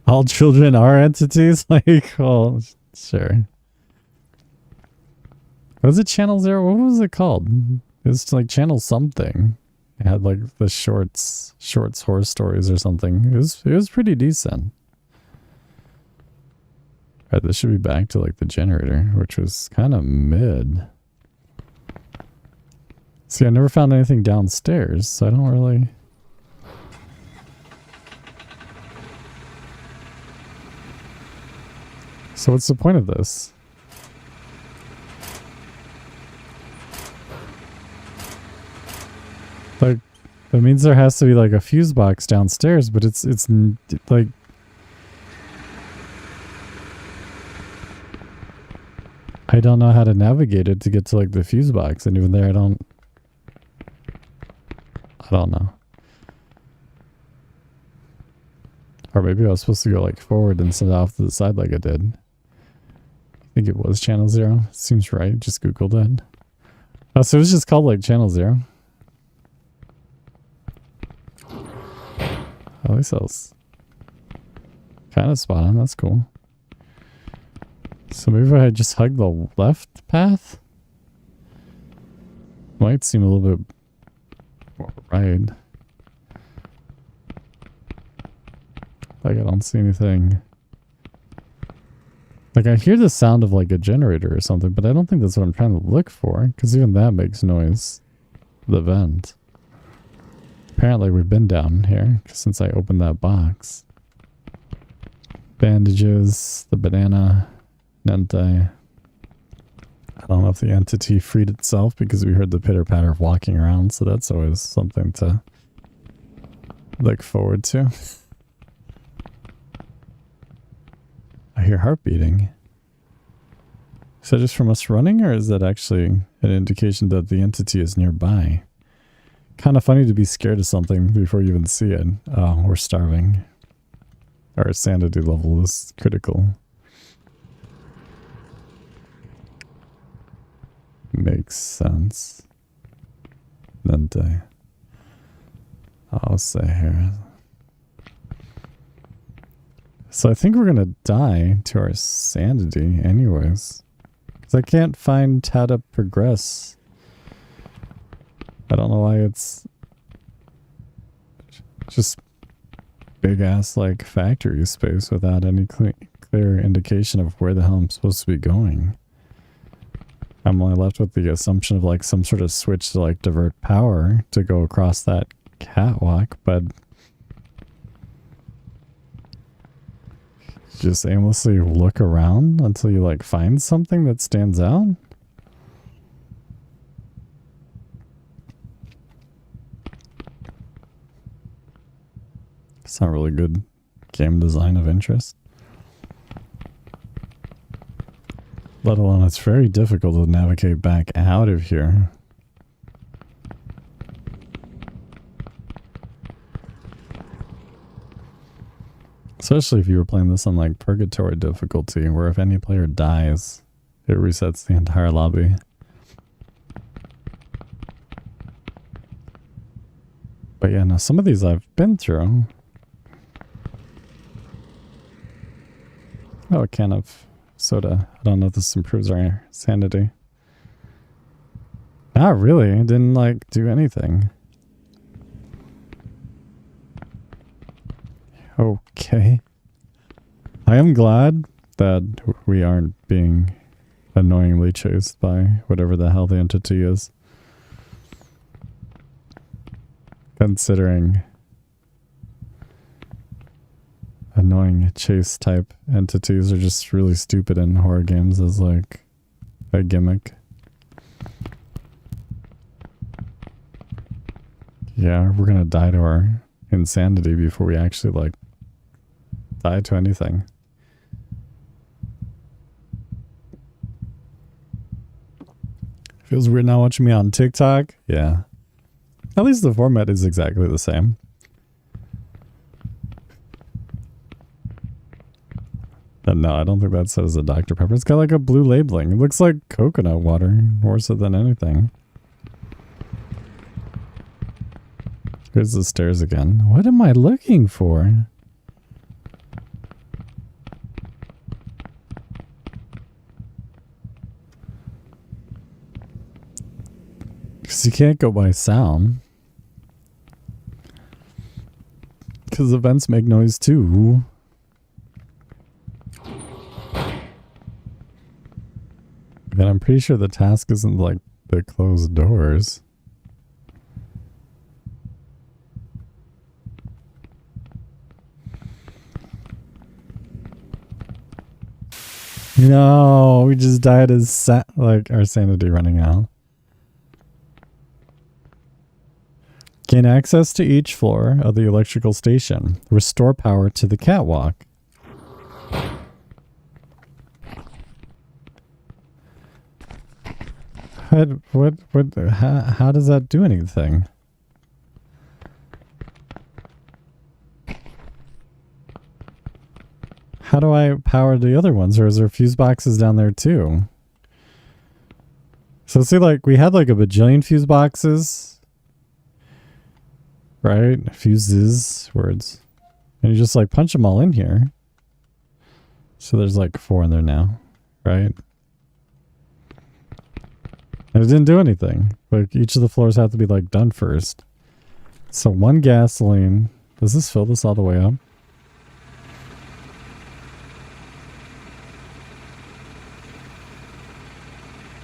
All children are entities? Like, well, sure. Was it Channel Zero? What was it called? It was like Channel something. It had like the shorts horror stories or something. It was pretty decent. Alright, this should be back to like the generator, which was kind of mid. See, I never found anything downstairs, so I don't really... So what's the point of this? Like, that means there has to be like a fuse box downstairs, but it's like... I don't know how to navigate it to get to like the fuse box, and even there I don't know. Or maybe I was supposed to go like forward instead of off to the side like I did. I think it was Channel Zero. Seems right. Just Googled it. Oh, so it was just called like Channel Zero? At least that was kind of spot on. That's cool. So maybe if I just hug the left path? Might seem a little bit more right. Like I don't see anything. Like I hear the sound of like a generator or something, but I don't think that's what I'm trying to look for, because even that makes noise. The vent. Apparently we've been down here since I opened that box. Bandages, the banana. Nente. I don't know if the entity freed itself because we heard the pitter patter of walking around, so that's always something to look forward to. I hear heart beating. Is that just from us running, or is that actually an indication that the entity is nearby? Kind of funny to be scared of something before you even see it. Oh, we're starving. Our sanity level is critical. Makes sense. Nente. I'll say here. So I think we're gonna die to our sanity anyways. Because I can't find how to progress. I don't know why it's just big ass like factory space without any clear indication of where the hell I'm supposed to be going. I'm only left with the assumption of like some sort of switch to like divert power to go across that catwalk, but just aimlessly look around until you like find something that stands out. It's not really good game design of interest. Let alone it's very difficult to navigate back out of here. Especially if you were playing this on like purgatory difficulty, where if any player dies, it resets the entire lobby. But yeah, no, some of these I've been through. Oh, a can of soda. I don't know if this improves our sanity. Not really. It didn't like do anything. Okay. I am glad that we aren't being annoyingly chased by whatever the hell the entity is. Considering annoying chase type entities are just really stupid in horror games as like a gimmick. Yeah, we're gonna die to our insanity before we actually like die to anything. Feels weird not watching me on TikTok. Yeah. At least the format is exactly the same. But no, I don't think that says a Dr. Pepper. It's got like a blue labeling. It looks like coconut water more so than anything. Here's the stairs again. What am I looking for? Because you can't go by sound. Because the vents make noise too. And I'm pretty sure the task isn't like the closed doors. No, we just died as like our sanity running out. Gain access to each floor of the electrical station. Restore power to the catwalk. How does that do anything? How do I power the other ones, or is there fuse boxes down there too? So see, like, we had like a bajillion fuse boxes. Right? Fuses, words. And you just like punch them all in here. So there's like 4 in there now, right? And it didn't do anything. Like, each of the floors have to be like done first. So 1 gasoline. Does this fill this all the way up?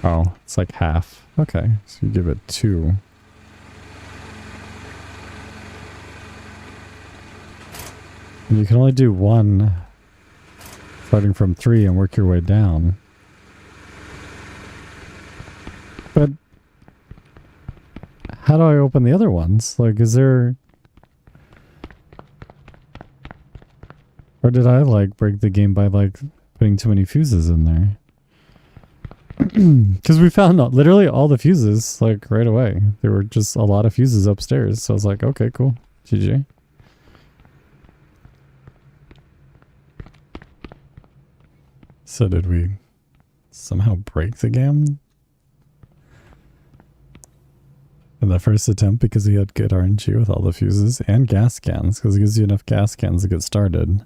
Oh, it's like half. Okay, so you give it 2. And you can only do 1 starting from 3 and work your way down. But how do I open the other ones? Like, is there... Or did I like break the game by like putting too many fuses in there? Because we found out literally all the fuses, like, right away. There were just a lot of fuses upstairs. So I was like, okay, cool. GG. So did we somehow break the game in the first attempt because he had good RNG with all the fuses and gas cans, because it gives you enough gas cans to get started.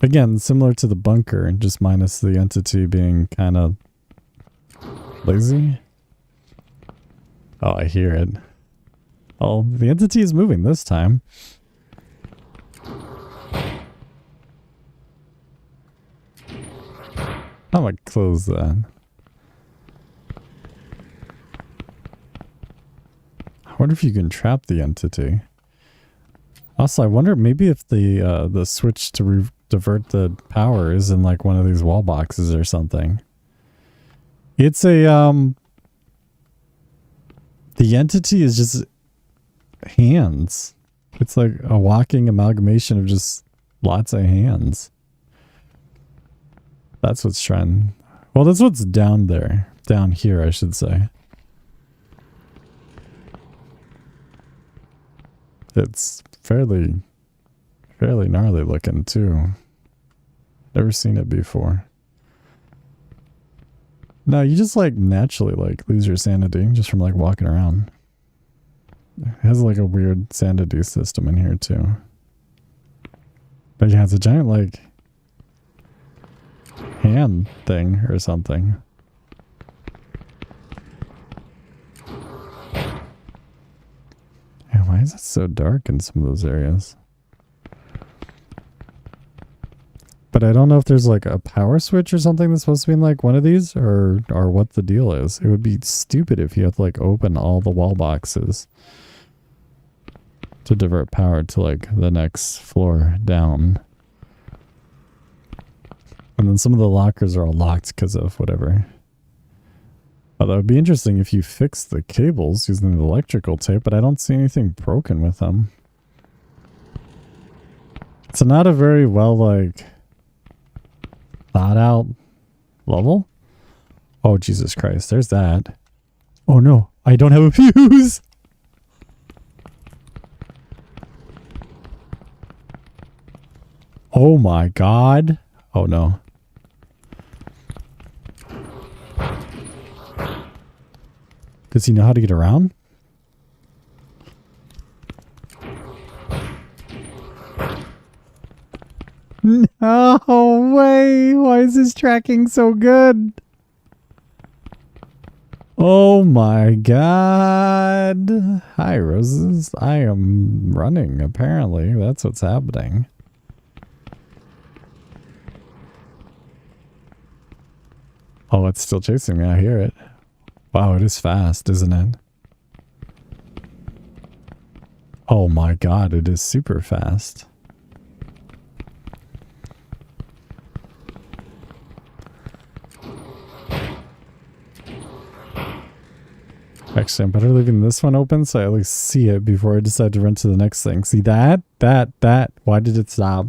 Again, similar to the bunker, just minus the entity being kind of lazy. Oh, I hear it. Oh, the entity is moving this time. I'm gonna close that. I wonder if you can trap the entity. Also, I wonder maybe if the switch to divert the power is in like one of these wall boxes or something. It's a the entity is just hands. It's like a walking amalgamation of just lots of hands. That's what's trying. Well, that's what's down there. Down here, I should say. It's fairly gnarly looking too. Never seen it before. No, you just like naturally like lose your sanity just from like walking around. It has like a weird sanity system in here too. But yeah, it's a giant like hand thing or something. Yeah, why is it so dark in some of those areas? But I don't know if there's like a power switch or something that's supposed to be in like one of these or what the deal is. It would be stupid if you have to like open all the wall boxes to divert power to like the next floor down. And then some of the lockers are all locked because of whatever. But that would be interesting if you fix the cables using the electrical tape, but I don't see anything broken with them. It's not a very well, like, thought out level. Oh, Jesus Christ. There's that. Oh, no. I don't have a fuse. Oh, my God. Oh, no. Does he know how to get around? No way! Why is this tracking so good? Oh my God. Hi, Roses. I am running, apparently. That's what's happening. Oh, it's still chasing me. I hear it. Wow, it is fast, isn't it? Oh my God, it is super fast. Actually, I'm better leaving this one open so I at least see it before I decide to run to the next thing. See that? That. Why did it stop?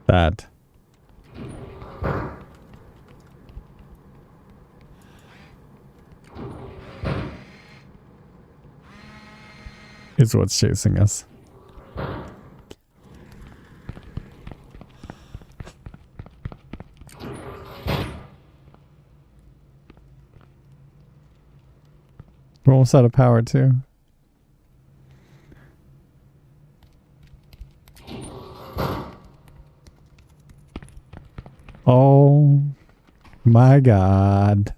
That. Is what's chasing us. We're almost out of power too. Oh my God.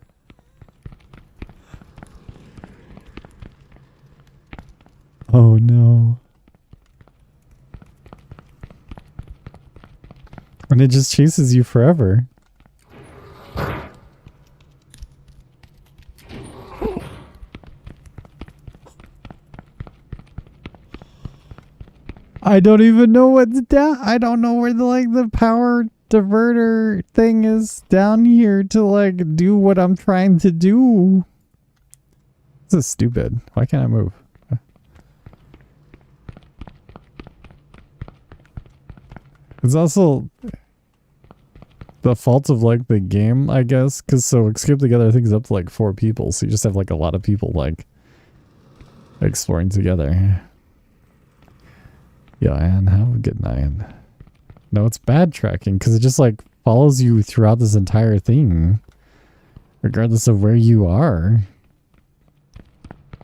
Oh no. And it just chases you forever. I don't even know what's down. I don't know where the power diverter thing is down here to like do what I'm trying to do. This is stupid. Why can't I move? It's also the fault of like the game, I guess, because so Escape Together I think is up to like 4 people, so you just have like a lot of people like exploring together. Yeah, and have a good night. No, it's bad tracking because it just like follows you throughout this entire thing, regardless of where you are.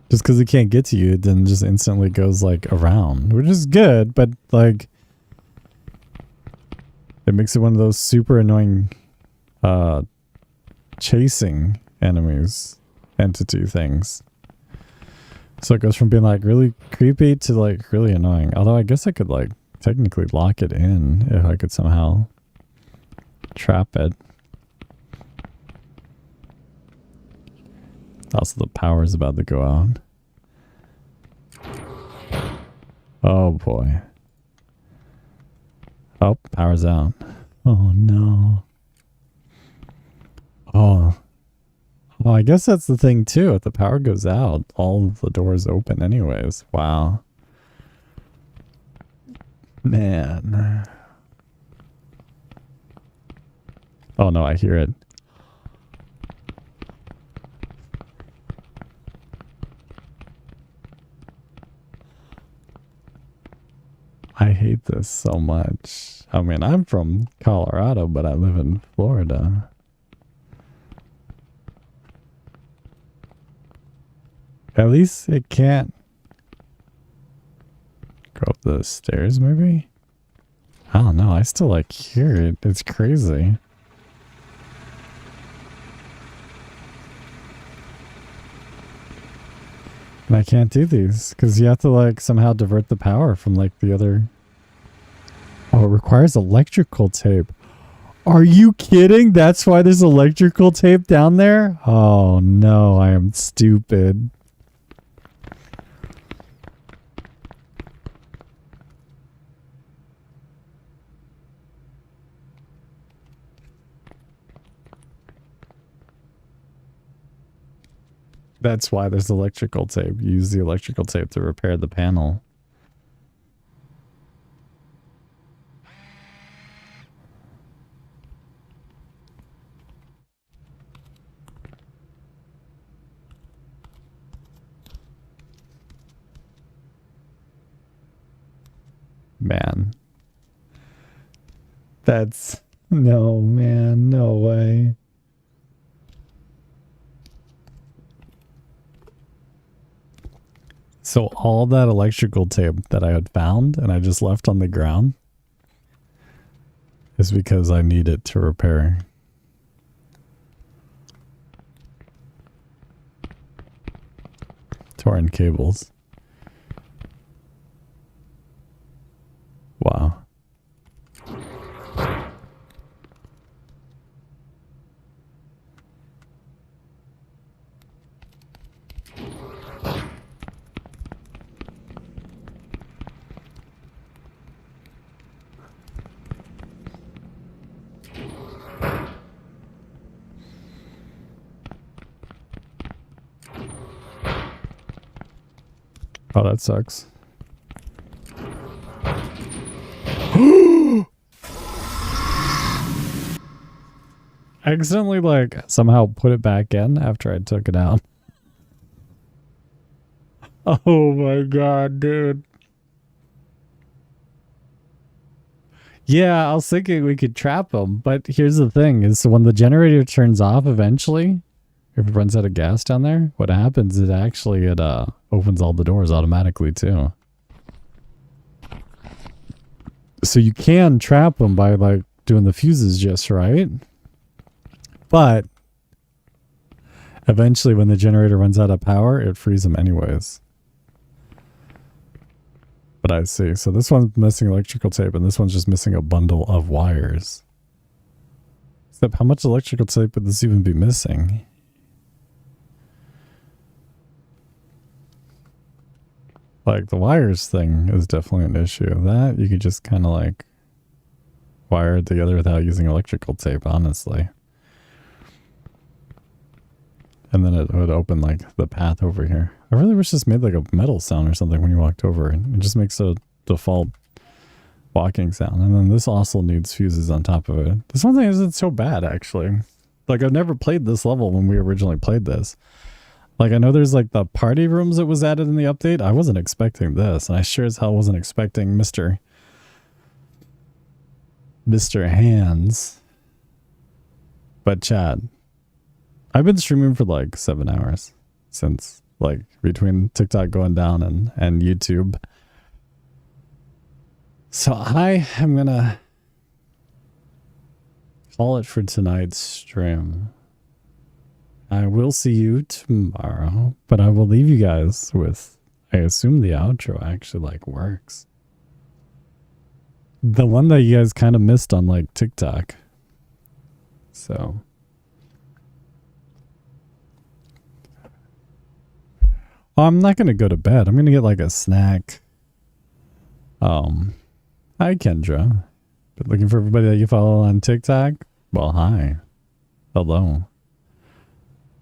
Just because it can't get to you, it then just instantly goes like around, which is good, but like it makes it one of those super annoying chasing enemies entity things. So it goes from being like really creepy to like really annoying. Although I guess I could like technically lock it in if I could somehow trap it. Also the power is about to go out. Oh boy. Oh, power's out. Oh no. Oh. Well, I guess that's the thing too. If the power goes out, all of the doors open anyways. Wow. Man. Oh no, I hear it. I hate this so much. I mean, I'm from Colorado, but I live in Florida. At least it can't go up the stairs, maybe? I don't know. I still like hear it. It's crazy. And I can't do these because you have to like somehow divert the power from like the other. Oh, it requires electrical tape. Are you kidding? That's why there's electrical tape down there? Oh no, I am stupid. That's why there's electrical tape. You use the electrical tape to repair the panel. Man. That's... No, man. No way. So all that electrical tape that I had found and I just left on the ground is because I need it to repair. Torn cables. Wow. Oh, that sucks. I accidentally like somehow put it back in after I took it out. Oh my god, dude. Yeah, I was thinking we could trap them, but here's the thing is when the generator turns off eventually, if it runs out of gas down there, what happens is actually it opens all the doors automatically too. So you can trap them by like doing the fuses just right. But eventually when the generator runs out of power, it frees them anyways. But I see. So this one's missing electrical tape and this one's just missing a bundle of wires. Except how much electrical tape would this even be missing? Like the wires thing is definitely an issue. That you could just kind of like wire it together without using electrical tape, honestly. And then it would open like the path over here. I really wish this made like a metal sound or something when you walked over. It just makes a default walking sound. And then this also needs fuses on top of it. This one thing isn't so bad actually. Like I've never played this level when we originally played this. Like I know there's like the party rooms that was added in the update. I wasn't expecting this. And I sure as hell wasn't expecting Mr. Hands. But Chad, I've been streaming for like 7 hours since like between TikTok going down and YouTube. So I am gonna call it for tonight's stream. I will see you tomorrow, but I will leave you guys with, I assume the outro actually like works. The one that you guys kind of missed on like TikTok. So I'm not gonna go to bed. I'm gonna get like a snack. Hi Kendra. Been looking for everybody that you follow on TikTok? Well, hi. Hello.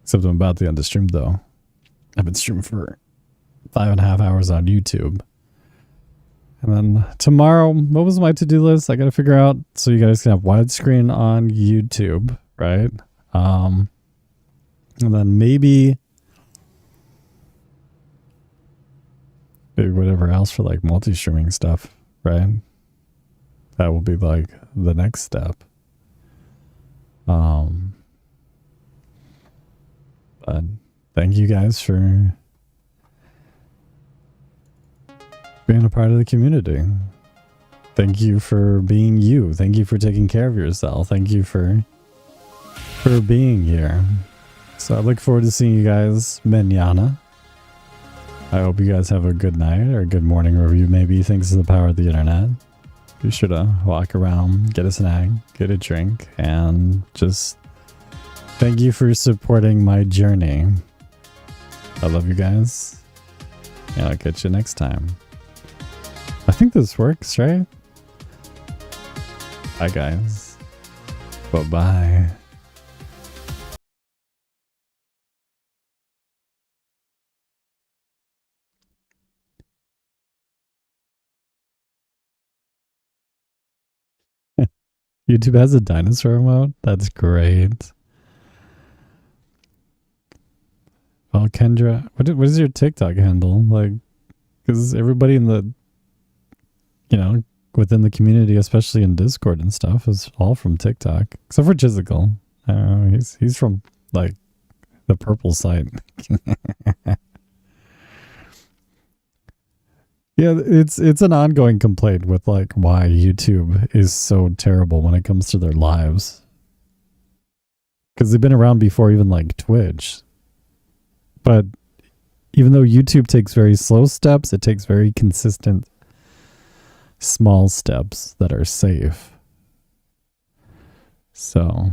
Except I'm about to end the stream though. I've been streaming for 5.5 hours on YouTube. And then tomorrow, what was my to-do list? I gotta figure out so you guys can have widescreen on YouTube, right? And then maybe whatever else for like multi-streaming stuff, right? That will be like the next step. But thank you guys for being a part of the community. Thank you for being you. Thank you for taking care of yourself. Thank you for being here. So I look forward to seeing you guys mañana. I hope you guys have a good night or a good morning wherever you may be thanks to the power of the internet. Be sure to walk around, get a snack, get a drink, and just thank you for supporting my journey. I love you guys, and I'll catch you next time. I think this works, right? Bye, guys. Bye-bye. YouTube has a dinosaur emote? That's great. Well, Kendra, what is your TikTok handle? Like, because everybody in the, you know, within the community, especially in Discord and stuff, is all from TikTok. Except for Jizzical. He's from, like, the purple site. Yeah, it's an ongoing complaint with like why YouTube is so terrible when it comes to their lives. Because they've been around before even like Twitch. But even though YouTube takes very slow steps, it takes very consistent small steps that are safe. So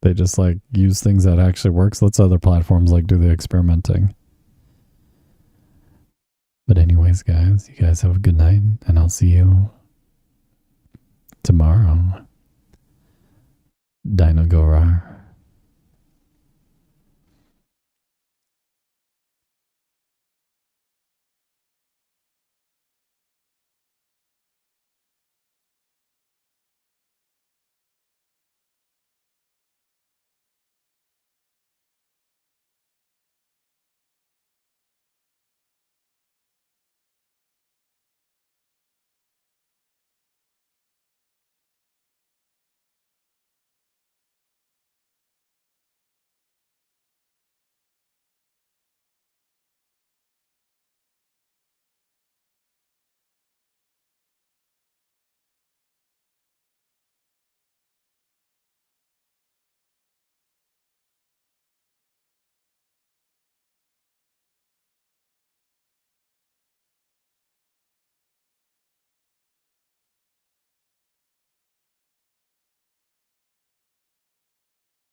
they just like use things that actually works. Let's other platforms like do the experimenting. But anyways, guys, you guys have a good night, and I'll see you tomorrow. Dino Gorar.